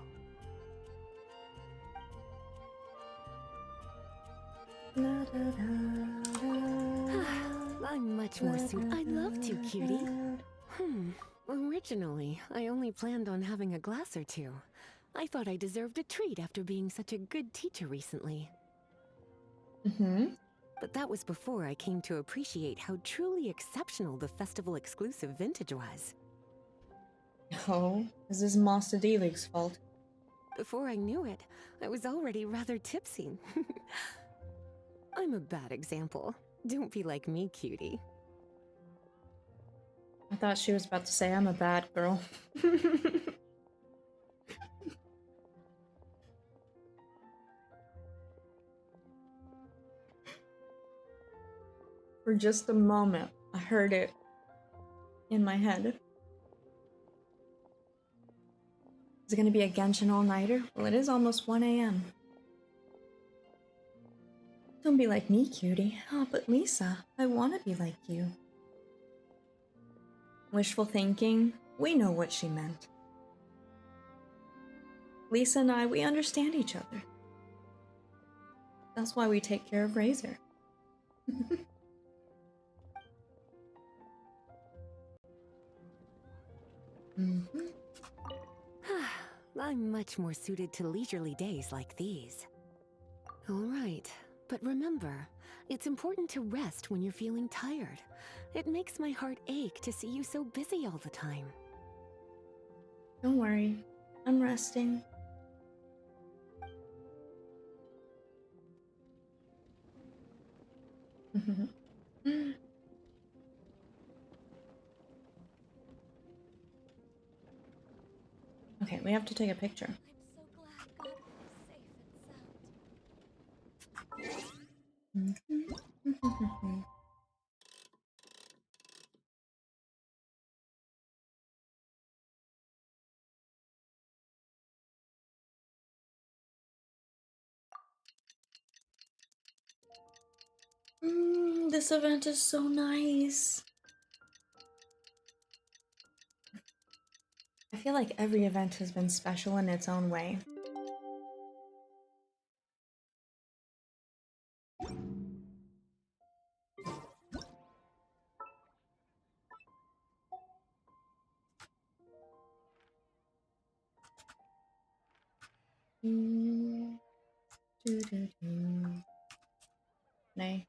I'm much more suited. I'd love to, cutie. Originally, I only planned on having a glass or two. I thought I deserved a treat after being such a good teacher recently. But that was before I came to appreciate how truly exceptional the festival-exclusive vintage was. Oh, is this Master D-League's fault? Before I knew it, I was already rather tipsy. I'm a bad example. Don't be like me, cutie. I thought she was about to say I'm a bad girl. For just a moment, I heard it in my head. Is it gonna be a Genshin all-nighter? Well, it is almost 1 a.m. Don't be like me, cutie. Oh, but Lisa, I want to be like you. Wishful thinking, we know what she meant. Lisa and I, we understand each other. That's why we take care of Razor. I'm much more suited to leisurely days like these. All right, but remember, it's important to rest when you're feeling tired. It makes my heart ache to see you so busy all the time. Don't worry, I'm resting. Okay, we have to take a picture. This event is so nice. I feel like every event has been special in its own way. Nay.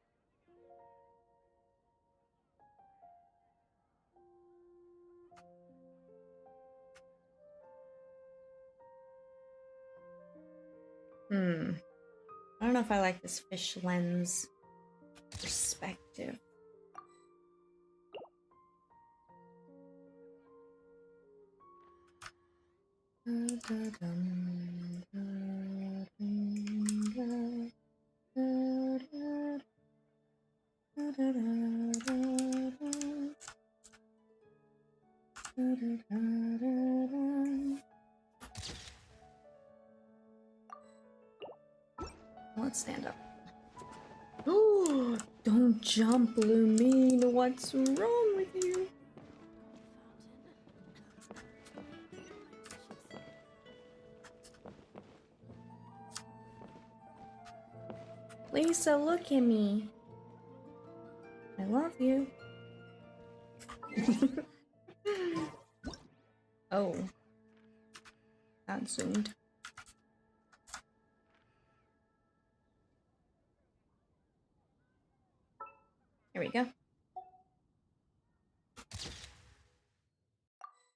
I don't know if I like this fish lens perspective. Let's stand up. Oh, don't jump, Lumine. What's wrong with you? Lisa, look at me. I love you. Oh. That zoomed. Here we go.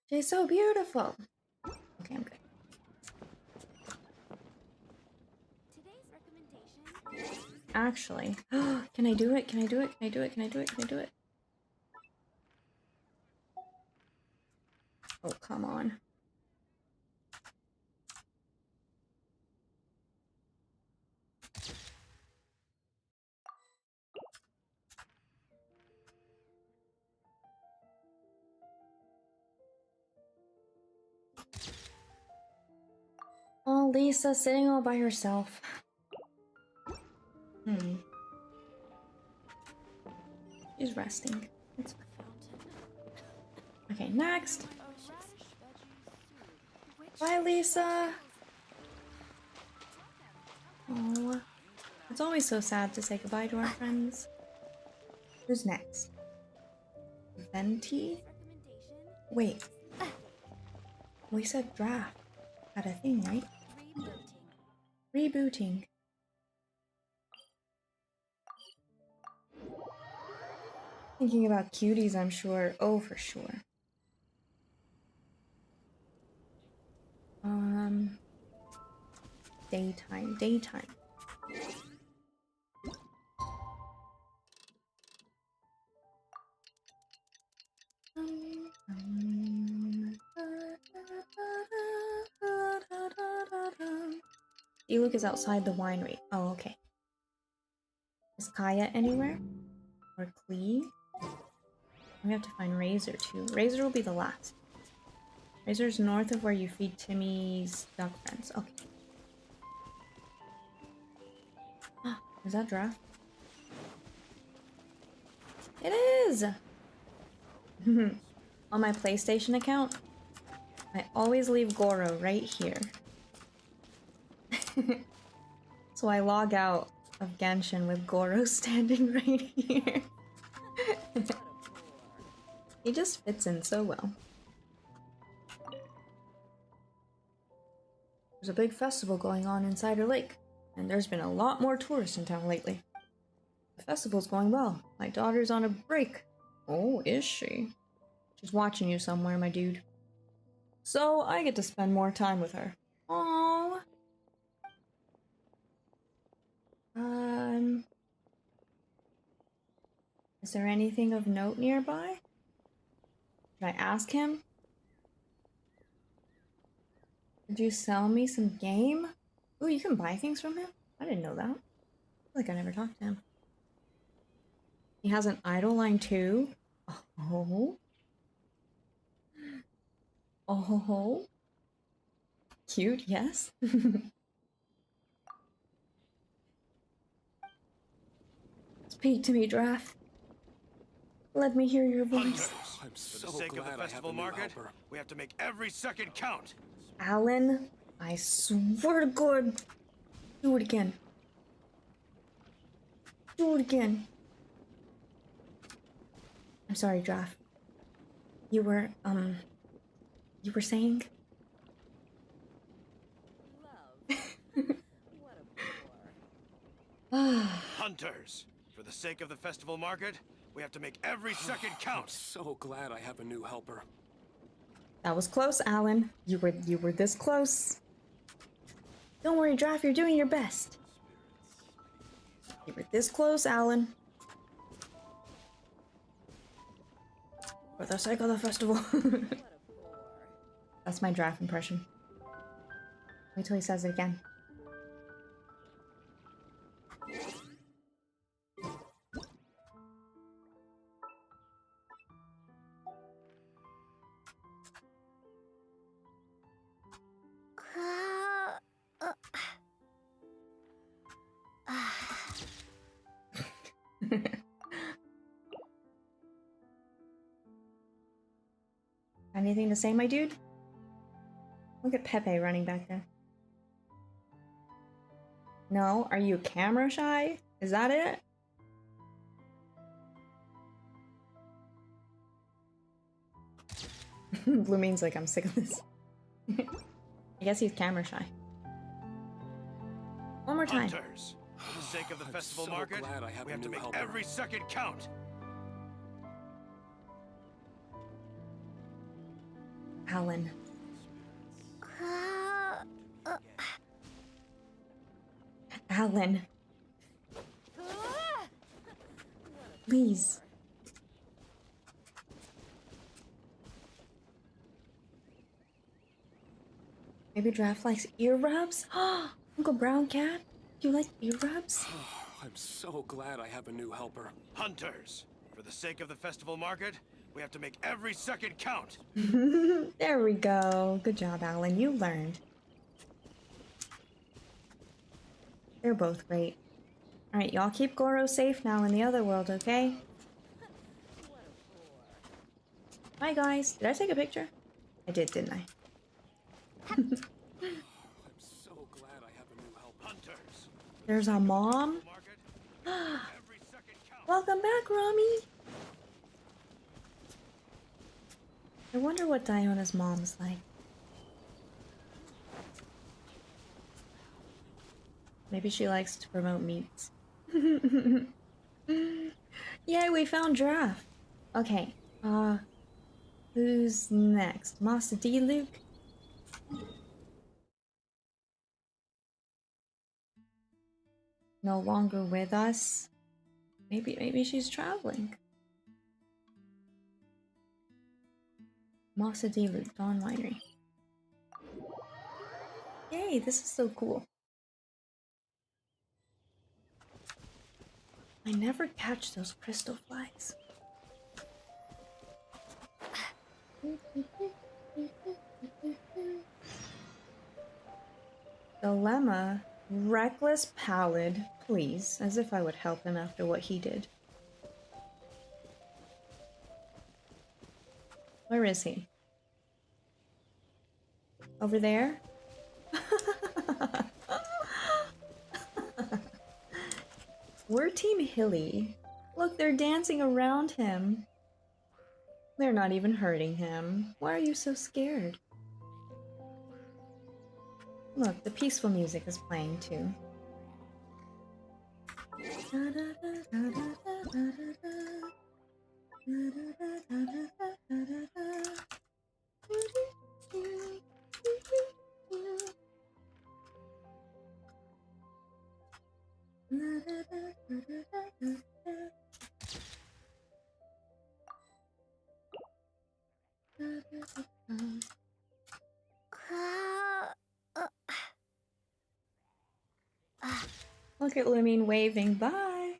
She's so beautiful. Okay, I'm good. Actually, can I do it? Can I do it? Can I do it? Can I do it? Can I do it? Oh, come on. Oh, Lisa sitting all by herself. She's resting. It's fine. Okay, next. Bye, Lisa. Oh, it's always so sad to say goodbye to our friends. Who's next? Venti? Wait. We said draft had a thing, right? Rebooting. Thinking about cuties, I'm sure. Oh, for sure. Daytime, daytime. Luke is outside the winery. Oh, okay. Is Kaya anywhere? Or Klee? We have to find Razor too. Razor will be the last. Razor's north of where you feed Timmy's duck friends. Okay. Is that draft? It is! On my PlayStation account, I always leave Goro right here. So I log out of Genshin with Goro standing right here. He just fits in so well. There's a big festival going on in Cider Lake, and there's been a lot more tourists in town lately. The festival's going well. My daughter's on a break. Oh, is she? She's watching you somewhere, my dude. So I get to spend more time with her. Aww. Is there anything of note nearby? Should I ask him? Could you sell me some game? Ooh, you can buy things from him? I didn't know that. I feel like I never talked to him. He has an idle line too? Oh. Oh. Cute, yes. Speak to me, Draft. Let me hear your voice. I'm so For the sake of the festival market, we have to make every second count. Alan, I swear to God, do it again. Do it again. I'm sorry, Draft. You were saying? Hunters, for the sake of the festival market, we have to make every second count. I'm so glad I have a new helper. That was close, Alan. You were this close. Don't worry, Draft, you're doing your best. You were this close, Alan. For the sake of the festival. That's my Draft impression. Wait till he says it again. Anything to say, my dude? Look at Pepe running back there. No? Are you camera shy? Is that it? Blue means like I'm sick of this. I guess he's camera shy. One more time. Hunters, for the sake of the festival market, we have to make every second count. Alan. Alan. Please. Maybe Draft likes ear rubs? Uncle Brown Cat, do you like ear rubs? I'm so glad I have a new helper. Hunters, for the sake of the festival market, we have to make every second count. There we go. Good job, Alan. You learned. They're both great. Alright, y'all keep Goro safe now in the other world, okay? Bye, guys. Did I take a picture? I did, didn't I? I'm so glad I have a new helper. Hunters. There's a mom. Welcome back, Rami. I wonder what Diona's mom's like. Maybe she likes to promote meats. Yay, we found Giraffe. Okay, who's next? Master D. Luke? No longer with us. Maybe she's traveling. Master D. Luke, Dawn Winery. Yay, this is so cool. I never catch those crystal flies. Dilemma. Reckless Pallid. Please. As if I would help him after what he did. Where is he? Over there? We're Team Hilly. Look, they're dancing around him. They're not even hurting him. Why are you so scared? Look, the peaceful music is playing too. Look at Lumine waving. Bye.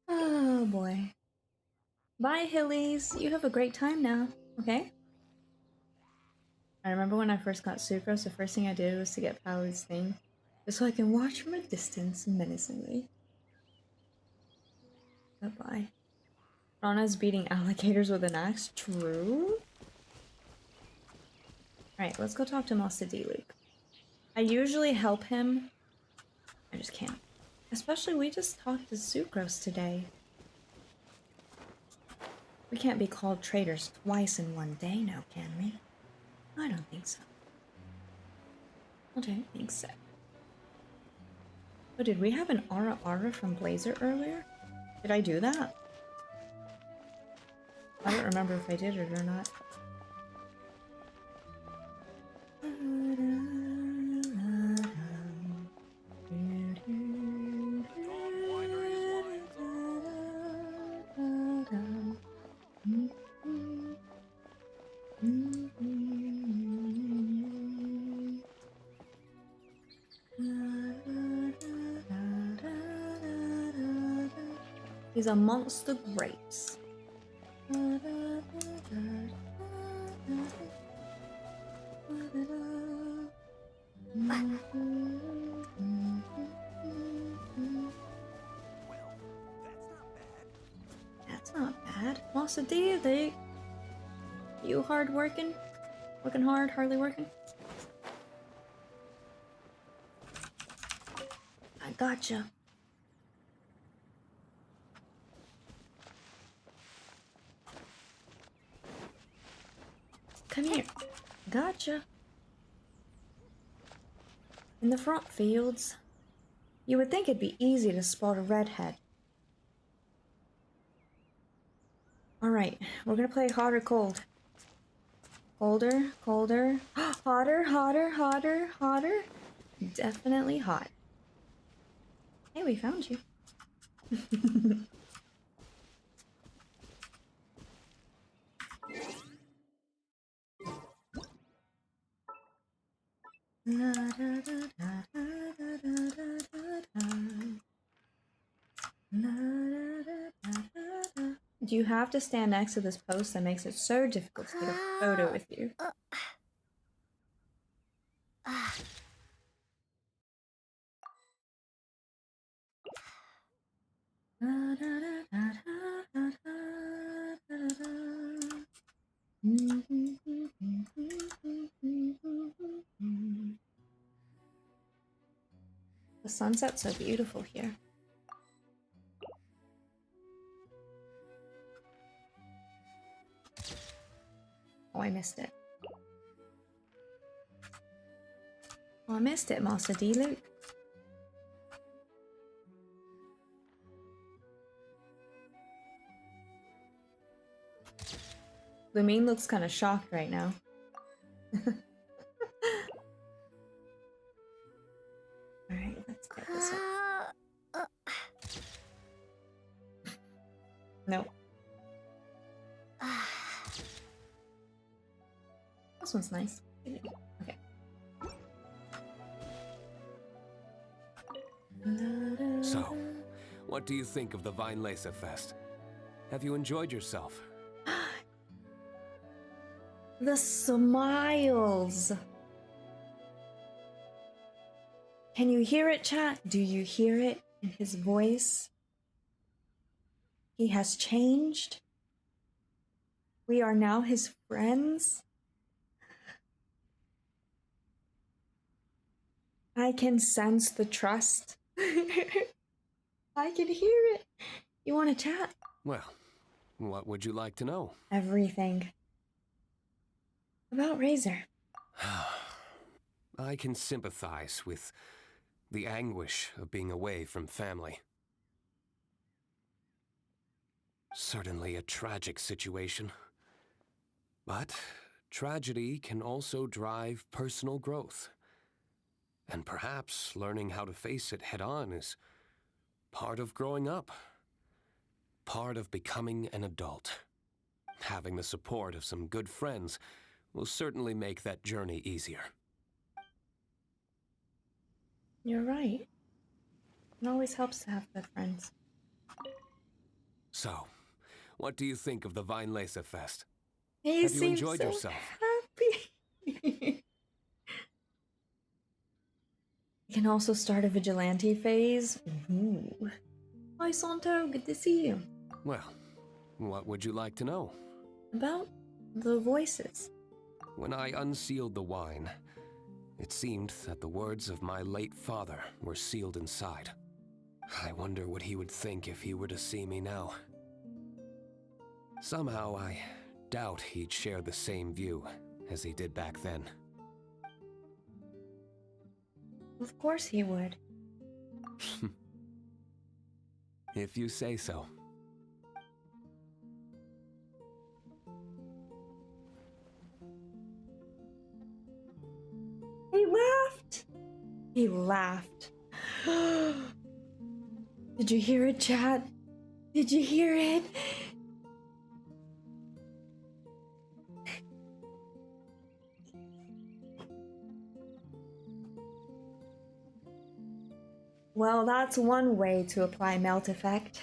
Oh boy. Bye, Hillies. You have a great time now, okay? I remember when I first got Sucrose, the first thing I did was to get Pallid's thing, just so I can watch from a distance menacingly. Goodbye. Rana's beating alligators with an axe. True. Alright, let's go talk to Master D. Luke. I usually help him. I just can't. Especially, we just talked to Sucrose today. We can't be called traitors twice in one day now, can we? I don't think so. I don't think so. Oh, did we have an Ara Ara from Blazer earlier? Did I do that? I don't remember if I did it or not. These are monster grapes. That's not bad. Master D, you hard working? Working hard, hardly working? I gotcha. Come here. Gotcha. In the front fields, you would think it'd be easy to spot a redhead. Alright, we're gonna play hot or cold. Colder, colder, hotter, hotter, hotter, hotter. Definitely hot. Hey, we found you. Do you have to stand next to this post that makes it so difficult to get a photo with you? The sunset's so beautiful here. Oh, I missed it. Oh, I missed it, Master D. Luke. Lumine looks kind of shocked right now. Alright, let's get this up. No. This one's nice. Okay. So, what do you think of the Weinlese Fest? Have you enjoyed yourself? The smiles. Can you hear it, chat? Do you hear it in his voice? He has changed. We are now his friends. I can sense the trust. I can hear it. You want to chat? Well, what would you like to know? Everything. About Razor. I can sympathize with the anguish of being away from family. Certainly a tragic situation. But tragedy can also drive personal growth. And perhaps learning how to face it head-on is part of growing up. Part of becoming an adult. Having the support of some good friends will certainly make that journey easier. You're right. It always helps to have good friends. So, what do you think of the Weinlese Fest? He Have you seems enjoyed so yourself? happy. You can also start a vigilante phase. Ooh. Hi, Santo. Good to see you. Well, what would you like to know? About the voices. When I unsealed the wine, it seemed that the words of my late father were sealed inside. I wonder what he would think if he were to see me now. Somehow I doubt he'd share the same view as he did back then. Of course he would. If you say so. He laughed. He laughed. Did you hear it, chat? Did you hear it? Well, that's one way to apply melt effect.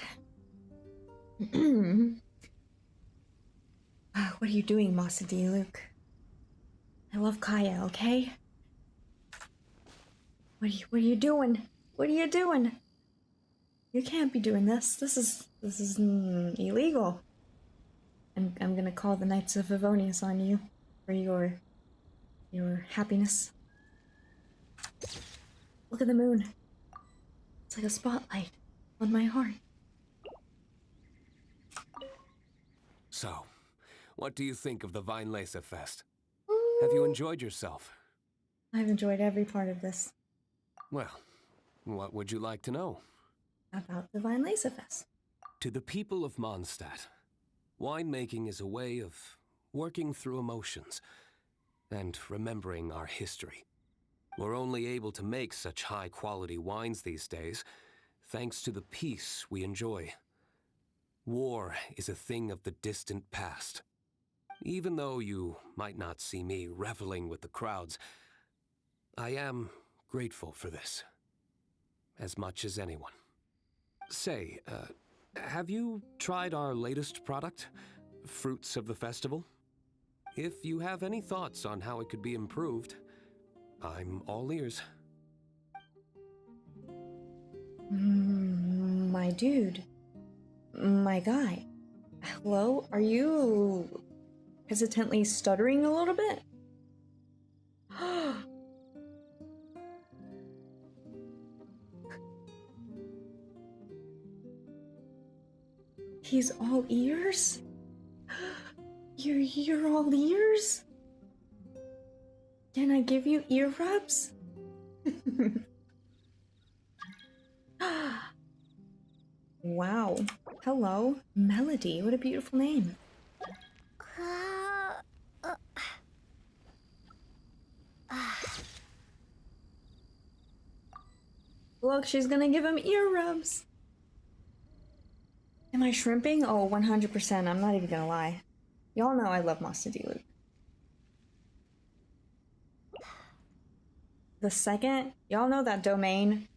What are you doing, Master D. Luke? I love Kaya, okay? What are you doing? What are you doing? You can't be doing this. This is illegal. I'm gonna call the Knights of Favonius on you for your happiness. Look at the moon. It's like a spotlight on my heart. So, what do you think of the Weinlese Fest? Have you enjoyed yourself? I've enjoyed every part of this. Well, what would you like to know? About the Weinlese Fest. To the people of Mondstadt, winemaking is a way of working through emotions and remembering our history. We're only able to make such high-quality wines these days thanks to the peace we enjoy. War is a thing of the distant past. Even though you might not see me reveling with the crowds, I am grateful for this. As much as anyone. Say, have you tried our latest product, Fruits of the Festival? If you have any thoughts on how it could be improved, I'm all ears. My dude. My guy. Hello? Are you hesitantly stuttering a little bit? He's all ears? You're all ears? Can I give you ear rubs? Wow. Hello, Melody. What a beautiful name. Look, she's gonna give him ear rubs. Am I shrimping? Oh, 100%. I'm not even gonna lie. Y'all know I love Master D. Luke. The second, y'all know that domain?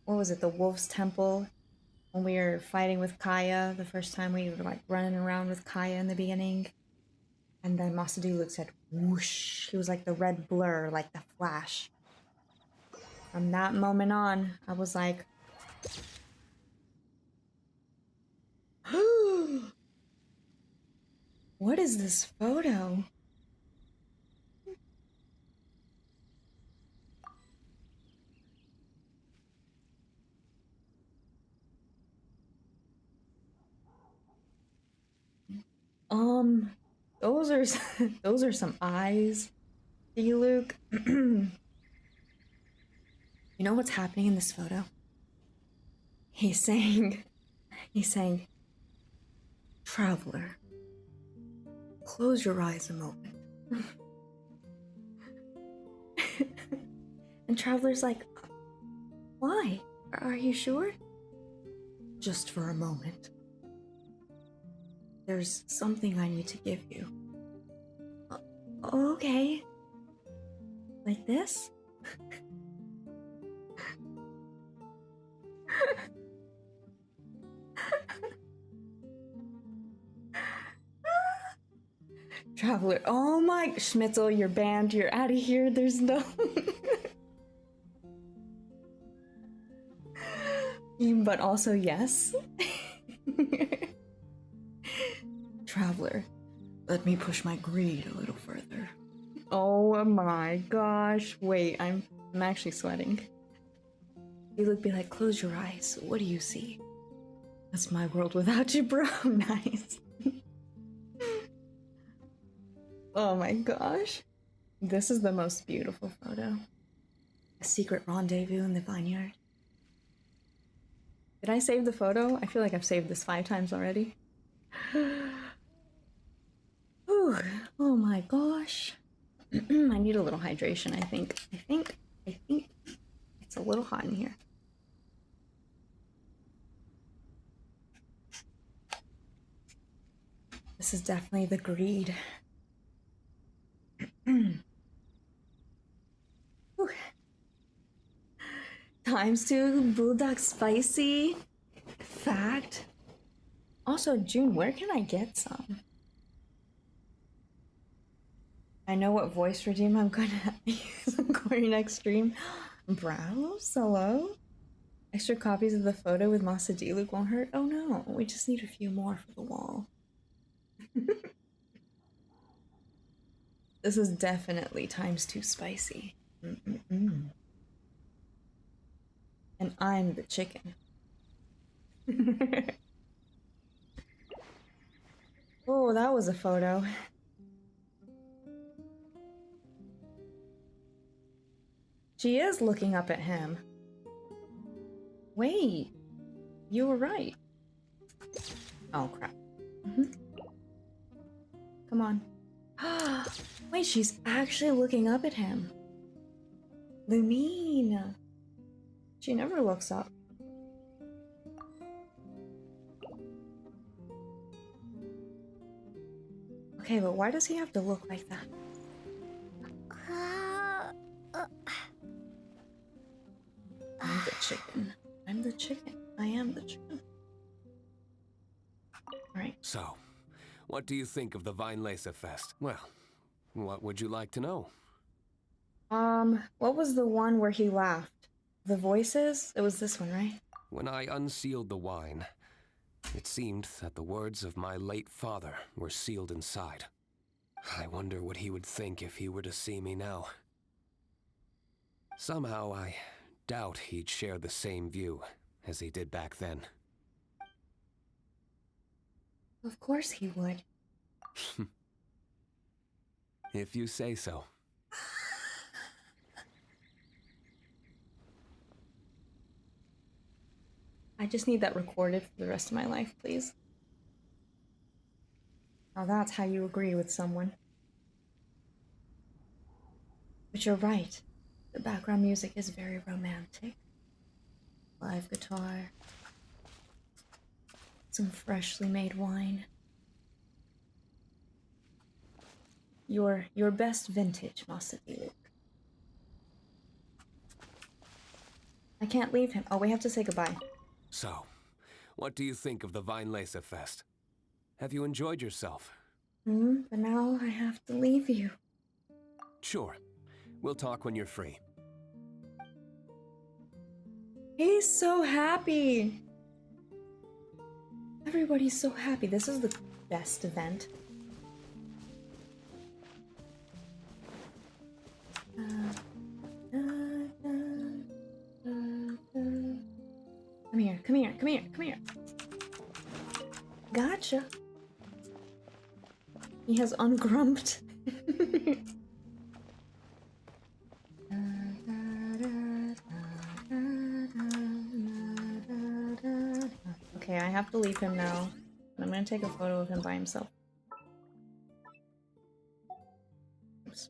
What was it? The Wolf's Temple? When we were fighting with Kaya, the first time we were like running around with Kaya in the beginning. And then Master D. Luke said, whoosh. He was like the red blur, like the flash. From that moment on, I was like, what is this photo? Those are those are some eyes. D. Luke. You know what's happening in this photo? He's saying, Traveler, close your eyes a moment. And Traveler's like, why? Are you sure? Just for a moment. There's something I need to give you. Okay. Like this? Traveler, oh my, Schmitzel, you're banned, you're out of here, there's no... But also, yes. Traveler, let me push my greed a little further. Oh my gosh, wait, I'm actually sweating. You look be like, close your eyes, what do you see? That's my world without you, bro. Nice. Oh my gosh. This is the most beautiful photo. A secret rendezvous in the vineyard. Did I save the photo? I feel like I've saved this 5 times already. Whew. Oh my gosh. I need a little hydration, I think. I think it's a little hot in here. This is definitely the greed. ×2 Bulldog Spicy. Fact. Also, June, where can I get some? I know what voice redeem I'm gonna use for your next stream. Browse? Hello? Extra copies of the photo with Masa D. Luke won't hurt? Oh no, we just need a few more for the wall. This is definitely ×2 spicy. And I'm the chicken. Oh, that was a photo. She is looking up at him. Wait, you were right. Oh crap. Come on. Wait, she's actually looking up at him. Lumine. She never looks up. Okay, but why does he have to look like that? I'm the chicken. I'm the chicken. I am the chicken. Alright. So, what do you think of the Vinelesa Fest? Well, what would you like to know? What was the one where he laughed? The voices? It was this one, right? When I unsealed the wine, it seemed that the words of my late father were sealed inside. I wonder what he would think if he were to see me now. Somehow, I doubt he'd share the same view as he did back then. Of course he would. If you say so. I just need that recorded for the rest of my life, please. Now that's how you agree with someone. But you're right. The background music is very romantic. Live guitar. Some freshly made wine. Your best vintage, Master Luke. I can't leave him. Oh, we have to say goodbye. So, what do you think of the Weinlese Fest? Have you enjoyed yourself? But now I have to leave you. Sure. We'll talk when you're free. He's so happy. Everybody's so happy. This is the best event. Come here, come here, come here, come here. Gotcha. He has ungrumped. Okay, I have to leave him now. I'm gonna take a photo of him by himself. Oops.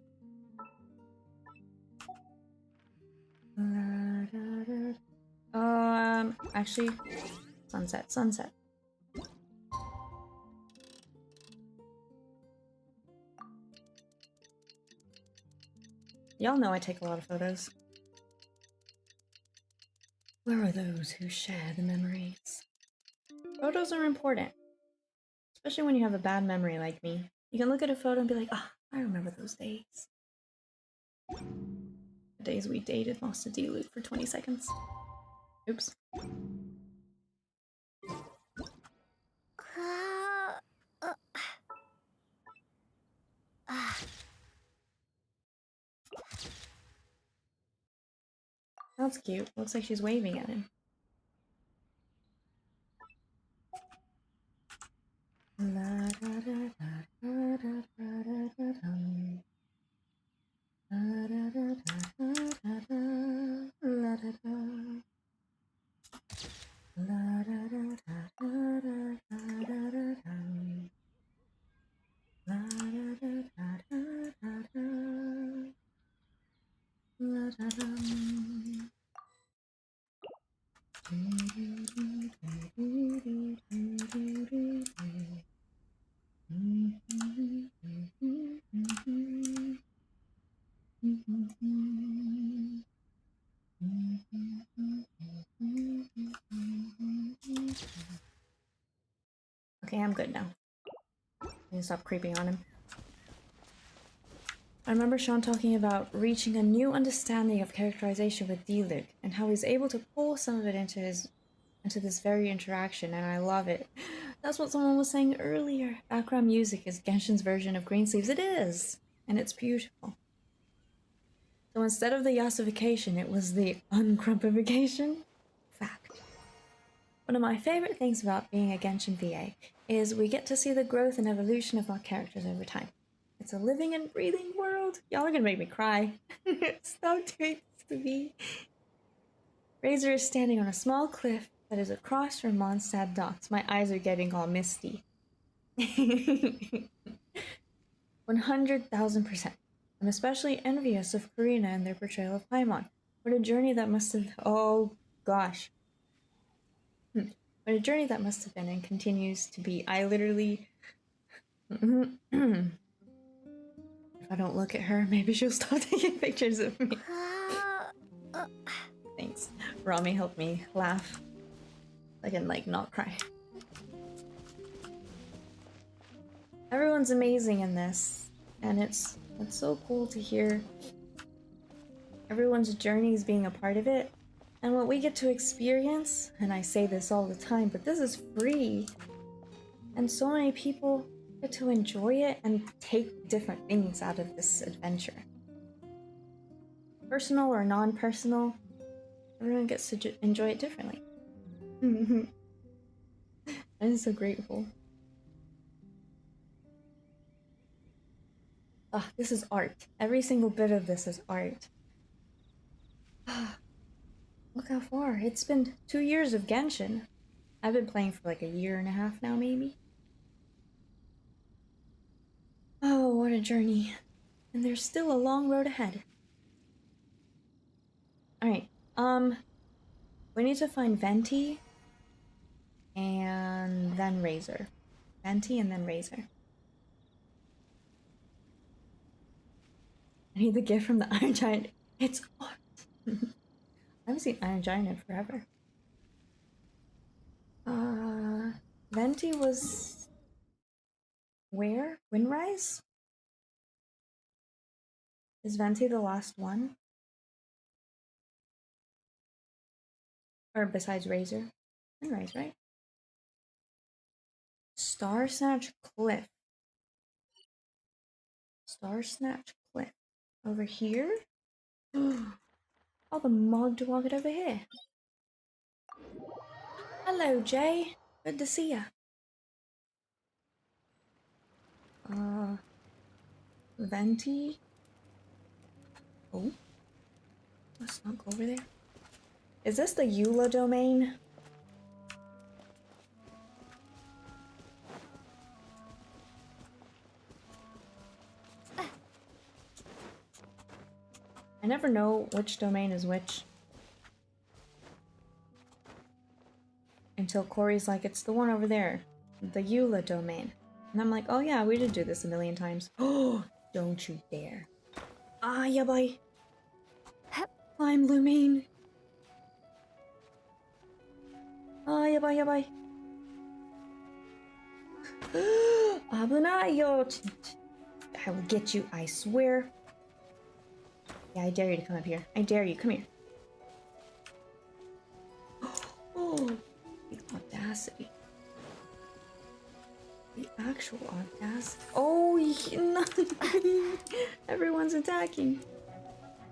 Actually, sunset, sunset. Y'all know I take a lot of photos. Where are those who share the memories? Photos are important, especially when you have a bad memory like me. You can look at a photo and be like, ah, I remember those days. The days we dated Master D Luke for 20 seconds. Oops. That's cute. Looks like she's waving at him. Okay, I'm good now. I need to stop creeping on him. I remember Sean talking about reaching a new understanding of characterization with D-Luke and how he's able to pull some of it into this very interaction, and I love it. That's what someone was saying earlier. Background music is Genshin's version of Greensleeves. It is! And it's beautiful. So instead of the yassification, it was the uncrumpification. Fact. One of my favorite things about being a Genshin VA is we get to see the growth and evolution of our characters over time. It's a living and breathing world. Y'all are gonna make me cry. Stop doing this to me. Razor is standing on a small cliff that is across from Mondstadt docks. My eyes are getting all misty. 100,000%. I'm especially envious of Karina and their portrayal of Paimon. What a journey that must have... Oh, gosh. What a journey that must have been and continues to be. I literally... If I don't look at her, maybe she'll stop taking pictures of me. Thanks. Rami helped me laugh. I can, like, not cry. Everyone's amazing in this, and it's so cool to hear everyone's journeys being a part of it, and what we get to experience, and I say this all the time, but this is free, and so many people get to enjoy it and take different things out of this adventure. Personal or non-personal, everyone gets to enjoy it differently. I'm so grateful. Ah, this is art. Every single bit of this is art. Look how far. It's been 2 years of Genshin. I've been playing for like a year and a half now, maybe. Oh, what a journey. And there's still a long road ahead. Alright, we need to find Venti and then Razor. Venti and then Razor. I need the gift from the Iron Giant. It's art. I haven't seen Iron Giant in forever. Venti was where? Windrise? Is Venti the last one? Or besides Razor? Windrise, right? Star Snatch Cliff. Star Snatch Cliff. Over here? Oh, the Mogdawog over here. Hello, Jay. Good to see ya. Venti? Oh. Let's not go over there. Is this the Eula domain? I never know which domain is which. Until Corey's like, it's the one over there. The Eula domain. And I'm like, oh yeah, we did do this a million times. Oh, don't you dare. Ah, yeah, bye. I'm Lumine. Ah, yeah, bye, yeah, bye. Abanayo. I will get you, I swear. Yeah, I dare you to come up here. I dare you, come here. Oh, the audacity. The actual audacity. Oh, no. Everyone's attacking.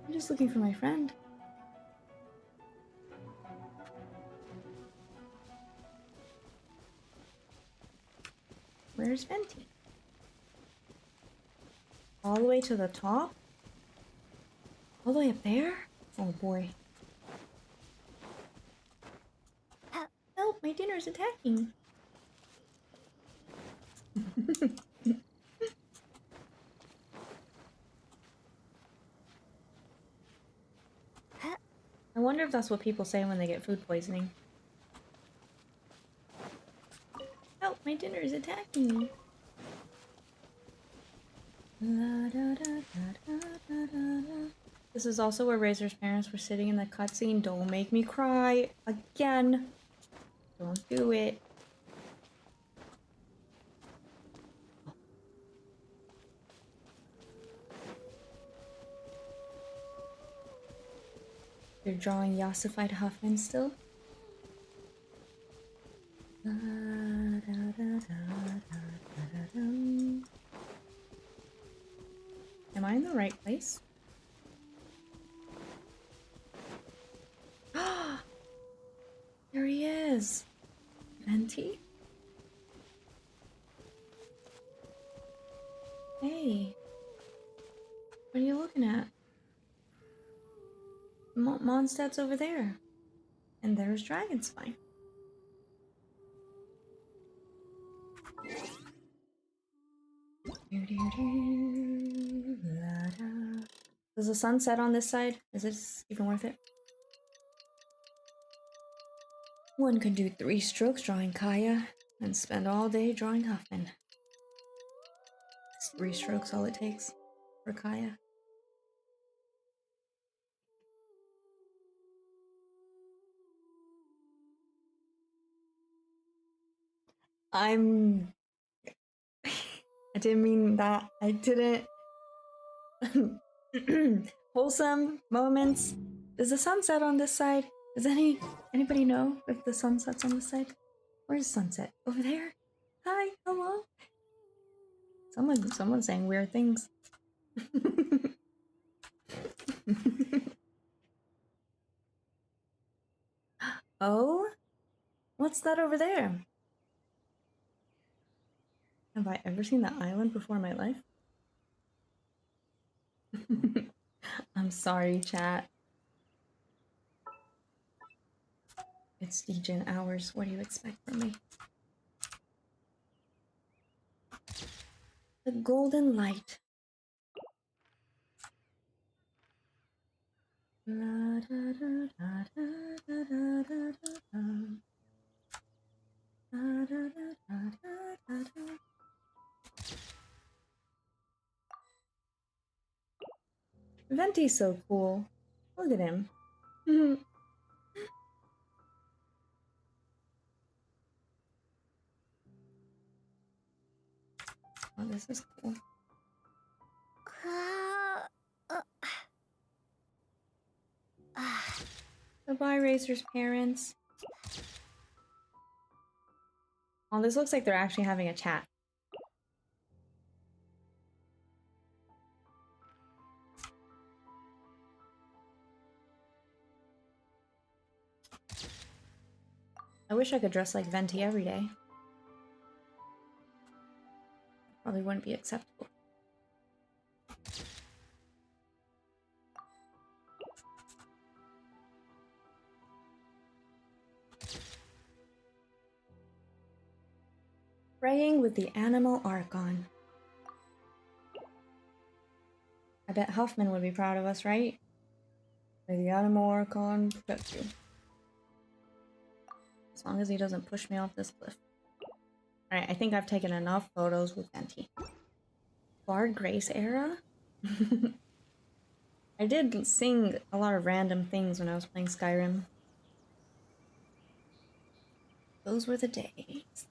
I'm just looking for my friend. Where's Venti? All the way to the top? All the way up there? Oh boy. Help, my dinner's attacking. I wonder if that's what people say when they get food poisoning. Help, my dinner is attacking me. This is also where Razor's parents were sitting in the cutscene. Don't make me cry again. Don't do it. You're drawing Yassified Huffman still? Am I in the right place? There he is! Venti? Hey. What are you looking at? Mondstadt's over there. And there's Dragonspine. Does the sun set on this side? Is this even worth it? One could do 3 strokes drawing Kaya and spend all day drawing Huffman. Is 3 strokes all it takes for Kaya? I didn't mean that. I didn't. Wholesome moments. Is the sunset on this side? Does anybody know if the sunset's on this side? Where's sunset? Over there? Hi, hello. Someone's saying weird things. Oh? What's that over there? Have I ever seen that island before in my life? I'm sorry, chat. It's DJ hours. What do you expect from me? The golden light. La, da, da, da, da, da, da, da, da. Da, da, da, da, da, da. Venti's so cool. Look at him. Oh, this is cool. Goodbye, Razor's parents. Oh, this looks like they're actually having a chat. I wish I could dress like Venti every day. Probably wouldn't be acceptable. Praying with the animal Archon. I bet Huffman would be proud of us, right? May the animal Archon protect you. As long as he doesn't push me off this cliff. Alright, I think I've taken enough photos with Venti. Bard Grace era? I did sing a lot of random things when I was playing Skyrim. Those were the days.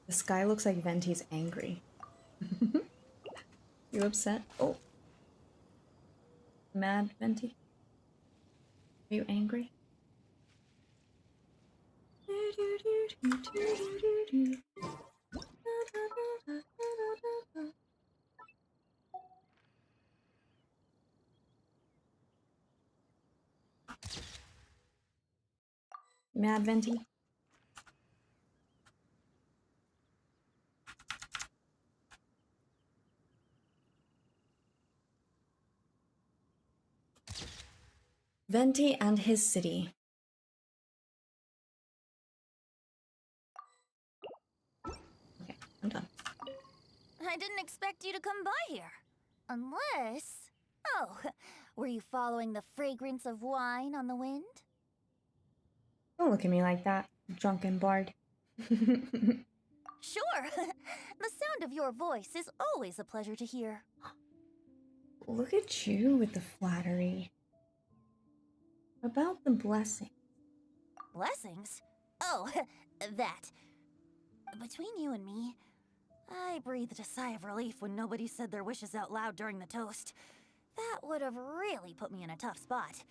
The sky looks like Venti's angry. You upset? Oh. Mad, Venti? Are you angry? Mad, Venti? Venti and his city. Okay, I'm done. I didn't expect you to come by here. Unless... Oh, were you following the fragrance of wine on the wind? Don't look at me like that, drunken bard. Sure. The sound of your voice is always a pleasure to hear. Look at you with the flattery. About the blessing. Blessings? Oh, that. Between you and me, I breathed a sigh of relief when nobody said their wishes out loud during the toast. That would have really put me in a tough spot.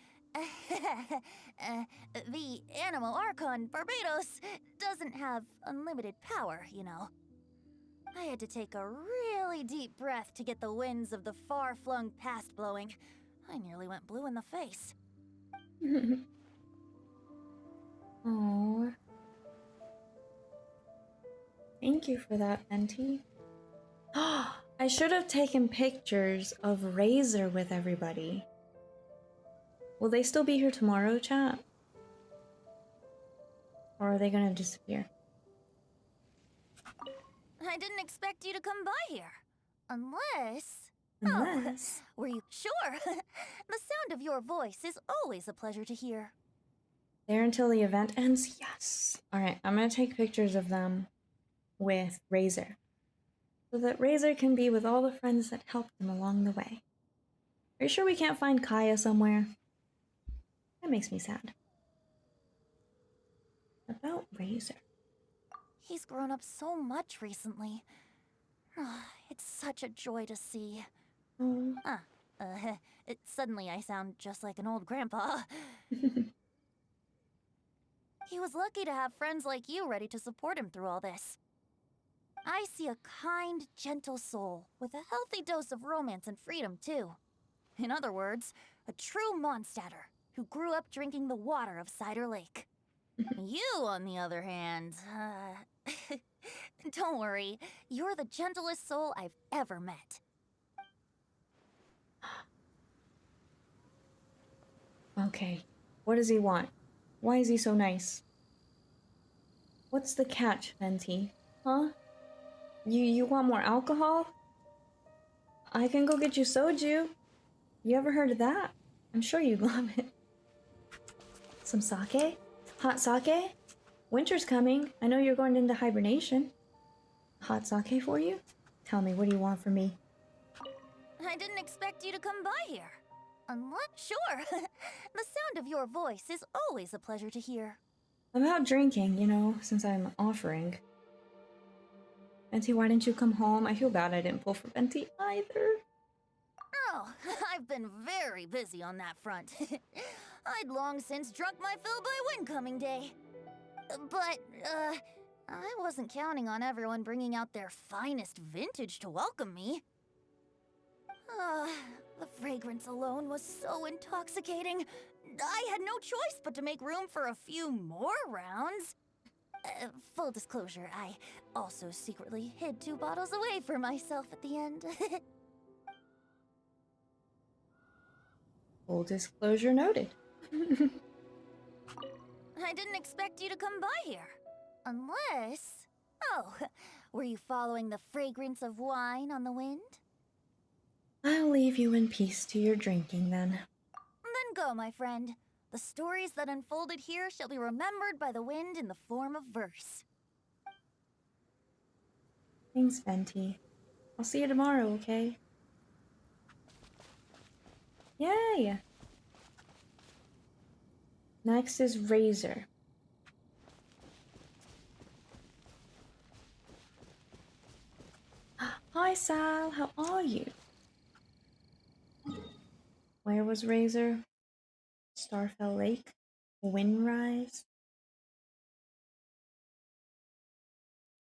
The Animal Archon Barbados doesn't have unlimited power, you know. I had to take a really deep breath to get the winds of the far-flung past blowing. I nearly went blue in the face. Aww. Thank you for that, Venti. I should have taken pictures of Razor with everybody. Will they still be here tomorrow, chat? Or are they gonna disappear? I didn't expect you to come by here. Unless... Unless... Oh, were you... Sure. The sound of your voice is always a pleasure to hear. There until the event ends? Yes. Alright, I'm gonna take pictures of them with Razor. So that Razor can be with all the friends that helped him along the way. Are you sure we can't find Kaya somewhere? That makes me sad. About Razor. He's grown up so much recently. It's such a joy to see. Suddenly I sound just like an old grandpa. He was lucky to have friends like you ready to support him through all this. I see a kind, gentle soul with a healthy dose of romance and freedom, too. In other words, a true Mondstatter who grew up drinking the water of Cider Lake. You, on the other hand, don't worry, you're the gentlest soul I've ever met. Okay. What does he want? Why is he so nice? What's the catch, Venti? Huh? You want more alcohol? I can go get you soju. You ever heard of that? I'm sure you'd love it. Some sake? Hot sake? Winter's coming. I know you're going into hibernation. Hot sake for you? Tell me, what do you want from me? I didn't expect you to come by here. Sure. The sound of your voice is always a pleasure to hear. About drinking, you know, since I'm offering. Venti, why didn't you come home? I feel bad I didn't pull for Venti either. Oh, I've been very busy on that front. I'd long since drunk my fill by Windcoming Day. But, I wasn't counting on everyone bringing out their finest vintage to welcome me. The fragrance alone was so intoxicating. I had no choice but to make room for a few more rounds. Full disclosure, I also secretly hid 2 bottles away for myself at the end. Full disclosure noted. I didn't expect you to come by here. Unless... Oh, were you following the fragrance of wine on the wind? I'll leave you in peace to your drinking then. Then go, my friend. The stories that unfolded here shall be remembered by the wind in the form of verse. Thanks, Venti. I'll see you tomorrow, okay? Yay! Next is Razor. Hi, Sal. How are you? Where was Razor? Starfell Lake? Windrise?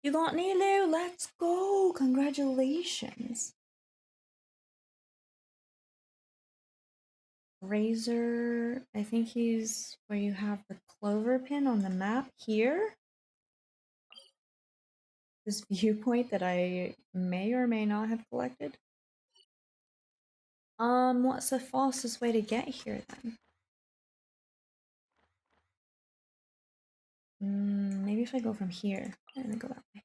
You got Nilu! Let's go! Congratulations! Razor, I think he's where you have the clover pin on the map here. This viewpoint that I may or may not have collected. What's the fastest way to get here then? Maybe if I go from here and then go that way.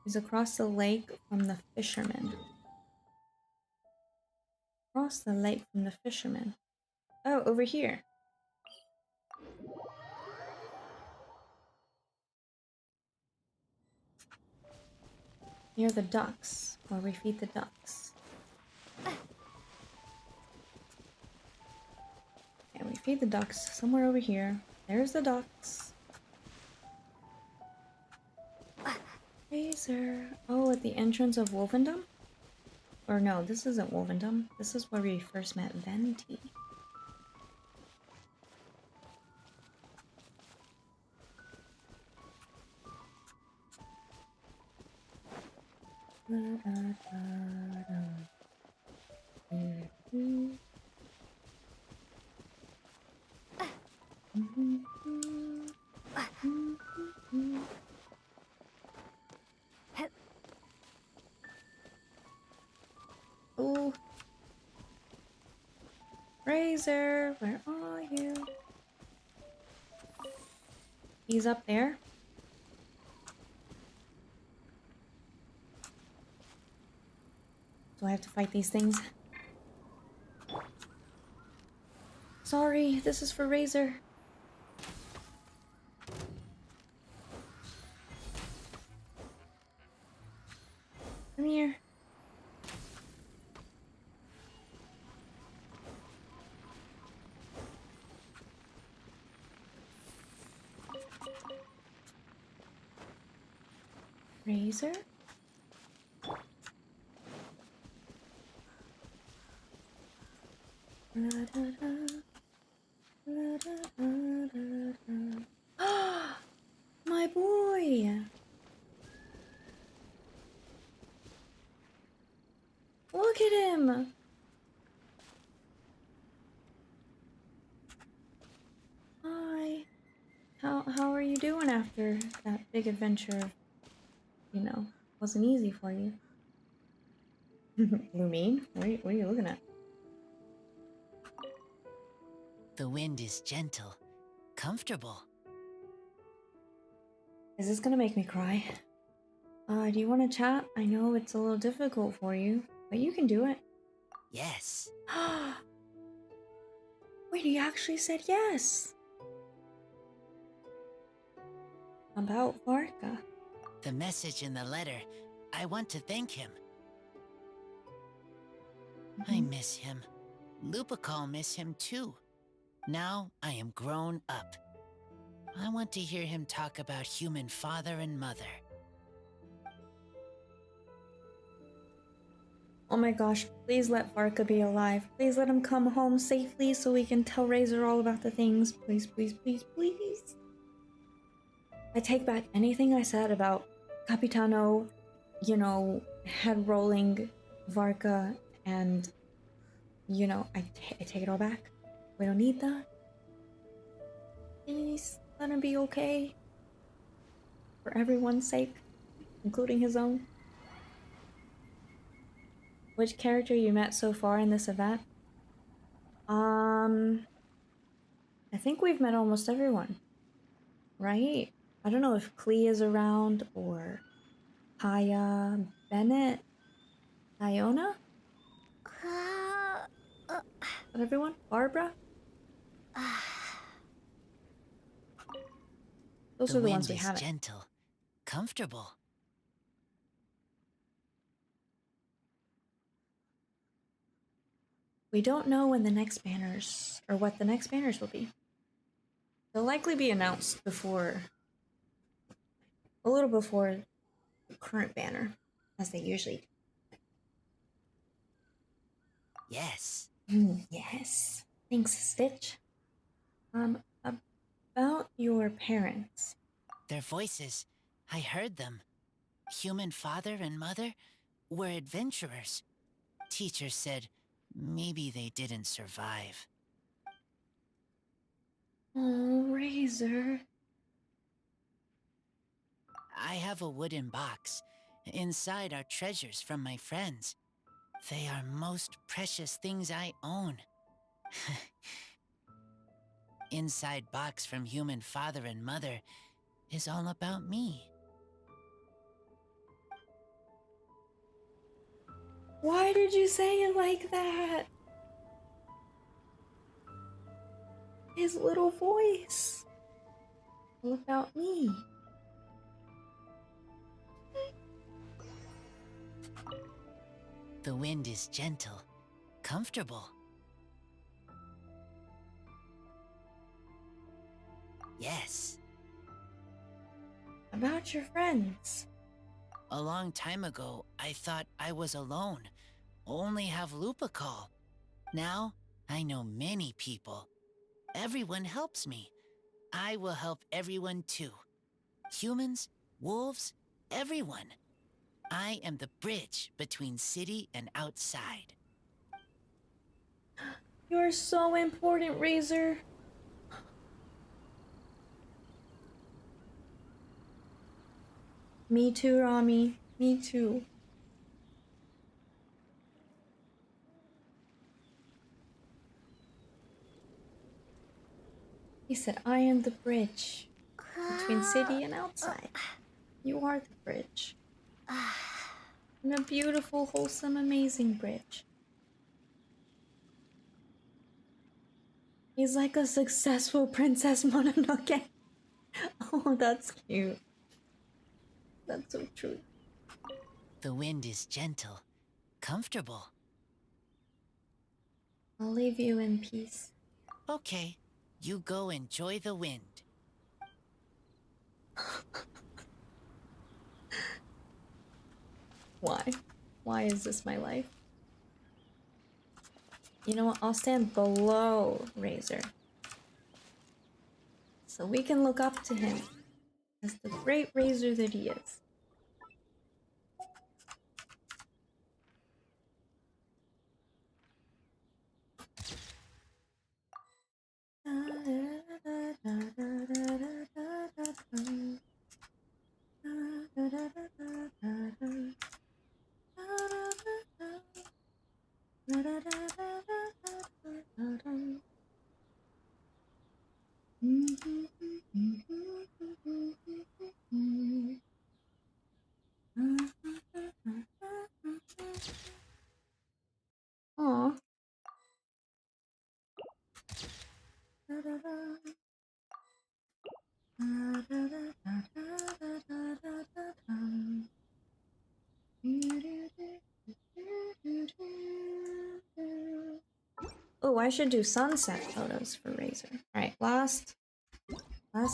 He's across the lake from the fisherman. Across the lake from the fisherman. Oh, over here. Near the ducks, where we feed the ducks. And we feed the ducks somewhere over here. There's the ducks. Razor. Oh, at the entrance of Wolvendom? Or no, this isn't Wolvendom. This is where we first met Venti. Oh, Razor, where are you? He's up there. Do I have to fight these things? Sorry, this is for Razor. Come here. Razor? My boy! Look at him! Hi. How are you doing after that big adventure? You know, wasn't easy for you. Lumine? What are you looking at? The wind is gentle, comfortable. Is this gonna make me cry? Do you want to chat? I know it's a little difficult for you, but you can do it. Yes. Wait, he actually said yes! About Varka. The message in the letter, I want to thank him. I miss him. Lupical miss him too. Now I am grown up. I want to hear him talk about human father and mother. Oh my gosh, please let Varka be alive. Please let him come home safely so we can tell Razor all about the things. Please, please, please, please. I take back anything I said about Capitano, you know, head rolling Varka, and, you know, I take it all back. We don't need that. Please let him be okay. For everyone's sake, including his own. Which character you met so far in this event? I think we've met almost everyone. Right? I don't know if Klee is around or Kaya, Bennett, Iona? Is that everyone? Barbara? Those are the ones we haven't. The wind is gentle, comfortable. We don't know when the next banners, or what the next banners will be. They'll likely be announced before, a little before the current banner, as they usually do. Yes. Yes. Thanks, Stitch. About your parents. Their voices, I heard them. Human father and mother were adventurers. Teacher said maybe they didn't survive. Oh, Razor. I have a wooden box. Inside are treasures from my friends. They are most precious things I own. Inside box from human father and mother is all about me. Why did you say it like that? His little voice. All about me. The wind is gentle, comfortable. Yes. About your friends. A long time ago, I thought I was alone. Only have Lupical. Now, I know many people. Everyone helps me. I will help everyone too. Humans, wolves, everyone. I am the bridge between city and outside. You're so important, Razor. Me too, Rami. Me too. He said, I am the bridge between city and outside. You are the bridge. And a beautiful, wholesome, amazing bridge. He's like a successful Princess Mononoke. Oh, that's cute. That's so true. The wind is gentle, comfortable. I'll leave you in peace. Okay, you go enjoy the wind. Why? Why is this my life? You know what? I'll stand below Razor. So we can look up to him as the great Razor that he is. Oh, I should do sunset photos for Razor. Alright, last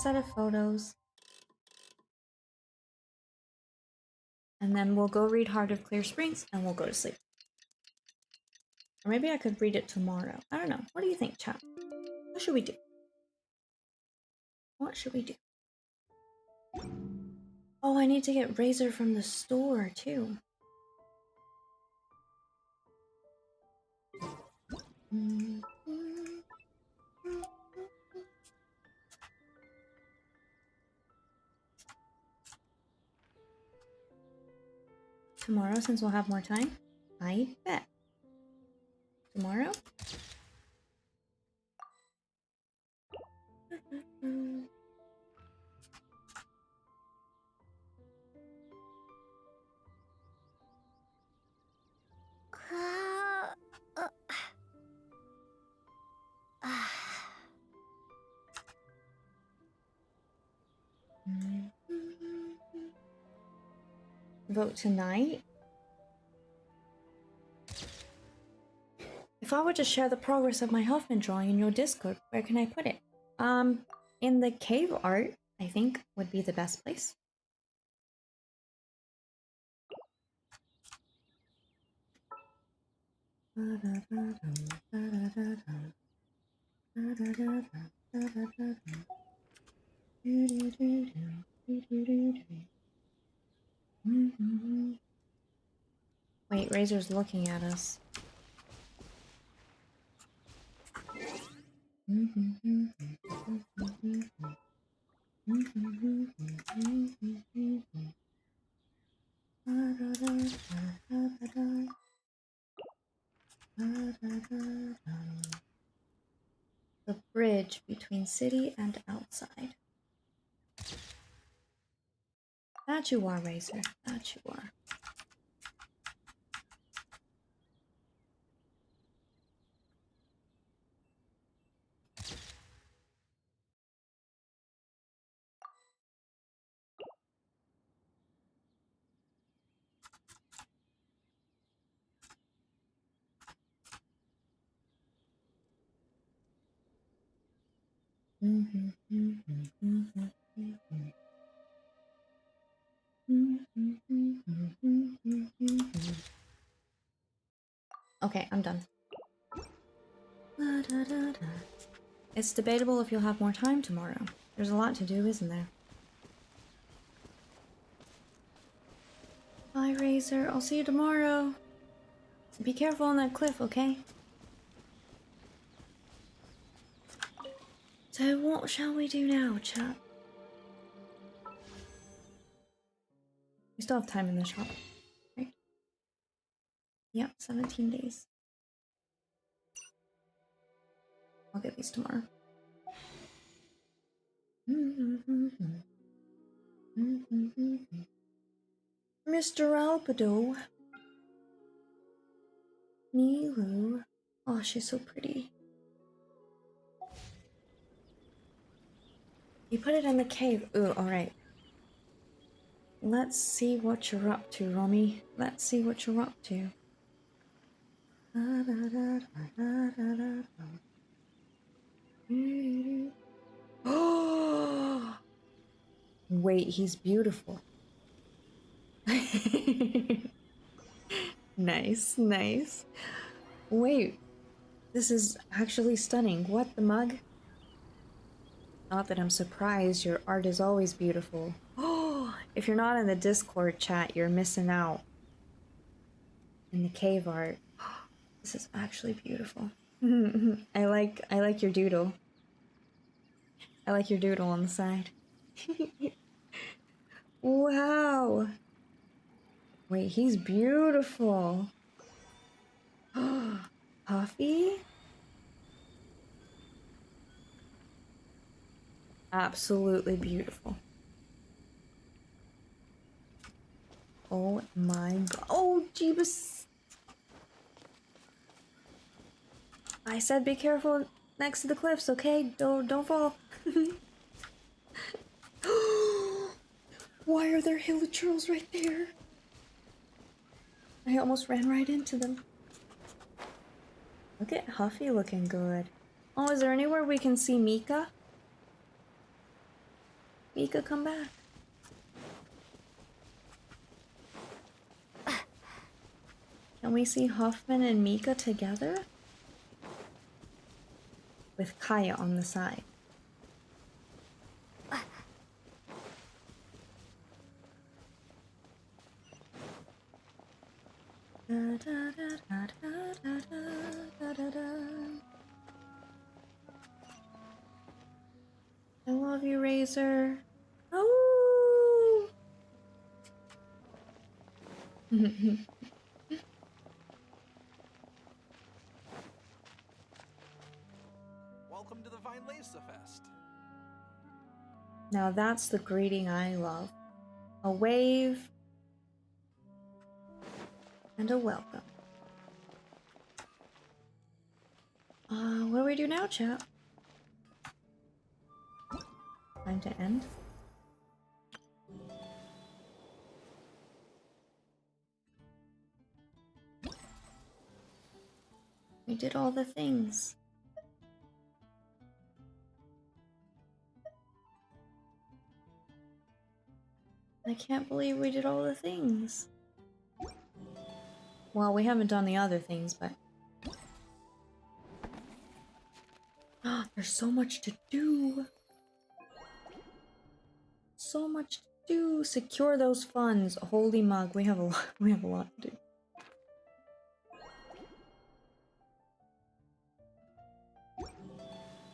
set of photos. And then we'll go read Heart of Clear Springs and we'll go to sleep. Or maybe I could read it tomorrow. I don't know. What do you think, chat? What should we do? What should we do? Oh, I need to get Razor from the store too. Tomorrow, since we'll have more time? I bet. Tomorrow? Vote tonight? If I were to share the progress of my Huffman drawing in your Discord, where can I put it? In the cave art, I think, would be the best place. Wait, Razor's looking at us. The bridge between city and outside. That you are, Razor. That you are. Okay, I'm done. It's debatable if you'll have more time tomorrow. There's a lot to do, isn't there? Bye, Razor. I'll see you tomorrow. Be careful on that cliff, okay? So what shall we do now, chat? We still have time in the shop, right? Yep, 17 days. I'll get these tomorrow. Mr. Albedo. Nilu. Oh, she's so pretty. You put it in the cave. Ooh, alright. Let's see what you're up to, Romy. Let's see what you're up to. Oh! Wait, he's beautiful. Nice, nice. Wait, this is actually stunning. What the mug? Not that I'm surprised, your art is always beautiful. Oh, if you're not in the Discord chat, you're missing out. In the cave art. This is actually beautiful. I like your doodle. I like your doodle on the side. Wow. Wait, he's beautiful. Puffy? Absolutely beautiful. Oh my god. Oh, Jeebus. I said be careful next to the cliffs, okay? Don't fall. Why are there hilichurls right there? I almost ran right into them. Look at Huffy looking good. Oh, is there anywhere we can see Mika? Mika, come back. Can we see Hoffman and Mika together? With Kaya on the side. I love you, Razor. Oh! Welcome to the Vinelesa Fest. Now that's the greeting I love. A wave and a welcome. What do we do now, chat? Time to end. We did all the things. I can't believe we did all the things. Well, we haven't done the other things, but... there's so much to do. So much to do. Secure those funds. Holy mug, we have a lot, we have a lot to do.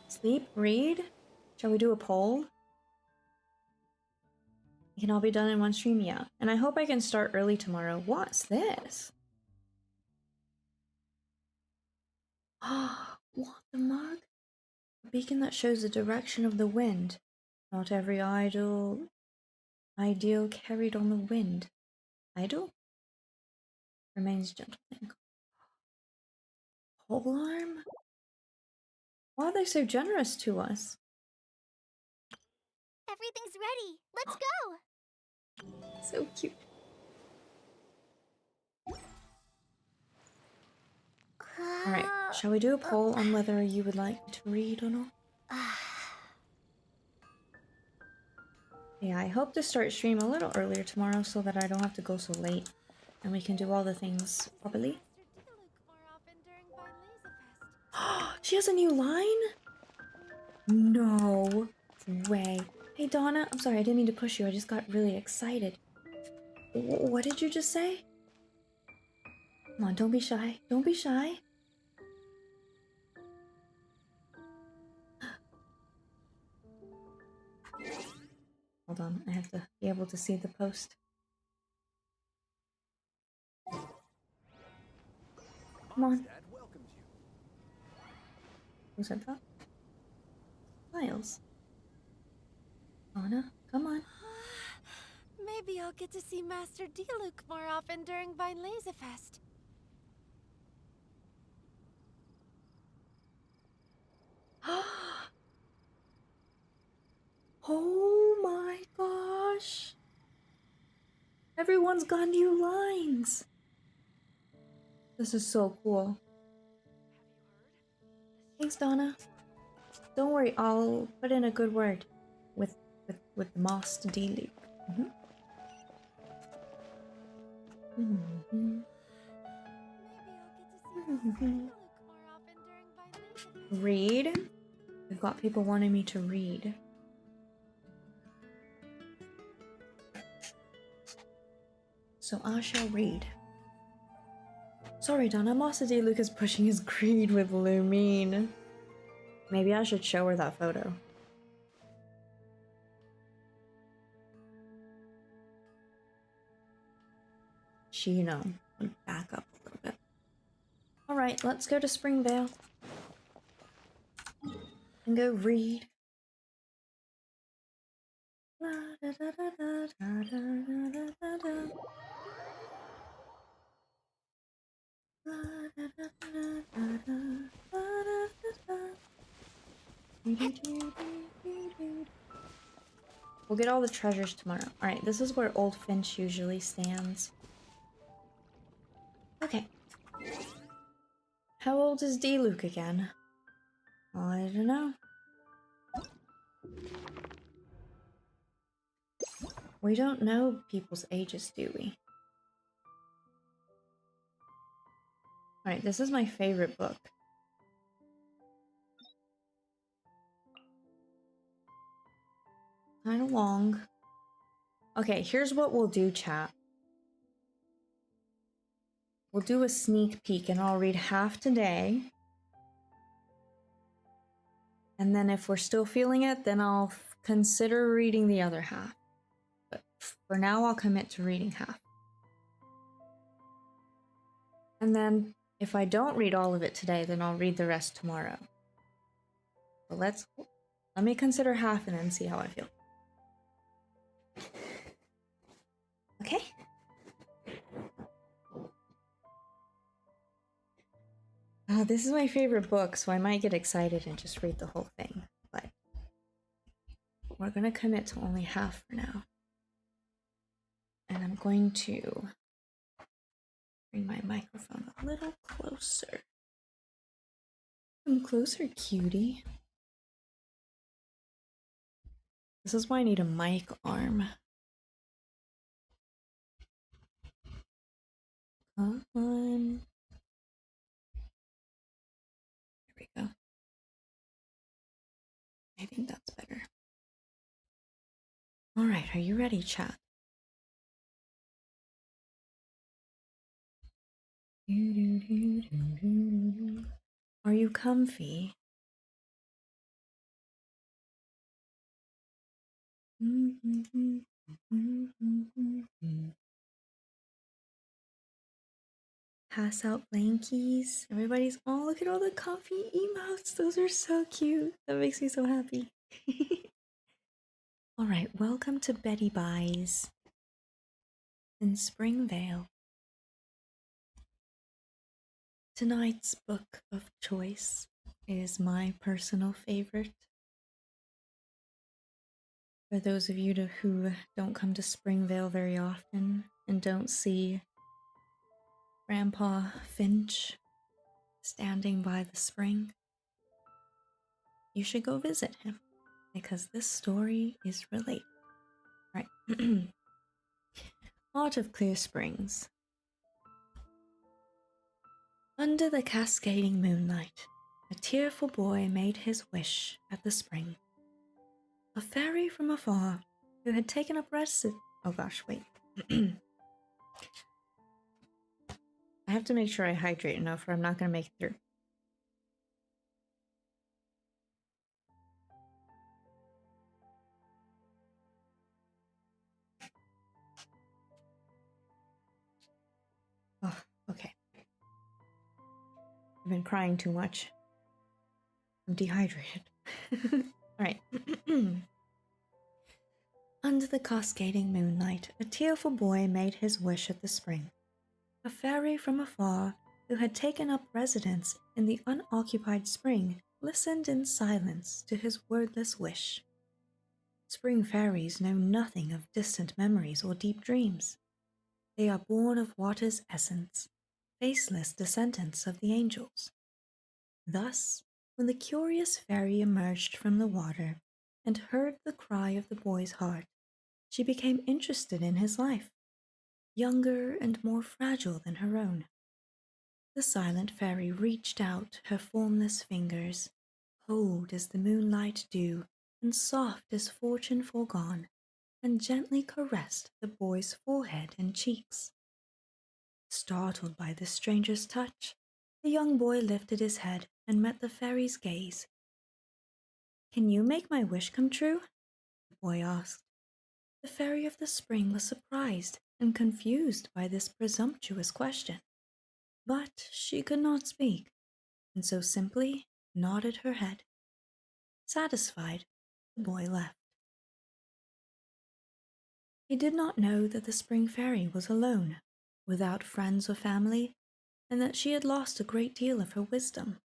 Sleep? Read? Shall we do a poll? It can all be done in one stream, yeah. And I hope I can start early tomorrow. What's this? What, the mug? A beacon that shows the direction of the wind. Not every ideal carried on the wind. Idle? Remains gentle. Pole arm? Why are they so generous to us? Everything's ready. Let's go. So cute. Alright, shall we do a poll on whether you would like me to read or not? Yeah, I hope to start stream a little earlier tomorrow so that I don't have to go so late. And we can do all the things properly. She has a new line? No way. Hey Donna, I'm sorry, I didn't mean to push you. I just got really excited. What did you just say? Come on, don't be shy. Don't be shy. Hold on, I have to be able to see the post. Come on. Who said that? Miles. Anna, come on. Maybe I'll get to see Master Diluc more often during Vinelesa Fest. Oh my gosh. Everyone's got new lines. This is so cool. Thanks, Donna. Don't worry, I'll put in a good word with Master Diluc. Read? We've got people wanting me to read. So I shall read. Sorry, Donna, Master Diluc is pushing his greed with Lumine. Maybe I should show her that photo. She, you know, would back up a little bit. Alright, let's go to Springvale. And go read. We'll get all the treasures tomorrow. Alright, this is where Old Finch usually stands. Okay. How old is D-Luke again? I don't know. We don't know people's ages, do we? Alright, this is my favorite book. Kind of long. Okay, here's what we'll do, chat. We'll do a sneak peek and I'll read half today. And then if we're still feeling it, then I'll consider reading the other half. But for now, I'll commit to reading half. And then if I don't read all of it today, then I'll read the rest tomorrow. But let me consider half and then see how I feel. Okay? This is my favorite book, so I might get excited and just read the whole thing. But we're gonna commit to only half for now. And I'm going to bring my microphone a little closer. Come closer, cutie. This is why I need a mic arm. Come on. There we go. I think that's better. Alright, are you ready, chat? Are you comfy? Pass out blankies. Everybody's, oh, look at all the comfy emotes. Those are so cute. That makes me so happy. Alright, welcome to Betty Buys in Springvale. Tonight's book of choice is my personal favorite. For those of you who don't come to Springvale very often and don't see Grandpa Finch standing by the spring, you should go visit him because this story is related. Right. Heart of Clear Springs. Under the cascading moonlight, a tearful boy made his wish at the spring. A fairy from afar who had taken up residence. Oh gosh, wait. I have to make sure I hydrate enough or I'm not going to make it through. Oh, okay. I've been crying too much. I'm dehydrated. Alright. Under the cascading moonlight, a tearful boy made his wish at the spring. A fairy from afar, who had taken up residence in the unoccupied spring, listened in silence to his wordless wish. Spring fairies know nothing of distant memories or deep dreams. They are born of water's essence, faceless descendants of the angels. Thus, when the curious fairy emerged from the water and heard the cry of the boy's heart, she became interested in his life, younger and more fragile than her own. The silent fairy reached out her formless fingers, cold as the moonlight dew and soft as fortune foregone, and gently caressed the boy's forehead and cheeks. Startled by the stranger's touch, the young boy lifted his head and met the fairy's gaze. "Can you make my wish come true?" the boy asked. The fairy of the spring was surprised and confused by this presumptuous question, but she could not speak, and so simply nodded her head. Satisfied, the boy left. He did not know that the spring fairy was alone, without friends or family, and that she had lost a great deal of her wisdom.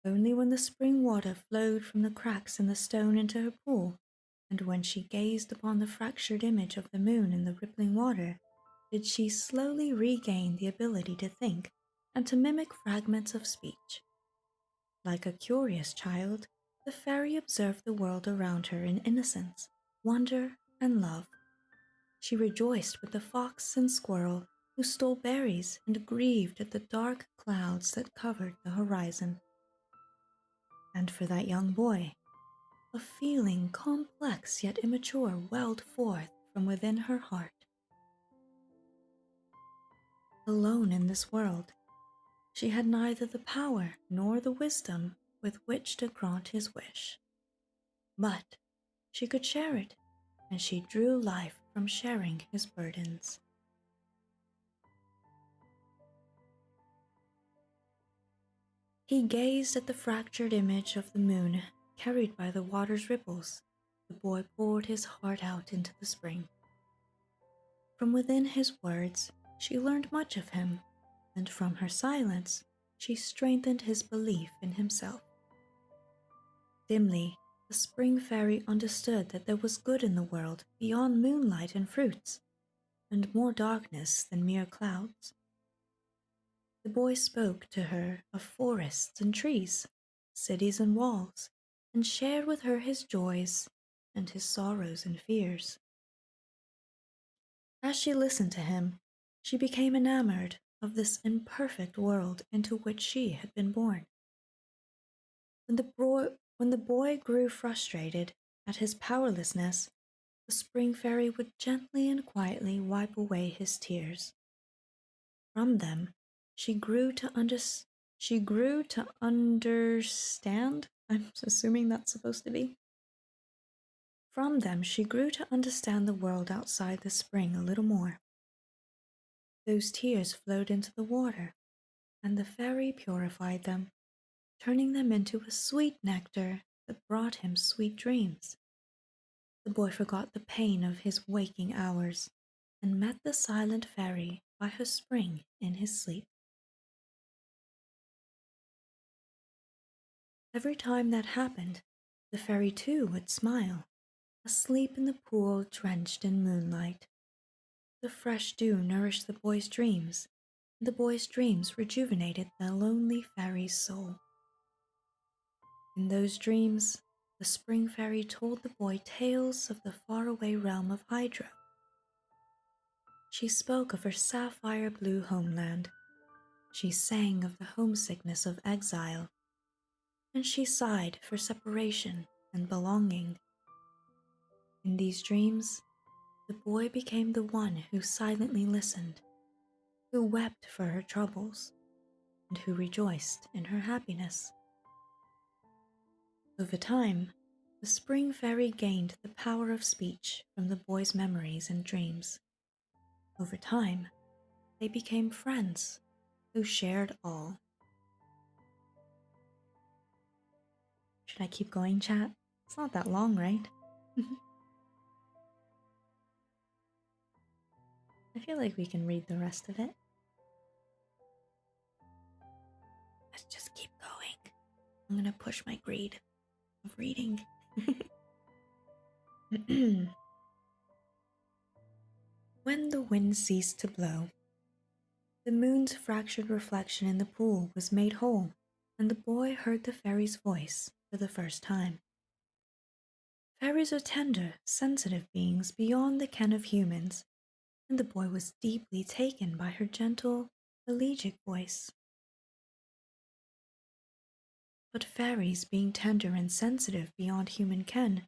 Only when the spring water flowed from the cracks in the stone into her pool, and when she gazed upon the fractured image of the moon in the rippling water, did she slowly regain the ability to think and to mimic fragments of speech. Like a curious child, the fairy observed the world around her in innocence, wonder, and love. She rejoiced with the fox and squirrel who stole berries and grieved at the dark clouds that covered the horizon. And for that young boy, a feeling complex yet immature welled forth from within her heart. Alone in this world, she had neither the power nor the wisdom with which to grant his wish. But she could share it, and she drew life from sharing his burdens. He gazed at the fractured image of the moon carried by the water's ripples. The boy poured his heart out into the spring. From within his words, she learned much of him, and from her silence, she strengthened his belief in himself. Dimly, the spring fairy understood that there was good in the world beyond moonlight and fruits, and more darkness than mere clouds. The boy spoke to her of forests and trees, cities and walls, and shared with her his joys and his sorrows and fears. As she listened to him, she became enamored of this imperfect world into which she had been born. When the boy grew frustrated at his powerlessness, the spring fairy would gently and quietly wipe away his tears. From them, she grew to understand. I'm assuming that's supposed to be. From them, she grew to understand the world outside the spring a little more. Those tears flowed into the water, and the fairy purified them, turning them into a sweet nectar that brought him sweet dreams. The boy forgot the pain of his waking hours and met the silent fairy by her spring in his sleep. Every time that happened, the fairy too would smile, asleep in the pool drenched in moonlight. The fresh dew nourished the boy's dreams, and the boy's dreams rejuvenated the lonely fairy's soul. In those dreams, the spring fairy told the boy tales of the faraway realm of Hydro. She spoke of her sapphire blue homeland. She sang of the homesickness of exile, and she sighed for separation and belonging. In these dreams, the boy became the one who silently listened, who wept for her troubles, and who rejoiced in her happiness. Over time, the spring fairy gained the power of speech from the boy's memories and dreams. Over time, they became friends who shared all. Should I keep going, chat? It's not that long, right? I feel like we can read the rest of it. Let's just keep going. I'm gonna push my grade of reading. When the wind ceased to blow, the moon's fractured reflection in the pool was made whole, and the boy heard the fairy's voice for the first time. Fairies are tender, sensitive beings beyond the ken of humans, and the boy was deeply taken by her gentle, elegiac voice. But fairies, being tender and sensitive beyond human ken,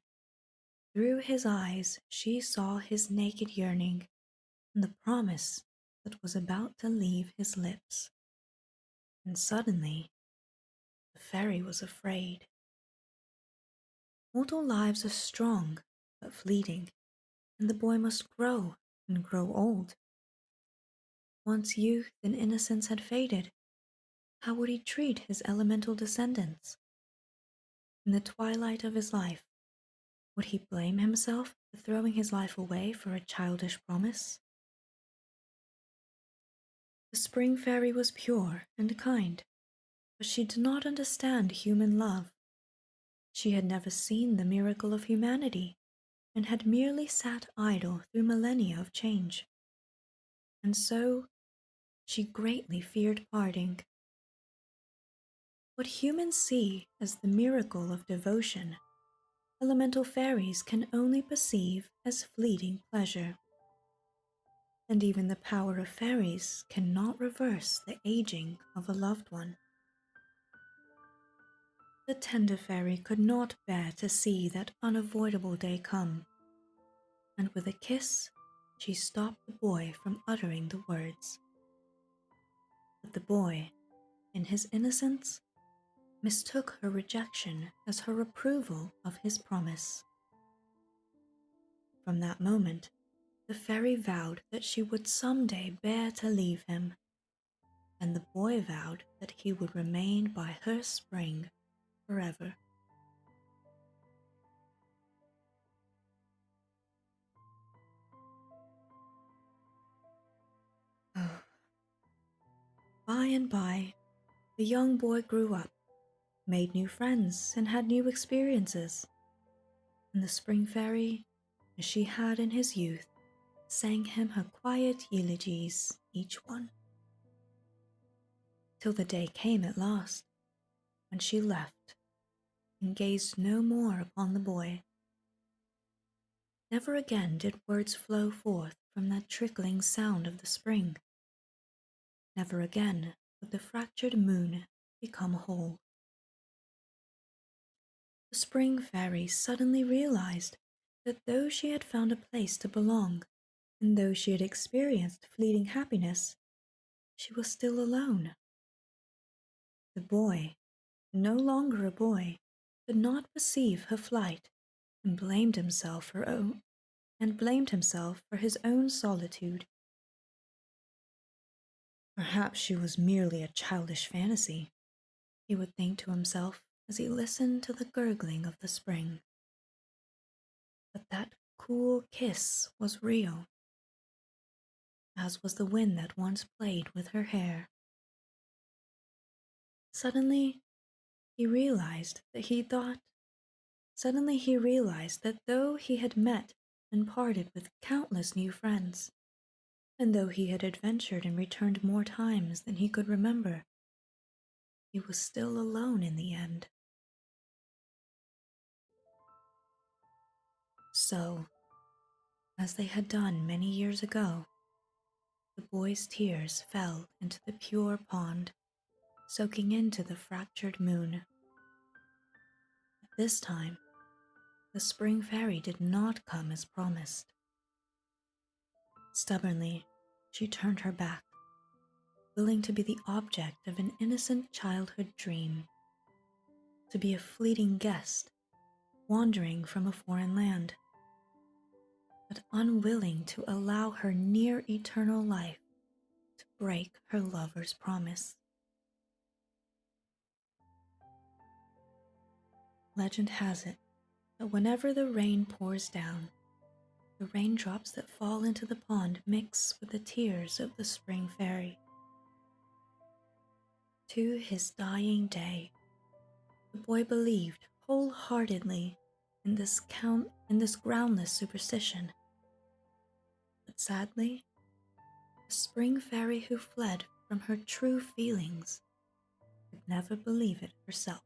through his eyes she saw his naked yearning and the promise that was about to leave his lips. And suddenly, the fairy was afraid. Mortal lives are strong but fleeting, and the boy must grow and grow old. Once youth and innocence had faded, how would he treat his elemental descendants? In the twilight of his life, would he blame himself for throwing his life away for a childish promise? The spring fairy was pure and kind, but she did not understand human love. She had never seen the miracle of humanity and had merely sat idle through millennia of change. And so she greatly feared parting. What humans see as the miracle of devotion, elemental fairies can only perceive as fleeting pleasure. And even the power of fairies cannot reverse the aging of a loved one. The tender fairy could not bear to see that unavoidable day come, and with a kiss, she stopped the boy from uttering the words. But the boy, in his innocence, mistook her rejection as her approval of his promise. From that moment, the fairy vowed that she would someday bear to leave him, and the boy vowed that he would remain by her spring forever. Oh. By and by, the young boy grew up, made new friends, and had new experiences. And the spring fairy, as she had in his youth, sang him her quiet eulogies, each one. Till the day came at last, when she left, and gazed no more upon the boy. Never again did words flow forth from that trickling sound of the spring. Never again would the fractured moon become whole. The spring fairy suddenly realized that though she had found a place to belong, and though she had experienced fleeting happiness, she was still alone. The boy, no longer a boy, could not perceive her flight, and blamed himself for his own solitude. Perhaps she was merely a childish fantasy, he would think to himself as he listened to the gurgling of the spring. But that cool kiss was real, as was the wind that once played with her hair. Suddenly he realized that though he had met and parted with countless new friends, and though he had adventured and returned more times than he could remember, he was still alone in the end. So, as they had done many years ago, the boy's tears fell into the pure pond, soaking into the fractured moon. But this time, the spring fairy did not come as promised. Stubbornly, she turned her back, willing to be the object of an innocent childhood dream, to be a fleeting guest wandering from a foreign land, but unwilling to allow her near eternal life to break her lover's promise. Legend has it that whenever the rain pours down, the raindrops that fall into the pond mix with the tears of the spring fairy. To his dying day, the boy believed wholeheartedly in this groundless superstition. But sadly, the spring fairy who fled from her true feelings could never believe it herself.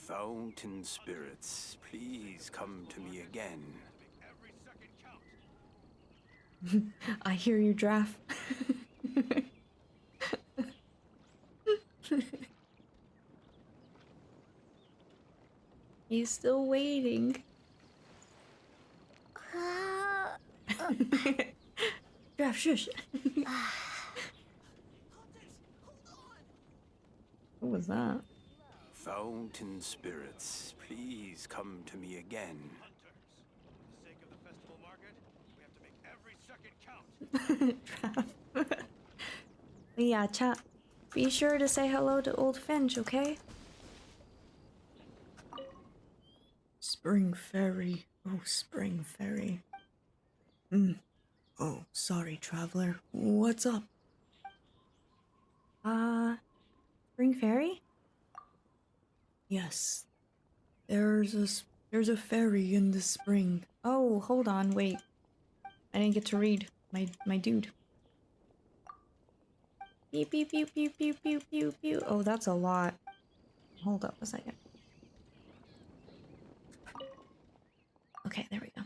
Fountain spirits, please come to me again. I hear you, Draft. He's still waiting. Draft, shush. What was that? Fountain spirits, please come to me again. Draft. Yeah, chat. Be sure to say hello to old Finch, okay? Spring Fairy. Oh, Spring Fairy. Oh, sorry, traveler. What's up? Spring Fairy? Yes. There's a fairy in the spring. Oh, hold on, wait. I didn't get to read my dude. Pew pew pew pew pew pew pew pew. Oh, that's a lot. Hold up a second. Okay, there we go.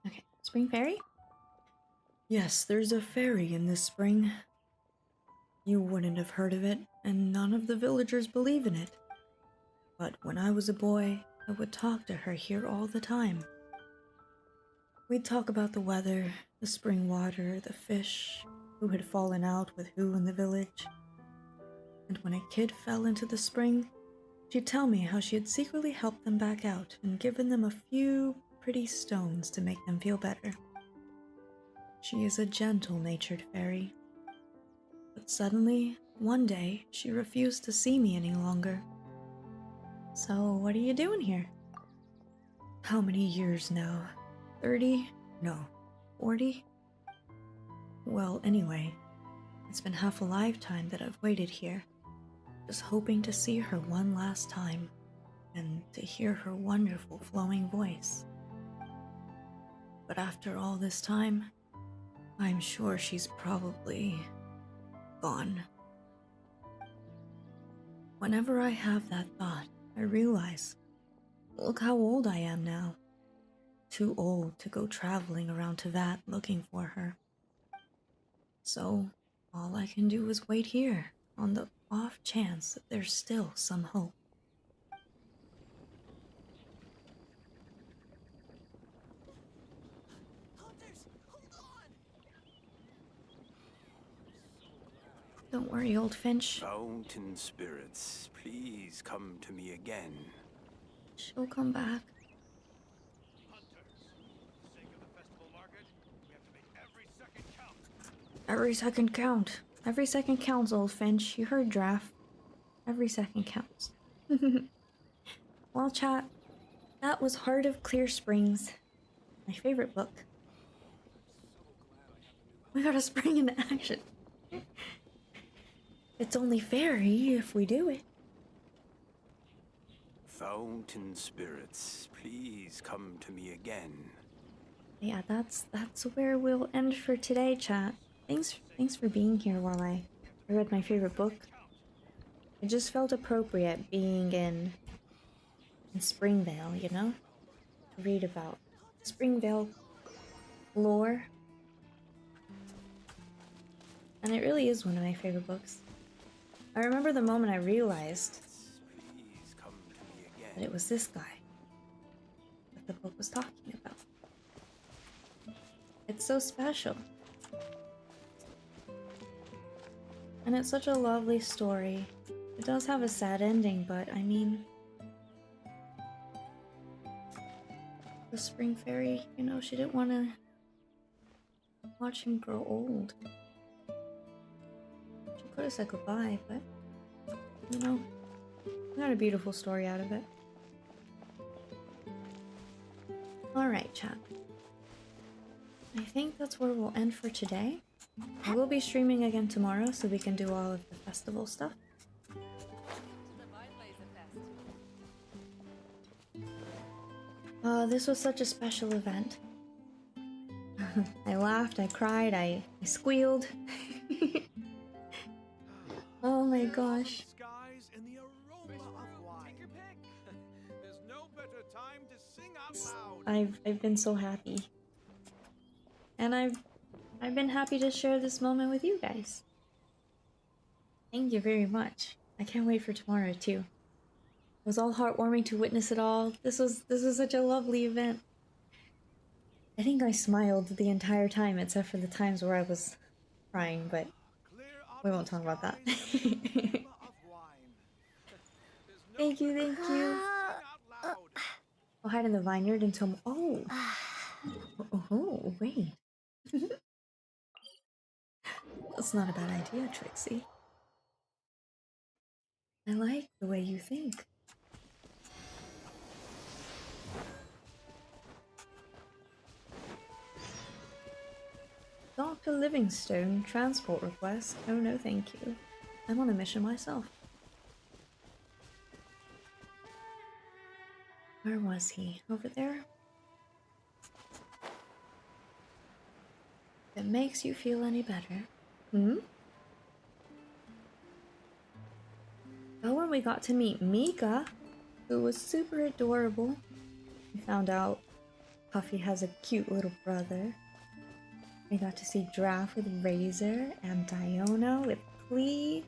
Okay, Spring Fairy? Yes, there's a fairy in this spring. You wouldn't have heard of it, and none of the villagers believe in it. But when I was a boy, I would talk to her here all the time. We'd talk about the weather, the spring water, the fish, who had fallen out with who in the village. And when a kid fell into the spring, she'd tell me how she had secretly helped them back out and given them a few pretty stones to make them feel better. She is a gentle-natured fairy. But suddenly, one day, she refused to see me any longer. So, what are you doing here? How many years now? 30? No. 40? Well, anyway, it's been half a lifetime that I've waited here, just hoping to see her one last time, and to hear her wonderful flowing voice. But after all this time, I'm sure she's probably gone. Whenever I have that thought, I realize, look how old I am now. Too old to go traveling around Tevat looking for her. So, all I can do is wait here, on the off chance that there's still some hope. Don't worry, old Finch. Fountain spirits, please come to me again. She'll come back. Every second count. Every second counts, old Finch. You heard Draft. Every second counts. Well, chat, that was Heart of Clear Springs. My favorite book. We got a spring into action. It's only fair if we do it. Fountain spirits, please come to me again. Yeah, that's where we'll end for today, chat. Thanks for being here while I read my favorite book. It just felt appropriate being in Springvale, you know? To read about Springvale lore. And it really is one of my favorite books. I remember the moment I realized that it was this guy that the book was talking about. It's so special. And it's such a lovely story. It does have a sad ending, but I mean, the Spring Fairy, you know, she didn't want to watch him grow old. She could have said goodbye, but, you know, we got a beautiful story out of it. Alright, chat. I think that's where we'll end for today. I will be streaming again tomorrow so we can do all of the festival stuff. This was such a special event. I laughed, I cried, I squealed. Oh my gosh. Skies and the Take your pick. There's no better time to sing out loud. I've been so happy. And I've been happy to share this moment with you guys. Thank you very much. I can't wait for tomorrow too. It was all heartwarming to witness it all. This was such a lovely event. I think I smiled the entire time except for the times where I was crying, but we won't talk about that. Thank you, thank you. I'll hide in the vineyard until oh, wait. That's not a bad idea, Trixie. I like the way you think. Dr. Livingstone, transport request. Oh no, thank you. I'm on a mission myself. Where was he? Over there? If it makes you feel any better. Hmm? Oh, and we got to meet Mika, who was super adorable. We found out Puffy has a cute little brother. We got to see Draft with Razor and Diona with Klee.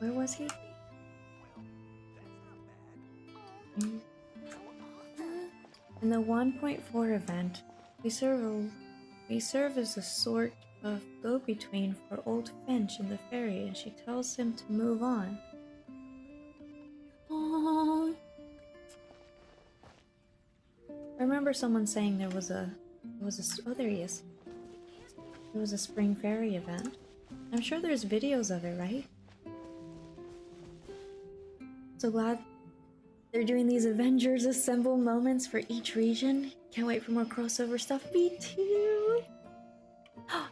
Where was he? In the 1.4 event, we serve as a sort of go-between for old Finch in the ferry, and she tells him to move on. Aww. I remember someone saying there was a oh, there he is. There was a spring ferry event. I'm sure there's videos of it, right? So glad they're doing these Avengers Assemble moments for each region. Can't wait for more crossover stuff. Me too!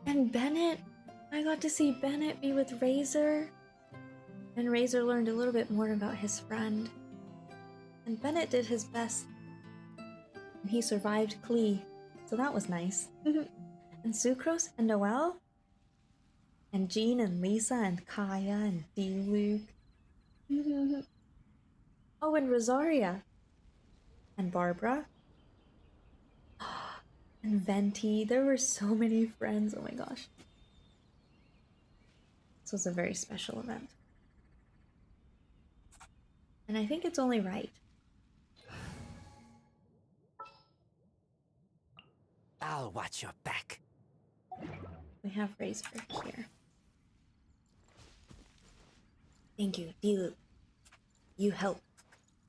And Bennett! I got to see Bennett be with Razor. And Razor learned a little bit more about his friend. And Bennett did his best. And he survived Klee. So that was nice. And Sucrose and Noelle. And Jean and Lisa and Kaya and D-Luke. Oh, and Rosaria. And Barbara. And Venti. There were so many friends. Oh my gosh. This was a very special event. And I think it's only right. I'll watch your back. We have Razor here. Thank you, D-Luke. You help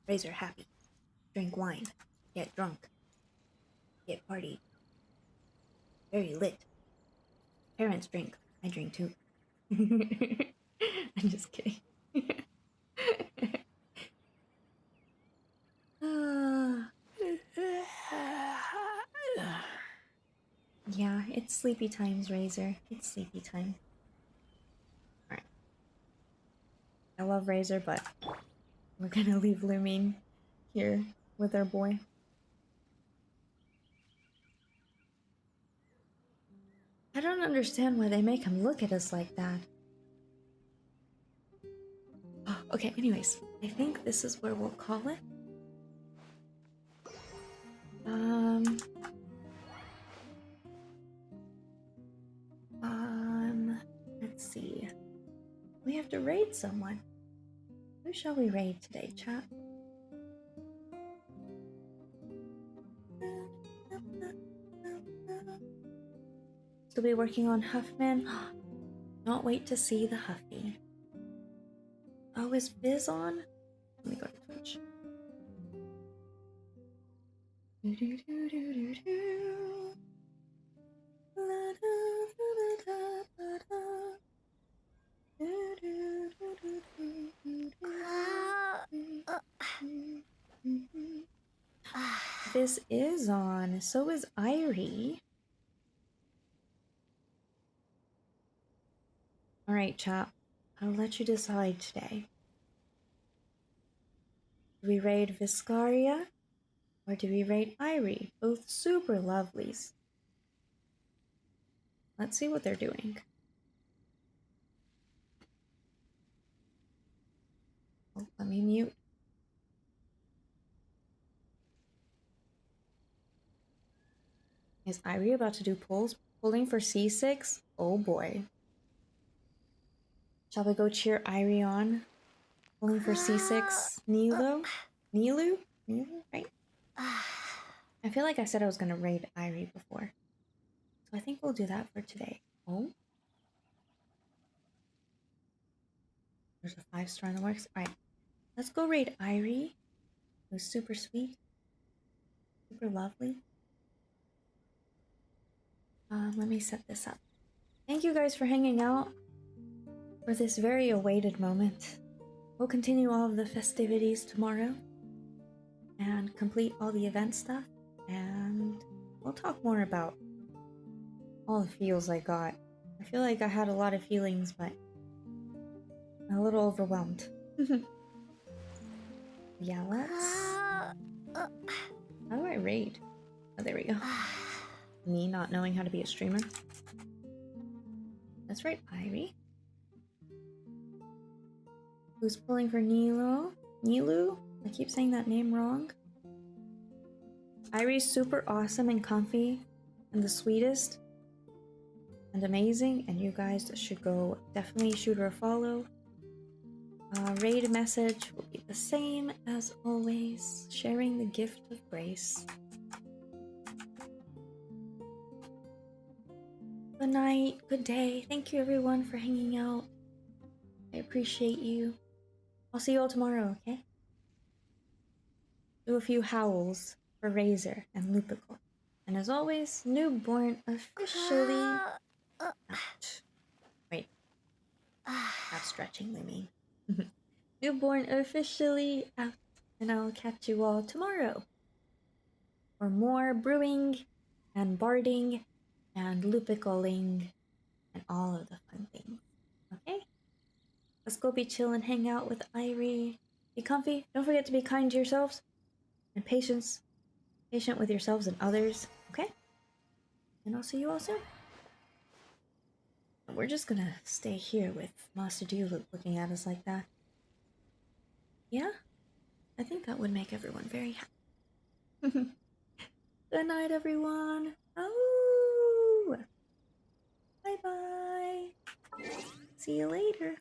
Razor happy. Drink wine. Get drunk. Get party. Very lit. Parents drink. I drink too. I'm just kidding. Yeah, it's sleepy times, Razor. It's sleepy time. Alright. I love Razor, but we're gonna leave Lumine here with our boy. I don't understand why they make him look at us like that. Oh, okay, anyways, I think this is where we'll call it. Let's see. We have to raid someone. Who shall we raid today, chat? Still be working on Huffman. Not wait to see the Huffy. Oh, is Biz on? Let me go to Twitch. This is on. So is Irie. Alright, chat. I'll let you decide today. Do we raid Viscaria? Or do we raid Irie? Both super lovelies. Let's see what they're doing. Is Irie about to do pulls? Pulling for C6? Oh boy. Shall we go cheer Irie on? Pulling for C6. Nilo? Nilu? Nilu, right? I feel like I said I was gonna raid Irie before. So I think we'll do that for today. Oh? There's a 5-star in the works. Alright. Let's go raid Irie. It was super sweet. Super lovely. Let me set this up. Thank you guys for hanging out for this very awaited moment. We'll continue all of the festivities tomorrow and complete all the event stuff, and we'll talk more about all the feels I got. I feel like I had a lot of feelings, but I'm a little overwhelmed. Yeah, let's... How do I raid? Oh, there we go. Me not knowing how to be a streamer. That's right, Irie. Who's pulling for Nilo? Nilu? I keep saying that name wrong. Irie's super awesome and comfy and the sweetest and amazing, and you guys should go definitely shoot her a follow. Raid message will be the same as always. Sharing the gift of grace. Good night, good day. Thank you everyone for hanging out. I appreciate you. I'll see you all tomorrow, okay? Do a few howls for Razor and Lupical. And as always, newborn officially out. Wait. Stop stretching, Lumi. Newborn officially out. And I'll catch you all tomorrow for more brewing and barding and lupicaling and all of the fun things. Okay? Let's go be chill and hang out with Irie. Be comfy. Don't forget to be kind to yourselves. And patient with yourselves and others. Okay? And I'll see you all soon. We're just gonna stay here with Master Diluc looking at us like that. Yeah? I think that would make everyone very happy. Good night, everyone. Oh! Bye-bye. See you later.